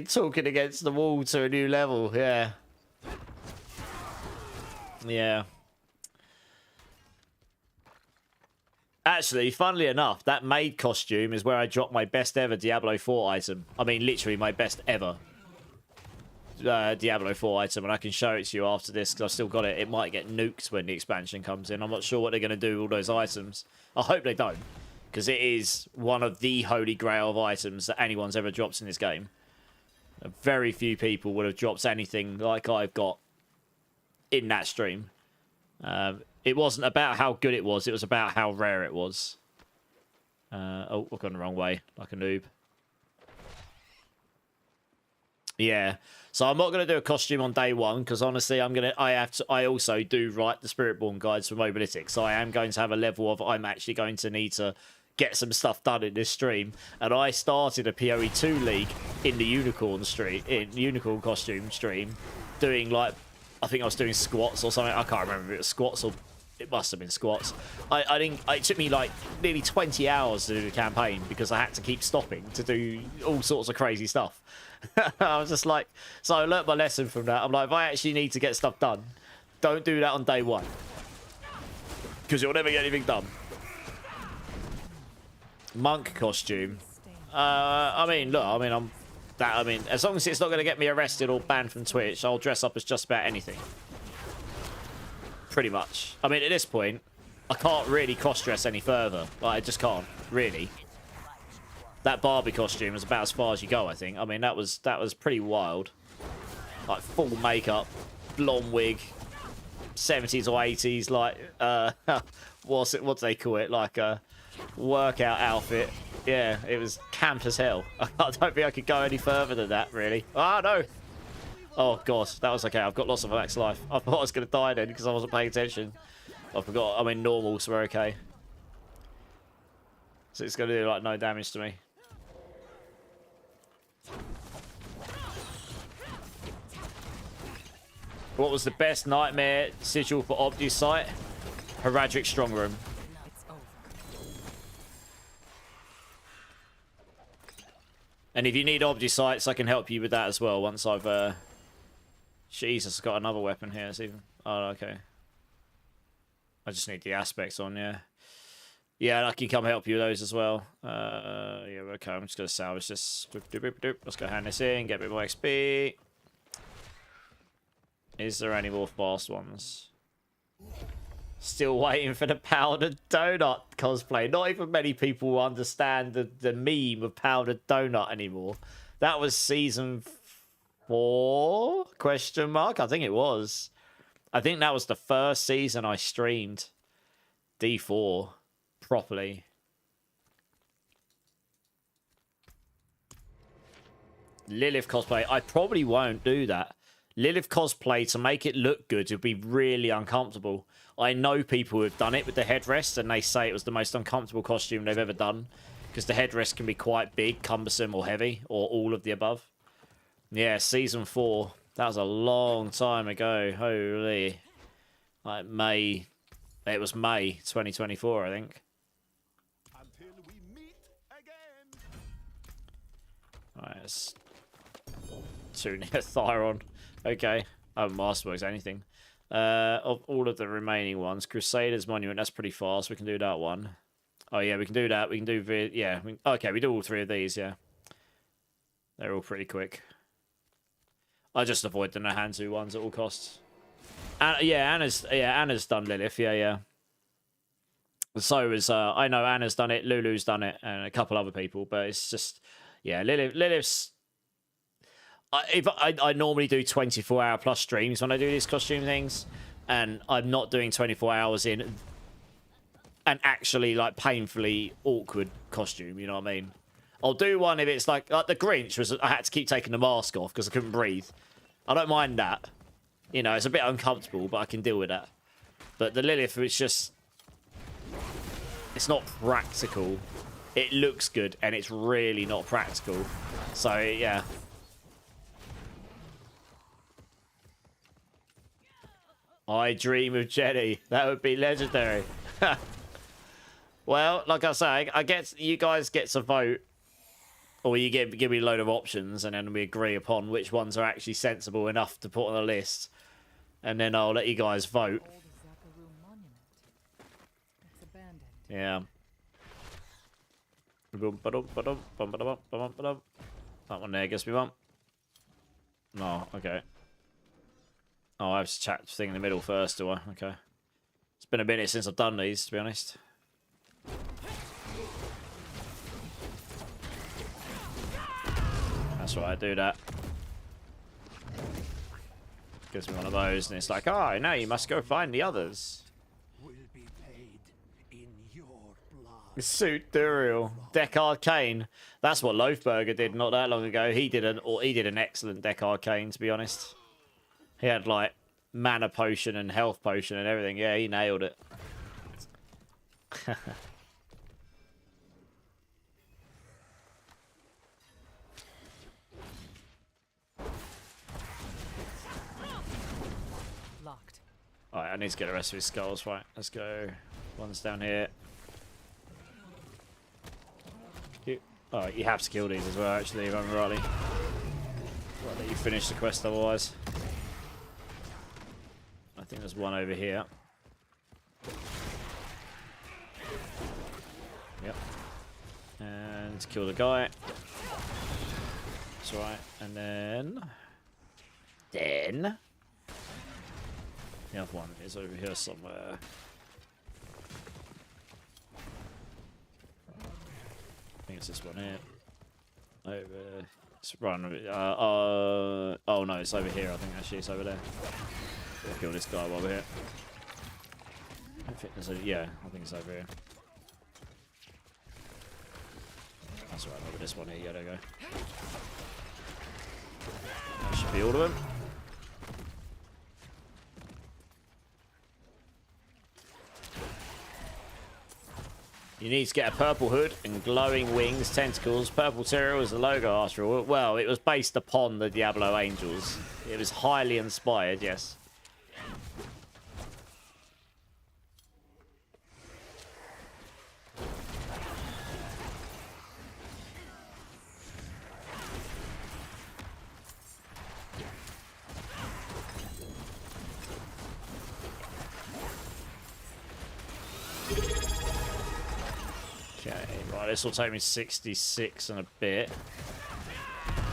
talking against the wall to a new level, yeah. Yeah. Actually, funnily enough, that maid costume is where I dropped my best ever Diablo 4 item. I mean, literally my best ever Diablo 4 item, and I can show it to you after this because I've still got it. It might get nuked when the expansion comes in. I'm not sure what they're going to do with all those items. I hope they don't, because it is one of the holy grail of items that anyone's ever dropped in this game. Very few people would have dropped anything like I've got in that stream. It wasn't about how good it was about how rare it was. Oh, I've gone the wrong way, like a noob. Yeah, so I'm not going to do a costume on day one, because honestly, I also do write the Spiritborn guides for Mobalytics, so I am going to have a level of I'm actually going to need to get some stuff done in this stream. And I started a PoE 2 league in the unicorn costume stream, doing like, I think I was doing squats or something. I can't remember if it was squats or it must have been squats. I think it took me like nearly 20 hours to do the campaign because I had to keep stopping to do all sorts of crazy stuff. I was just like, so I learnt my lesson from that. I'm like, if I actually need to get stuff done, don't do that on day one, because you'll never get anything done. Monk costume. I mean, look, I mean, as long as it's not going to get me arrested or banned from Twitch, I'll dress up as just about anything. Pretty much. I mean, at this point, I can't really cross-dress any further. Like, I just can't, really. That Barbie costume is about as far as you go, I think. I mean, that was pretty wild. Like, full makeup, blonde wig, 70s or 80s, like, what do they call it? Like, workout outfit. Yeah, it was camp as hell. I don't think I could go any further than that, really. Ah, no! Oh, God, that was okay. I've got lots of max life. I thought I was going to die then because I wasn't paying attention. I forgot. I mean, normal, so we're okay. So it's going to do, like, no damage to me. What was the best nightmare sigil for Obvious Sight? Heraldric Strong Room. It's over. And if you need Obdisites, I can help you with that as well once I've... Jesus, I've got another weapon here. It's even... Oh, okay. I just need the aspects on, yeah. Yeah, I can come help you with those as well. Yeah, okay, I'm just going to salvage this. Let's go hand this in, get a bit more XP. Is there any more fast ones? Still waiting for the powdered donut cosplay. Not even many people understand the meme of powdered donut anymore. That was season 4? Question mark? I think it was. I think that was the first season I streamed D4 properly. Lilith cosplay. I probably won't do that. Lilith cosplay, to make it look good, would be really uncomfortable. I know people who have done it with the headrest, and they say it was the most uncomfortable costume they've ever done, because the headrest can be quite big, cumbersome, or heavy, or all of the above. Yeah, season 4. That was a long time ago. Holy. Like May. It was May 2024, I think. Until we meet again. Alright, let's tune near Thyron. Okay. Oh, Masterworks, anything. Of all of the remaining ones, Crusaders Monument, that's pretty fast. We can do that one. Oh, yeah, we can do that. We can do... Yeah. Okay, we do all 3 of these, yeah. They're all pretty quick. I just avoid the Nahanzu ones at all costs. Yeah, Anna's done Lilith. Yeah. So is I know Anna's done it, Lulu's done it, and a couple other people. But it's just, yeah, Lilith's. I normally do 24-hour plus streams when I do these costume things, and I'm not doing 24 hours in an actually like painfully awkward costume. You know what I mean? I'll do one if it's like the Grinch was. I had to keep taking the mask off because I couldn't breathe. I don't mind that. You know, it's a bit uncomfortable, but I can deal with that. But the Lilith, it's just... It's not practical. It looks good, and it's really not practical. So, yeah. I dream of Jenny. That would be legendary. Well, like I say, I guess you guys get to vote. Or you give me a load of options, and then we agree upon which ones are actually sensible enough to put on the list. And then I'll let you guys vote. Yeah. That one there, guess we want. No, okay. Oh, I have to chat thing in the middle first, do I? Okay. It's been a minute since I've done these, to be honest. That's right, I do that. Gives me one of those, and it's like, oh, now you must go find the others. Will be paid in your blood. Suit Duriel, Deck Arcane. That's what Loafburger did not that long ago. He did an excellent Deck Arcane, to be honest. He had like mana potion and health potion and everything. Yeah, he nailed it. Alright, I need to get the rest of his skulls. Right, let's go. One's down here. Oh, you have to kill these as well, actually, if I'm rightly. I'll let you finish the quest otherwise. I think there's one over here. Yep. And kill the guy. That's right. And then... The other one is over here somewhere. I think it's this one here. Over. It's run. Oh no, it's over here. I think actually it's over there. We'll kill this guy while we're here. I think there's a, yeah, I think it's over here. That's right. Over this one here. Yeah, there you go. That should be all of them. You need to get a purple hood and glowing wings, tentacles. Purple Tyrael is the logo after all. Well, it was based upon the Diablo angels. It was highly inspired, yes. Right, this will take me 66 and a bit.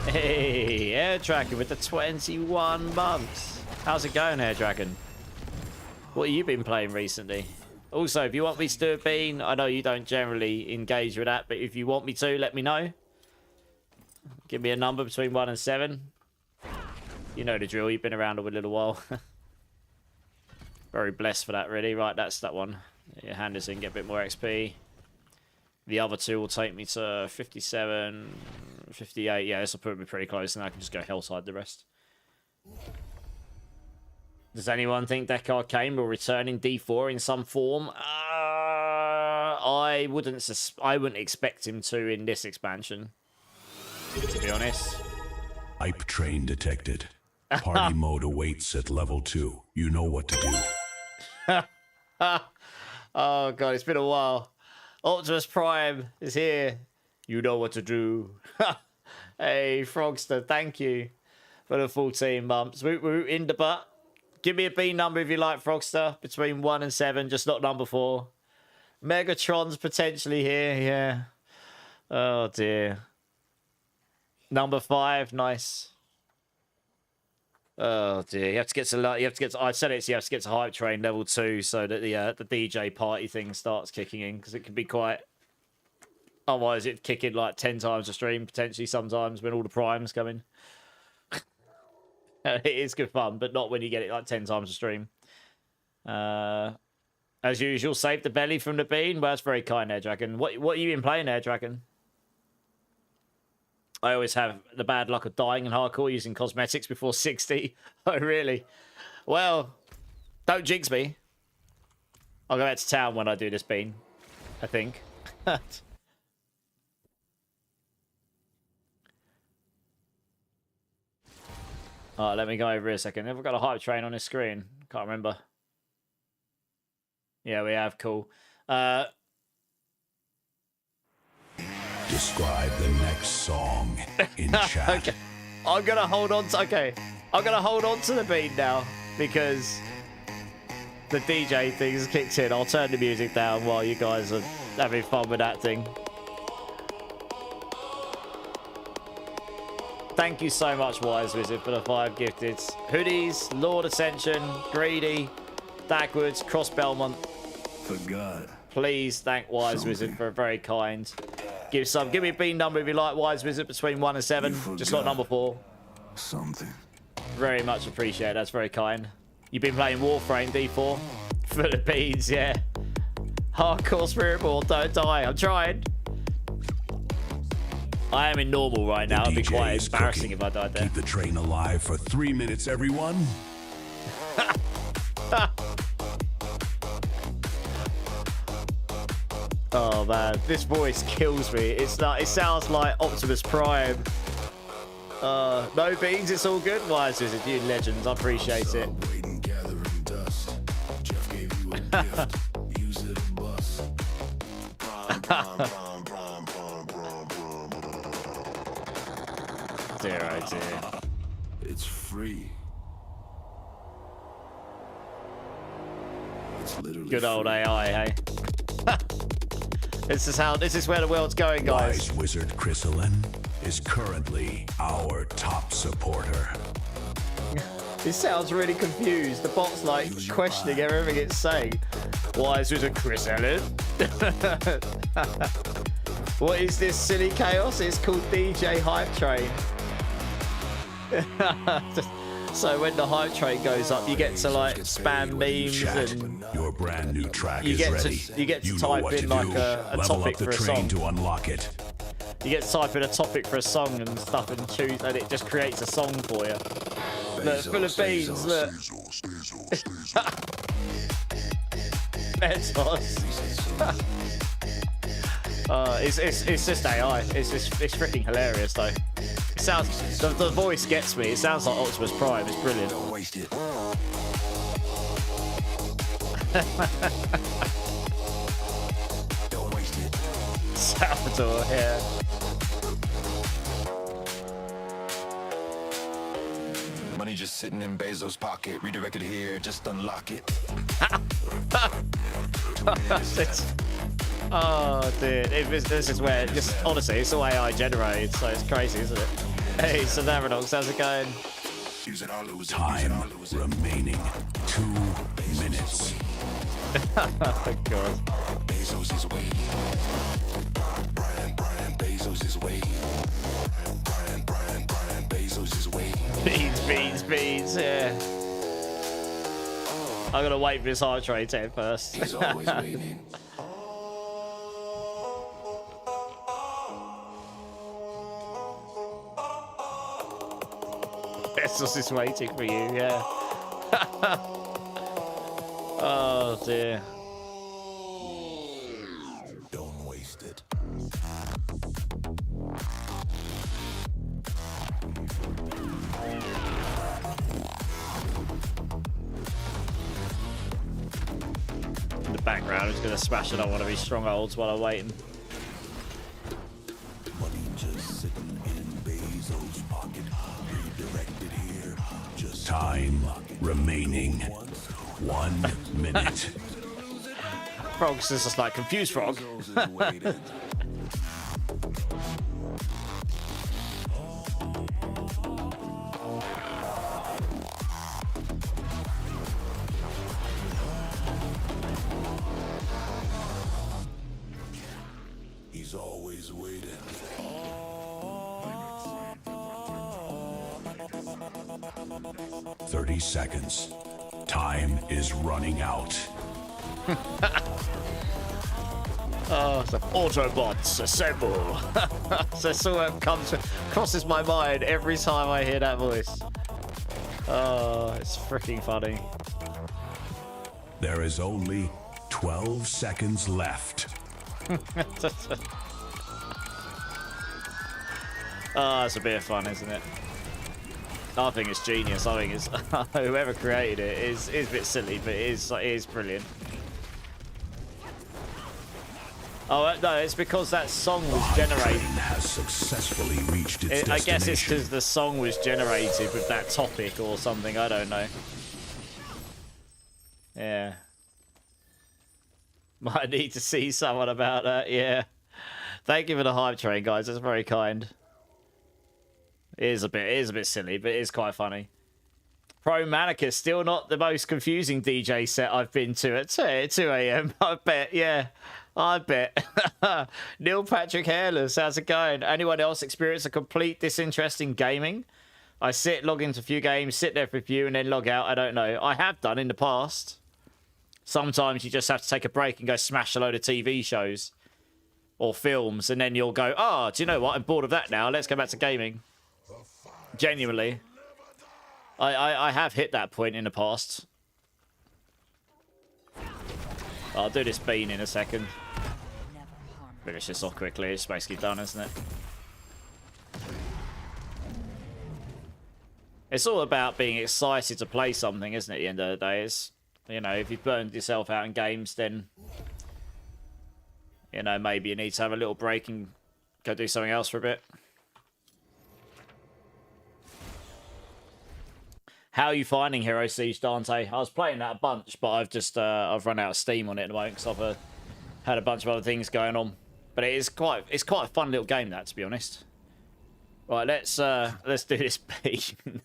Hey, Air Dragon with the 21 months. How's it going, Air Dragon? What have you been playing recently? Also, if you want me to do a bean, I know you don't generally engage with that, but if you want me to, let me know. Give me a number between 1 and 7. You know the drill. You've been around a little while. Very blessed for that, really. Right, that's that one. Your hand is in, get a bit more XP. The other two will take me to 57, 58. Yeah, this will put me pretty close, and I can just go hellside the rest. Does anyone think Deckard Cain will return in D4 in some form? I wouldn't expect him to in this expansion, to be honest. Hype train detected. Party mode awaits at level 2. You know what to do. Oh god, it's been a while. Optimus Prime is here. You know what to do. Hey, Frogster, thank you for the 14 months. Woot woot in the butt. Give me a B number if you like, Frogster. Between 1 and 7, just not number 4. Megatron's potentially here, yeah. Oh dear. Number 5, nice. Oh dear, you have to get to. I said it. So you have to get to hype train level 2 so that the DJ party thing starts kicking in, because it can be quite. Otherwise, it'd kick in like 10 times a stream potentially sometimes when all the primes come in. It is good fun, but not when you get it like 10 times a stream. As usual, save the belly from the bean. Well, that's very kind, Air Dragon. What have you been playing, Air Dragon? I always have the bad luck of dying in hardcore using cosmetics before 60. Oh, really? Well, don't jinx me. I'll go back to town when I do this bean, I think. Alright, let me go over here a second. Have we got a hype train on this screen? Can't remember. Yeah, we have. Cool. Describe the next song in chat. Okay. I'm gonna hold on to. Okay, I'm gonna hold on to the beat now because the DJ thing's kicked in. I'll turn the music down while you guys are having fun with that thing. Thank you so much, Wise Wizard, for the 5 gifted hoodies. Lord Ascension, Greedy, Dagwoods, Cross Belmont. Forgot. Please thank Wise Wizard for a very kind. Give me a bean number if you like, Wise Wizard, between 1 and 7. Just not number 4. Something. Very much appreciated. That's very kind. You've been playing Warframe D4 for the beans, yeah. Hardcore Spiritborn, don't die. I'm trying. I am in normal right now. It'd be quite embarrassing if I died there. Keep the train alive for 3 minutes, everyone. Oh man, this voice kills me. It's like, it sounds like Optimus Prime. No beans, it's all good. Wise Wizard, you legends, I appreciate it. Dear, oh dear. It's free. It's literally Good old free. AI, hey? This is where the world's going, guys. Wise Wizard Chrysalin is currently our top supporter. It sounds really confused. The bot's like questioning everything it's saying. Wise Wizard Chrysalin? What is this silly chaos? It's called DJ Hype Train. So when the hype train goes up, you get to like spam memes and your brand new track you is get ready. to type in like a Level topic up the for a train song. to unlock it. You get to type in a topic for a song and stuff and choose, and it just creates a song for you. Look, full of beans. Look. Metos. It's just AI. It's freaking hilarious though. It sounds the voice gets me. It sounds like Optimus Prime. It's brilliant. Don't waste it. Don't waste it. Salvador, yeah. Money just sitting in Bezos' pocket. Redirected here, just unlock it. Oh, dude. This is where, just honestly, it's all AI generated, so it's crazy, isn't it? Hey, Sonavanox, how's it going? Use it or lose it. Time remaining 2 minutes. Oh, God. Bezos is away. Brian Bezos is away. Brian Bezos is away. Beans, yeah. I'm gonna wait for this heart rate to hit first. He's always waiting. Essos is waiting for you, yeah. Oh, dear. Don't waste it. In the background, I'm just gonna smash it on one of these strongholds while I'm waiting. Money just sitting in Bezos' pocket. Redirected here. Just time remaining 1 minute. Frog's is just like confused frog. Bezos is waiting. He's always waiting. 30 seconds. Time is running out. Oh, the Autobots assemble. So sort of crosses my mind every time I hear that voice. Oh, it's freaking funny. There is only 12 seconds left. Oh, it's a bit of fun, isn't it? I think it's genius. I think it's whoever created it is a bit silly, but it is brilliant. Oh no, it's because that song was generated. Train has successfully reached its destination. I guess it's because the song was generated with that topic or something. I don't know. Yeah. Might need to see someone about that. Yeah. Thank you for the hype train, guys. That's very kind. It is a bit silly, but it is quite funny. Pro Manicus, still not the most confusing DJ set I've been to at 2 a.m. I bet, yeah. I bet. Neil Patrick Hairless, how's it going? Anyone else experience a complete disinterest in gaming? I log into a few games, sit there for a few, and then log out. I don't know. I have done in the past. Sometimes you just have to take a break and go smash a load of TV shows or films, and then you'll go, oh, do you know what? I'm bored of that now. Let's go back to gaming. Genuinely. I have hit that point in the past. I'll do this bean in a second. Finish this off quickly. It's basically done, isn't it? It's all about being excited to play something, isn't it, at the end of the day? It's, you know, if you've burned yourself out in games, then, you know, maybe you need to have a little break and go do something else for a bit. How are you finding Hero Siege, Dante? I was playing that a bunch, but I've just I've run out of steam on it at the moment because I've had a bunch of other things going on. But it's quite a fun little game, that, to be honest. Right, let's do this bean.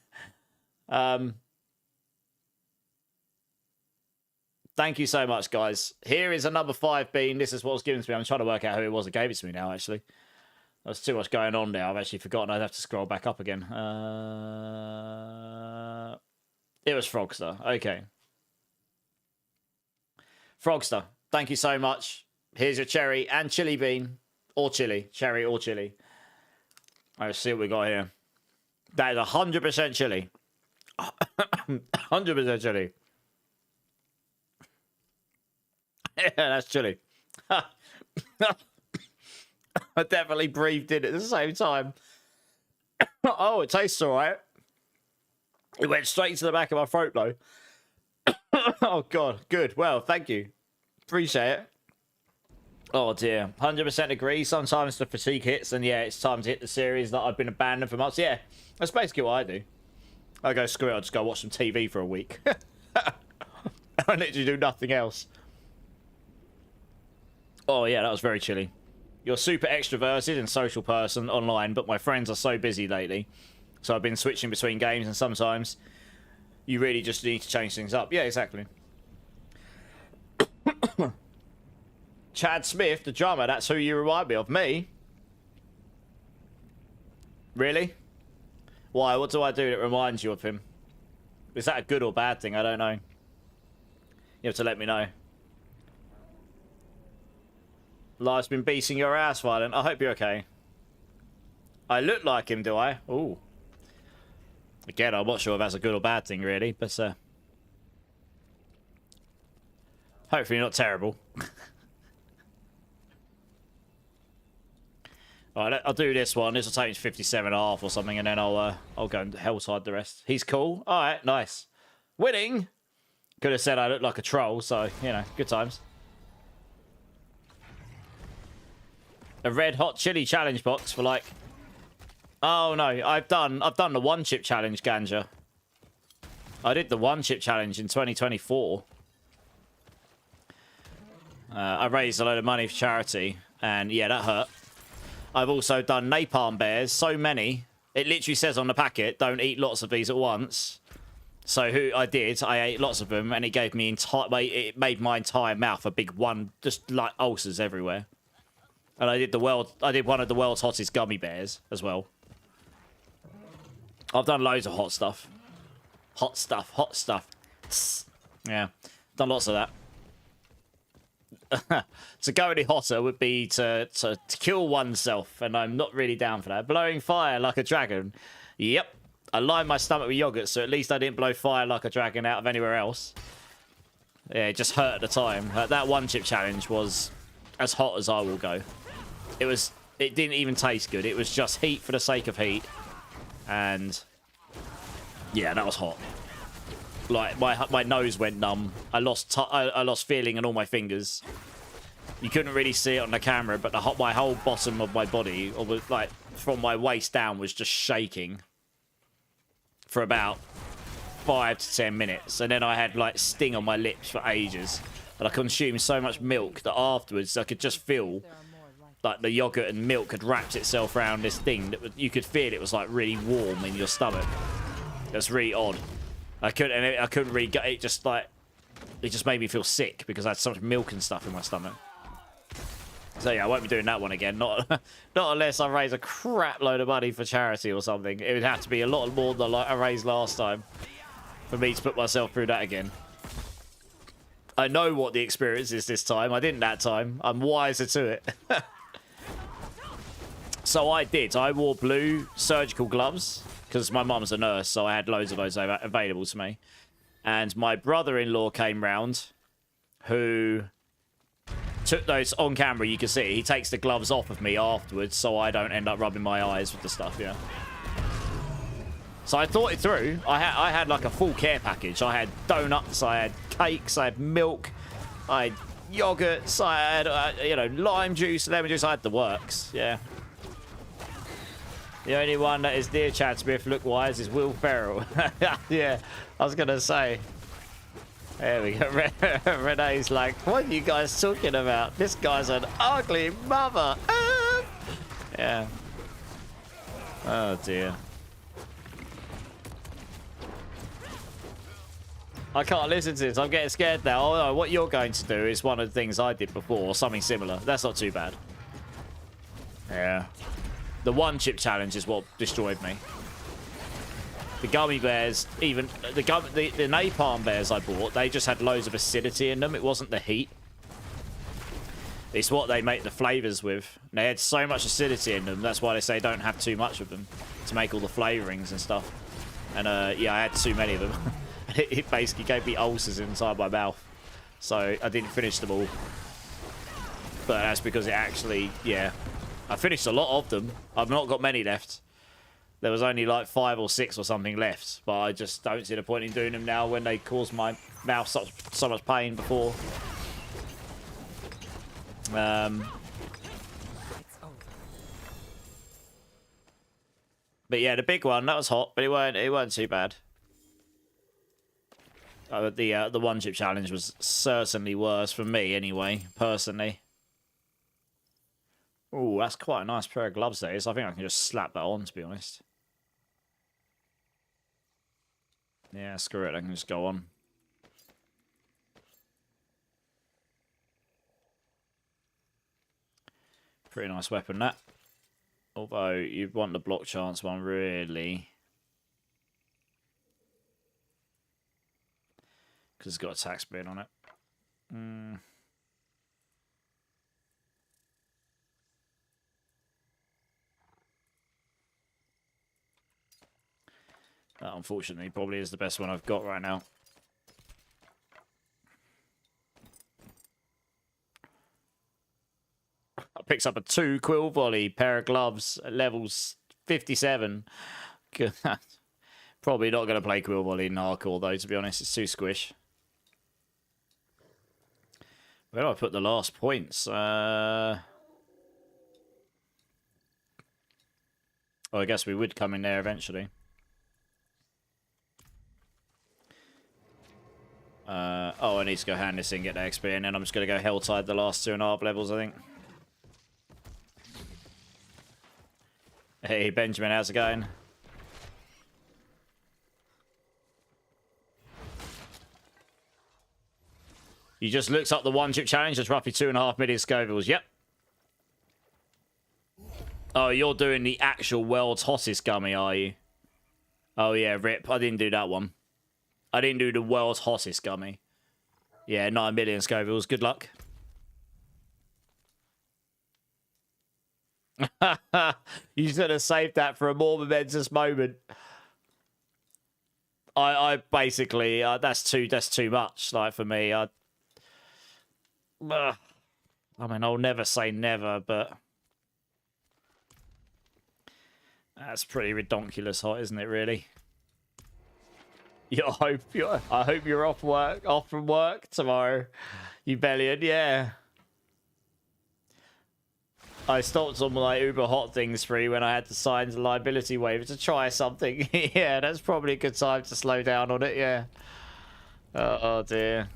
Thank you so much, guys. Here is a number 5 bean. This is what was given to me. I'm trying to work out who it was that gave it to me now, actually. There's too much going on now. I've actually forgotten. I'd have to scroll back up again. It was Frogster. Okay. Frogster, thank you so much. Here's your cherry and chili bean. Or chili. Cherry or chili. Let's see what we got here. That is 100% chili. 100% chili. Yeah, that's chili. I definitely breathed in at the same time. Oh, it tastes all right. It went straight to the back of my throat, though. Oh, God. Good. Well, thank you. Appreciate it. Oh, dear. 100% agree. Sometimes the fatigue hits, and yeah, it's time to hit the series that I've been abandoned for months. Yeah, that's basically what I do. I go, screw it, I'll just go watch some TV for a week. I literally do nothing else. Oh, yeah, that was very chilly. You're super extroverted and social person online, but my friends are so busy lately. So I've been switching between games, and sometimes you really just need to change things up. Yeah, exactly. Chad Smith, the drummer, that's who you remind me of. Me? Really? Why? What do I do that reminds you of him? Is that a good or bad thing? I don't know. You have to let me know. Life's been beating your ass, Violent. I hope you're okay. I look like him, do I? Ooh. Again, I'm not sure if that's a good or bad thing, really, but hopefully not terrible. Alright, I'll do this one. This will take me to 57.5 or something, and then I'll go and hellside the rest. He's cool. Alright, nice. Winning! Could have said I look like a troll, so, you know, good times. A red hot chili challenge box for like... Oh no, I've done the one chip challenge, Ganja. I did the one chip challenge in 2024. I raised a load of money for charity, and yeah, that hurt. I've also done napalm bears, so many. It literally says on the packet, don't eat lots of these at once. So I ate lots of them, and it gave me it made my entire mouth a big one, just like ulcers everywhere. And I did one of the world's hottest gummy bears as well. I've done loads of hot stuff. Hot stuff, hot stuff. Yeah, done lots of that. To go any hotter would be to kill oneself, and I'm not really down for that. Blowing fire like a dragon. Yep. I lined my stomach with yogurt, so at least I didn't blow fire like a dragon out of anywhere else. Yeah, it just hurt at the time. That one chip challenge was as hot as I will go. It didn't even taste good. It was just heat for the sake of heat. And yeah, that was hot. Like my nose went numb. I lost feeling in all my fingers. You couldn't really see it on the camera, but my whole bottom of my body, or like from my waist down, was just shaking for about 5 to 10 minutes, and then I had like sting on my lips for ages. And I consumed so much milk that afterwards I could just feel like the yogurt and milk had wrapped itself around this thing that you could feel it was like really warm in your stomach. That's really odd. I couldn't really get it. Just made me feel sick because I had so much milk and stuff in my stomach. So yeah, I won't be doing that one again. Not unless I raise a crap load of money for charity or something. It would have to be a lot more than I raised last time for me to put myself through that again. I know what the experience is this time. I didn't that time. I'm wiser to it. So I wore blue surgical gloves because my mum's a nurse, so I had loads of those available to me. And my brother-in-law came round, who took those on camera. You can see he takes the gloves off of me afterwards, so I don't end up rubbing my eyes with the stuff. Yeah. So I thought it through. I had like a full care package. I had donuts, I had cakes, I had milk, I had yogurts, I had lime juice, lemon juice. I had the works. Yeah. The only one that is near Chad Smith look-wise is Will Ferrell. Yeah, I was going to say. There we go. Renee's like, what are you guys talking about? This guy's an ugly mother. Yeah. Oh, dear. I can't listen to this. I'm getting scared now. Oh, no, what you're going to do is one of the things I did before, or something similar. That's not too bad. Yeah. The one chip challenge is what destroyed me. The gummy bears, even the napalm bears I bought, they just had loads of acidity in them. It wasn't the heat. It's what they make the flavors with. They had so much acidity in them. That's why they say don't have too much of them to make all the flavorings and stuff. And yeah, I had too many of them. It basically gave me ulcers inside my mouth. So I didn't finish them all. But that's because it actually, yeah. I finished a lot of them. I've not got many left. There was only like 5 or 6 or something left. But I just don't see the point in doing them now when they caused my mouth so much pain before. But yeah, the big one, that was hot, but it weren't too bad. The one chip challenge was certainly worse for me anyway, personally. Oh, that's quite a nice pair of gloves, that is. I think I can just slap that on, to be honest. Yeah, screw it. I can just go on. Pretty nice weapon, that. Although, you'd want the block chance one, really. Because it's got attack speed on it. That, unfortunately, probably is the best one I've got right now. I picked up a 2 quill volley, pair of gloves at levels 57. Good. Probably not going to play quill volley in hardcore, though, to be honest. It's too squish. Where do I put the last points? Oh, I guess we would come in there eventually. Oh, I need to go hand this in, get the XP, and then I'm just going to go Helltide the last 2.5 levels, I think. Hey, Benjamin, how's it going? You just looked up the one-chip challenge. That's roughly 2.5 million Scovilles. Yep. Oh, you're doing the actual world's hottest gummy, are you? Oh, yeah, rip. I didn't do that one. I didn't do the world's hottest gummy. Yeah, 9 million Scovilles. Good luck. You should have saved that for a more momentous moment. I basically that's too much. Like for me, I mean, I'll never say never, but that's pretty redonkulous hot, isn't it? Really. I hope you're off from work tomorrow, you bellion. Yeah. I stopped on my Uber Hot Things free when I had to sign the liability waiver to try something. Yeah, that's probably a good time to slow down on it, yeah. Oh dear.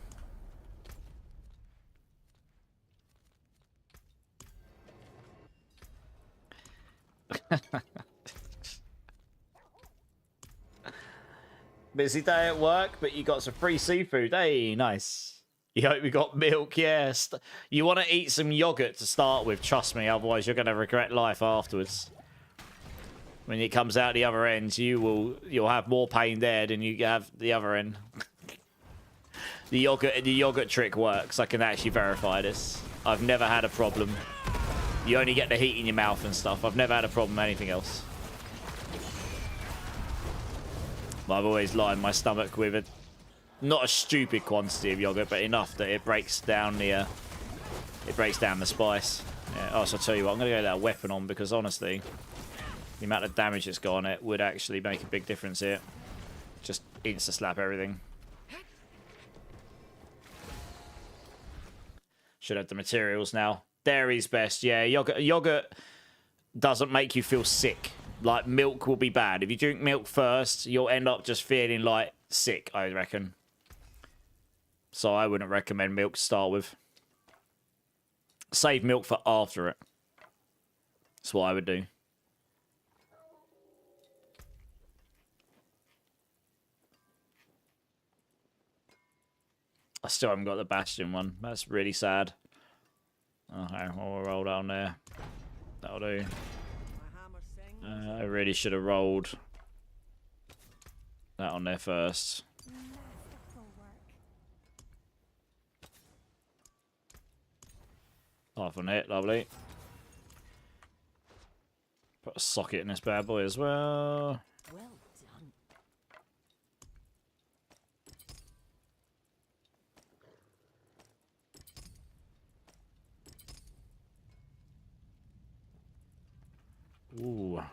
Busy day at work, but you got some free seafood. Hey, nice. You hope we got milk, yes. You want to eat some yogurt to start with, trust me, otherwise you're going to regret life afterwards. When it comes out the other end, you'll have more pain there than you have the other end. The yogurt trick works. I can actually verify this. I've never had a problem. You only get the heat in your mouth and stuff. I've never had a problem with anything else. But I've always lined my stomach with it. Not a stupid quantity of yogurt, but enough that it breaks down the spice. Yeah. Oh, so I'll tell you what, I'm gonna go that weapon on because honestly, the amount of damage it's got on it would actually make a big difference here. Just insta slap everything. Should have the materials now. Dairy's best, yeah. Yogurt doesn't make you feel sick. Like milk will be bad. If you drink milk first, you'll end up just feeling like sick, I reckon. So I wouldn't recommend milk to start with. Save milk for after it. That's what I would do. I still haven't got the Bastion one. That's really sad. Okay, I'll roll down there. That'll do. I really should have rolled that on there first. Half on it, lovely. Put a socket in this bad boy as well. Well done. Ooh. I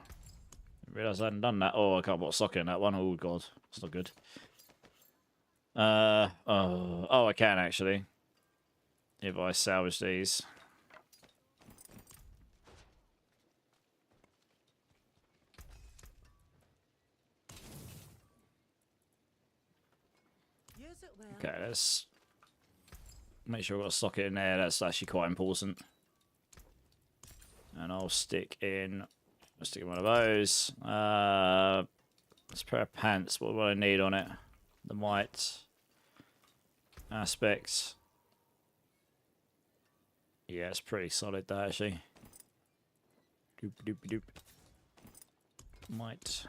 realised I hadn't done that. Oh, I can't put a socket in that one. Oh, God. That's not good. Oh, I can, actually. If I salvage these. Okay, let's make sure I've got a socket in there. That's actually quite important. And I'll stick in one of those. Let's pair of pants. What do I need on it? The white aspects. Yeah, it's pretty solid that actually. Doop doop doop. Might.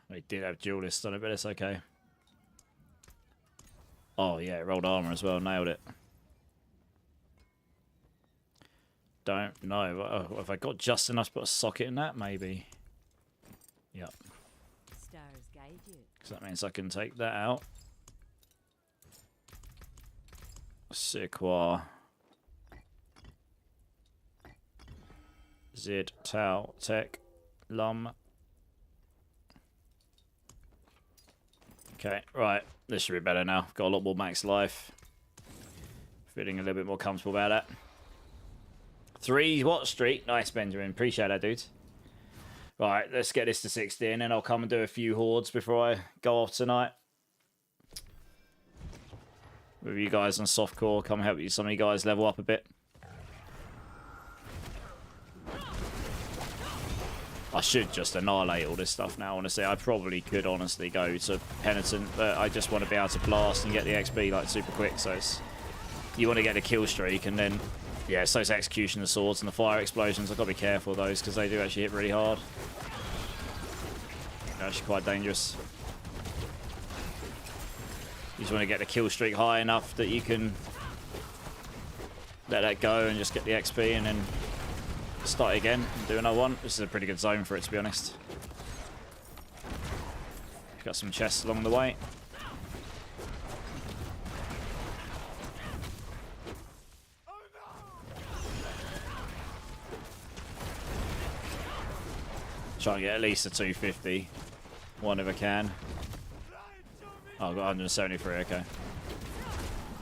We did have duelist on it, but it's okay. Oh yeah, it rolled armor as well. Nailed it. Don't know. Have I got just enough to put a socket in that? Maybe. Yep. Stars guide you. Because that means I can take that out. Sequoia. Zid, Tau, Tech, Lum. Okay, right. This should be better now. Got a lot more max life. Feeling a little bit more comfortable about that. 3 watt streak. Nice, Benjamin. Appreciate that, dude. Right, let's get this to 60 and then I'll come and do a few hordes before I go off tonight. With you guys on softcore, come help you. Some of you guys level up a bit. I should just annihilate all this stuff now, honestly. I probably could honestly go to Penitent, but I just want to be able to blast and get the XP like super quick, so it's... You want to get a kill streak and then... Yeah, it's those execution of swords and the fire explosions. I've got to be careful of those because they do actually hit really hard. They're actually quite dangerous. You just want to get the kill streak high enough that you can let that go and just get the XP and then start again and do another one. This is a pretty good zone for it, to be honest. Got some chests along the way. Try and get at least a 250. One if I can. Oh, I've got 173, okay.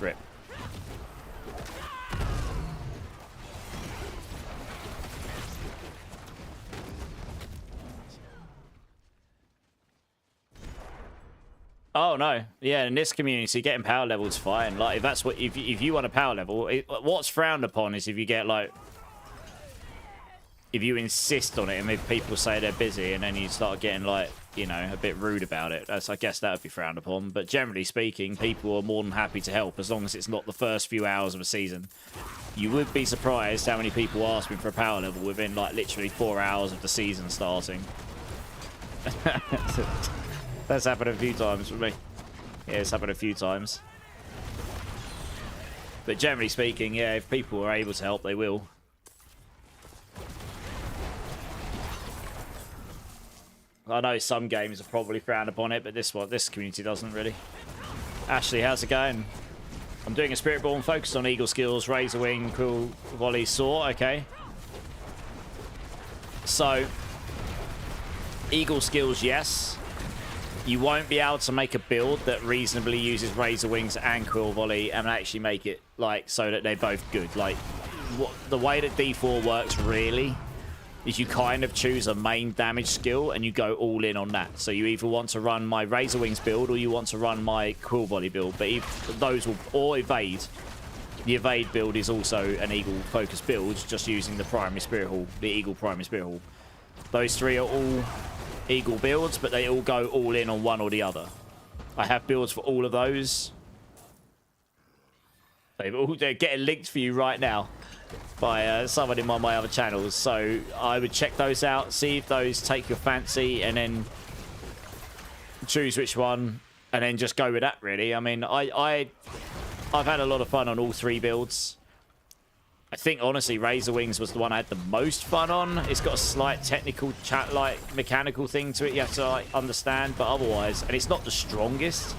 Rip. Oh no, yeah. In this community, getting power level's fine. Like, if that's what, if you want a power level, what's frowned upon is if you get like, if you insist on it, and if people say they're busy, and then you start getting like, you know, a bit rude about it. I guess that would be frowned upon. But generally speaking, people are more than happy to help as long as it's not the first few hours of a season. You would be surprised how many people ask me for a power level within like literally 4 hours of the season starting. That's happened a few times for me. Yeah, it's happened a few times. But generally speaking, yeah, if people are able to help, they will. I know some games are probably frowned upon it, but this community doesn't really. Ashley, how's it going? I'm doing a Spiritborn focused on Eagle skills, Razor Wing, Quill Volley, Saw. Okay. So, Eagle skills, yes. You won't be able to make a build that reasonably uses Razor Wings and Quill Volley and actually make it like so that they're both good. Like, the way that D4 works really is you kind of choose a main damage skill and you go all in on that. So you either want to run my Razor Wings build or you want to run my Quill Volley build. But those will, or Evade. The Evade build is also an Eagle focused build, just using the primary Spirit Hall, the Eagle primary Spirit Hall. Those three are all Eagle builds, but they all go all in on one or the other. I have builds for all of those. They're getting linked for you right now by someone in one of my other channels, so I would check those out, see if those take your fancy, and then choose which one, and then just go with that, really. I mean, I've had a lot of fun on all 3 builds. I think, honestly, Razor Wings was the one I had the most fun on. It's got a slight technical, mechanical thing to it you have to like, understand, but otherwise, and it's not the strongest.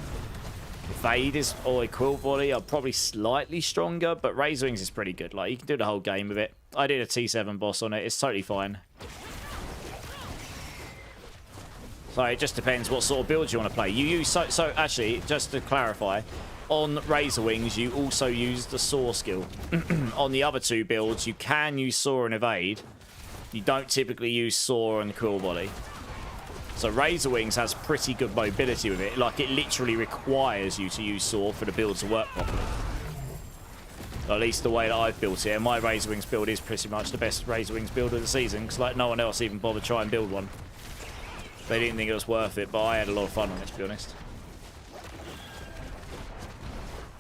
Evade is, or Quill Volley are probably slightly stronger, but Razor Wings is pretty good. Like, you can do the whole game with it. I did a T7 boss on it. It's totally fine. So it just depends what sort of build you want to play. You use, so actually, just to clarify, on Razor Wings, you also use the Saw skill. On the other 2 builds, you can use Saw and Evade. You don't typically use Saw and Quill Volley. So Razor Wings has pretty good mobility with it. Like, it literally requires you to use Saw for the build to work properly. At least the way that I've built it. And my Razor Wings build is pretty much the best Razor Wings build of the season. Because, like, no one else even bothered to try and build one. They didn't think it was worth it, but I had a lot of fun on it, to be honest.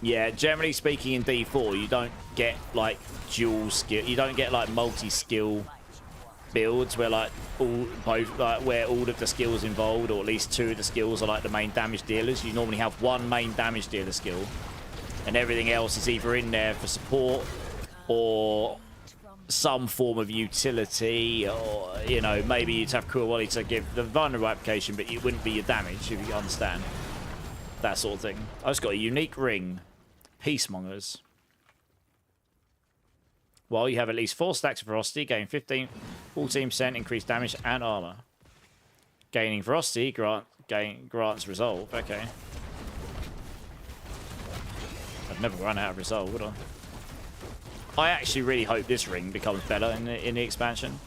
Yeah, generally speaking in D4, you don't get, like, dual skill. You don't get, like, multi-skill builds where, like, where all of the skills involved, or at least 2 of the skills are, like, the main damage dealers. You normally have 1 main damage dealer skill, and everything else is either in there for support or some form of utility, or, you know, maybe you'd have Cruel Wally to give the vulnerable application, but it wouldn't be your damage, if you understand. That sort of thing. I just got a unique ring. Peacemongers. Well, you have at least 4 stacks of ferocity, gain 14% increased damage and armor. Gaining ferocity grants resolve. Okay. I'd never run out of resolve, would I? I actually really hope this ring becomes better in the expansion.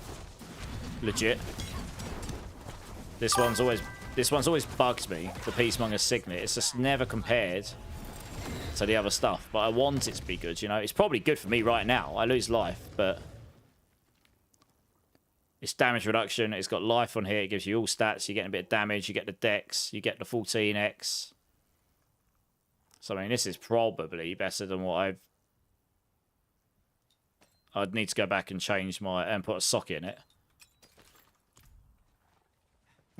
Legit. This one's always bugged me. The Peacemonger Signet. It's just never compared to the other stuff, but I want it to be good, you know. It's probably good for me right now. I lose life, but it's damage reduction. It's got life on here. It gives you all stats. You get a bit of damage. You get the dex. You get the 14x. So, I mean, this is probably better than what I'd need to go back and change and put a socket in it.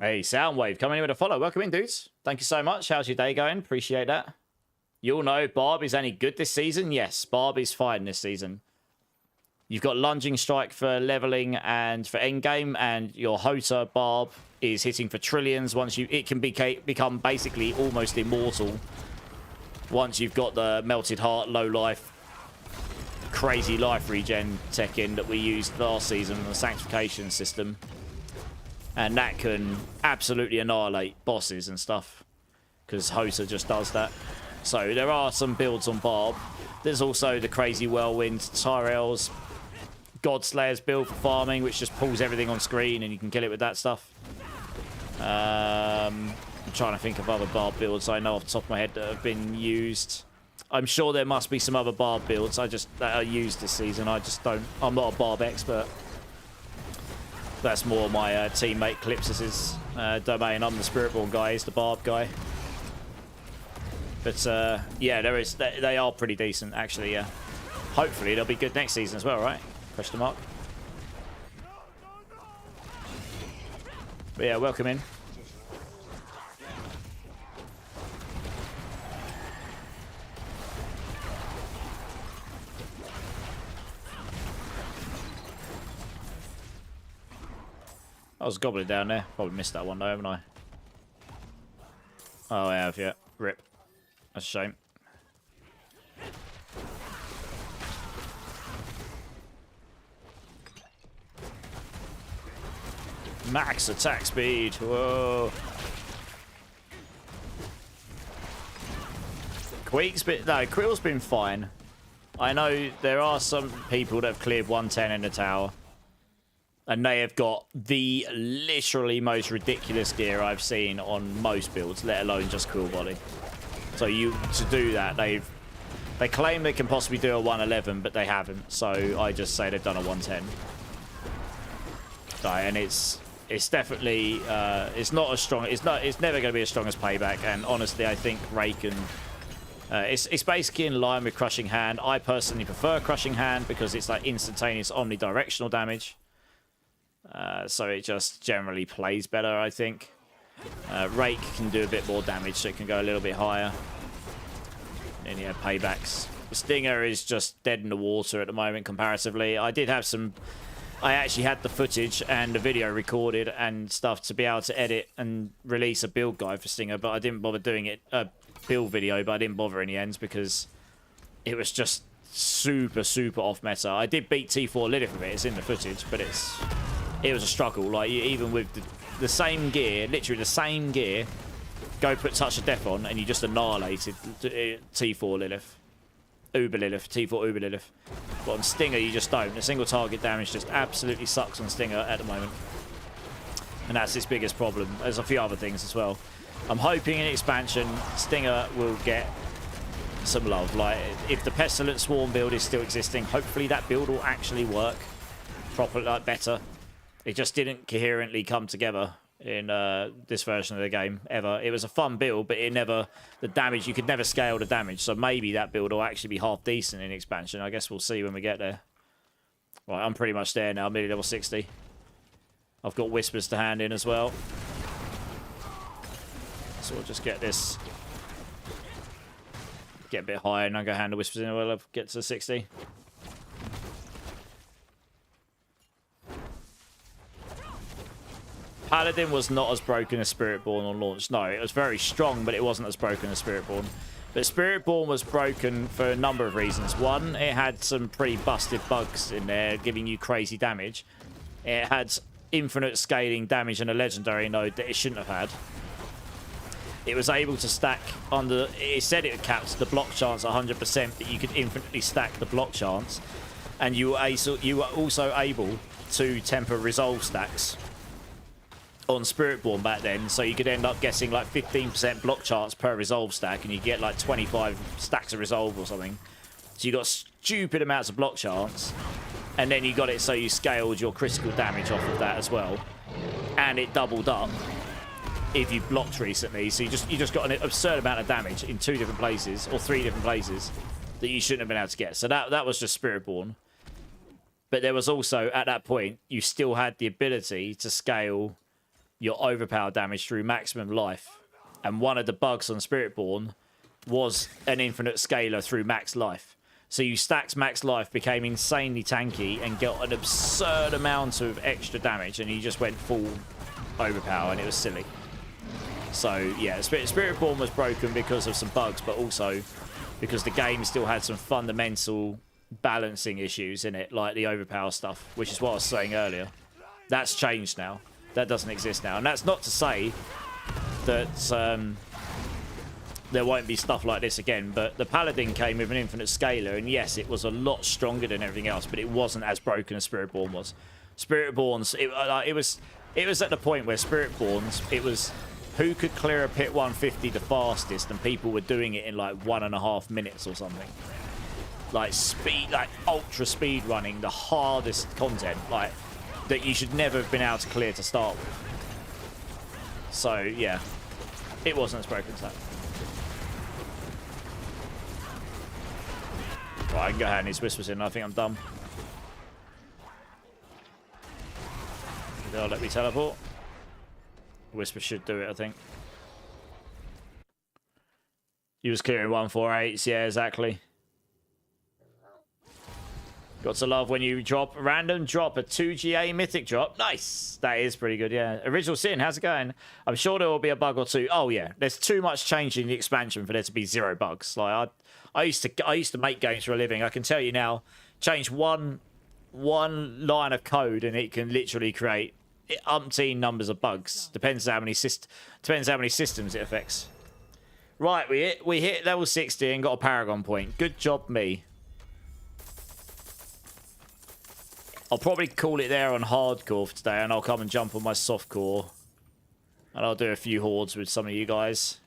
Hey, Soundwave, coming in with a follow. Welcome in, dudes. Thank you so much. How's your day going? Appreciate that. You all know Barb is only good this season. Yes, Barb is fine this season. You've got Lunging Strike for leveling and for endgame, and your Hota Barb is hitting for trillions. It can become basically almost immortal once you've got the Melted Heart, low life, crazy life regen tech in that we used last season, the Sanctification system. And that can absolutely annihilate bosses and stuff, because Hota just does that. So there are some builds on Barb. There's also the Crazy Whirlwind, Tyrell's Godslayer's build for farming, which just pulls everything on screen and you can kill it with that stuff. I'm trying to think of other Barb builds I know off the top of my head that have been used. I'm sure there must be some other Barb builds that are used this season. I'm not a Barb expert. That's more my teammate Clips's domain. I'm the Spiritborn guy, he's the Barb guy. But yeah, they are pretty decent actually. Yeah, hopefully they'll be good next season as well, right? Question mark. But yeah, welcome in. I was a goblin down there. Probably missed that one though, haven't I? Oh, I have, yeah. Rip. That's a shame. Max attack speed. Whoa. Quill's been fine. I know there are some people that have cleared 110 in the tower. And they have got the literally most ridiculous gear I've seen on most builds, let alone just Cruel Body. So to do that, they claim they can possibly do a 111, but they haven't. So I just say they've done a 110. And it's definitely it's not as strong. It's never going to be as strong as Payback. And honestly, I think Rake and it's basically in line with Crushing Hand. I personally prefer Crushing Hand because it's like instantaneous omnidirectional damage. So it just generally plays better, I think. Rake can do a bit more damage, so it can go a little bit higher. And yeah, Paybacks. Stinger is just dead in the water at the moment, comparatively. I actually had the footage and the video recorded and stuff to be able to edit and release a build guide for Stinger, but I didn't bother doing it, a build video, but I didn't bother in the end because it was just super, super off meta. I did beat T4 Lilith with it, it's in the footage, but it was a struggle. Like, even with the same gear, literally the same gear, go put Touch of Death on, and you just annihilated T4 Lilith. Uber Lilith, T4 Uber Lilith. But on Stinger, you just don't. The single target damage just absolutely sucks on Stinger at the moment. And that's its biggest problem. There's a few other things as well. I'm hoping in expansion, Stinger will get some love. Like, if the Pestilent Swarm build is still existing, hopefully that build will actually work properly, like, better. It just didn't coherently come together in this version of the game, ever. It was a fun build, but it never... The damage, you could never scale the damage. So maybe that build will actually be half decent in expansion. I guess we'll see when we get there. Right, I'm pretty much there now. I'm nearly level 60. I've got Whispers to hand in as well. So we'll just get this... Get a bit higher and I'll go hand the Whispers in. We'll get to 60. Paladin was not as broken as Spiritborn on launch. No, it was very strong, but it wasn't as broken as Spiritborn. But Spiritborn was broken for a number of reasons. One, it had some pretty busted bugs in there, giving you crazy damage. It had infinite scaling damage and a legendary node that it shouldn't have had. It was able to stack on the... It said it capped the block chance 100%, but you could infinitely stack the block chance. And you were also able to temper resolve stacks on Spiritborn back then, so you could end up getting like 15% block chance per resolve stack, and you get like 25 stacks of resolve or something. So you got stupid amounts of block chance, and then you got it so you scaled your critical damage off of that as well, and it doubled up if you blocked recently. So you just got an absurd amount of damage in 2 different places or 3 different places that you shouldn't have been able to get. So that was just Spiritborn. But there was also, at that point, you still had the ability to scale your overpower damage through maximum life. And one of the bugs on Spiritborn was an infinite scaler through max life. So you stacked max life, became insanely tanky, and got an absurd amount of extra damage, and you just went full overpower, and it was silly. So, yeah, Spiritborn was broken because of some bugs, but also because the game still had some fundamental balancing issues in it, like the overpower stuff, which is what I was saying earlier. That's changed now. That doesn't exist now. And that's not to say that there won't be stuff like this again, but the Paladin came with an infinite scaler, and yes, it was a lot stronger than everything else, but it wasn't as broken as Spiritborn was. Spiritborn's, it was at the point where Spiritborn's, it was who could clear a pit 150 the fastest, and people were doing it in like 1.5 minutes or something. Like speed, like ultra speed running, the hardest content, like that you should never have been able to clear to start with. So yeah, it wasn't as broken as that. Right, I can go ahead and these Whispers in. I think I'm done. They'll let me teleport. Whisper should do it, I think. He was clearing 148s, yeah, exactly. Got to love when you drop a random drop, a 2GA mythic drop. Nice! That is pretty good, yeah. Original Sin, how's it going? I'm sure there will be a bug or two. Oh, yeah. There's too much change in the expansion for there to be 0 bugs. Like, I used to make games for a living. I can tell you now, change one line of code and it can literally create umpteen numbers of bugs. Depends how many systems it affects. Right, we hit level 60 and got a Paragon point. Good job, me. I'll probably call it there on hardcore for today, and I'll come and jump on my softcore. And I'll do a few hordes with some of you guys.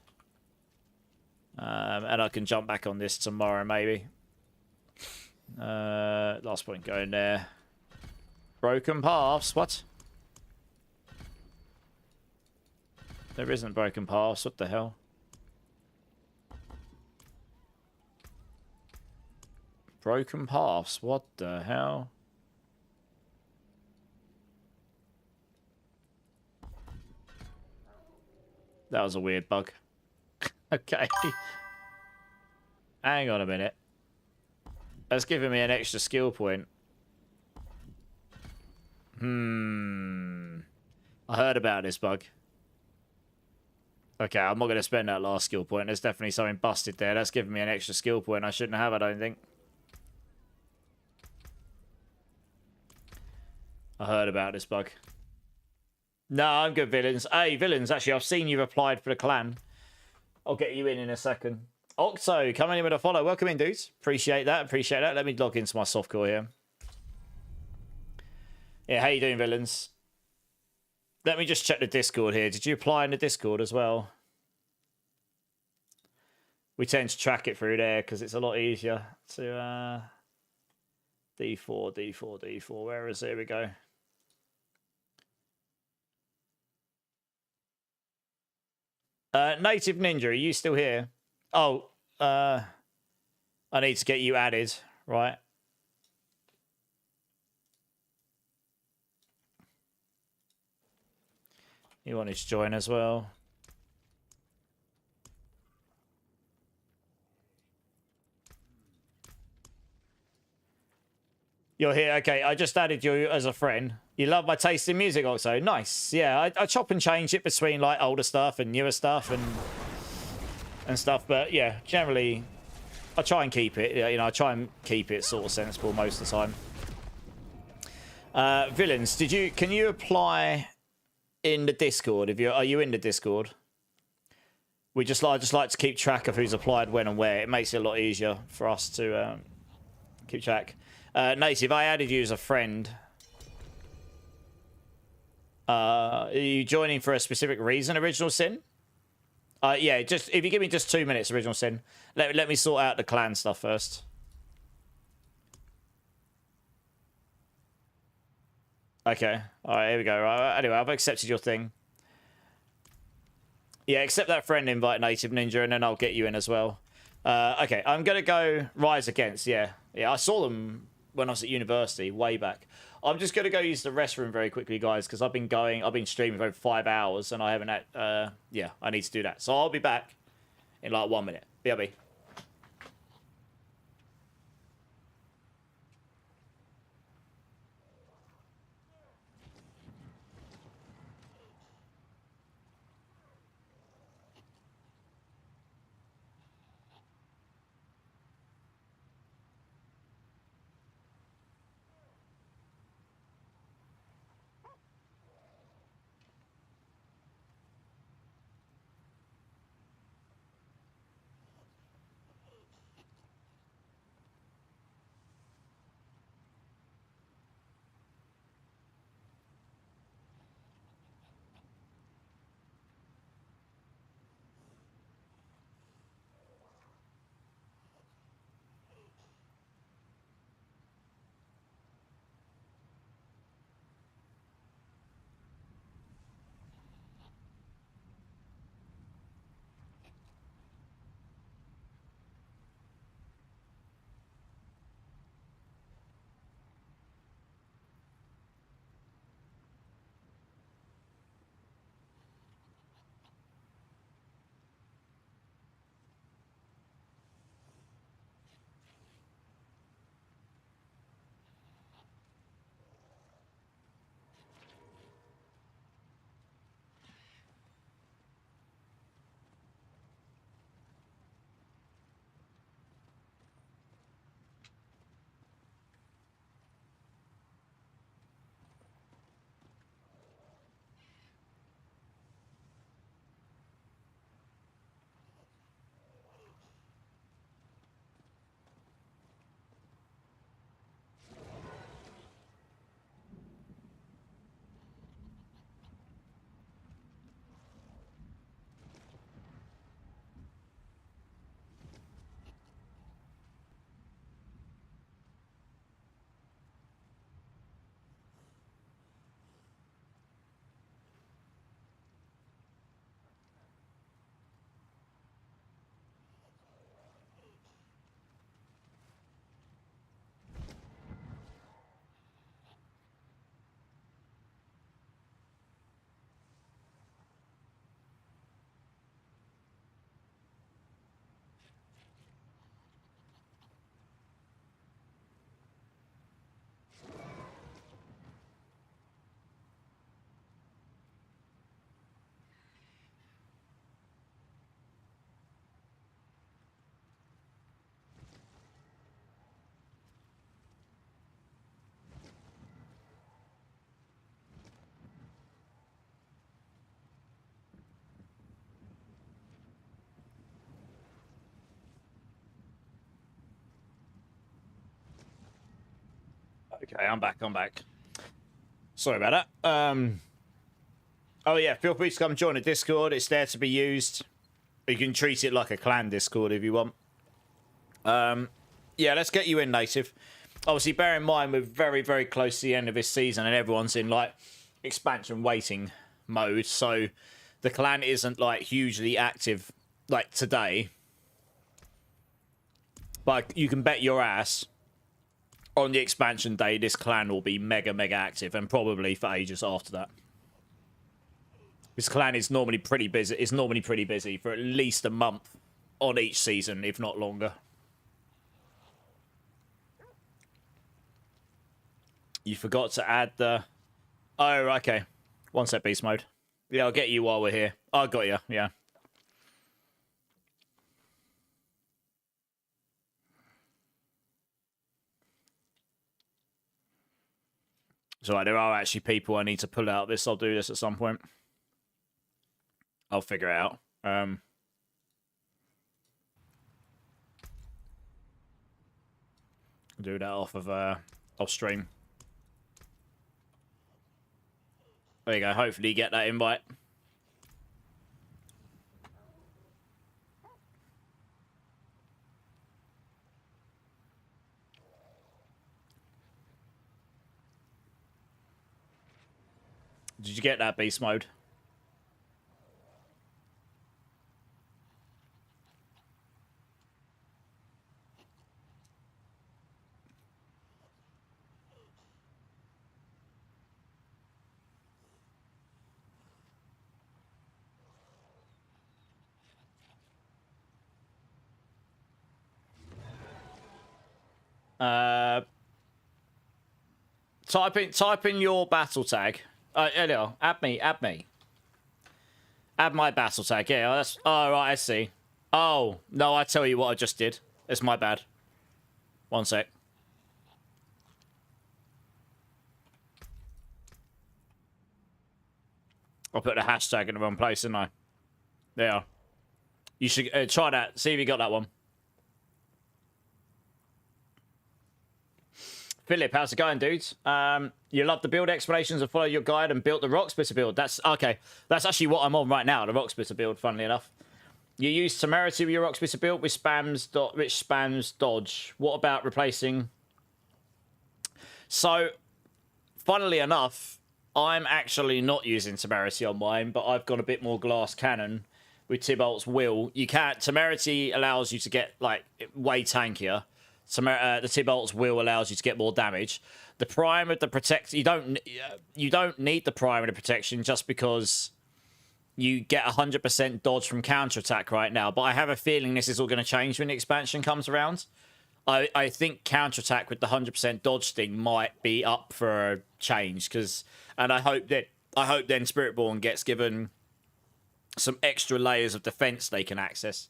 And I can jump back on this tomorrow, maybe. Last point going there. Broken paths, what? There isn't broken paths, what the hell? Broken paths, what the hell? That was a weird bug. Okay. Hang on a minute. That's giving me an extra skill point. I heard about this bug. Okay, I'm not going to spend that last skill point. There's definitely something busted there. That's giving me an extra skill point I shouldn't have, I don't think. I heard about this bug. No, I'm good, Villains. Hey, Villains, actually, I've seen you've applied for the clan. I'll get you in a second. Octo, coming in with a follow. Welcome in, dudes. Appreciate that. Appreciate that. Let me log into my softcore here. Yeah, how you doing, Villains? Let me just check the Discord here. Did you apply in the Discord as well? We tend to track it through there because it's a lot easier to D4, D4, D4. Where is it? Here we go. Native Ninja, are you still here? Oh, I need to get you added, right? You wanted to join as well. You're here. Okay, I just added you as a friend. You love my taste in music also. Nice. Yeah, I chop and change it between like older stuff and newer stuff and stuff. But yeah, generally, I try and keep it. You know, I try and keep it sort of sensible most of the time. Villains, can you apply in the Discord? Are you in the Discord? I just like to keep track of who's applied when and where. It makes it a lot easier for us to keep track. Native, I added you as a friend. Are you joining for a specific reason, Original Sin? Yeah, just if you give me just 2 minutes, Original Sin. Let me sort out the clan stuff first. Okay. All right, here we go. Right, anyway, I've accepted your thing. Yeah, accept that friend invite, Native Ninja, and then I'll get you in as well. Okay, I'm going to go Rise Against. Yeah, I saw them when I was at university, way back. I'm just going to go use the restroom very quickly, guys, because I've been streaming for over 5 hours, and I haven't had... yeah, I need to do that. So I'll be back in like 1 minute. BRB. Okay, I'm back. Sorry about that. Oh yeah, feel free to come join the Discord. It's there to be used. You can treat it like a clan Discord if you want. Yeah, let's get you in, Native. Obviously, bear in mind we're very, very close to the end of this season and everyone's in, like, expansion waiting mode. So the clan isn't, like, hugely active, like, today. But you can bet your ass on the expansion day, this clan will be mega, mega active, and probably for ages after that. This clan is normally pretty busy. It's normally pretty busy for at least a month on each season, if not longer. You forgot to add the... Oh, okay. One sec, beast mode. Yeah, I'll get you while we're here. I got you, yeah. So there are actually people I need to pull out of this. I'll do this at some point. I'll figure it out. Do that off stream. There you go. Hopefully you get that invite. Did you get that beast mode? Type in your battle tag. Elio, add me. Add my battle tag. Yeah, that's... Oh, right, I see. Oh, no, I tell you what I just did. It's my bad. One sec. I put the hashtag in the wrong place, didn't I? There. You should try that. See if you got that one. Philip, how's it going, dudes? You love the build explanations and follow your guide and built the Rock Splitter build. That's okay. That's actually what I'm on right now, the Rock Splitter build, funnily enough. You use temerity with your Rock Splitter build, which spams dodge. What about replacing? So, funnily enough, I'm actually not using temerity on mine, but I've got a bit more glass cannon with Tybalt's Will. You can't. Temerity allows you to get like way tankier. The Tybalt's Will allows you to get more damage. The prime of the protect, you don't need the prime of the protection just because you get 100% dodge from counterattack right now. But I have a feeling this is all going to change when the expansion comes around. I think counterattack with the 100% dodge thing might be up for a change and I hope then Spiritborn gets given some extra layers of defense they can access.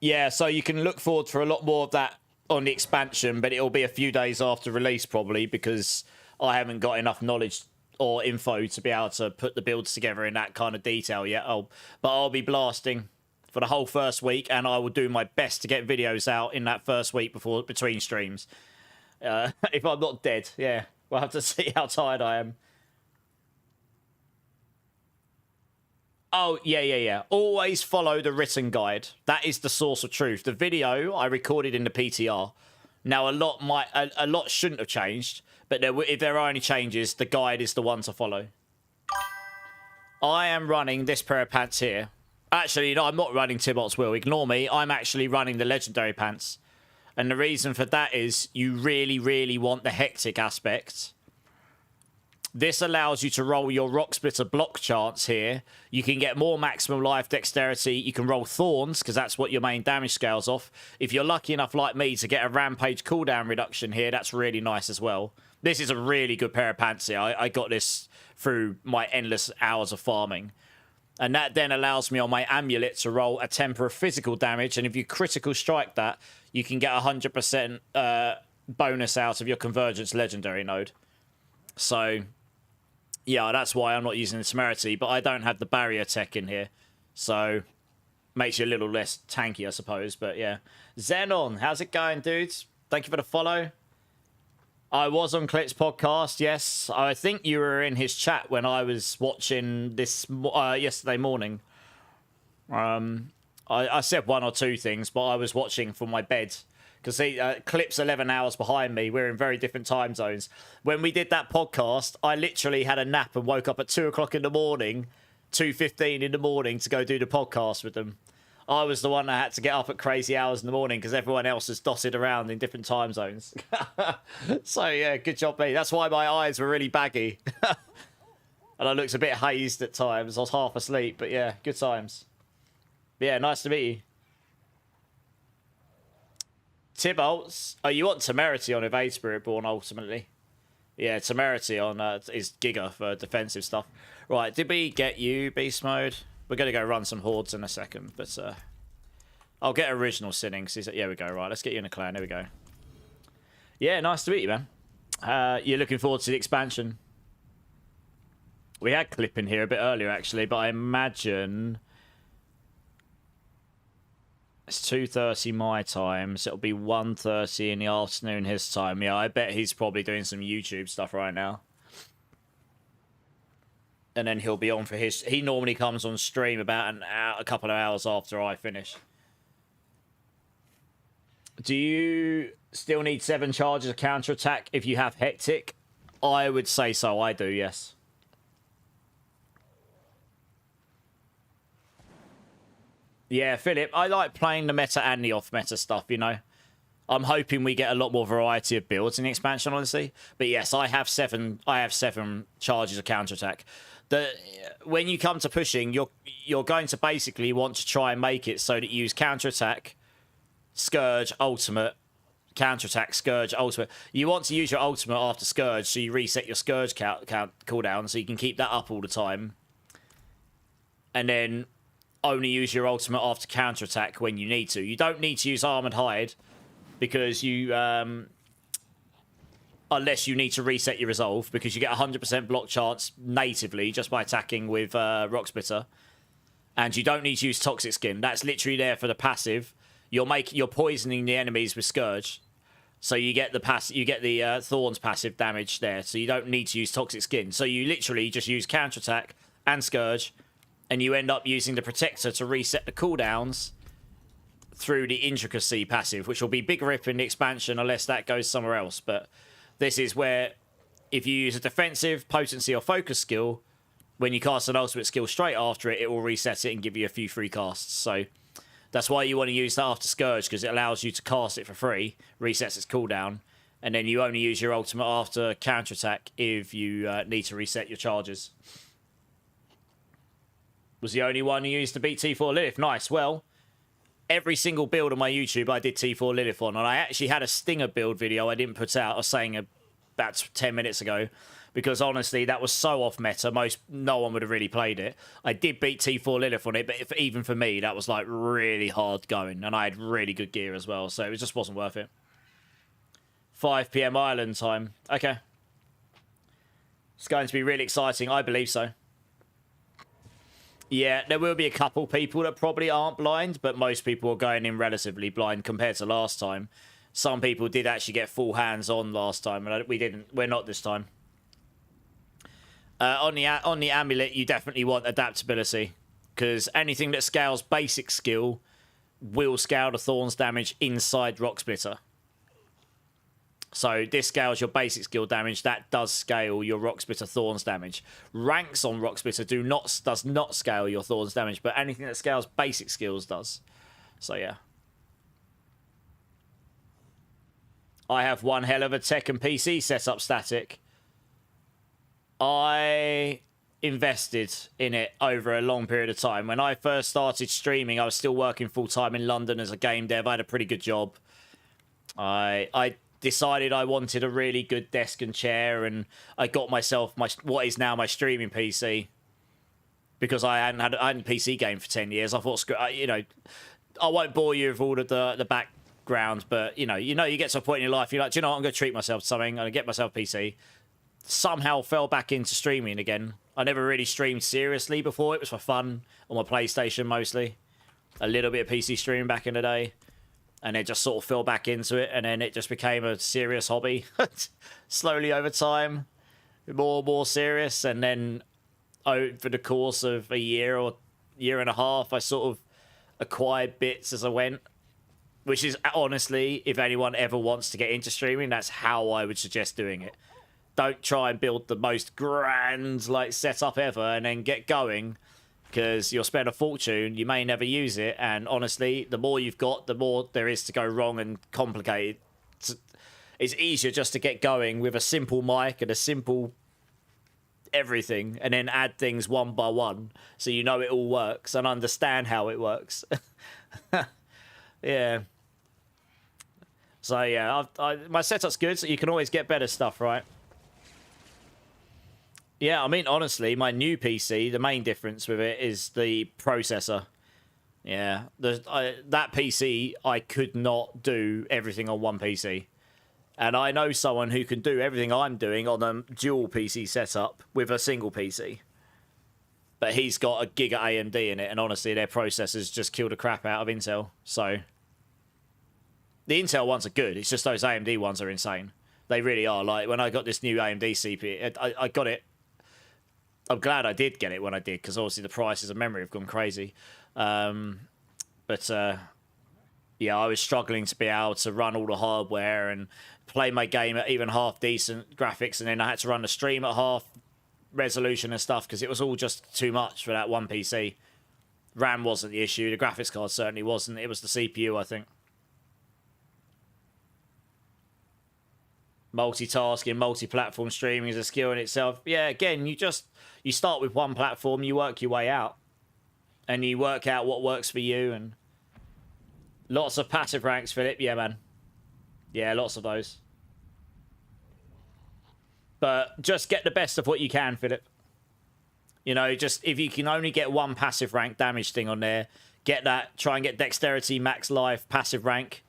Yeah, so you can look forward for a lot more of that on the expansion, but it'll be a few days after release probably because I haven't got enough knowledge or info to be able to put the builds together in that kind of detail yet. But I'll be blasting for the whole first week, and I will do my best to get videos out in that first week between streams. If I'm not dead, yeah. We'll have to see how tired I am. Oh, yeah. Always follow the written guide. That is the source of truth. The video I recorded in the PTR. Now, a lot shouldn't have changed, but if there are any changes, the guide is the one to follow. I am running this pair of pants here. Actually, no, I'm not running Tybalt's Will. Ignore me. I'm actually running the legendary pants. And the reason for that is you really, really want the hectic aspect. This allows you to roll your Rock Splitter block chance here. You can get more maximum life dexterity. You can roll thorns, because that's what your main damage scales off. If you're lucky enough, like me, to get a rampage cooldown reduction here, that's really nice as well. This is a really good pair of pants here. I got this through my endless hours of farming. And that then allows me on my amulet to roll a temper of physical damage. And if you critical strike that, you can get 100% bonus out of your Convergence legendary node. So... yeah, that's why I'm not using the temerity, but I don't have the barrier tech in here. So, makes you a little less tanky, I suppose. But yeah. Xenon, how's it going, dudes? Thank you for the follow. I was on Clip's podcast, yes. I think you were in his chat when I was watching this yesterday morning. I said one or two things, but I was watching from my bed. Because Clip's 11 hours behind me. We're in very different time zones. When we did that podcast, I literally had a nap and woke up at 2 o'clock in the morning, 2:15 in the morning to go do the podcast with them. I was the one that had to get up at crazy hours in the morning because everyone else is dotted around in different time zones. So, yeah, good job, me. That's why my eyes were really baggy. And I looked a bit hazed at times. I was half asleep, but yeah, good times. But yeah, nice to meet you. Tibolts. Oh, you want Temerity on Evade Spiritborn, ultimately. Yeah, Temerity on is Giga for defensive stuff. Right, did we get you, Beast Mode? We're going to go run some hordes in a second, but I'll get original sinning. Yeah, we go. Right, let's get you in a clan. There we go. Yeah, nice to meet you, man. You're looking forward to the expansion. We had Clip in here a bit earlier, actually, but I imagine it's 2:30 my time, so it'll be 1:30 in the afternoon his time. Yeah, I bet he's probably doing some YouTube stuff right now. And then he'll be on for his... He normally comes on stream about a couple of hours after I finish. Do you still need 7 charges of counterattack if you have Hectic? I would say so. I do, yes. Yeah, Philip, I like playing the meta and the off-meta stuff, you know. I'm hoping we get a lot more variety of builds in the expansion, honestly. But yes, I have 7 charges of counterattack. When you come to pushing, you're going to basically want to try and make it so that you use counterattack, Scourge, ultimate, counterattack, Scourge, ultimate. You want to use your ultimate after Scourge, so you reset your Scourge count cooldown, so you can keep that up all the time. And then only use your ultimate after counterattack when you need to. You don't need to use Armored Hide because you... unless you need to reset your resolve, because you get 100% block chance natively just by attacking with Rock Splitter. And you don't need to use Toxic Skin. That's literally there for the passive. You're poisoning the enemies with Scourge. So you get the Thorns passive damage there. So you don't need to use Toxic Skin. So you literally just use counterattack and Scourge, and you end up using the Protector to reset the cooldowns through the Intricacy passive, which will be Big Rip in the expansion unless that goes somewhere else. But this is where, if you use a defensive, potency, or focus skill, when you cast an ultimate skill straight after it, it will reset it and give you a few free casts. So that's why you want to use that after Scourge, because it allows you to cast it for free, resets its cooldown, and then you only use your ultimate after counterattack if you need to reset your charges. Was the only one you used to beat T4 Lilith. Nice. Well, every single build on my YouTube I did T4 Lilith on, and I actually had a Stinger build video I didn't put out. I was saying about 10 minutes ago, because honestly that was so off meta, no one would have really played it. I did beat T4 Lilith on it, but even for me that was like really hard going, and I had really good gear as well, so it just wasn't worth it. 5 PM Ireland time. Okay, it's going to be really exciting. I believe so. Yeah, there will be a couple people that probably aren't blind, but most people are going in relatively blind compared to last time. Some people did actually get full hands on last time, and we didn't. We're not this time. On the amulet, you definitely want adaptability, because anything that scales basic skill will scale the Thorns damage inside Rock Splitter. So this scales your basic skill damage. That does scale your Rock Splitter Thorns damage. Ranks on Rock Splitter does not scale your Thorns damage, but anything that scales basic skills does. So yeah. I have one hell of a tech and PC setup, Static. I invested in it over a long period of time. When I first started streaming, I was still working full-time in London as a game dev. I had a pretty good job. I decided I wanted a really good desk and chair, and I got myself what is now my streaming PC, because I hadn't had a PC game for 10 years. I thought, you know, I won't bore you with all of the background, but you get to a point in your life, you're like, do you know what, I'm going to treat myself to something. I'm going to get myself a PC. Somehow fell back into streaming again. I never really streamed seriously before. It was for fun on my PlayStation mostly. A little bit of PC streaming back in the day. and then just sort of fell back into it, and then it just became a serious hobby. Slowly over time, more and more serious, and then over the course of a year or year and a half, I sort of acquired bits as I went, which is honestly, if anyone ever wants to get into streaming, that's how I would suggest doing it. Don't try and build the most grand like setup ever and then get going, because you'll spend a fortune, you may never use it, and honestly, the more you've got, the more there is to go wrong and complicated. It's easier just to get going with a simple mic and a simple everything, and then add things one by one so you know it all works and understand how it works. Yeah. So yeah, my setup's good, so you can always get better stuff, right? Yeah, I mean, honestly, my new PC, the main difference with it is the processor. Yeah, that PC, I could not do everything on one PC. And I know someone who can do everything I'm doing on a dual PC setup with a single PC. But he's got a Giga AMD in it, and honestly, their processors just kill the crap out of Intel. So, the Intel ones are good, it's just those AMD ones are insane. They really are. Like, when I got this new AMD CPU, I got it. I'm glad I did get it when I did, because obviously the prices of memory have gone crazy. Yeah, I was struggling to be able to run all the hardware and play my game at even half decent graphics, and then I had to run the stream at half resolution and stuff because it was all just too much for that one PC. RAM wasn't the issue, the graphics card certainly wasn't, it was the CPU, I think. Multitasking, multi-platform streaming is a skill in itself. Yeah, again, you start with one platform, you work your way out, and you work out what works for you. And lots of passive ranks, Philip. Yeah, man. Yeah, lots of those. But just get the best of what you can, Philip. You know, just if you can only get one passive rank damage thing on there, get that. Try and get dexterity, max life, passive rank.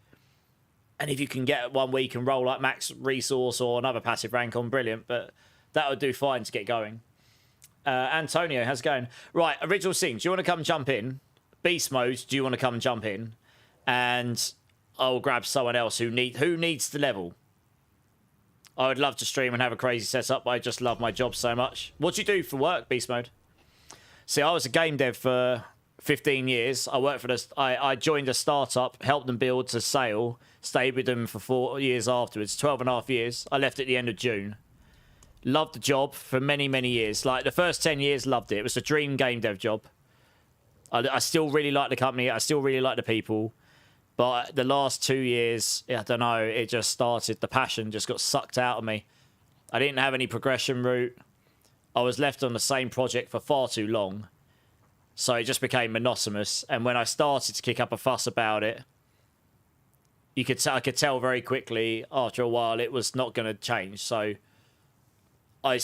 And if you can get one where you can roll like max resource or another passive rank on, brilliant. But that would do fine to get going. Antonio, how's it going? Right, Original Sing, do you want to come jump in? Beast Mode, do you want to come jump in? And I'll grab someone else who needs the level. I would love to stream and have a crazy setup, but I just love my job so much. What do you do for work, Beast Mode? See, I was a game dev for 15 years. I worked for this. I joined a startup, helped them build to sale, stayed with them for 4 years afterwards, 12 and a half years. I left at the end of June. Loved the job for many, many years. Like, the first 10 years, loved it. It was a dream game dev job. I still really like the company. I still really like the people. But the last 2 years, I don't know, it just started. The passion just got sucked out of me. I didn't have any progression route. I was left on the same project for far too long. So it just became monotonous. And when I started to kick up a fuss about it, I could tell very quickly after a while it was not going to change. So I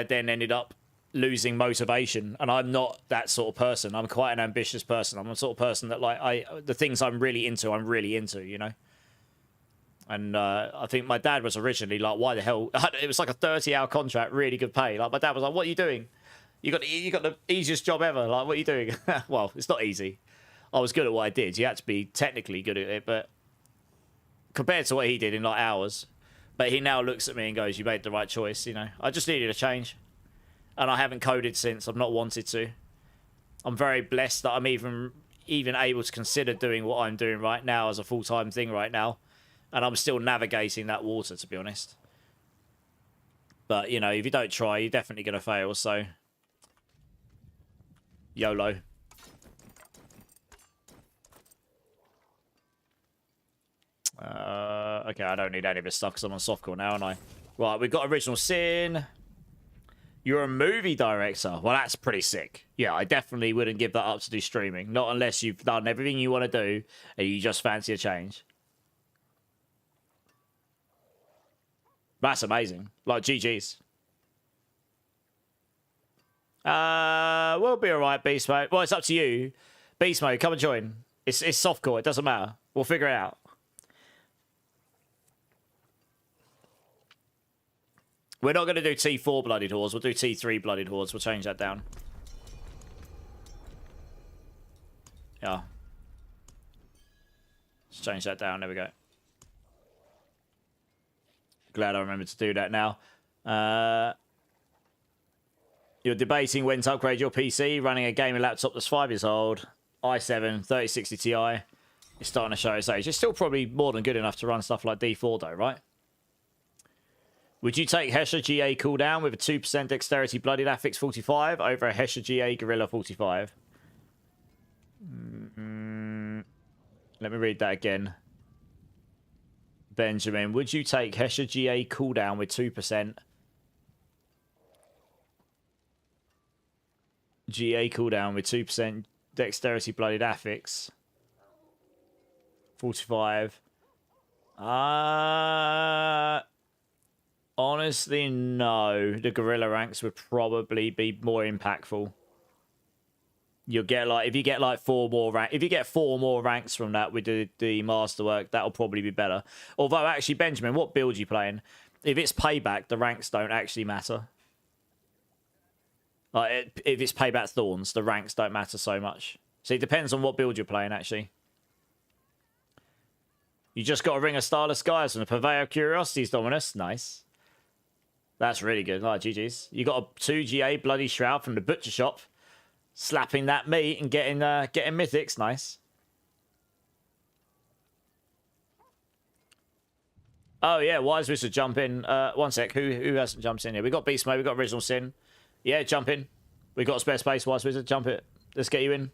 then ended up losing motivation, and I'm not that sort of person. I'm quite an ambitious person. I'm the sort of person that, like, the things I'm really into, you know. And I think my dad was originally like, why the hell? It was like a 30-hour contract, really good pay. Like, my dad was like, what are you doing? You got the easiest job ever. Like, what are you doing? Well, it's not easy. I was good at what I did. You had to be technically good at it, but compared to what he did in like hours. But he now looks at me and goes, you made the right choice, you know. I just needed a change. And I haven't coded since. I've not wanted to. I'm very blessed that I'm even able to consider doing what I'm doing right now as a full-time thing right now. And I'm still navigating that water, to be honest. But, you know, if you don't try, you're definitely going to fail, so... YOLO. Okay, I don't need any of this stuff because I'm on softcore now, aren't I? Right, we've got Original Sin. You're a movie director. Well, that's pretty sick. Yeah, I definitely wouldn't give that up to do streaming. Not unless you've done everything you want to do and you just fancy a change. That's amazing. Like, GG's. We'll be alright, Beast Mode. Well, it's up to you. Beast Mode, come and join. It's softcore. It doesn't matter. We'll figure it out. We're not going to do T4 Bloodied Hordes. We'll do T3 Bloodied Hordes. We'll change that down. Yeah. Let's change that down. There we go. Glad I remembered to do that now. You're debating when to upgrade your PC, running a gaming laptop that's 5 years old, i7 3060 Ti. It's starting to show its age. It's still probably more than good enough to run stuff like D4 though, right? Would you take Hesher GA cooldown with a 2% dexterity bloodied affix 45 over a Hesher GA gorilla 45? Let me read that again. Benjamin, would you take Hesher GA cooldown with 2%? GA cooldown with 2% dexterity bloodied affix 45. Honestly, no. The gorilla ranks would probably be more impactful. You'll get like, if you get like 4 more ranks from that with the masterwork, that'll probably be better. Although actually, Benjamin, what build are you playing? If it's payback, the ranks don't actually matter. Like if it's payback thorns, the ranks don't matter so much. So it depends on what build you're playing actually. You just got a ring of starless skies from the purveyor of curiosities, Dominus. Nice. That's really good. Like GG's. You got a 2GA bloody shroud from the butcher shop. Slapping that meat and getting mythics. Nice. Oh yeah, Wise Wizard jump in. One sec. Who hasn't jumped in here? We got Beast Mode. We got Original Sin. Yeah, jump in. We got a spare space, Wise Wizard. Jump it. Let's get you in.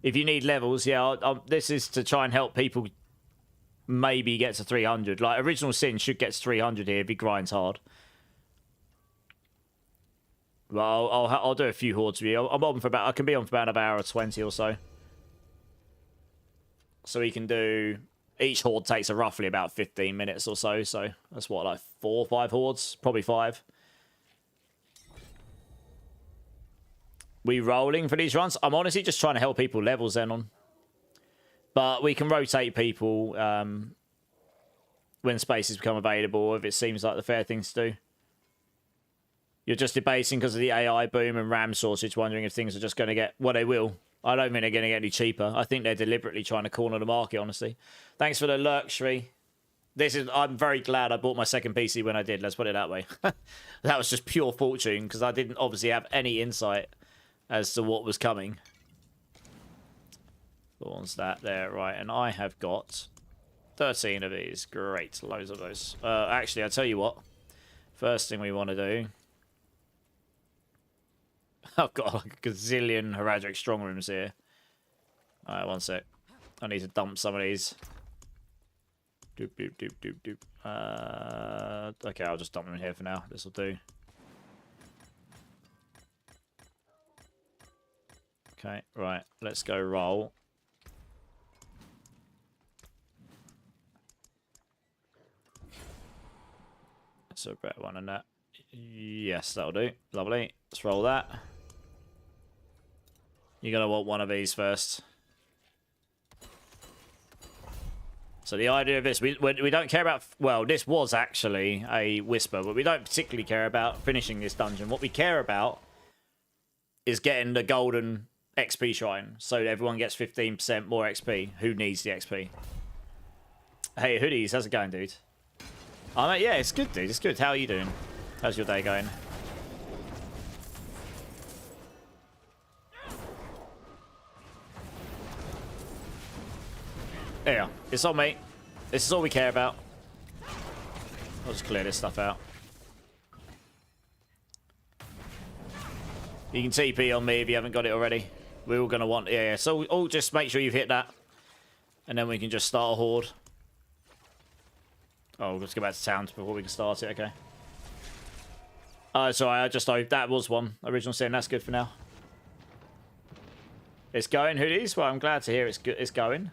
If you need levels, yeah. This is to try and help people maybe get to 300. Like Original Sin should get to 300 here if he grinds hard. Well, I'll do a few hordes for you. I'm on for about. I can be on for about an hour or 20 or so. So we can do. Each horde takes roughly about 15 minutes or so. So that's what, like 4 or 5 hordes, probably 5. We rolling for these runs? I'm honestly just trying to help people level Xenon. But we can rotate people when spaces become available, if it seems like the fair thing to do. You're just debating because of the AI boom and RAM shortage, wondering if things are just going to get... Well, they will. I don't think they're going to get any cheaper. I think they're deliberately trying to corner the market, honestly. Thanks for the lurk, Shri. I'm very glad I bought my second PC when I did. Let's put it that way. That was just pure fortune, because I didn't obviously have any insight as to what was coming. What's that there? Right, and I have got 13 of these. Great, loads of those. Actually, I'll tell you what. First thing we want to do... I've got like a gazillion Heraldric strong rooms here. Alright, one sec. I need to dump some of these. Doop, doop, doop, doop, doop. Okay, I'll just dump them in here for now. This will do. Okay, right. Let's go roll. That's a better one than that. Yes, that'll do. Lovely. Let's roll that. You're going to want one of these first. So the idea of this, we don't care about... Well, this was actually a Whisper, but we don't particularly care about finishing this dungeon. What we care about is getting the golden XP shrine, so everyone gets 15% more XP. Who needs the XP? Hey, Hoodies, how's it going, dude? Yeah, it's good, dude. It's good. How are you doing? How's your day going? There you are. It's on me. This is all we care about. I'll just clear this stuff out. You can TP on me if you haven't got it already. We're all going to want... Yeah. So all just make sure you've hit that. And then we can just start a horde. Oh, let's go back to town before we can start it. Okay. Sorry, that was one. Original Sin, that's good for now. It's going, Hoodies. Well, I'm glad to hear it's good. It's going.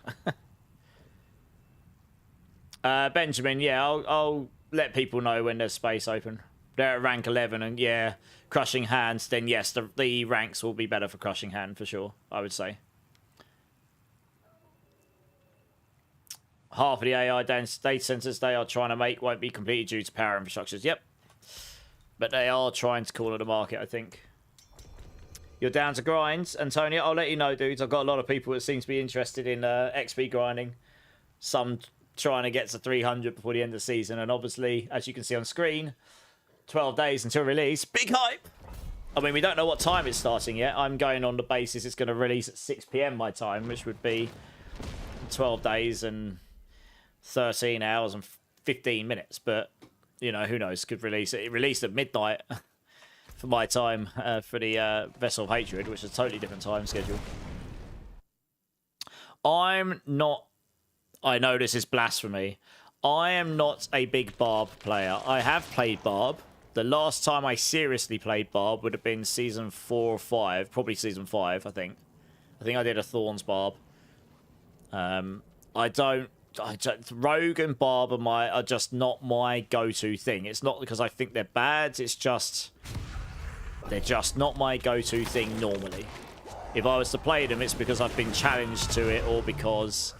Benjamin, yeah, I'll let people know when there's space open. They're at rank 11, and yeah, Crushing Hands, then yes, the ranks will be better for Crushing Hand, for sure, I would say. Half of the AI data centers they are trying to make won't be completed due to power infrastructures. Yep. But they are trying to corner the market, I think. You're down to grind, Antonio. I'll let you know, dudes. I've got a lot of people that seem to be interested in XP grinding. Some trying to get to 300 before the end of the season. And obviously, as you can see on screen, 12 days until release. Big hype! I mean, we don't know what time it's starting yet. I'm going on the basis it's going to release at 6 p.m. my time, which would be 12 days and 13 hours and 15 minutes. But, you know, who knows? Could release it. It released at midnight for my time for the Vessel of Hatred, which is a totally different time schedule. I'm not... I know this is blasphemy. I am not a big Barb player. I have played Barb. The last time I seriously played Barb would have been season 4 or 5. Probably season 5, I think. I think I did a Thorns Barb. Rogue and Barb are just not my go-to thing. It's not because I think they're bad. It's just... they're just not my go-to thing normally. If I was to play them, it's because I've been challenged to it or because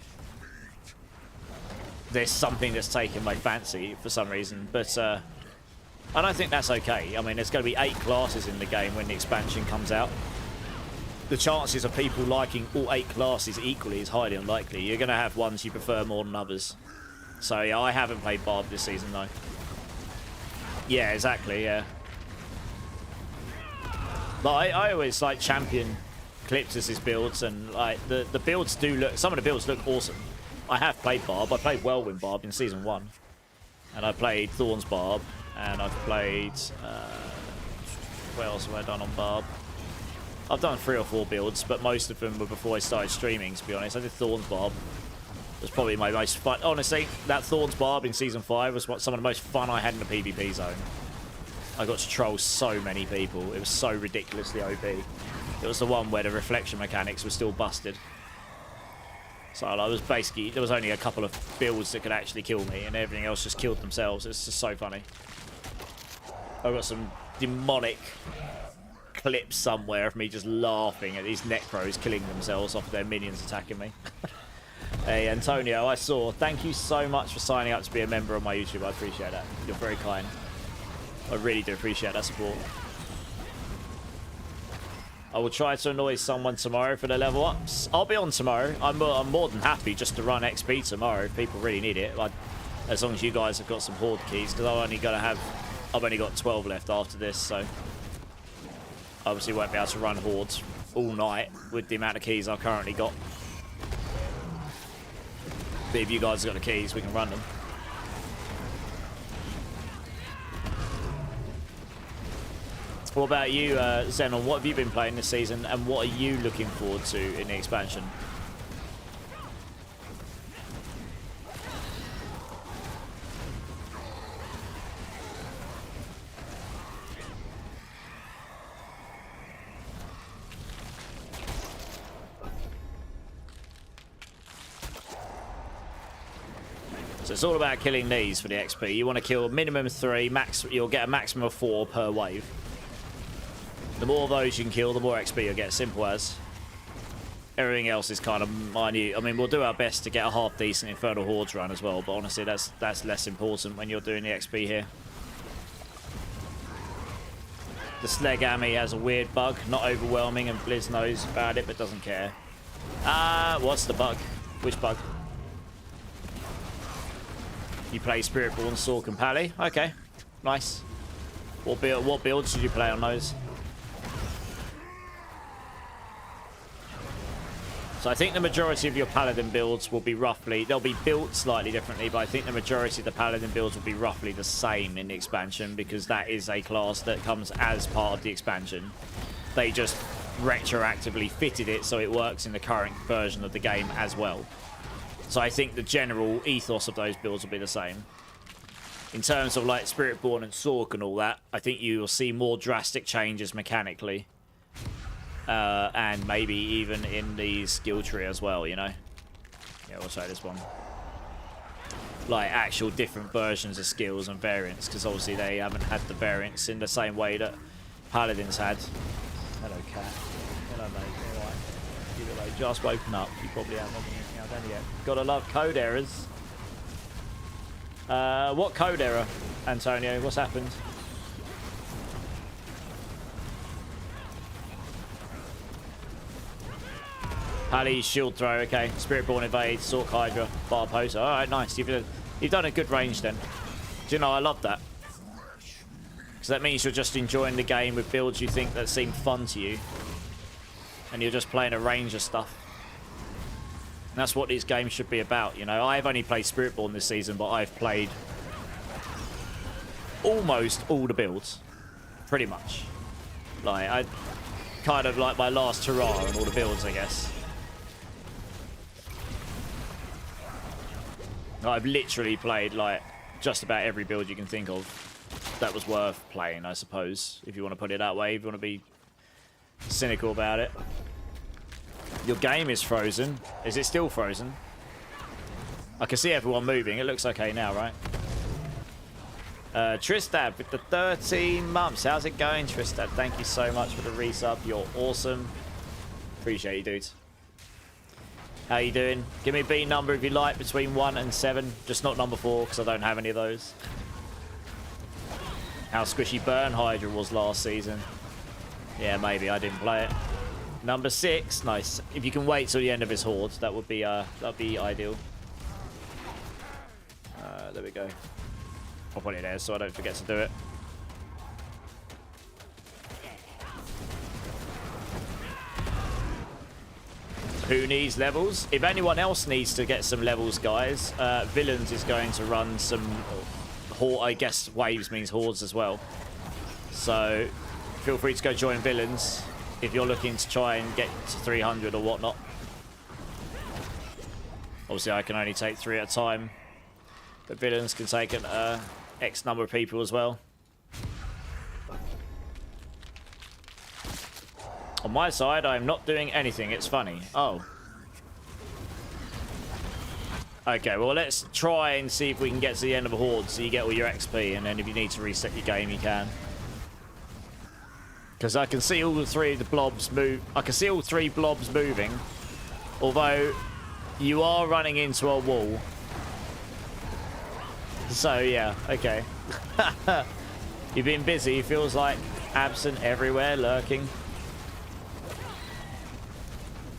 there's something that's taken my fancy for some reason. But I don't think that's okay. I mean, there's going to be 8 classes in the game when the expansion comes out. The chances of people liking all 8 classes equally is highly unlikely. You're going to have ones you prefer more than others. So, yeah, I haven't played Barb this season, though. Yeah, exactly, yeah. But I always, like, champion Calyptus's builds, and, like, the builds do look... some of the builds look awesome. I have played Barb. I played Whirlwind Barb in Season 1. And I played Thorns Barb. And I've played... what else have I done on Barb? I've done 3 or 4 builds, but most of them were before I started streaming, to be honest. I did Thorns Barb. It was probably my most fun... honestly, that Thorns Barb in Season 5 was some of the most fun I had in the PvP zone. I got to troll so many people. It was so ridiculously OP. It was the one where the reflection mechanics were still busted. So I was basically... there was only a couple of builds that could actually kill me, and everything else just killed themselves. It's just so funny. I've got some demonic clips somewhere of me just laughing at these Necros killing themselves off of their minions attacking me. Hey, Antonio, I saw. Thank you so much for signing up to be a member of my YouTube. I appreciate that. You're very kind. I really do appreciate that support. I will try to annoy someone tomorrow for the level ups. I'll be on tomorrow. I'm more than happy just to run XP tomorrow if people really need it. Like, as long as you guys have got some horde keys, because I've only got 12 left after this, so obviously won't be able to run hordes all night with the amount of keys I've currently got. But if you guys have got the keys, we can run them. What about you, Xenon? What have you been playing this season, and what are you looking forward to in the expansion? So it's all about killing these for the XP. You want to kill minimum 3, you'll get a maximum of 4 per wave. The more of those you can kill, the more XP you'll get, simple as. Everything else is kind of minute. I mean, we'll do our best to get a half-decent Infernal Hordes run as well, but honestly, that's less important when you're doing the XP here. The Slegami has a weird bug, not overwhelming, and Blizz knows about it, but doesn't care. What's the bug? Which bug? You play Spiritborn, Sork, and Pally? Okay, nice. What builds did you play on those? So I think the majority of your Paladin builds will be roughly... they'll be built slightly differently, but I think the majority of the Paladin builds will be roughly the same in the expansion, because that is a class that comes as part of the expansion. They just retroactively fitted it so it works in the current version of the game as well. So I think the general ethos of those builds will be the same. In terms of like Spiritborn and Sork and all that, I think you will see more drastic changes mechanically. And maybe even in the skill tree as well, you know? Yeah, we'll try this one. Like actual different versions of skills and variants, because obviously they haven't had the variants in the same way that Paladins had. Hello, cat. Hello, mate. Alright. Give it a just woken up. You probably haven't done anything out there yet. Gotta love code errors. What code error, Antonio? What's happened? Pally, shield throw, okay. Spiritborn evade, Sork Hydra, bar poser. Alright, nice. You've done a good range then. Do you know, I love that. Because that means you're just enjoying the game with builds you think that seem fun to you. And you're just playing a range of stuff. And that's what these games should be about, you know. I've only played Spiritborn this season, but I've played almost all the builds. Pretty much. Like, I kind of like my last hurrah on all the builds, I guess. I've literally played, like, just about every build you can think of that was worth playing, I suppose, if you want to put it that way, if you want to be cynical about it. Your game is frozen. Is it still frozen? I can see everyone moving. It looks okay now, right? Tristad with the 13 months. How's it going, Tristad? Thank you so much for the resub. You're awesome. Appreciate you, dudes. How you doing? Give me a B number if you like, between 1 and 7. Just not number 4, because I don't have any of those. How squishy Burn Hydra was last season. Yeah, maybe. I didn't play it. Number 6. Nice. If you can wait till the end of his horde, that'd be ideal. There we go. I'll put it there so I don't forget to do it. Who needs levels? If anyone else needs to get some levels, guys, Villains is going to run some horde. I guess waves means hordes as well. So feel free to go join Villains if you're looking to try and get to 300 or whatnot. Obviously, I can only take 3 at a time, but Villains can take an X number of people as well. On my side, I'm not doing anything. It's funny. Oh. Okay, well, let's try and see if we can get to the end of a horde so you get all your XP, and then if you need to reset your game, you can. Because I can see all 3 of the blobs move. I can see all 3 blobs moving, although you are running into a wall. So, yeah, okay. You've been busy. Feels like absent everywhere, lurking.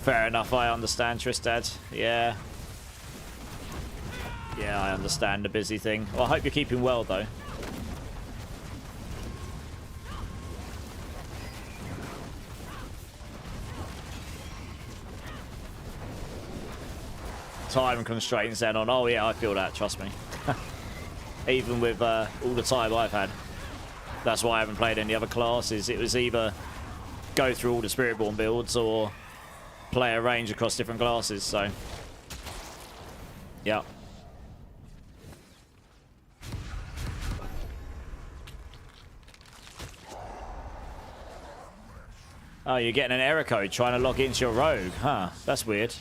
Fair enough, I understand, Tristad. Yeah. Yeah, I understand the busy thing. Well, I hope you're keeping well, though. Time constraints then on. Oh, yeah, I feel that, trust me. Even with all the time I've had. That's why I haven't played any other classes. It was either go through all the Spiritborn builds or play a range across different classes, so yeah. Oh, you're getting an error code trying to log into your rogue, huh? That's weird.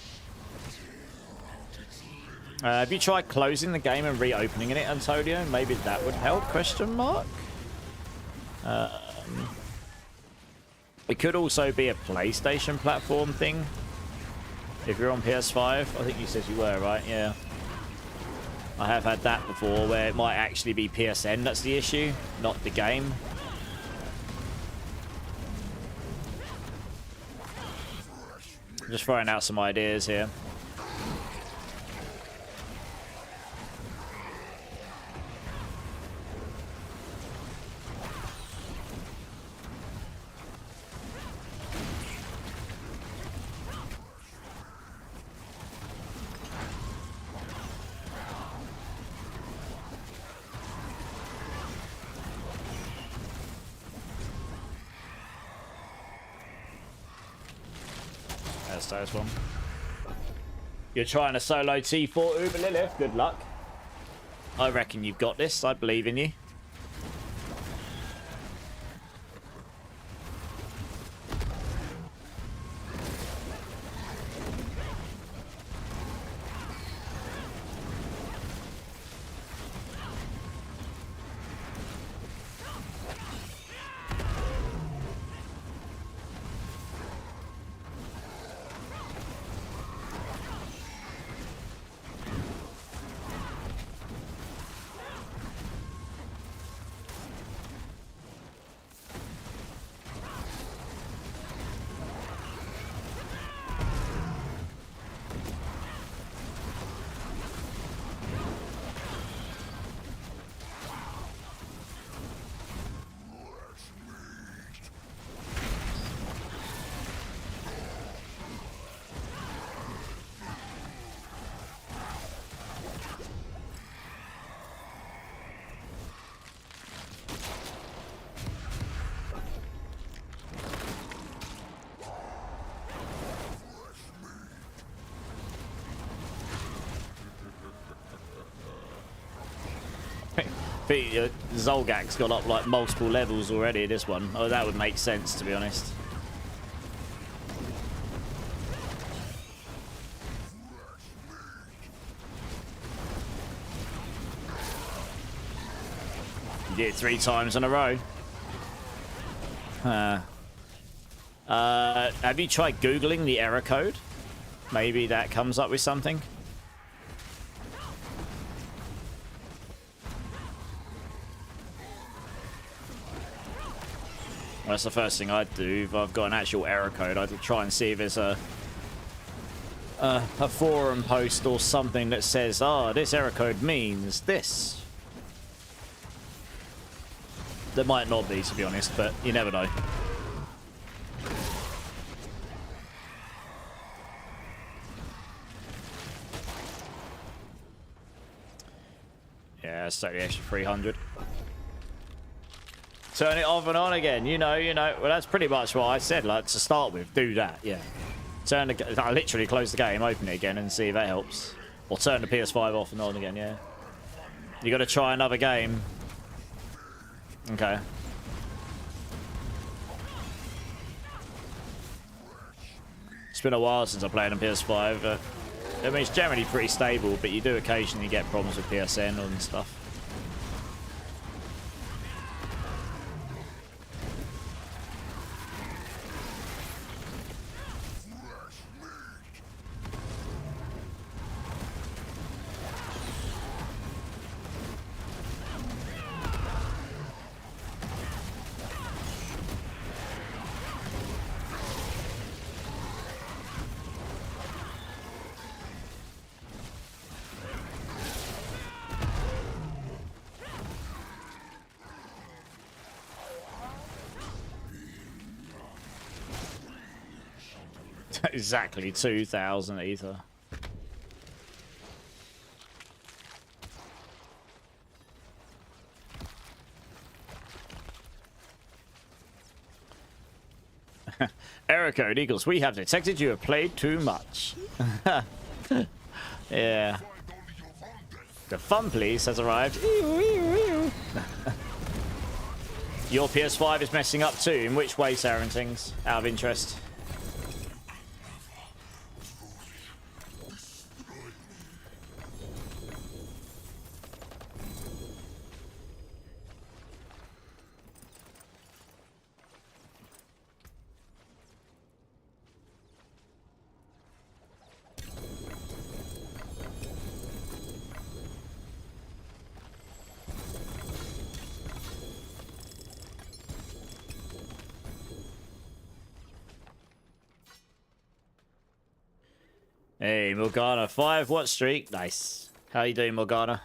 Have you tried closing the game and reopening it, Antonio? Maybe that would help, question mark? It could also be a PlayStation platform thing. If you're on PS5, I think you said you were, right? Yeah. I have had that before, where it might actually be PSN that's the issue, not the game. Just throwing out some ideas here. There's one. You're trying to solo T4 Uber Lilith. Good luck. I reckon you've got this. I believe in you. Zolgak's got up like multiple levels already, this one. Oh, that would make sense, to be honest. You did it 3 times in a row. Have you tried Googling the error code? Maybe that comes up with something. Well, that's the first thing I'd do if I've got an actual error code. I'd try and see if there's a forum post or something that says, "Oh, this error code means this." There might not be, to be honest, but you never know. Yeah, let's take the extra 300. Turn it off and on again. You know. Well, that's pretty much what I said, like, to start with. Do that, yeah. I literally close the game, open it again, and see if that helps. Or turn the PS5 off and on again, yeah. You got to try another game. Okay. It's been a while since I played on PS5, but I mean, it's generally pretty stable, but you do occasionally get problems with PSN and stuff. Exactly 2,000 ether. Error code equals, we have detected you have played too much. Yeah. The fun police has arrived. Your PS5 is messing up too. In which way, Sarentings? Out of interest. Hey, Morgana, 5-watt streak. Nice. How you doing, Morgana?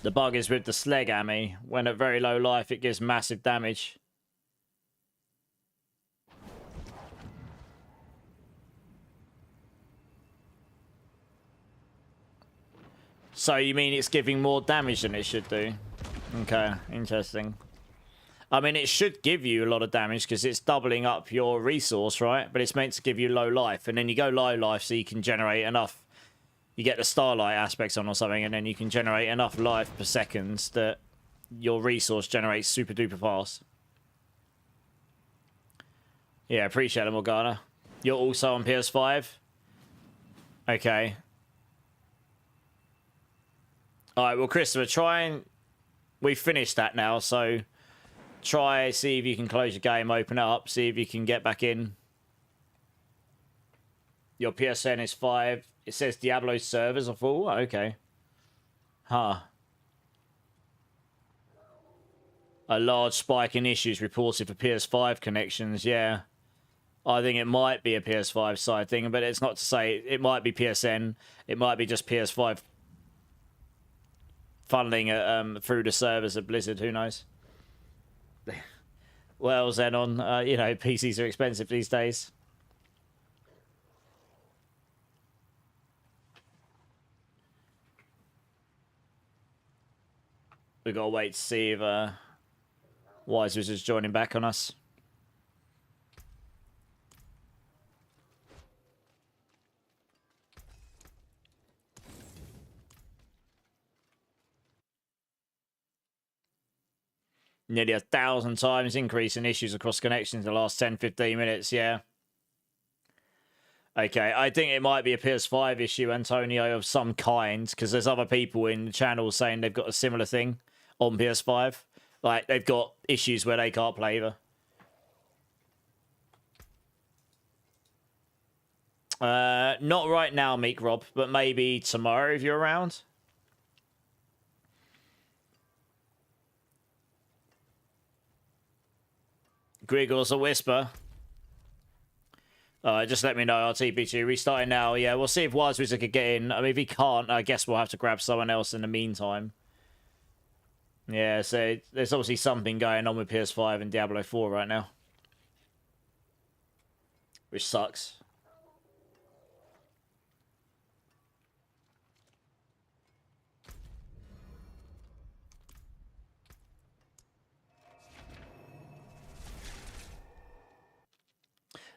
The bug is with the Sleg Ami. When at very low life, it gives massive damage. So you mean it's giving more damage than it should do? Okay, interesting. I mean, it should give you a lot of damage because it's doubling up your resource, right? But it's meant to give you low life. And then you go low life so you can generate enough. You get the starlight aspects on or something, and then you can generate enough life per second that your resource generates super duper fast. Yeah, appreciate it, Morgana. You're also on PS5? Okay. Alright, well, Christopher, try and... We've finished that now, so... Try, see if you can close your game, open it up, see if you can get back in. Your PSN is 5. It says Diablo servers are full. Okay. Huh. A large spike in issues reported for PS5 connections. Yeah. I think it might be a PS5 side thing, but it's not to say it might be PSN. It might be just PS5 funneling through the servers at Blizzard. Who knows? Well, Xenon, you know, PCs are expensive these days. We've got to wait to see if Wise Wizard's joining back on us. Nearly 1,000 times increase in issues across connections in the last 10-15 minutes. Yeah. Okay, I think it might be a PS5 issue, Antonio, of some kind, because there's other people in the channel saying they've got a similar thing on PS5. Like, they've got issues where they can't play either. Not right now, Meek Rob, but maybe tomorrow if you're around. Grigor's a whisper. Just let me know. I'll TP2. Restarting now. Yeah, we'll see if Wise Wizard could get in. I mean, if he can't, I guess we'll have to grab someone else in the meantime. Yeah, so there's obviously something going on with PS5 and Diablo 4 right now. Which sucks.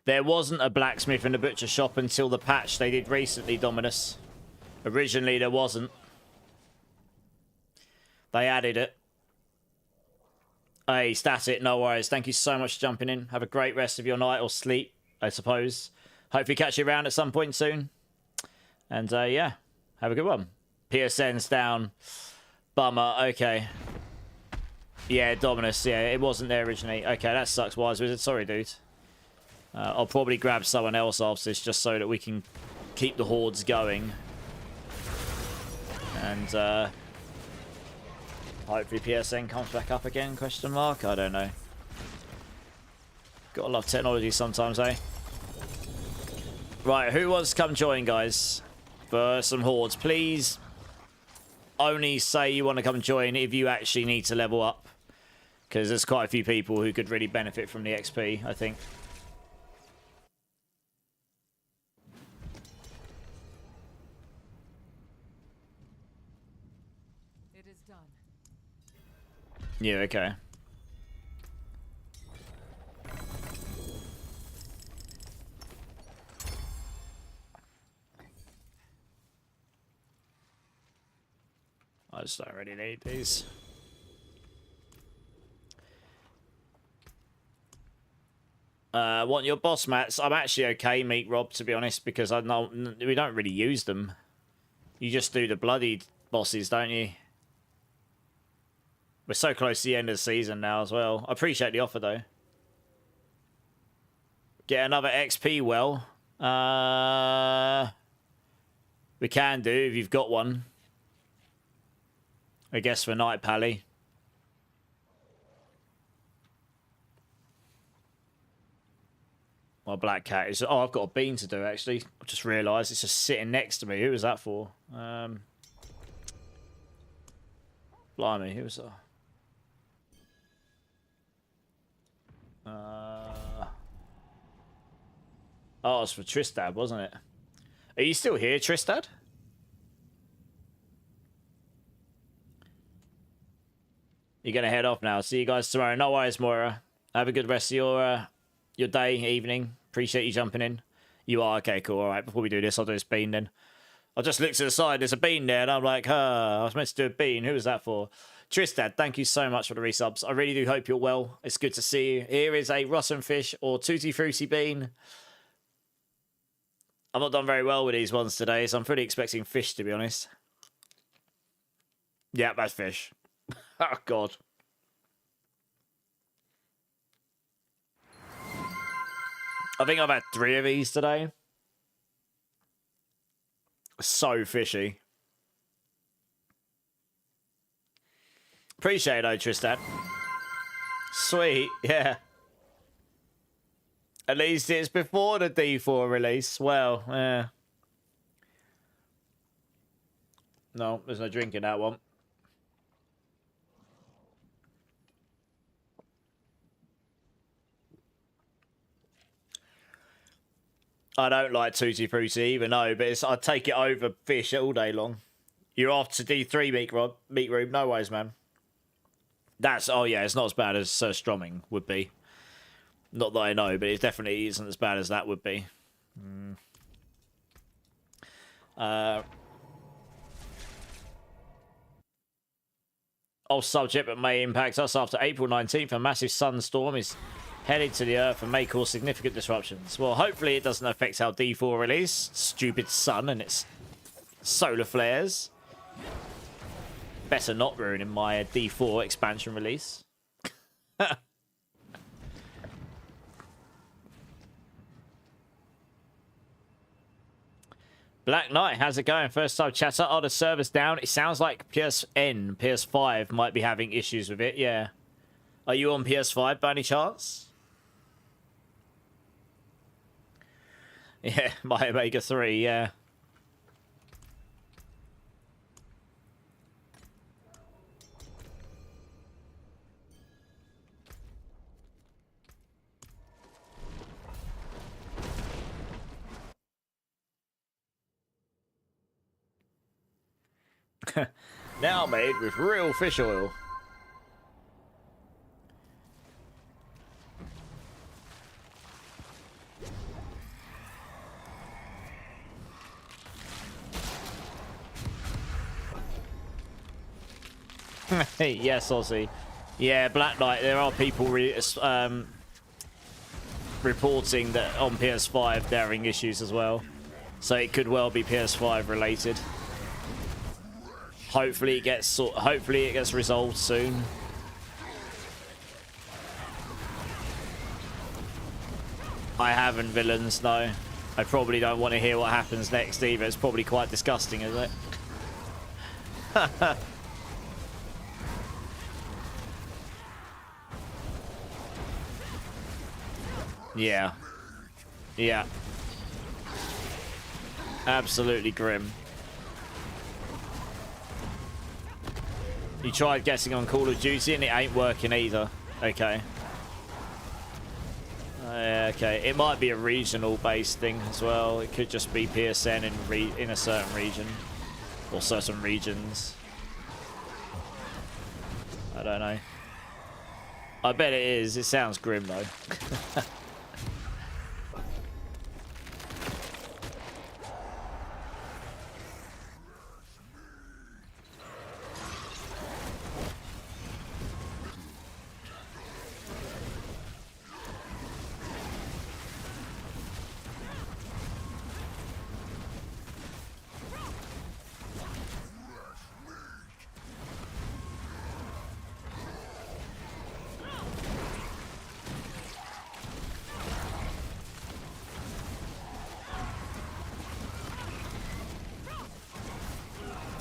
There wasn't a blacksmith in the butcher shop until the patch they did recently, Dominus. Originally, there wasn't. They added it. Hey, Static, no worries. Thank you so much for jumping in. Have a great rest of your night or sleep, I suppose. Hopefully catch you around at some point soon. And, yeah, have a good one. PSN's down. Bummer, okay. Yeah, Dominus, yeah, it wasn't there originally. Okay, that sucks, Wise Wizard. Sorry, dude. I'll probably grab someone else after this just so that we can keep the hordes going. And hopefully PSN comes back up again, question mark? I don't know. Gotta love technology sometimes, eh? Right, who wants to come join, guys? For some hordes. Please only say you want to come join if you actually need to level up. Because there's quite a few people who could really benefit from the XP, I think. Yeah, okay. I just don't really need these. Want your boss mats? I'm actually okay, Meat Rob, to be honest, because I know we don't really use them. You just do the bloody bosses, don't you? We're so close to the end of the season now as well. I appreciate the offer, though. Get another XP well. We can do if you've got one. I guess for Night Pally. My black cat is... Oh, I've got a bean to do, actually. I just realised it's just sitting next to me. Who was that for? Blimey, who was that? Oh, it was for Tristad, wasn't it? Are you still here, Tristad? You're gonna head off now. See you guys tomorrow. No worries, Moira. Have a good rest of your day, evening. Appreciate you jumping in. You are okay, cool. All right. Before we do this, I'll do this bean then. I just looked to the side. There's a bean there, and I'm like, I was meant to do a bean. Who was that for? Tristad, thank you so much for the resubs. I really do hope you're well. It's good to see you. Here is a Rotten Fish or Tutti Frutti bean. I've not done very well with these ones today, so I'm pretty expecting fish, to be honest. Yeah, that's fish. Oh, God. I think I've had 3 of these today. So fishy. Appreciate it, though, Tristan. Sweet, yeah. At least it's before the D4 release. Well, yeah. No, there's no drink in that one. I don't like Tutti Frutti either, no, but I'd take it over fish all day long. You're off to D3, Meat Room. No worries, man. That's, oh yeah, it's not as bad as Sir Strumming would be. Not that I know, but it definitely isn't as bad as that would be. off subject, but may impact us after April 19th. A massive sunstorm is headed to the Earth and may cause significant disruptions. Well, hopefully it doesn't affect our D4 release. Stupid sun and its solar flares. Better not ruining my D4 expansion release. Black Knight, how's it going? First time chatter. Are the servers down? It sounds like PS5 might be having issues with it. Yeah. Are you on PS5 by any chance? Yeah, my Omega 3, yeah. Now made with real fish oil. Yes, Aussie. Yeah, Black Knight, there are people reporting that on PS5 they're having issues as well. So it could well be PS5 related. Hopefully it gets resolved soon. I haven't, villains, no. I probably don't want to hear what happens next either. It's probably quite disgusting, isn't it? Yeah. Yeah. Absolutely grim. You tried guessing on Call of Duty and it ain't working either. Okay. Okay. It might be a regional based thing as well. It could just be PSN in a certain region. Or certain regions. I don't know. I bet it is. It sounds grim though.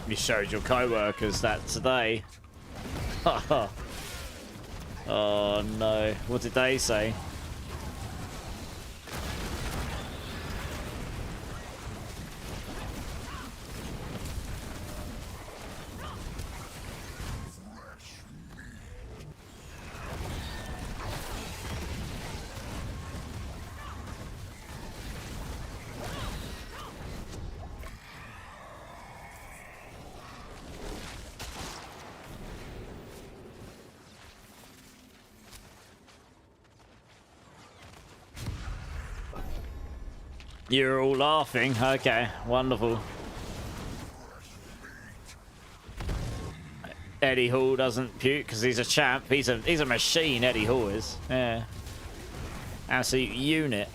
You showed your co-workers that today. Oh no. What did they say? You're all laughing. Okay, wonderful. Eddie Hall doesn't puke because he's a champ. He's a machine. Eddie Hall is. Yeah. Absolute unit.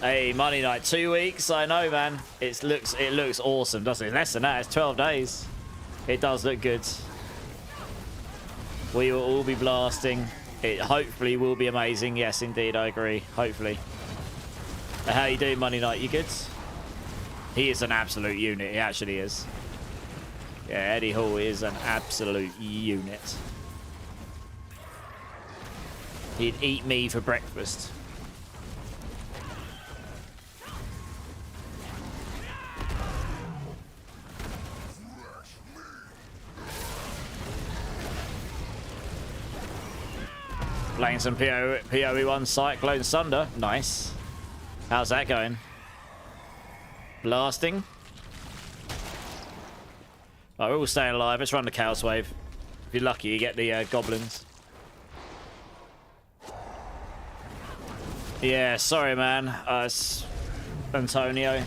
Hey, Money Night, 2 weeks. I know, man. It looks awesome, doesn't it? Less than that. It's 12 days. It does look good. We will all be blasting. It hopefully will be amazing. Yes, indeed, I agree. Hopefully. How you doing, Money Night? You good? He is an absolute unit. He actually is. Yeah, Eddie Hall is an absolute unit. He'd eat me for breakfast. Playing some PoE1 Cyclone Sunder. Nice. How's that going? Blasting. Oh, we're all staying alive. Let's run the Chaos Wave. If you're lucky, you get the goblins. Yeah, sorry, man. It's Antonio.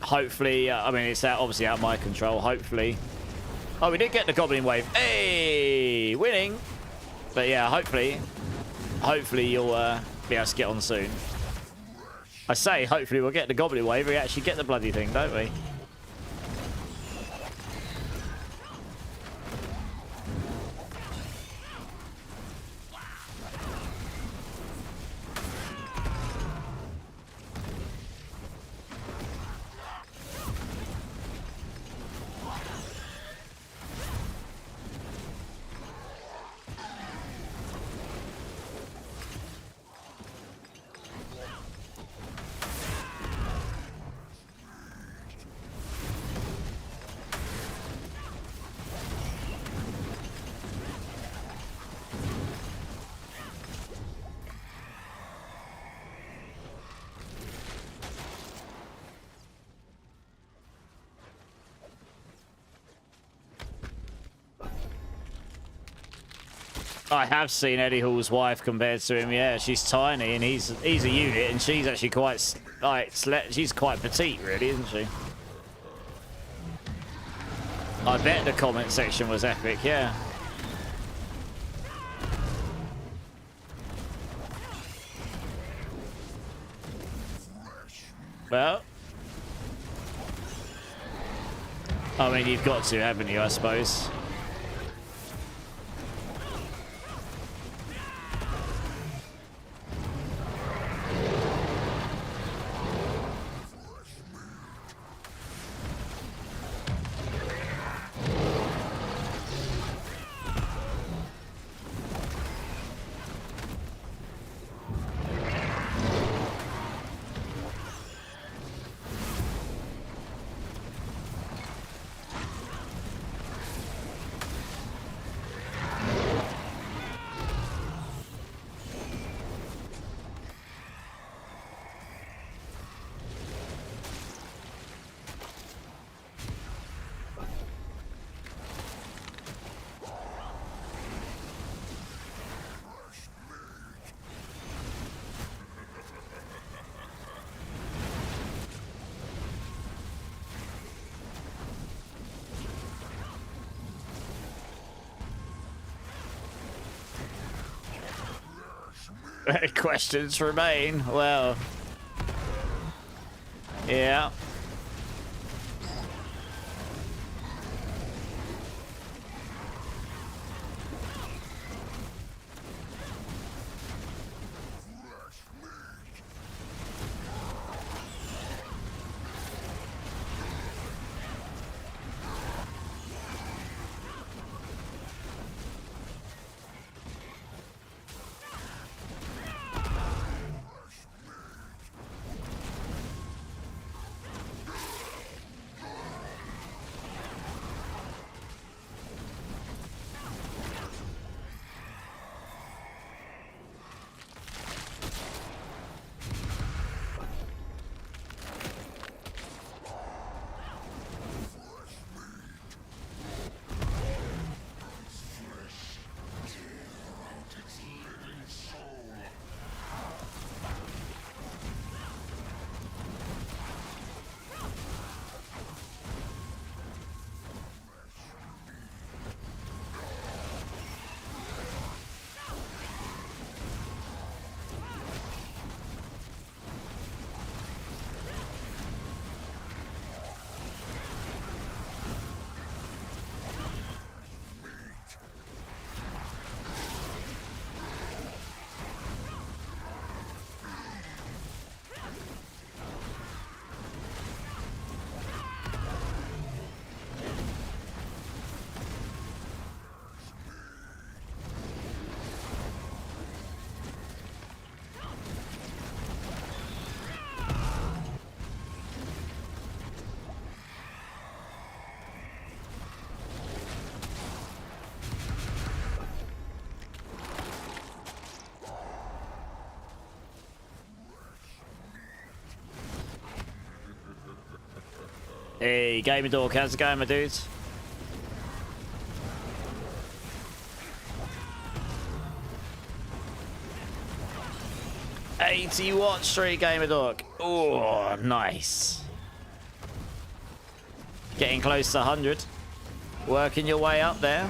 Hopefully, I mean, it's obviously out of my control. Hopefully. Oh, we did get the Goblin Wave. Hey, winning. But yeah, hopefully you'll be able to get on soon. I say hopefully we'll get the Goblin Wave. We actually get the bloody thing, don't we? I have seen Eddie Hall's wife compared to him. Yeah, she's tiny and he's a unit, and she's actually quite like she's quite petite, really, isn't she? I bet the comment section was epic. Yeah. Well, I mean, you've got to, haven't you? I suppose. Questions remain. Well, yeah. Hey, Gamer Dork, how's it going, my dudes? $80 streak, Gamer Dork. Oh, nice. Getting close to 100. Working your way up there.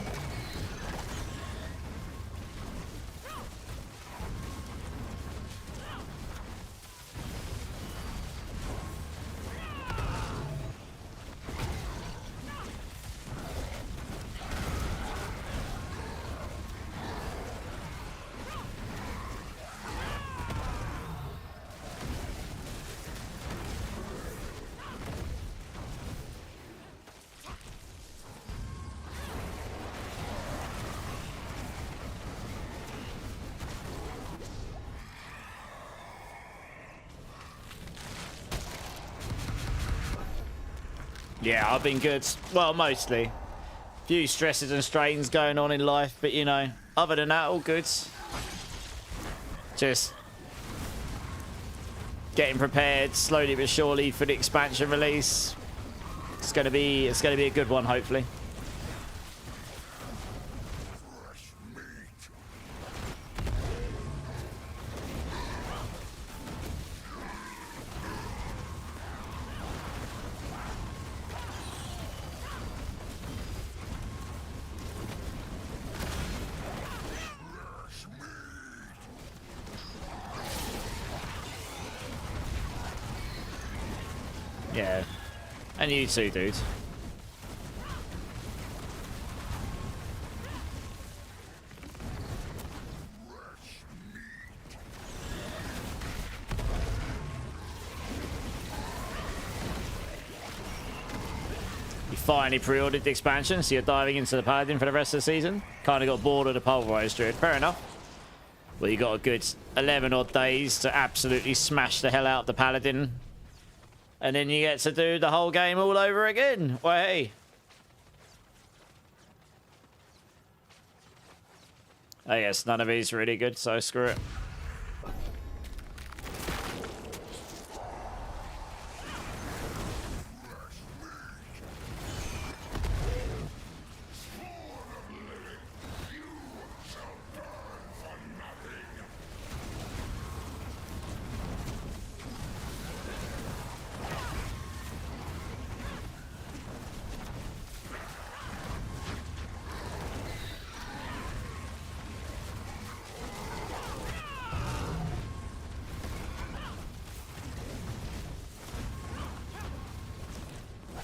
Yeah, I've been good. Well, mostly. Few stresses and strains going on in life, but you know, other than that, all good. Just getting prepared slowly but surely for the expansion release. It's gonna be a good one, hopefully. Yeah. And you too, dude. You finally pre-ordered the expansion, so you're diving into the Paladin for the rest of the season. Kind of got bored of the Pulverized Druid. Fair enough. Well, you got a good 11 odd days to absolutely smash the hell out of the Paladin. And then you get to do the whole game all over again. Well, hey. I guess none of these are really good, so screw it.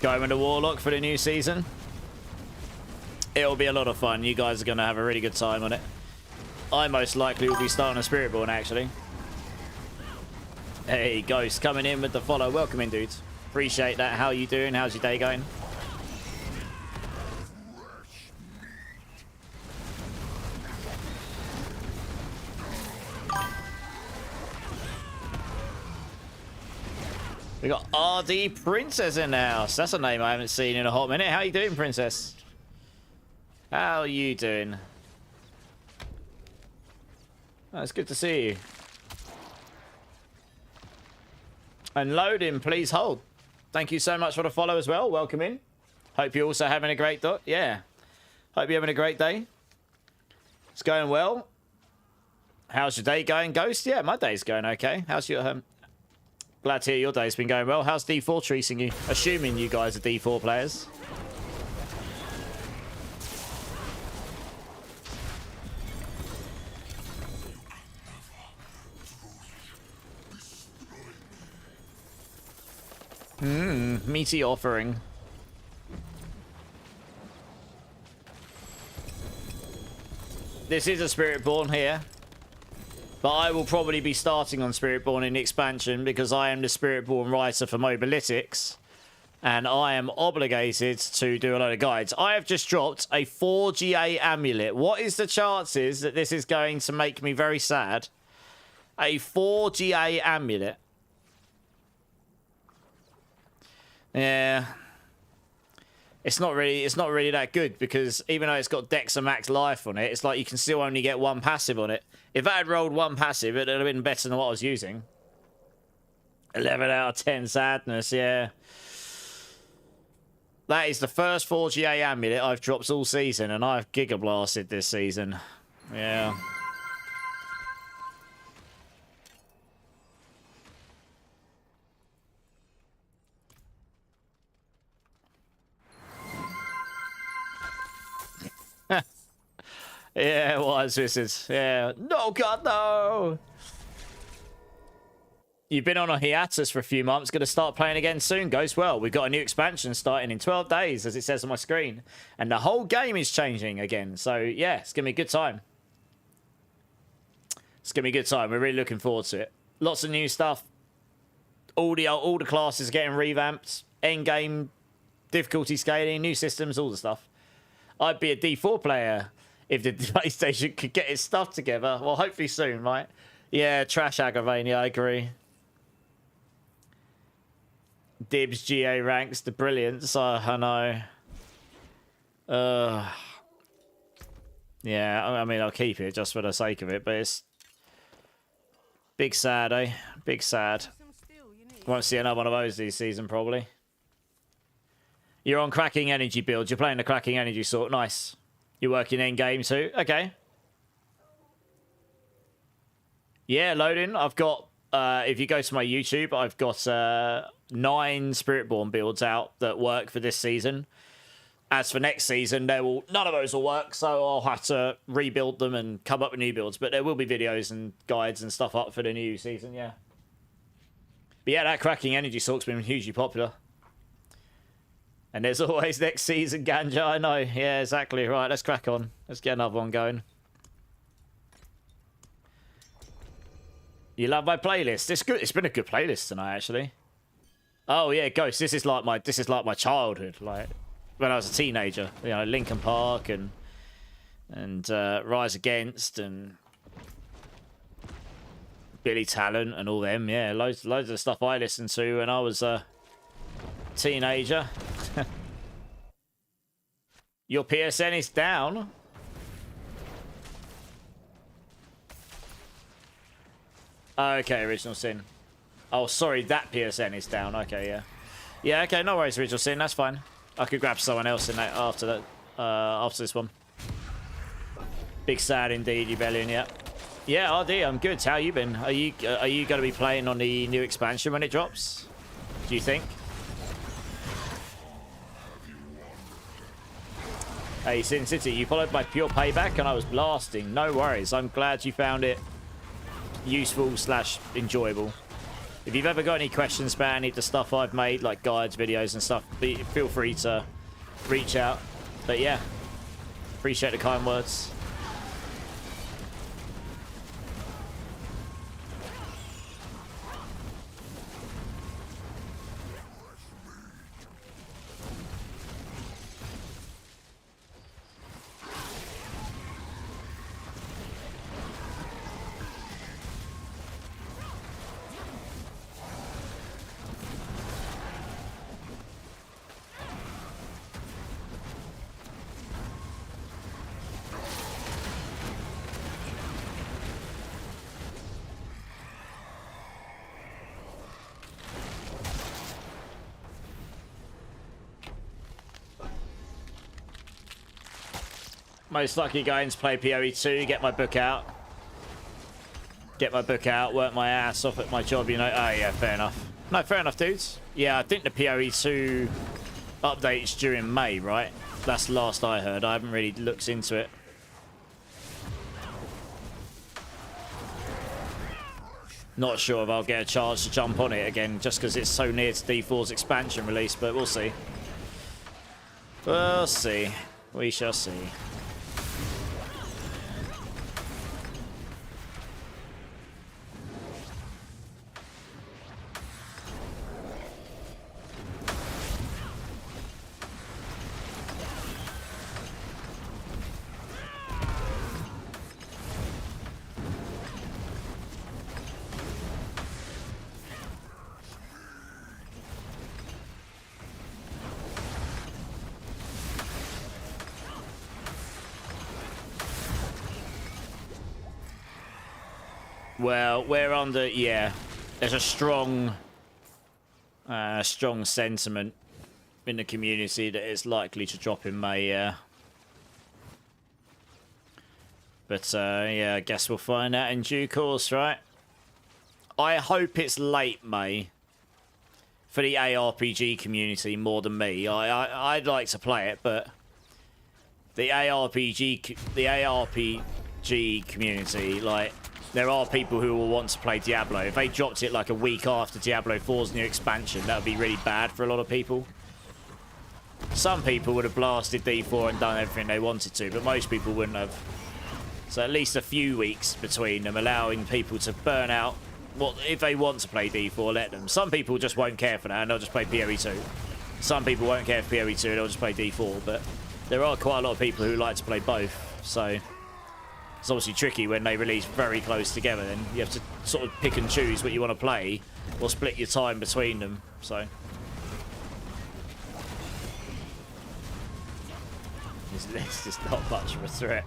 Going with the Warlock for the new season. It'll be a lot of fun. You guys are going to have a really good time on it. I most likely will be starting a Spiritborn, actually. Hey, Ghost coming in with the follow. Welcome in, dudes. Appreciate that. How you doing? How's your day going? We got RD Princess in the house. That's a name I haven't seen in a hot minute. How you doing, Princess? How you doing? Oh, it's good to see you. And loading, please hold. Thank you so much for the follow as well. Welcome in. Hope you're also having a great day. Yeah. Hope you're having a great day. It's going well. How's your day going, Ghost? Yeah, my day's going okay. How's your glad to hear your day's been going well. How's D4 treating you? Assuming you guys are D4 players. Meaty offering. This is a Spiritborn here. But I will probably be starting on Spiritborn in the expansion because I am the Spiritborn writer for Mobalytics. And I am obligated to do a load of guides. I have just dropped a 4GA amulet. What is the chances that this is going to make me very sad? A 4GA amulet. Yeah. It's not really that good because even though it's got Dex and Max Life on it, it's like you can still only get one passive on it. If I had rolled one passive, it would have been better than what I was using. 11 out of 10 sadness, yeah. That is the first 4GA amulet I've dropped all season, and I've Giga Blasted this season. Yeah. Yeah, it was Wizards. Yeah. No, God, no. You've been on a hiatus for a few months. Going to start playing again soon. Goes well. We've got a new expansion starting in 12 days, as it says on my screen. And the whole game is changing again. So, yeah, it's going to be a good time. It's going to be a good time. We're really looking forward to it. Lots of new stuff. All the classes are getting revamped. Endgame difficulty scaling, new systems, all the stuff. I'd be a D4 player if the PlayStation could get its stuff together. Well, hopefully soon, right? Yeah, trash Agravania, I agree. Dibs GA ranks the brilliance. I know. Yeah, I mean, I'll keep it just for the sake of it, but it's big sad, eh? Big sad. Some steel you need. Won't see another one of those this season, probably. You're on cracking energy build. You're playing the cracking energy sort. Nice. You're working in game too. Okay. Yeah, loading. I've got, if you go to my YouTube, I've got 9 Spiritborn builds out that work for this season. As for next season, none of those will work, so I'll have to rebuild them and come up with new builds. But there will be videos and guides and stuff up for the new season, yeah. But yeah, that cracking energy sort's been hugely popular. And there's always next season, Ganja. I know. Yeah, exactly. Right, let's crack on. Let's get another one going. You love my playlist. It's good. It's been a good playlist tonight, actually. Oh yeah, Ghost. This is like my childhood. Like when I was a teenager. You know, Linkin Park and Rise Against and Billy Talent and all them. Yeah, loads of stuff I listened to when I was a teenager. Your PSN is down. Okay, Original Sin. Oh, sorry, that PSN is down. Okay, yeah. Yeah, okay, no worries, Original Sin. That's fine. I could grab someone else in that after that. After this one. Big sad indeed, Rebellion. Yeah. Yeah, RD, I'm good. How you been? Are you going to be playing on the new expansion when it drops? Do you think? Hey, Sin City, you followed my pure payback and I was blasting. No worries. I'm glad you found it useful / enjoyable. If you've ever got any questions about any of the stuff I've made, like guides, videos and stuff, feel free to reach out. But yeah, appreciate the kind words. Most likely going to play PoE 2, get my book out. Work my ass off at my job, you know. Oh, yeah, fair enough. No, fair enough, dudes. Yeah, I think the PoE 2 update is due in May, right? That's the last I heard. I haven't really looked into it. Not sure if I'll get a chance to jump on it again, just because it's so near to D4's expansion release, but we'll see. We'll see. We shall see. Well, we're under, yeah, there's a strong sentiment in the community that it's likely to drop in May, yeah. But, yeah, I guess we'll find out in due course, right? I hope it's late May for the ARPG community more than me. I'd like to play it, but the ARPG community, like, there are people who will want to play Diablo. If they dropped it like a week after Diablo 4's new expansion, that would be really bad for a lot of people. Some people would have blasted D4 and done everything they wanted to, but most people wouldn't have. So at least a few weeks between them, allowing people to burn out. Well, if they want to play D4, let them. Some people just won't care for that and they'll just play PoE 2. Some people won't care for PoE 2, they'll just play D4, but there are quite a lot of people who like to play both, so it's obviously tricky when they release very close together. Then you have to sort of pick and choose what you want to play or split your time between them. So this is not much of a threat.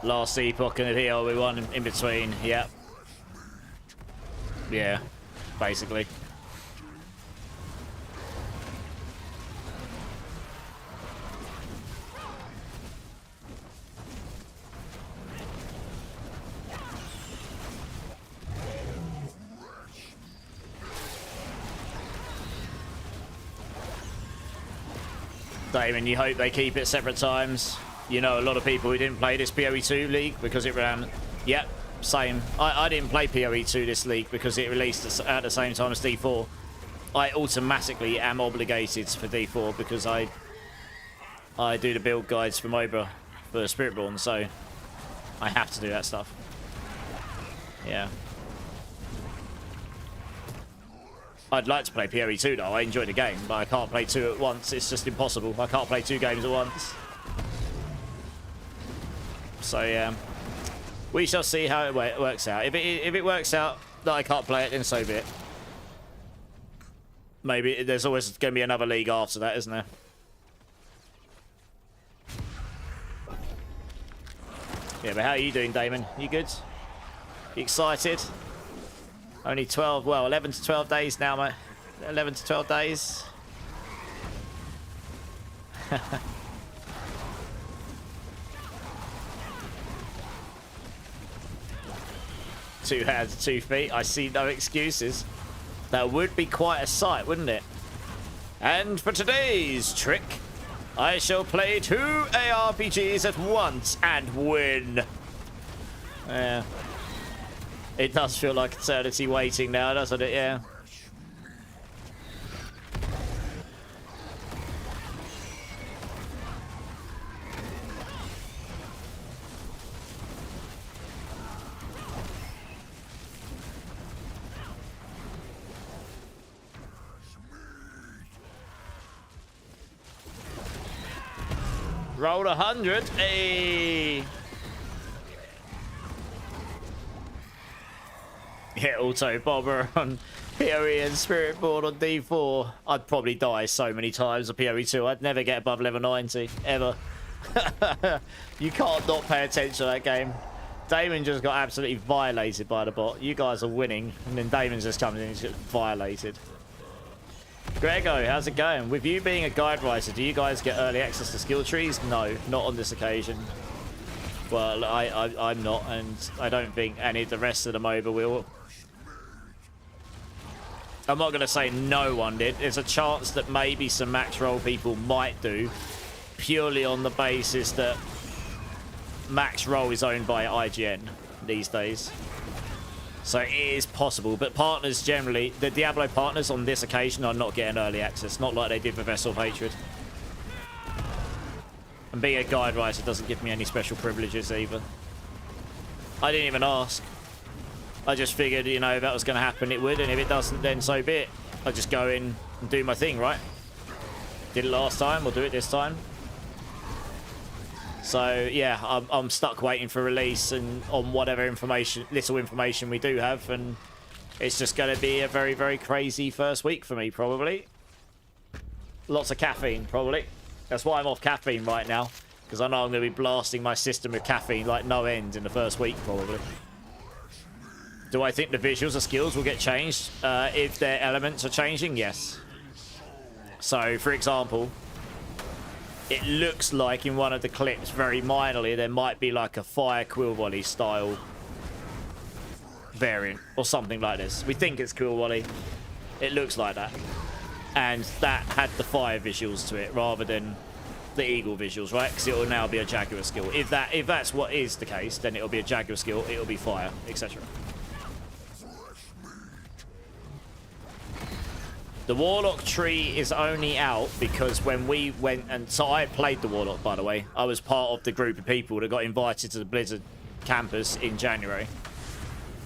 Last epoch and here we won in between. Yep. Yeah, basically. Damon, you hope they keep it separate times. You know, a lot of people who didn't play this PoE 2 league because it ran... Yep, same. I didn't play PoE 2 this league because it released at the same time as D4. I automatically am obligated for D4 because I do the build guides for MOBA for Spiritborn, so I have to do that stuff. Yeah. I'd like to play PoE 2 though. I enjoy the game, but I can't play two at once. It's just impossible. I can't play two games at once. So yeah, we shall see how it works out. If it works out that I can't play it, then so be it. Maybe there's always going to be another league after that, isn't there? Yeah, but how are you doing, Damon? You good? You excited? Only 12, well, 11 to 12 days now, mate. 11 to 12 days. Two hands, 2 feet. I see no excuses. That would be quite a sight, wouldn't it? And for today's trick, I shall play 2 ARPGs at once and win. Yeah. It does feel like eternity waiting now, doesn't it? Yeah. Rolled 100. Hey. Yeah, auto bomber on PoE and Spiritborn on D4. I'd probably die so many times on PoE 2. I'd never get above level 90 ever. You can't not pay attention to that game. Damon just got absolutely violated by the bot. You guys are winning, and then Damon's just comes in and gets violated. Grego, how's it going? With you being a guide writer, do you guys get early access to skill trees? No, not on this occasion. Well, I'm not, and I don't think any of the rest of the MOBA will. I'm not going to say no one did. There's a chance that maybe some max roll people might do, purely on the basis that max roll is owned by IGN these days. So it is possible, but partners generally, the Diablo partners on this occasion are not getting early access, not like they did for Vessel of Hatred. And being a guide writer doesn't give me any special privileges either. I didn't even ask. I just figured, you know, if that was going to happen, it would, and if it doesn't, then so be it. I just go in and do my thing, right? Did it last time, we'll do it this time. So yeah, I'm stuck waiting for release and on whatever information, little information we do have, and it's just going to be a very, very crazy first week for me, probably. Lots of caffeine, probably. That's why I'm off caffeine right now, because I know I'm going to be blasting my system with caffeine like no end in the first week, probably. Do I think the visuals of skills will get changed if their elements are changing? Yes. So, for example, it looks like in one of the clips, very minorly, there might be like a fire quill volley style variant or something like this. We think it's quill volley. It looks like that. And that had the fire visuals to it rather than the eagle visuals, right? Because it will now be a Jaguar skill. If that's what is the case, then it'll be a Jaguar skill, it'll be fire, etc. The Warlock tree is only out because when we went, and so I played the Warlock, by the way. I was part of the group of people that got invited to the Blizzard campus in January.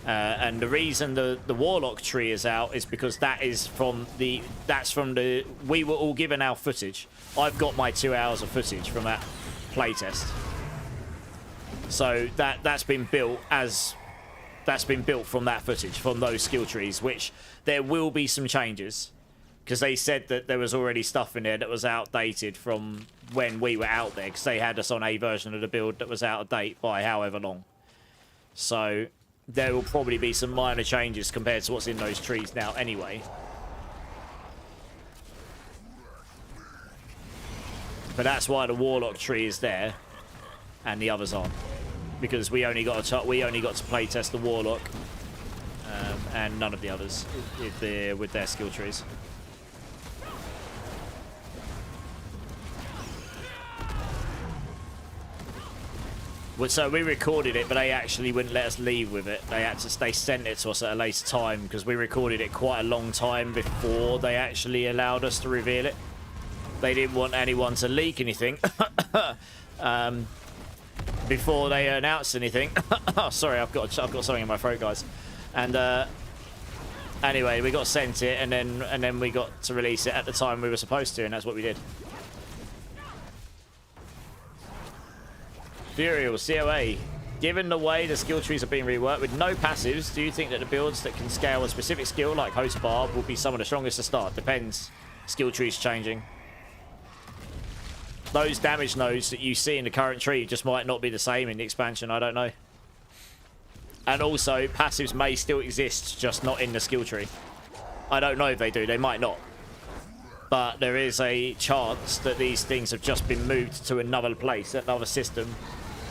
And the reason the Warlock tree is out is because that's from the, we were all given our footage. I've got my 2 hours of footage from that playtest. So that's been built from that footage, from those skill trees, which there will be some changes. Because they said that there was already stuff in there that was outdated from when we were out there. Because they had us on a version of the build that was out of date by however long. So there will probably be some minor changes compared to what's in those trees now anyway. But that's why the Warlock tree is there and the others aren't. Because we only got to play test the Warlock and none of the others with their skill trees. So we recorded it, but they actually wouldn't let us leave with it. They sent it to us at a later time because we recorded it quite a long time before they actually allowed us to reveal it. They didn't want anyone to leak anything before they announced anything. Oh, sorry, I've got something in my throat, guys. And anyway, we got sent it, and then we got to release it at the time we were supposed to, and that's what we did. Furial, COA. Given the way the skill trees are being reworked with no passives, do you think that the builds that can scale a specific skill like Host Barb will be some of the strongest to start? Depends. Skill trees changing. Those damage nodes that you see in the current tree just might not be the same in the expansion, I don't know. And also, passives may still exist, just not in the skill tree. I don't know if they do, they might not. But there is a chance that these things have just been moved to another place, another system,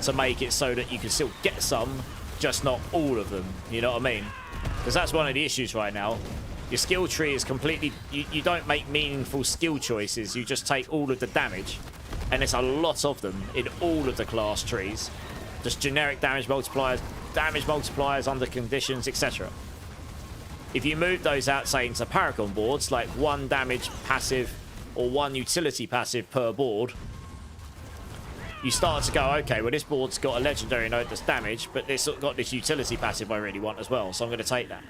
to make it so that you can still get some, just not all of them. You know what I mean? Because that's one of the issues right now. Your skill tree is completely... You don't make meaningful skill choices. You just take all of the damage. And there's a lot of them in all of the class trees. Just generic damage multipliers under conditions, etc. If you move those out, say, into Paragon boards, like 1 damage passive or 1 utility passive per board, you start to go, okay, well, this board's got a legendary node that's damaged, but it's got this utility passive I really want as well, so I'm going to take that.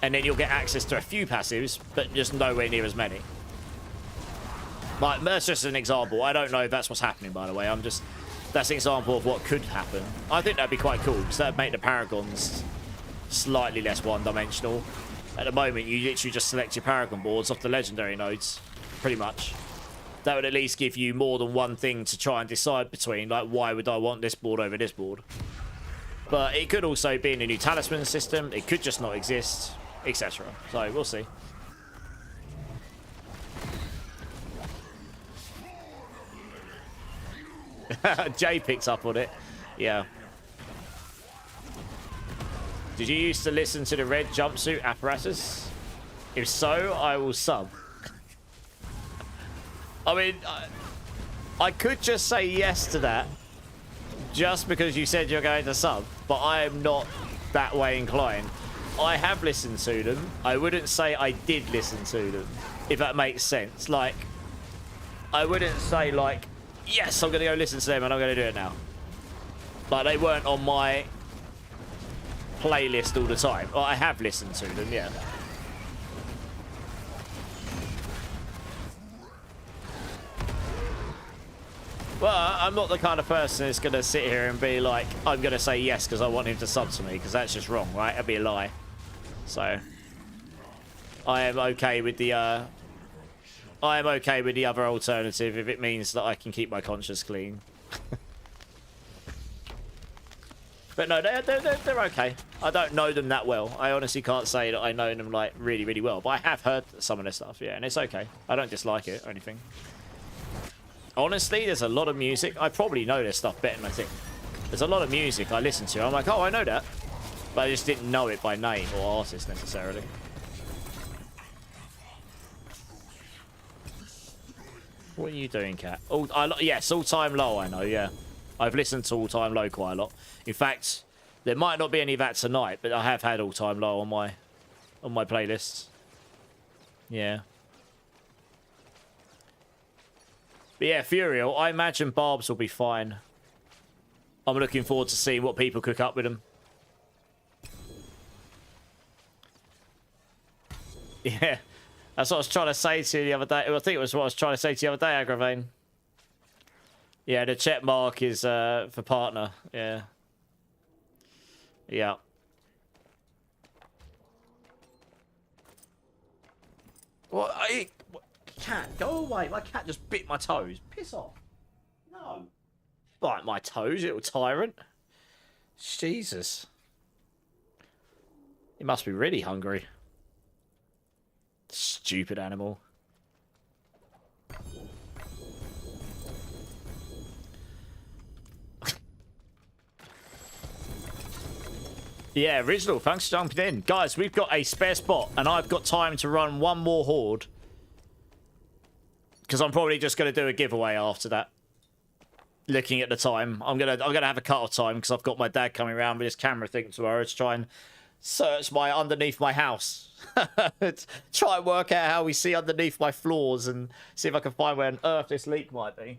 And then you'll get access to a few passives, but just nowhere near as many. Like, that's just an example. I don't know if that's what's happening, by the way. That's an example of what could happen. I think that'd be quite cool, because that'd make the Paragons slightly less one-dimensional. At the moment, you literally just select your Paragon boards off the legendary nodes, pretty much. That would at least give you more than one thing to try and decide between, like, why would I want this board over this board? But it could also be in a new talisman system, it could just not exist, etc. So, we'll see. Jay picks up on it. Yeah. Did you used to listen to the red jumpsuit apparatus? If so, I will sub. I mean, I could just say yes to that just because you said you're going to sub, but I am not that way inclined. I have listened to them. I wouldn't say I did listen to them, if that makes sense. Like, I wouldn't say, like, yes, I'm going to go listen to them and I'm going to do it now. Like, they weren't on my playlist all the time. Well, I have listened to them, yeah. Well, I'm not the kind of person that's going to sit here and be like, I'm going to say yes because I want him to sub to me, because that's just wrong, right? That'd be a lie. So, I am okay with the I'm okay with the other alternative if it means that I can keep my conscience clean. But no, they're okay. I don't know them that well. I honestly can't say that I know them like really, really well. But I have heard some of their stuff, yeah, and it's okay. I don't dislike it or anything. Honestly, there's a lot of music. I probably know their stuff better than I think. There's a lot of music I listen to. I'm like, oh, I know that. But I just didn't know it by name or artist necessarily. What are you doing, Cat? Yes, All Time Low, I know, yeah. I've listened to All Time Low quite a lot. In fact, there might not be any of that tonight, but I have had All Time Low on my playlists. Yeah. But yeah, Furiel, I imagine Barbs will be fine. I'm looking forward to seeing what people cook up with them. Yeah. That's what I was trying to say to you the other day. I think it was what I was trying to say to you the other day, Agravane. Yeah, the check mark is for partner. Yeah. Yeah. What? Cat, go away. My cat just bit my toes. Piss off. No. Bite my toes, you little tyrant. Jesus. He must be really hungry. Stupid animal. Yeah, original. Thanks for jumping in. Guys, we've got a spare spot, and I've got time to run one more horde. Because I'm probably just going to do a giveaway after that. Looking at the time. I'm gonna have a cut-off time, because I've got my dad coming around with his camera thing tomorrow to try and search underneath my house. Try and work out how we see underneath my floors and see if I can find where on earth this leak might be.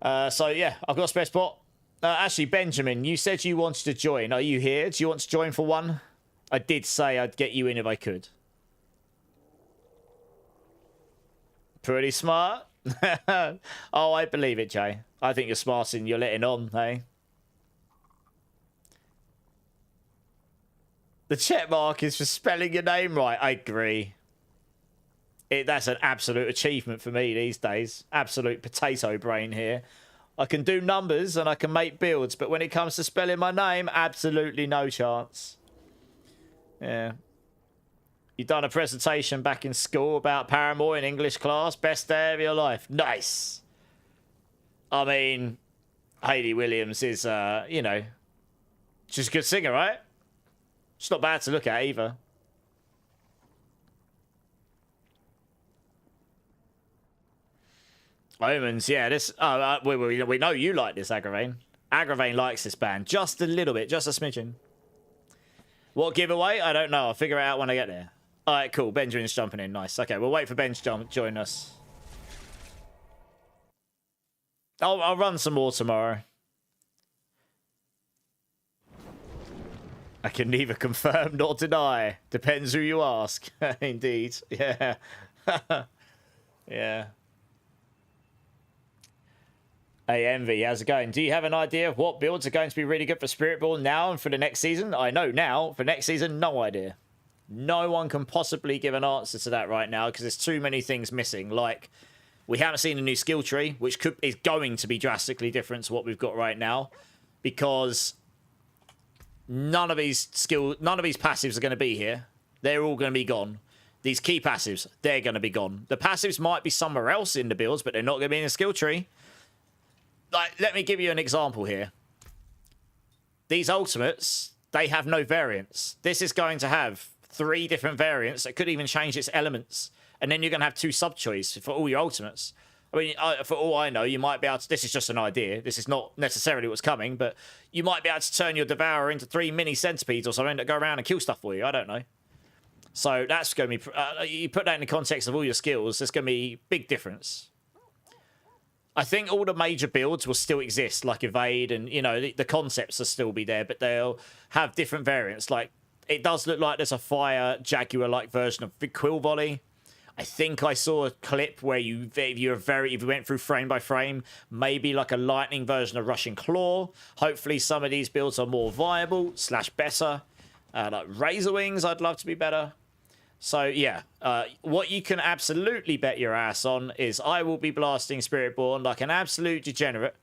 So yeah, I've got a spare spot. Actually, Benjamin, you said you wanted to join. Are you here? Do you want to join for one? I did say I'd get you in if I could. Pretty smart. Oh, I believe it, Jay. I think you're smart and you're letting on, hey? The check mark is for spelling your name right. I agree. That's an absolute achievement for me these days. Absolute potato brain here. I can do numbers and I can make builds, but when it comes to spelling my name, absolutely no chance. Yeah. You done a presentation back in school about Paramore in English class. Best day of your life. Nice. I mean, Hayley Williams is, you know, she's a good singer, right? She's not bad to look at either. Omens, yeah, this... we know you like this, Agravane. Agravane likes this band. Just a little bit, just a smidgen. What giveaway? I don't know. I'll figure it out when I get there. All right, cool. Benjamin's jumping in. Nice. Okay, we'll wait for Ben to join us. I'll run some more tomorrow. I can neither confirm nor deny. Depends who you ask. Indeed. Yeah. Yeah. Hey, Envy, how's it going? Do you have an idea of what builds are going to be really good for Spiritborn now and for the next season? I know now. For next season, no idea. No one can possibly give an answer to that right now because there's too many things missing. Like, we haven't seen a new skill tree, which is going to be drastically different to what we've got right now because none of these passives are going to be here. They're all going to be gone. These key passives, they're going to be gone. The passives might be somewhere else in the builds, but they're not going to be in a skill tree. Like, let me give you an example here. These ultimates, they have no variants. This is going to have 3 different variants that could even change its elements. And then you're going to have 2 sub-choice for all your ultimates. I mean, for all I know, you might be able to... This is just an idea. This is not necessarily what's coming, but you might be able to turn your Devourer into 3 mini centipedes or something that go around and kill stuff for you. I don't know. So that's going to be... you put that in the context of all your skills, there's going to be a big difference. I think all the major builds will still exist, like Evade, and, you know, the concepts will still be there, but they'll have different variants. Like, it does look like there's a Fire Jaguar-like version of Quill Volley. I think I saw a clip where if you went through frame by frame, maybe like a lightning version of Rushing Claw. Hopefully some of these builds are more viable / better. Like Razor Wings, I'd love to be better. So, yeah, what you can absolutely bet your ass on is I will be blasting Spiritborn like an absolute degenerate,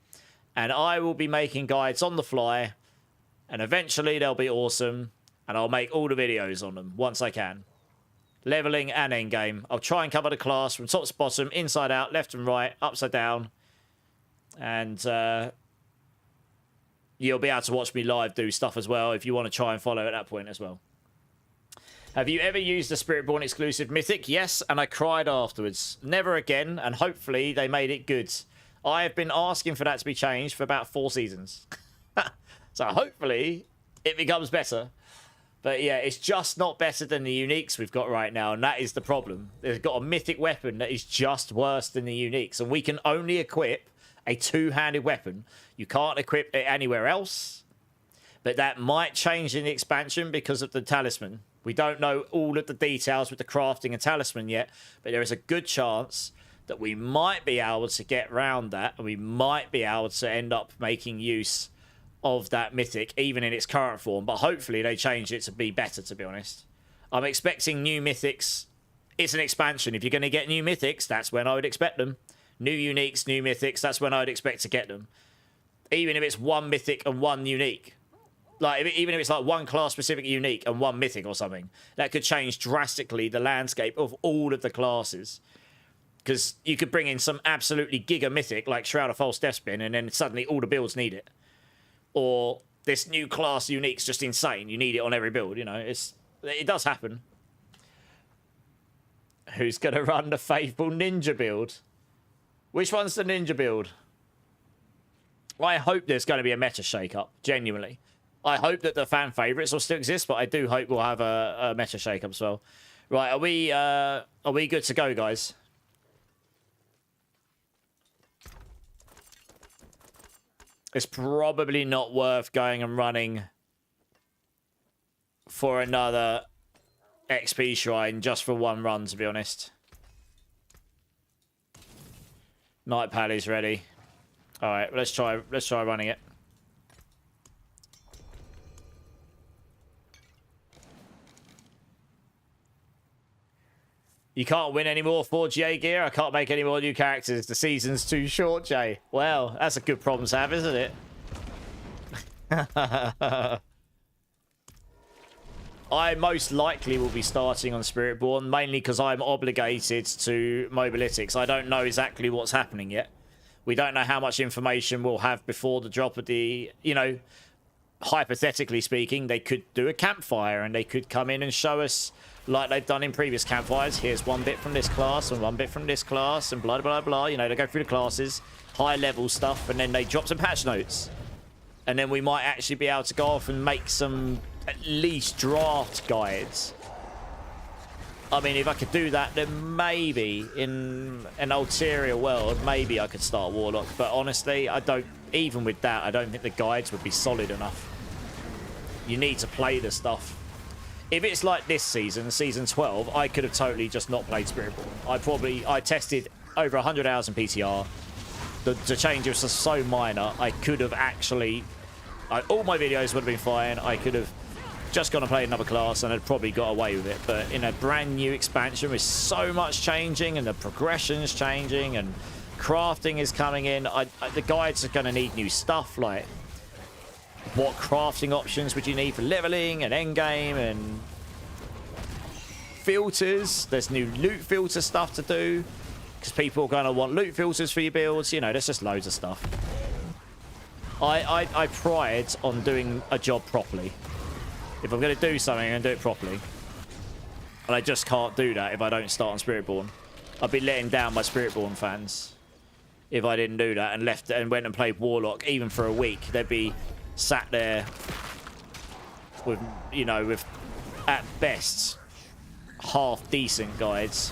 and I will be making guides on the fly, and eventually they'll be awesome, and I'll make all the videos on them once I can. Leveling and endgame. I'll try and cover the class from top to bottom, inside out, left and right, upside down, and you'll be able to watch me live do stuff as well if you want to try and follow at that point as well. Have you ever used a Spiritborn exclusive mythic? Yes, and I cried afterwards. Never again, and hopefully they made it good. I have been asking for that to be changed for about 4 seasons. So hopefully it becomes better. But yeah, it's just not better than the uniques we've got right now, and that is the problem. They've got a mythic weapon that is just worse than the uniques, and we can only equip a 2-handed weapon. You can't equip it anywhere else, but that might change in the expansion because of the talisman. We don't know all of the details with the crafting and talisman yet, but there is a good chance that we might be able to get around that, and we might be able to end up making use of that mythic, even in its current form. But hopefully they change it to be better, to be honest. I'm expecting new mythics. It's an expansion. If you're going to get new mythics, that's when I would expect them. New uniques, new mythics, that's when I would expect to get them. Even if it's 1 mythic and 1 unique. Like, even if it's like 1 class-specific unique and 1 mythic or something, that could change drastically the landscape of all of the classes. Because you could bring in some absolutely giga mythic, like Shroud of False Deathspin, and then suddenly all the builds need it. Or this new class unique's just insane. You need it on every build, you know. It does happen. Who's going to run the Faithful Ninja build? Which one's the Ninja build? I hope there's going to be a meta shake-up, genuinely. I hope that the fan favourites will still exist, but I do hope we'll have a meta shake-up as well. Right, are we good to go, guys? It's probably not worth going and running for another XP shrine just for 1 run, to be honest. Night Pally's ready. All right, let's try running it. You can't win any more 4GA gear. I can't make any more new characters. The season's too short, Jay. Well, that's a good problem to have, isn't it? I most likely will be starting on Spiritborn, mainly because I'm obligated to Mobalytics. I don't know exactly what's happening yet. We don't know how much information we'll have before the drop of the, you know, hypothetically speaking, they could do a campfire and they could come in and show us, like they've done in previous campfires, here's 1 bit from this class and 1 bit from this class and blah, blah, blah. You know, they go through the classes, high level stuff, and then they drop some patch notes. And then we might actually be able to go off and make some, at least, draft guides. I mean, if I could do that, then maybe in an ulterior world, maybe I could start Warlock. But honestly, I don't, even with that, I don't think the guides would be solid enough. You need to play the stuff. If it's like this season, season 12, I could have totally just not played Spiritborn. I tested over 100 hours in PTR. The changes are so minor, I could have actually, all my videos would have been fine. I could have just gone and played another class and I'd probably got away with it. But in a brand new expansion with so much changing and the progression's changing and crafting is coming in, the guides are going to need new stuff, like what crafting options would you need for leveling and endgame and filters. There's new loot filter stuff to do because people are going to want loot filters for your builds. You know, there's just loads of stuff. I pride on doing a job properly. If I'm going to do something, I'm going to do it properly. And I just can't do that if I don't start on Spiritborn. I'd be letting down my Spiritborn fans if I didn't do that and left and went and played Warlock even for a week. They'd be sat there with, you know, with at best half decent guides.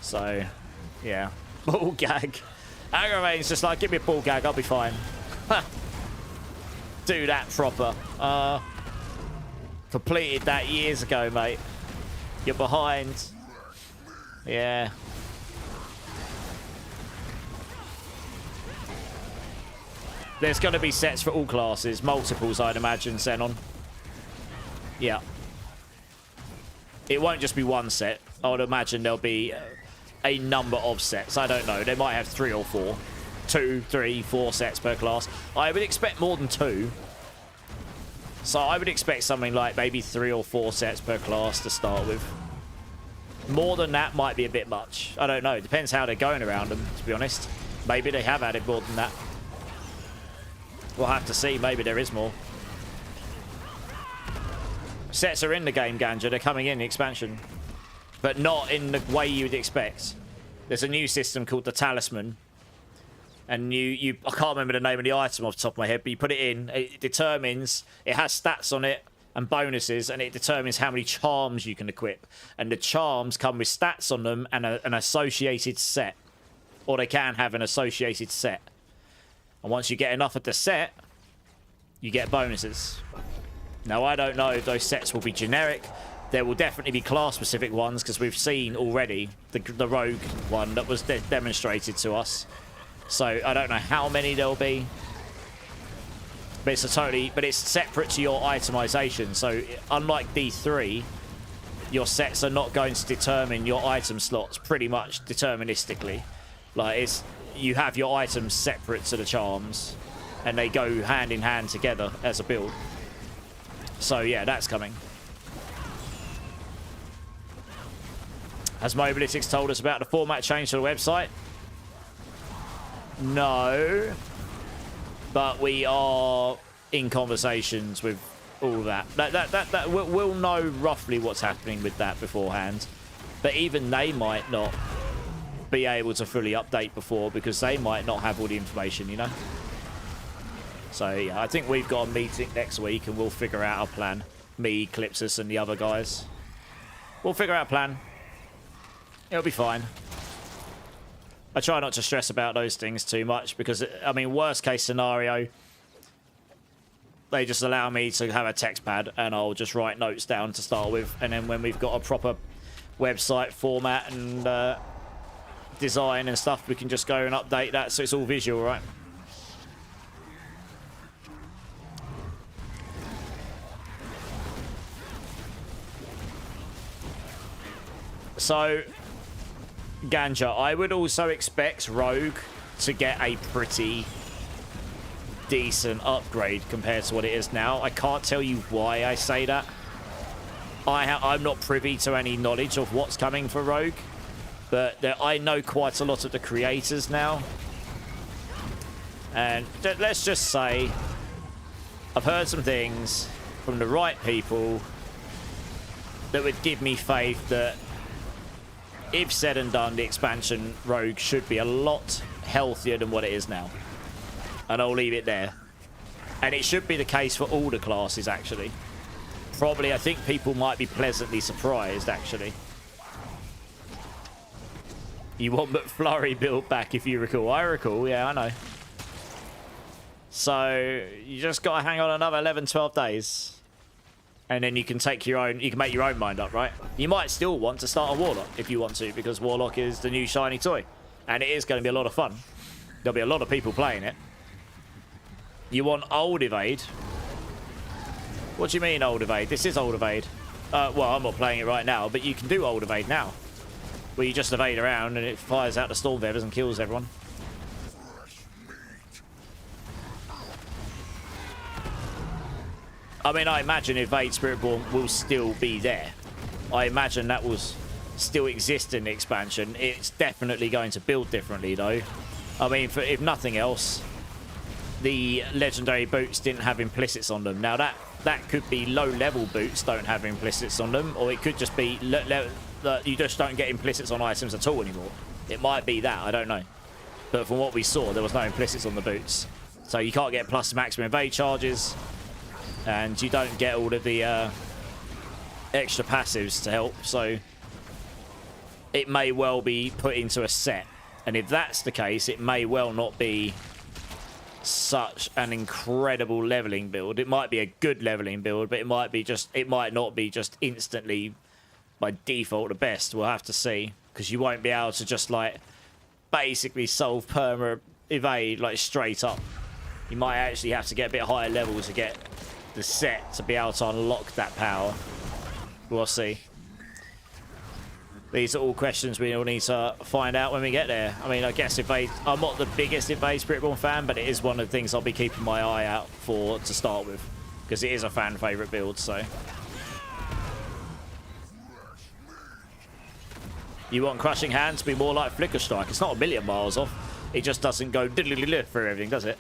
So yeah, ball gag. Aggravating's just like, give me a ball gag, I'll be fine. Do that proper. Completed that years ago, mate. You're behind. Yeah. There's going to be sets for all classes. Multiples, I'd imagine, Xenon. Yeah. It won't just be one set. I would imagine there'll be a number of sets. I don't know. They might have 3 or 4. 2, 3, 4 sets per class. I would expect more than 2. So I would expect something like maybe 3 or 4 sets per class to start with. More than that might be a bit much. I don't know. It depends how they're going around them, to be honest. Maybe they have added more than that. We'll have to see. Maybe there is more. Sets are in the game, Ganja. They're coming in the expansion. But not in the way you'd expect. There's a new system called the Talisman. And I can't remember the name of the item off the top of my head, but you put it in, it determines, it has stats on it and bonuses, and it determines how many charms you can equip. And the charms come with stats on them and an associated set. Or they can have an associated set. And once you get enough of the set, you get bonuses. Now, I don't know if those sets will be generic. There will definitely be class-specific ones, because we've seen already the rogue one that was demonstrated to us. So I don't know how many there'll be, but it's separate to your itemization. So unlike D3, your sets are not going to determine your item slots pretty much deterministically. Like you have your items separate to the charms, and they go hand in hand together as a build. So yeah, that's coming. Has Mobalytics told us about the format change to the website? No, but we are in conversations with all that. We'll know roughly what's happening with that beforehand. But even they might not be able to fully update before, because they might not have all the information, you know? So yeah, I think we've got a meeting next week and we'll figure out our plan. Me, Clipsus, and the other guys. We'll figure out a plan. It'll be fine. I try not to stress about those things too much because, I mean, worst case scenario, they just allow me to have a text pad and I'll just write notes down to start with. And then when we've got a proper website format and design and stuff, we can just go and update that so it's all visual, right? So, Ganja, I would also expect Rogue to get a pretty decent upgrade compared to what it is now. I can't tell you why I say that. I'm not privy to any knowledge of what's coming for Rogue, but I know quite a lot of the creators now. And let's just say I've heard some things from the right people that would give me faith that if said and done, the expansion Rogue should be a lot healthier than what it is now. And I'll leave it there. And it should be the case for all the classes, actually. Probably, I think people might be pleasantly surprised, actually. You want McFlurry built back, if you recall. I recall, yeah, I know. So, you just got to hang on another 11, 12 days. And then you can take your own, you can make your own mind up, right? You might still want to start a Warlock if you want to, because Warlock is the new shiny toy. And it is going to be a lot of fun. There'll be a lot of people playing it. You want old evade? What do you mean old evade? This is old evade. Well, I'm not playing it right now, but you can do old evade now. Where you just evade around and it fires out the storm feathers and kills everyone. I mean, I imagine Evade Spiritborn will still be there. I imagine that will still exist in the expansion. It's definitely going to build differently, though. I mean, if nothing else, the legendary boots didn't have implicits on them. Now, that could be low-level boots don't have implicits on them, or it could just be you just don't get implicits on items at all anymore. It might be that, I don't know. But from what we saw, there was no implicits on the boots. So you can't get plus maximum evade charges. And you don't get all of the extra passives to help, so it may well be put into a set. And if that's the case, it may well not be such an incredible leveling build. It might be a good leveling build, but it might not be just instantly by default the best. We'll have to see, because you won't be able to just like basically solve perma evade like straight up. You might actually have to get a bit higher level to get the set to be able to unlock that power. We'll see. These are all questions we all need to find out when we get there. I mean, I guess I'm not the biggest Invade Spiritborn fan, but it is one of the things I'll be keeping my eye out for to start with, because it is a fan favorite build. So you want Crushing Hand to be more like Flicker Strike. It's not a million miles off. It just doesn't go diddly through everything, does it?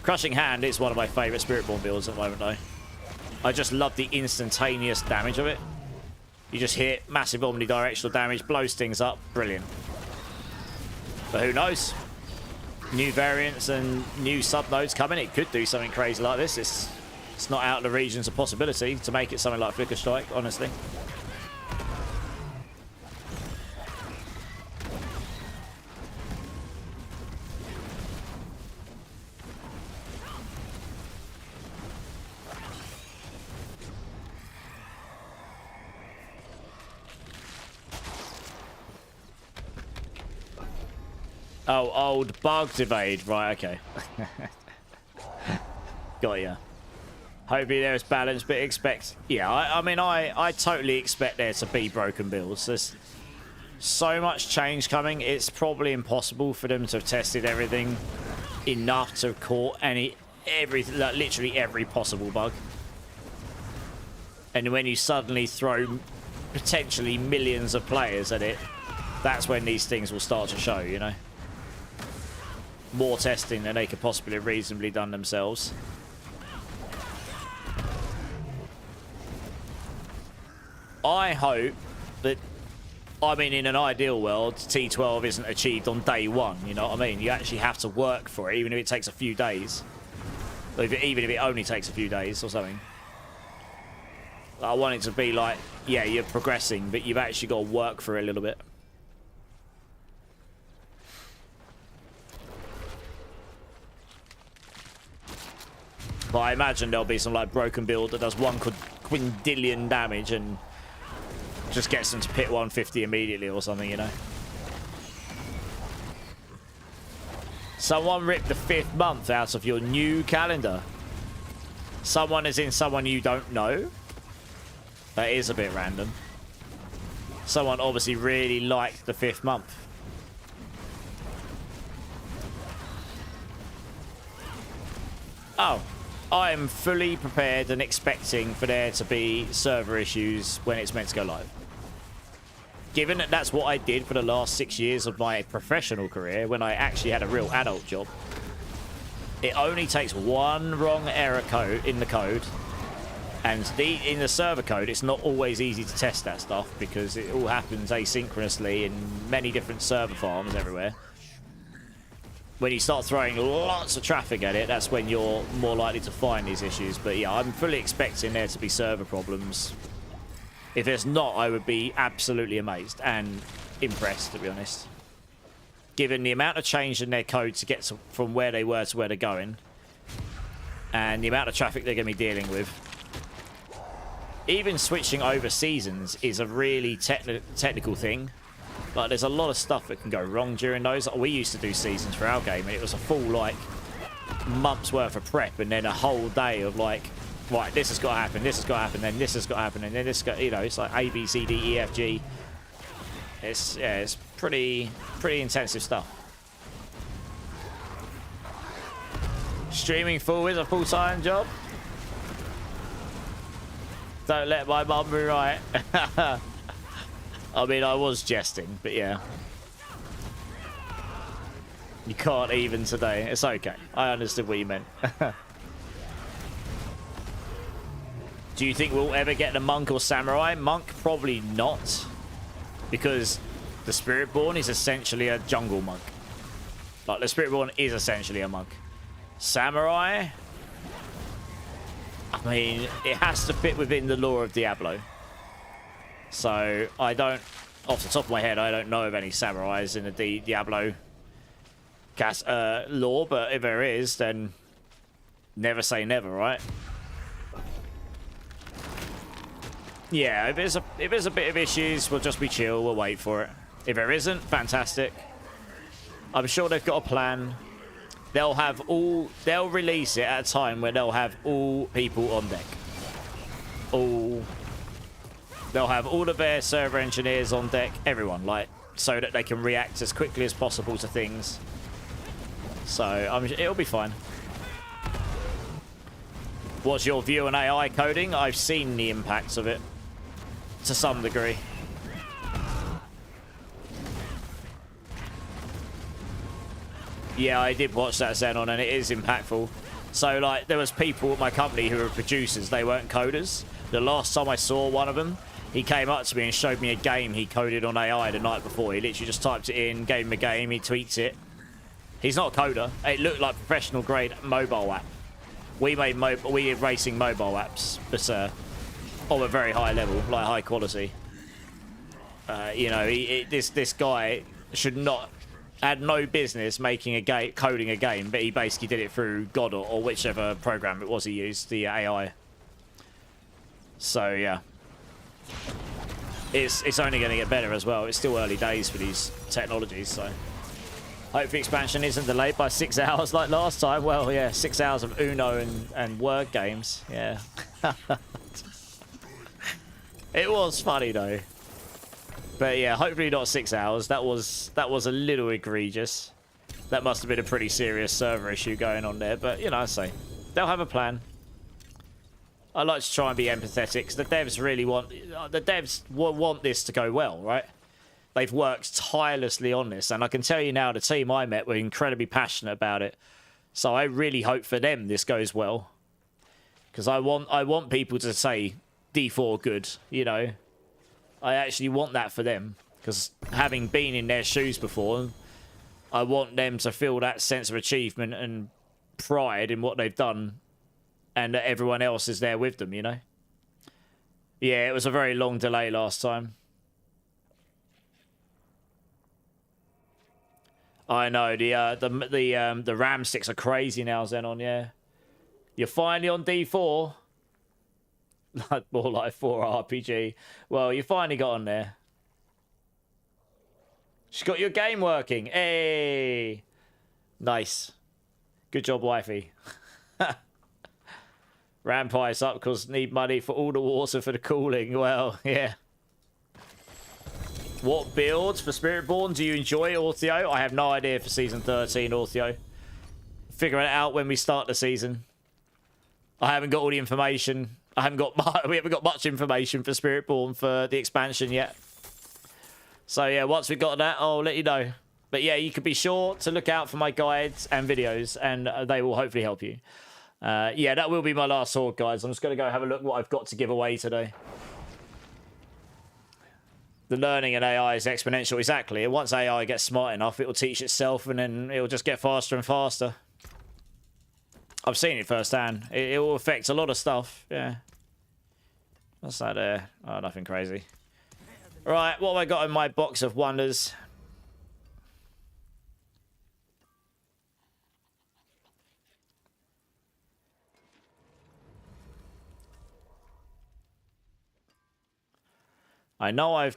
Crushing Hand is one of my favorite Spiritborn builds at the moment, though. I just love the instantaneous damage of it. You just hit massive omnidirectional damage, blows things up. Brilliant. But who knows? New variants and new sub-nodes coming. It could do something crazy like this. It's not out of the regions of possibility to make it something like Flicker Strike, honestly. Oh, old bugged evade. Right, okay. Got ya. Hopefully there is balance, but expect... Yeah, I mean, I totally expect there to be broken builds. There's so much change coming. It's probably impossible for them to have tested everything enough to have caught literally every possible bug. And when you suddenly throw potentially millions of players at it, that's when these things will start to show, you know? More testing than they could possibly have reasonably done themselves. I hope that, I mean, in an ideal world, T12 isn't achieved on day one, you know what I mean? You actually have to work for it, even if it takes a few days. Even if it only takes a few days or something. I want it to be like, yeah, you're progressing, but you've actually got to work for it a little bit. But I imagine there'll be some like broken build that does 1 quintillion damage and just gets them to pit 150 immediately or something, you know. Someone ripped the 5th month out of your new calendar. Someone is in someone you don't know. That is a bit random. Someone obviously really liked the 5th month. Oh. I'm fully prepared and expecting for there to be server issues when it's meant to go live. Given that that's what I did for the last 6 years of my professional career, when I actually had a real adult job, it only takes one wrong error code in the code, and in the server code, it's not always easy to test that stuff because it all happens asynchronously in many different server farms everywhere. When you start throwing lots of traffic at it, that's when you're more likely to find these issues. But yeah, I'm fully expecting there to be server problems. If there's not, I would be absolutely amazed and impressed, to be honest. Given the amount of change in their code to get from where they were to where they're going, and the amount of traffic they're going to be dealing with. Even switching over seasons is a really technical thing. Like, there's a lot of stuff that can go wrong during those. We used to do seasons for our game, and it was a full, like, month's worth of prep, and then a whole day of, like, right, this has got to happen, this has got to happen, then this has got to happen, and then this got, you know, it's like A, B, C, D, E, F, G. It's, yeah, it's pretty intensive stuff. Streaming full is a full-time job. Don't let my mum be right. I mean, I was jesting, but yeah. You can't even today. It's okay. I understood what you meant. Do you think we'll ever get the monk or samurai? Monk, probably not. Because the Spiritborn is essentially a jungle monk. Like, the Spiritborn is essentially a monk. Samurai? I mean, it has to fit within the lore of Diablo. So, I don't, off the top of my head, I don't know of any samurais in the Diablo lore, but if there is, then never say never, right? Yeah, if there's a bit of issues, we'll just be chill, we'll wait for it. If there isn't, fantastic. I'm sure they've got a plan. They'll release it at a time where they'll have all people on deck. All They'll have all of their server engineers on deck, everyone, like, so that they can react as quickly as possible to things. So it'll be fine. What's your view on AI coding? I've seen the impacts of it to some degree. Yeah, I did watch that, Xenon, and it is impactful. So, like, there was people at my company who were producers. They weren't coders. The last time I saw one of them, he came up to me and showed me a game he coded on AI the night before. He literally just typed it in, gave him a game, he tweaked it. He's not a coder. It looked like professional grade mobile app. We did racing mobile apps, but on a very high level, like high quality. You know, this guy should not had no business making a game, coding a game, but he basically did it through God or whichever program it was he used, the AI. So yeah, it's only going to get better as well. It's still early days for these technologies, so hopefully expansion isn't delayed by 6 hours like last time. Well, yeah, 6 hours of Uno and word games. Yeah, it was funny though. But yeah, hopefully not 6 hours. That was a little egregious. That must have been a pretty serious server issue going on there. But you know, I say they'll have a plan. I like to try and be empathetic because the devs really want this to go well, right? They've worked tirelessly on this, and I can tell you now, the team I met were incredibly passionate about it. So I really hope for them this goes well, because I want people to say D4 good, you know. I actually want that for them, because having been in their shoes before, I want them to feel that sense of achievement and pride in what they've done, and that everyone else is there with them, you know? Yeah, it was a very long delay last time. I know, the RAM sticks are crazy now, Xenon, yeah. You're finally on D4. More like 4 RPG. Well, you finally got on there. She's got your game working. Hey! Nice. Good job, wifey. RAM price up because need money for all the water for the cooling. Well, yeah. What builds for Spiritborn do you enjoy, Ortheo? I have no idea for Season 13, Ortheo. Figure it out when we start the season. I haven't got all the information. We haven't got much information for Spiritborn for the expansion yet. So yeah, once we've got that, I'll let you know. But yeah, you can be sure to look out for my guides and videos, and they will hopefully help you. Yeah, that will be my last sword, guys. I'm just going to go have a look what I've got to give away today. The learning in AI is exponential, exactly. Once AI gets smart enough, it will teach itself, and then it will just get faster and faster. I've seen it firsthand. It will affect a lot of stuff, yeah. What's that there? Oh, nothing crazy. Right, what have I got in my box of wonders? I know I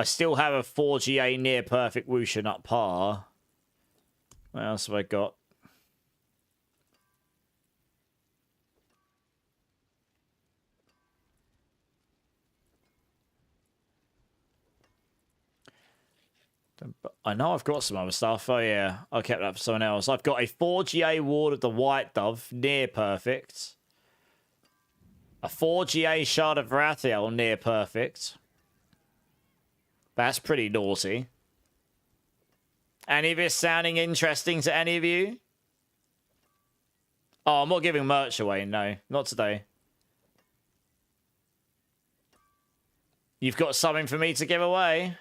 still have a 4GA near perfect Wushin up par. What else have I got? I know I've got some other stuff. Oh yeah, I kept that for someone else. I've got a 4GA Ward of the White Dove, near perfect. A 4GA Shard of Varathiel, near perfect. That's pretty naughty. Any of this sounding interesting to any of you? Oh, I'm not giving merch away. No, not today. You've got something for me to give away?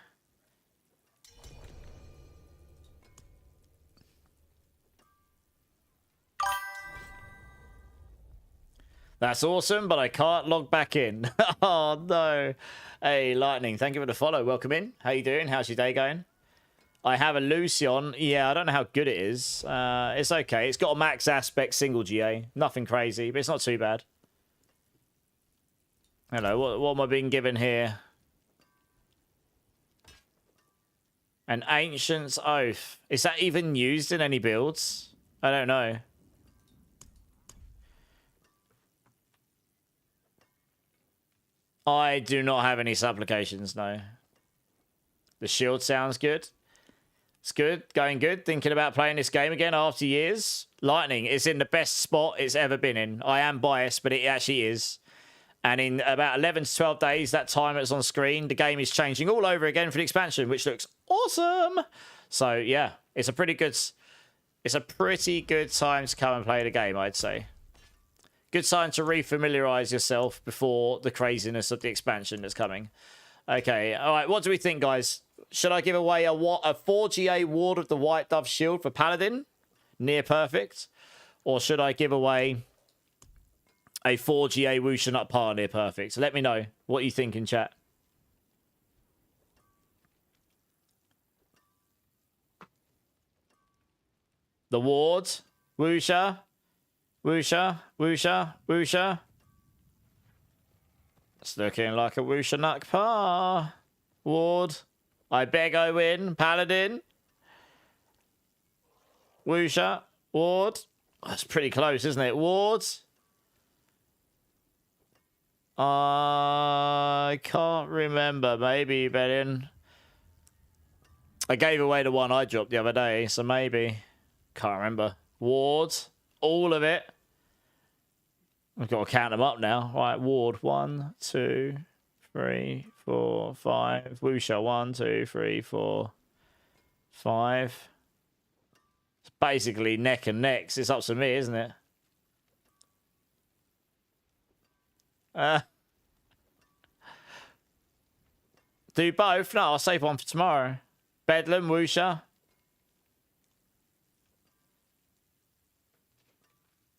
That's awesome, but I can't log back in. Oh, no. Hey, Lightning, thank you for the follow. Welcome in. How you doing? How's your day going? I have a Lucion. Yeah, I don't know how good it is. It's okay. It's got a max aspect single GA. Nothing crazy, but it's not too bad. Hello, what am I being given here? An Ancient's Oath. Is that even used in any builds? I don't know. I do not have any supplications, no. The shield sounds good. It's good, going good. Thinking about playing this game again after years. Lightning is in the best spot it's ever been in. I am biased, but it actually is. And in about 11 to 12 days, that time it's on screen, the game is changing all over again for the expansion, which looks awesome. So yeah, it's a pretty good time to come and play the game, I'd say. Good time to refamiliarize yourself before the craziness of the expansion that's coming. Okay, all right, what do we think, guys? Should I give away a 4GA Ward of the White Dove Shield for Paladin? Near perfect. Or should I give away a 4GA Wusha Nut Par near perfect? Let me know what you think in chat. The Ward. Wusha. Wusha. Wusha. Wusha. It's looking like a Wusha Nut Par. Ward. I beg I win. Paladin. Wusha. Ward. That's pretty close, isn't it? Ward. I can't remember. Maybe betting. I gave away the one I dropped the other day, so maybe. Can't remember. Ward. All of it. I've got to count them up now. Right, Ward. 1, 2, 3, 4, 5. Wusha. 1, 2, 3, 4, 5. It's basically neck and neck. It's up to me, isn't it? Do both? No, I'll save one for tomorrow. Bedlam, Wusha.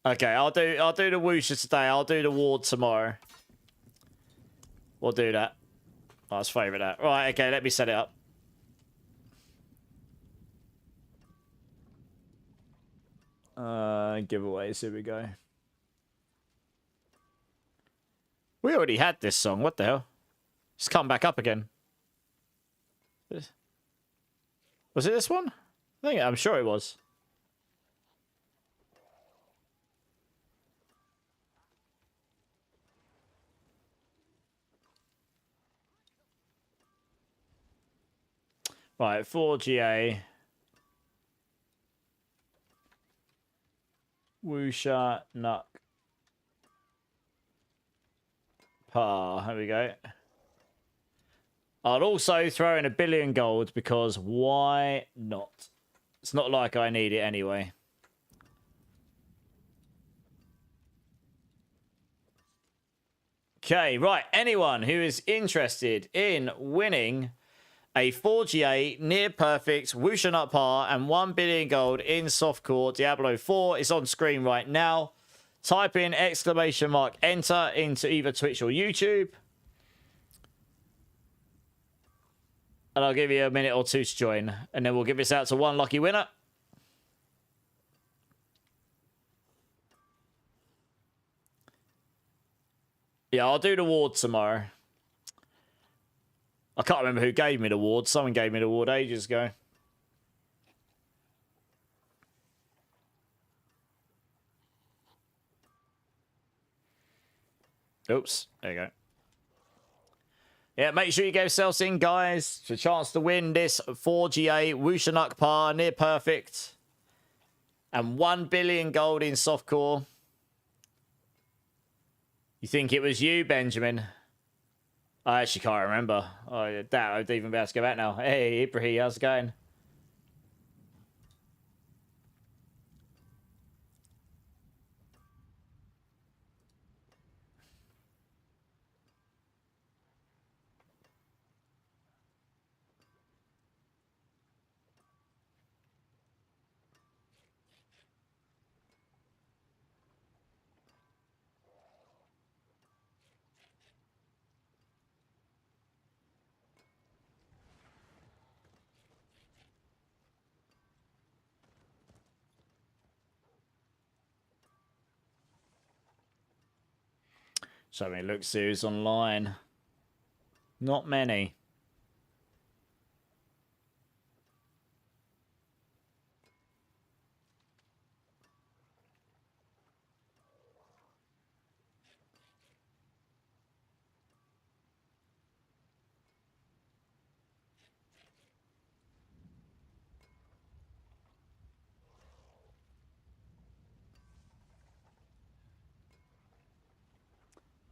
Okay, I'll do the Wusha today. I'll do the Ward tomorrow. We'll do that. Oh, let's favourite that. Right, okay, let me set it up. Giveaways, here we go. We already had this song. What the hell? It's come back up again. Was it this one? I'm sure it was. Right, 4GA. Wusha Nut Par. Here we go. I'll also throw in 1 billion gold because why not? It's not like I need it anyway. Okay, right. Anyone who is interested in winning a 4GA near perfect Wusha Nut Par and 1 billion gold in softcore Diablo 4 is on screen right now. Type in ! Enter into either Twitch or YouTube. And I'll give you a minute or two to join. And then we'll give this out to one lucky winner. Yeah, I'll do the award tomorrow. I can't remember who gave me the award. Someone gave me the award ages ago. Oops. There you go. Yeah, make sure you get yourselves in, guys, for a chance to win this 4GA Wusha Nut Par near perfect. And 1 billion gold in softcore. You think it was you, Benjamin? I actually can't remember. I doubt I'd even be able to go back now. Hey, Ibrahim, how's it going? So many look series online. Not many.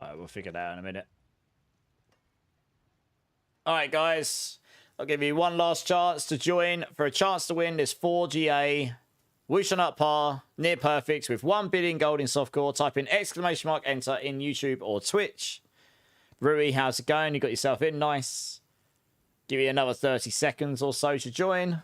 Alright, we'll figure that out in a minute. Alright, guys. I'll give you one last chance to join for a chance to win this 4GA Whoosh and Up Par near perfect with 1 billion gold in softcore. Type in ! enter in YouTube or Twitch. Rui, how's it going? You got yourself in, nice. Give you another 30 seconds or so to join.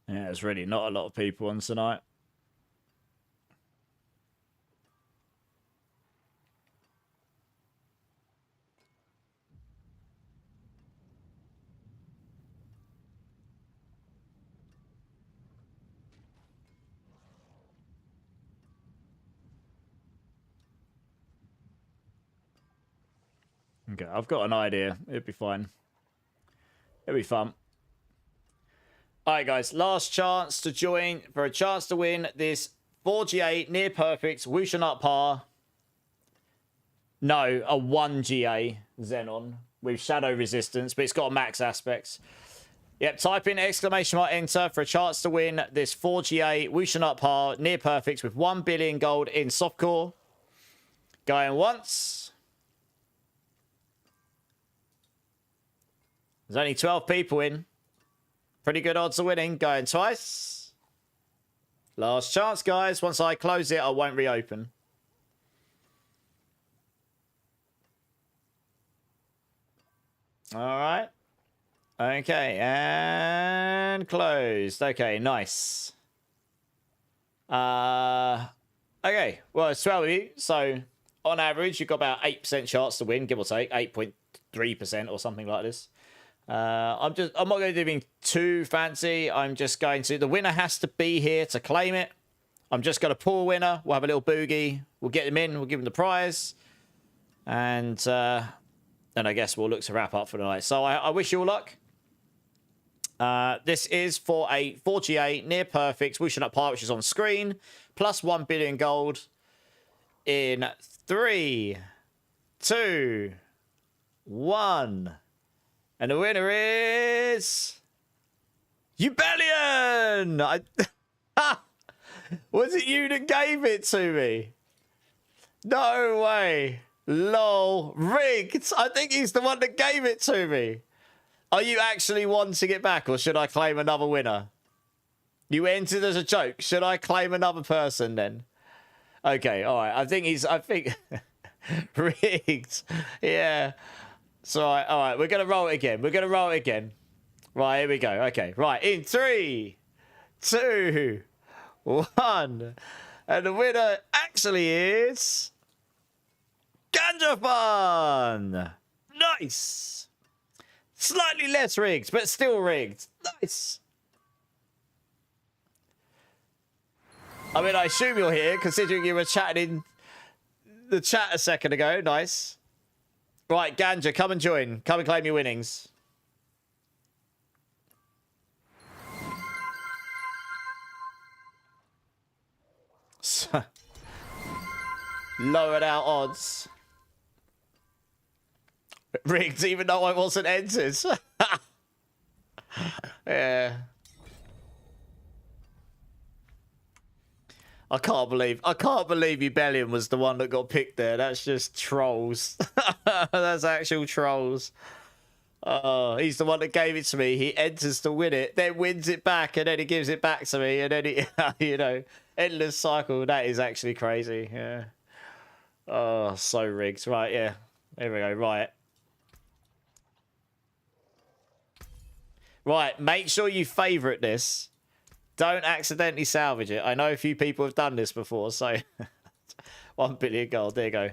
Yeah, there's really not a lot of people on tonight. Okay, I've got an idea. It'll be fine. It'll be fun. Alright, guys. Last chance to join for a chance to win this 4GA near perfect Whoosh and Up Par. No, a 1GA Xenon with shadow resistance, but it's got a max aspects. Yep, type in ! enter for a chance to win this 4GA Whoosh and Up Par near perfect with 1 billion gold in softcore. Going once. There's only 12 people in. Pretty good odds of winning. Going twice. Last chance, guys. Once I close it, I won't reopen. All right. Okay, and closed. Okay, nice. Okay, well, it's 12 of you. So, on average, you've got about 8% chance to win, give or take. 8.3% or something like this. I'm not going to do anything too fancy. I'm just going to, the winner has to be here to claim it. I'm just going to pull a winner. We'll have a little boogie. We'll get him in. We'll give him the prize. And then I guess we'll look to wrap up for the night. So I wish you all luck. This is for a 4GA near perfect Whoosh and Up Par, which is on screen. Plus 1 billion gold in 3, 2, 1. And the winner is Ubellion! Was it you that gave it to me? No way. Lol. Rigged. I think he's the one that gave it to me. Are you actually wanting it back, or should I claim another winner? You entered as a joke. Should I claim another person then? Okay, all right. I think rigged. Yeah. So, all right, we're going to roll it again. Right, here we go. Okay, right. In 3, 2, 1. And the winner actually is Ganja Fun. Nice. Slightly less rigged, but still rigged. Nice. I mean, I assume you're here, considering you were chatting in the chat a second ago. Nice. Right, Ganja, come and join. Come and claim your winnings. Lowered our odds. Rigged, even though I wasn't entered. Yeah. I can't believe Ubellion was the one that got picked there. That's just trolls. That's actual trolls. Oh, he's the one that gave it to me. He enters to win it, then wins it back, and then he gives it back to me, and then he, you know, endless cycle. That is actually crazy. Yeah. Oh, so rigged. Right, yeah. There we go. Right. Right, make sure you favourite this. Don't accidentally salvage it. I know a few people have done this before, so 1 billion gold. There you go.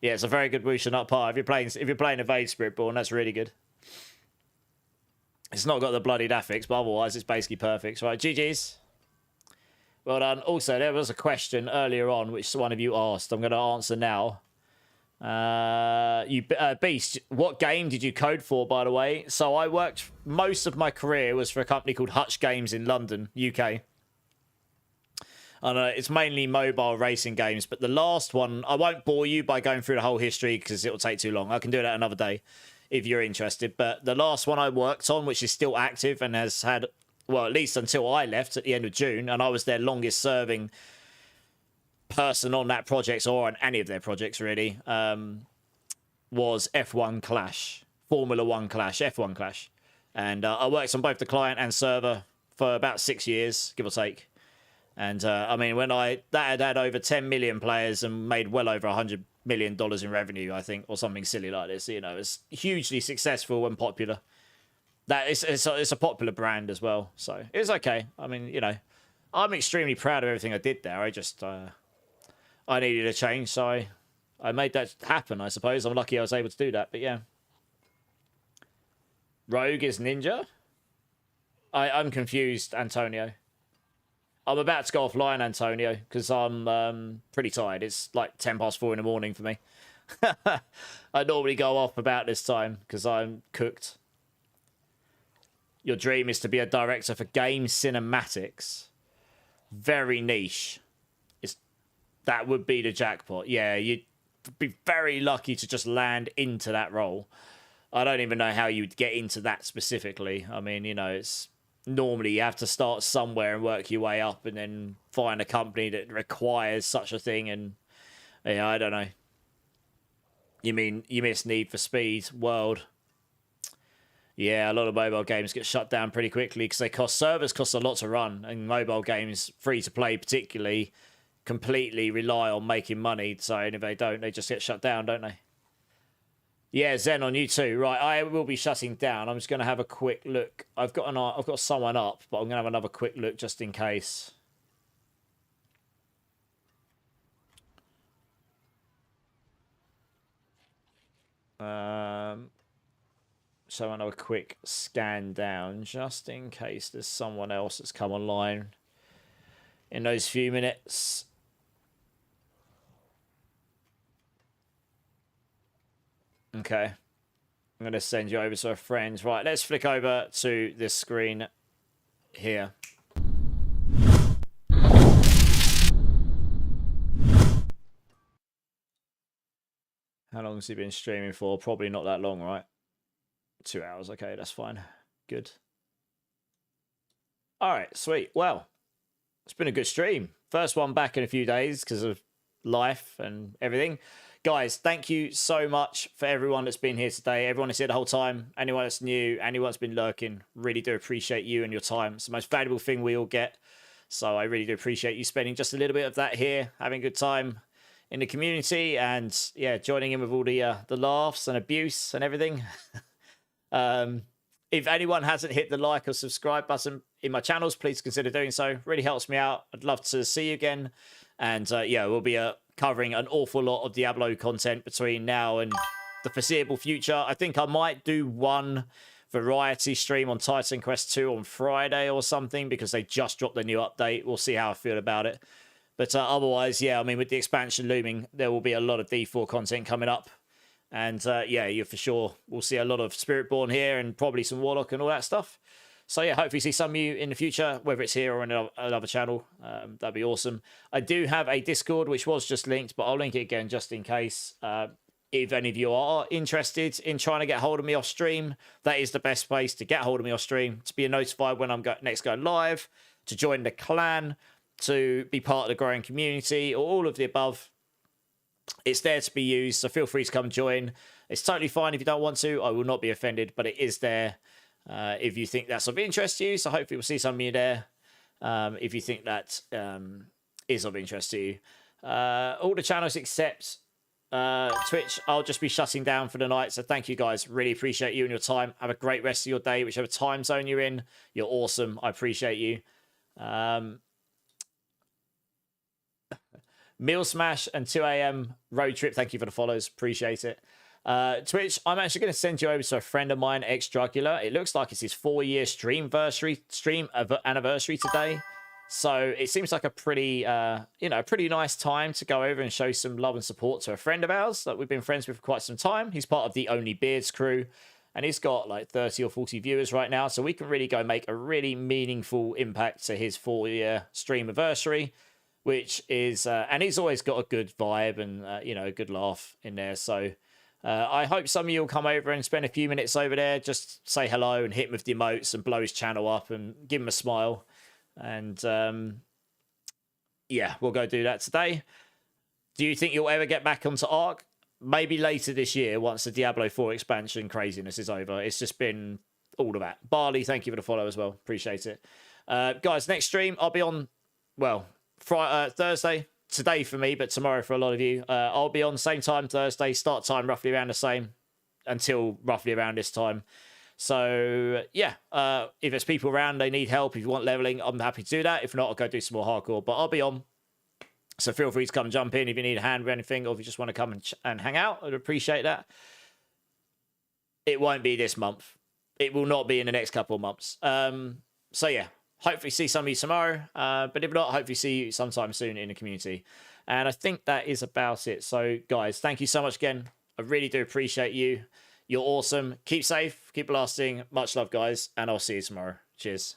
Yeah, it's a very good Whoosh and Up Par. If you're playing Evade Spiritborn, that's really good. It's not got the bloodied affix, but otherwise it's basically perfect. Right, GG's. Well done. Also, there was a question earlier on which one of you asked. I'm going to answer now. Beast, what game did you code for, by the way? So I worked, most of my career was for a company called Hutch Games in London, UK. And it's mainly mobile racing games, but the last one, I won't bore you by going through the whole history because it will take too long. I can do that another day if you're interested. But the last one I worked on, which is still active and has had, well, at least until I left at the end of June, and I was their longest serving person on that project, or on any of their projects really, was F1 Clash, Formula 1 Clash, F1 Clash. And I worked on both the client and server for about 6 years, give or take. And I mean, when that had over 10 million players and made well over $100 million in revenue, I think, or something silly like this. You know, it's hugely successful and popular. It's a popular brand as well, so it's okay. I mean, you know, I'm extremely proud of everything I did there. I just I needed a change, so I made that happen. I suppose I'm lucky I was able to do that. But yeah, Rogue is ninja. I'm confused, Antonio. I'm about to go offline, Antonio, because I'm pretty tired. It's like 4:10 in the morning for me. I normally go off about this time because I'm cooked. Your dream is to be a director for game cinematics. Very niche. That would be the jackpot. Yeah, you'd be very lucky to just land into that role. I don't even know how you'd get into that specifically. I mean, you know, it's... Normally, you have to start somewhere and work your way up and then find a company that requires such a thing. And, yeah, I don't know. You mean you miss Need for Speed World? Yeah, a lot of mobile games get shut down pretty quickly because they cost... Servers cost a lot to run. And mobile games, free-to-play particularly, completely rely on making money. So if they don't, they just get shut down, don't they? Yeah, Zen on you too. Right, I will be shutting down. I'm just going to have a quick look. I've got someone up, but I'm going to have another quick look just in case. So another quick scan down just in case there's someone else that's come online in those few minutes. Okay. I'm going to send you over to a friend. Right, let's flick over to this screen here. How long has he been streaming for? Probably not that long, right? 2 hours. Okay, that's fine. Good. All right, sweet. Well, it's been a good stream. First one back in a few days because of life and everything. Guys, thank you so much for everyone that's been here today. Everyone that's here the whole time. Anyone that's new, anyone that's been lurking. Really do appreciate you and your time. It's the most valuable thing we all get. So I really do appreciate you spending just a little bit of that here, having a good time in the community, and yeah, joining in with all the laughs and abuse and everything. If anyone hasn't hit the like or subscribe button in my channels, please consider doing so. Really helps me out. I'd love to see you again. And yeah, we'll be covering an awful lot of Diablo content between now and the foreseeable future. I think I might do one variety stream on Titan Quest 2 on Friday or something because they just dropped the new update. We'll see how I feel about it. But otherwise, yeah, I mean, with the expansion looming, there will be a lot of D4 content coming up. And yeah, you for sure we'll see a lot of Spiritborn here and probably some Warlock and all that stuff. So yeah, hopefully see some of you in the future, whether it's here or on another channel. That'd be awesome. I do have a Discord, which was just linked, but I'll link it again just in case. If any of you are interested in trying to get hold of me off stream, that is the best place to get hold of me off stream, to be notified when I'm next going live, to join the clan, to be part of the growing community, or all of the above. It's there to be used, so feel free to come join. It's totally fine if you don't want to. I will not be offended, but it is there if you think that's of interest to you. So hopefully we'll see some of you there if you think that is of interest to you. All the channels except Twitch, I'll just be shutting down for the night. So thank you guys. Really appreciate you and your time. Have a great rest of your day, whichever time zone you're in. You're awesome. I appreciate you. Meal Smash and 2 a.m. road trip. Thank you for the follows. Appreciate it. Twitch, I'm actually going to send you over to a friend of mine, X-Drugula. It looks like it's his 4-year stream anniversary today. So it seems like a pretty, pretty nice time to go over and show some love and support to a friend of ours that we've been friends with for quite some time. He's part of the Only Beards crew, and he's got like 30 or 40 viewers right now. So we can really go make a really meaningful impact to his 4-year stream anniversary, which is, and he's always got a good vibe and, a good laugh in there. So I hope some of you will come over and spend a few minutes over there, just say hello and hit him with the emotes and blow his channel up and give him a smile. And yeah, we'll go do that today. Do you think you'll ever get back onto Ark? Maybe later this year, once the Diablo 4 expansion craziness is over. It's just been all of that. Barley, thank you for the follow as well. Appreciate it. Guys, next stream, I'll be on, well, Thursday. Today for me, but tomorrow for a lot of you. I'll be on same time Thursday, start time roughly around the same until roughly around this time. So yeah, if there's people around, they need help, if you want leveling, I'm happy to do that. If not, I'll go do some more hardcore, but I'll be on. So feel free to come jump in if you need a hand with anything, or if you just want to come and hang out. I'd appreciate that. It won't be this month. It will not be in the next couple of months. So yeah. Hopefully see some of you tomorrow, but if not, hopefully see you sometime soon in the community. And I think that is about it. So, guys, thank you so much again. I really do appreciate you. You're awesome. Keep safe, keep blasting. Much love, guys, and I'll see you tomorrow. Cheers.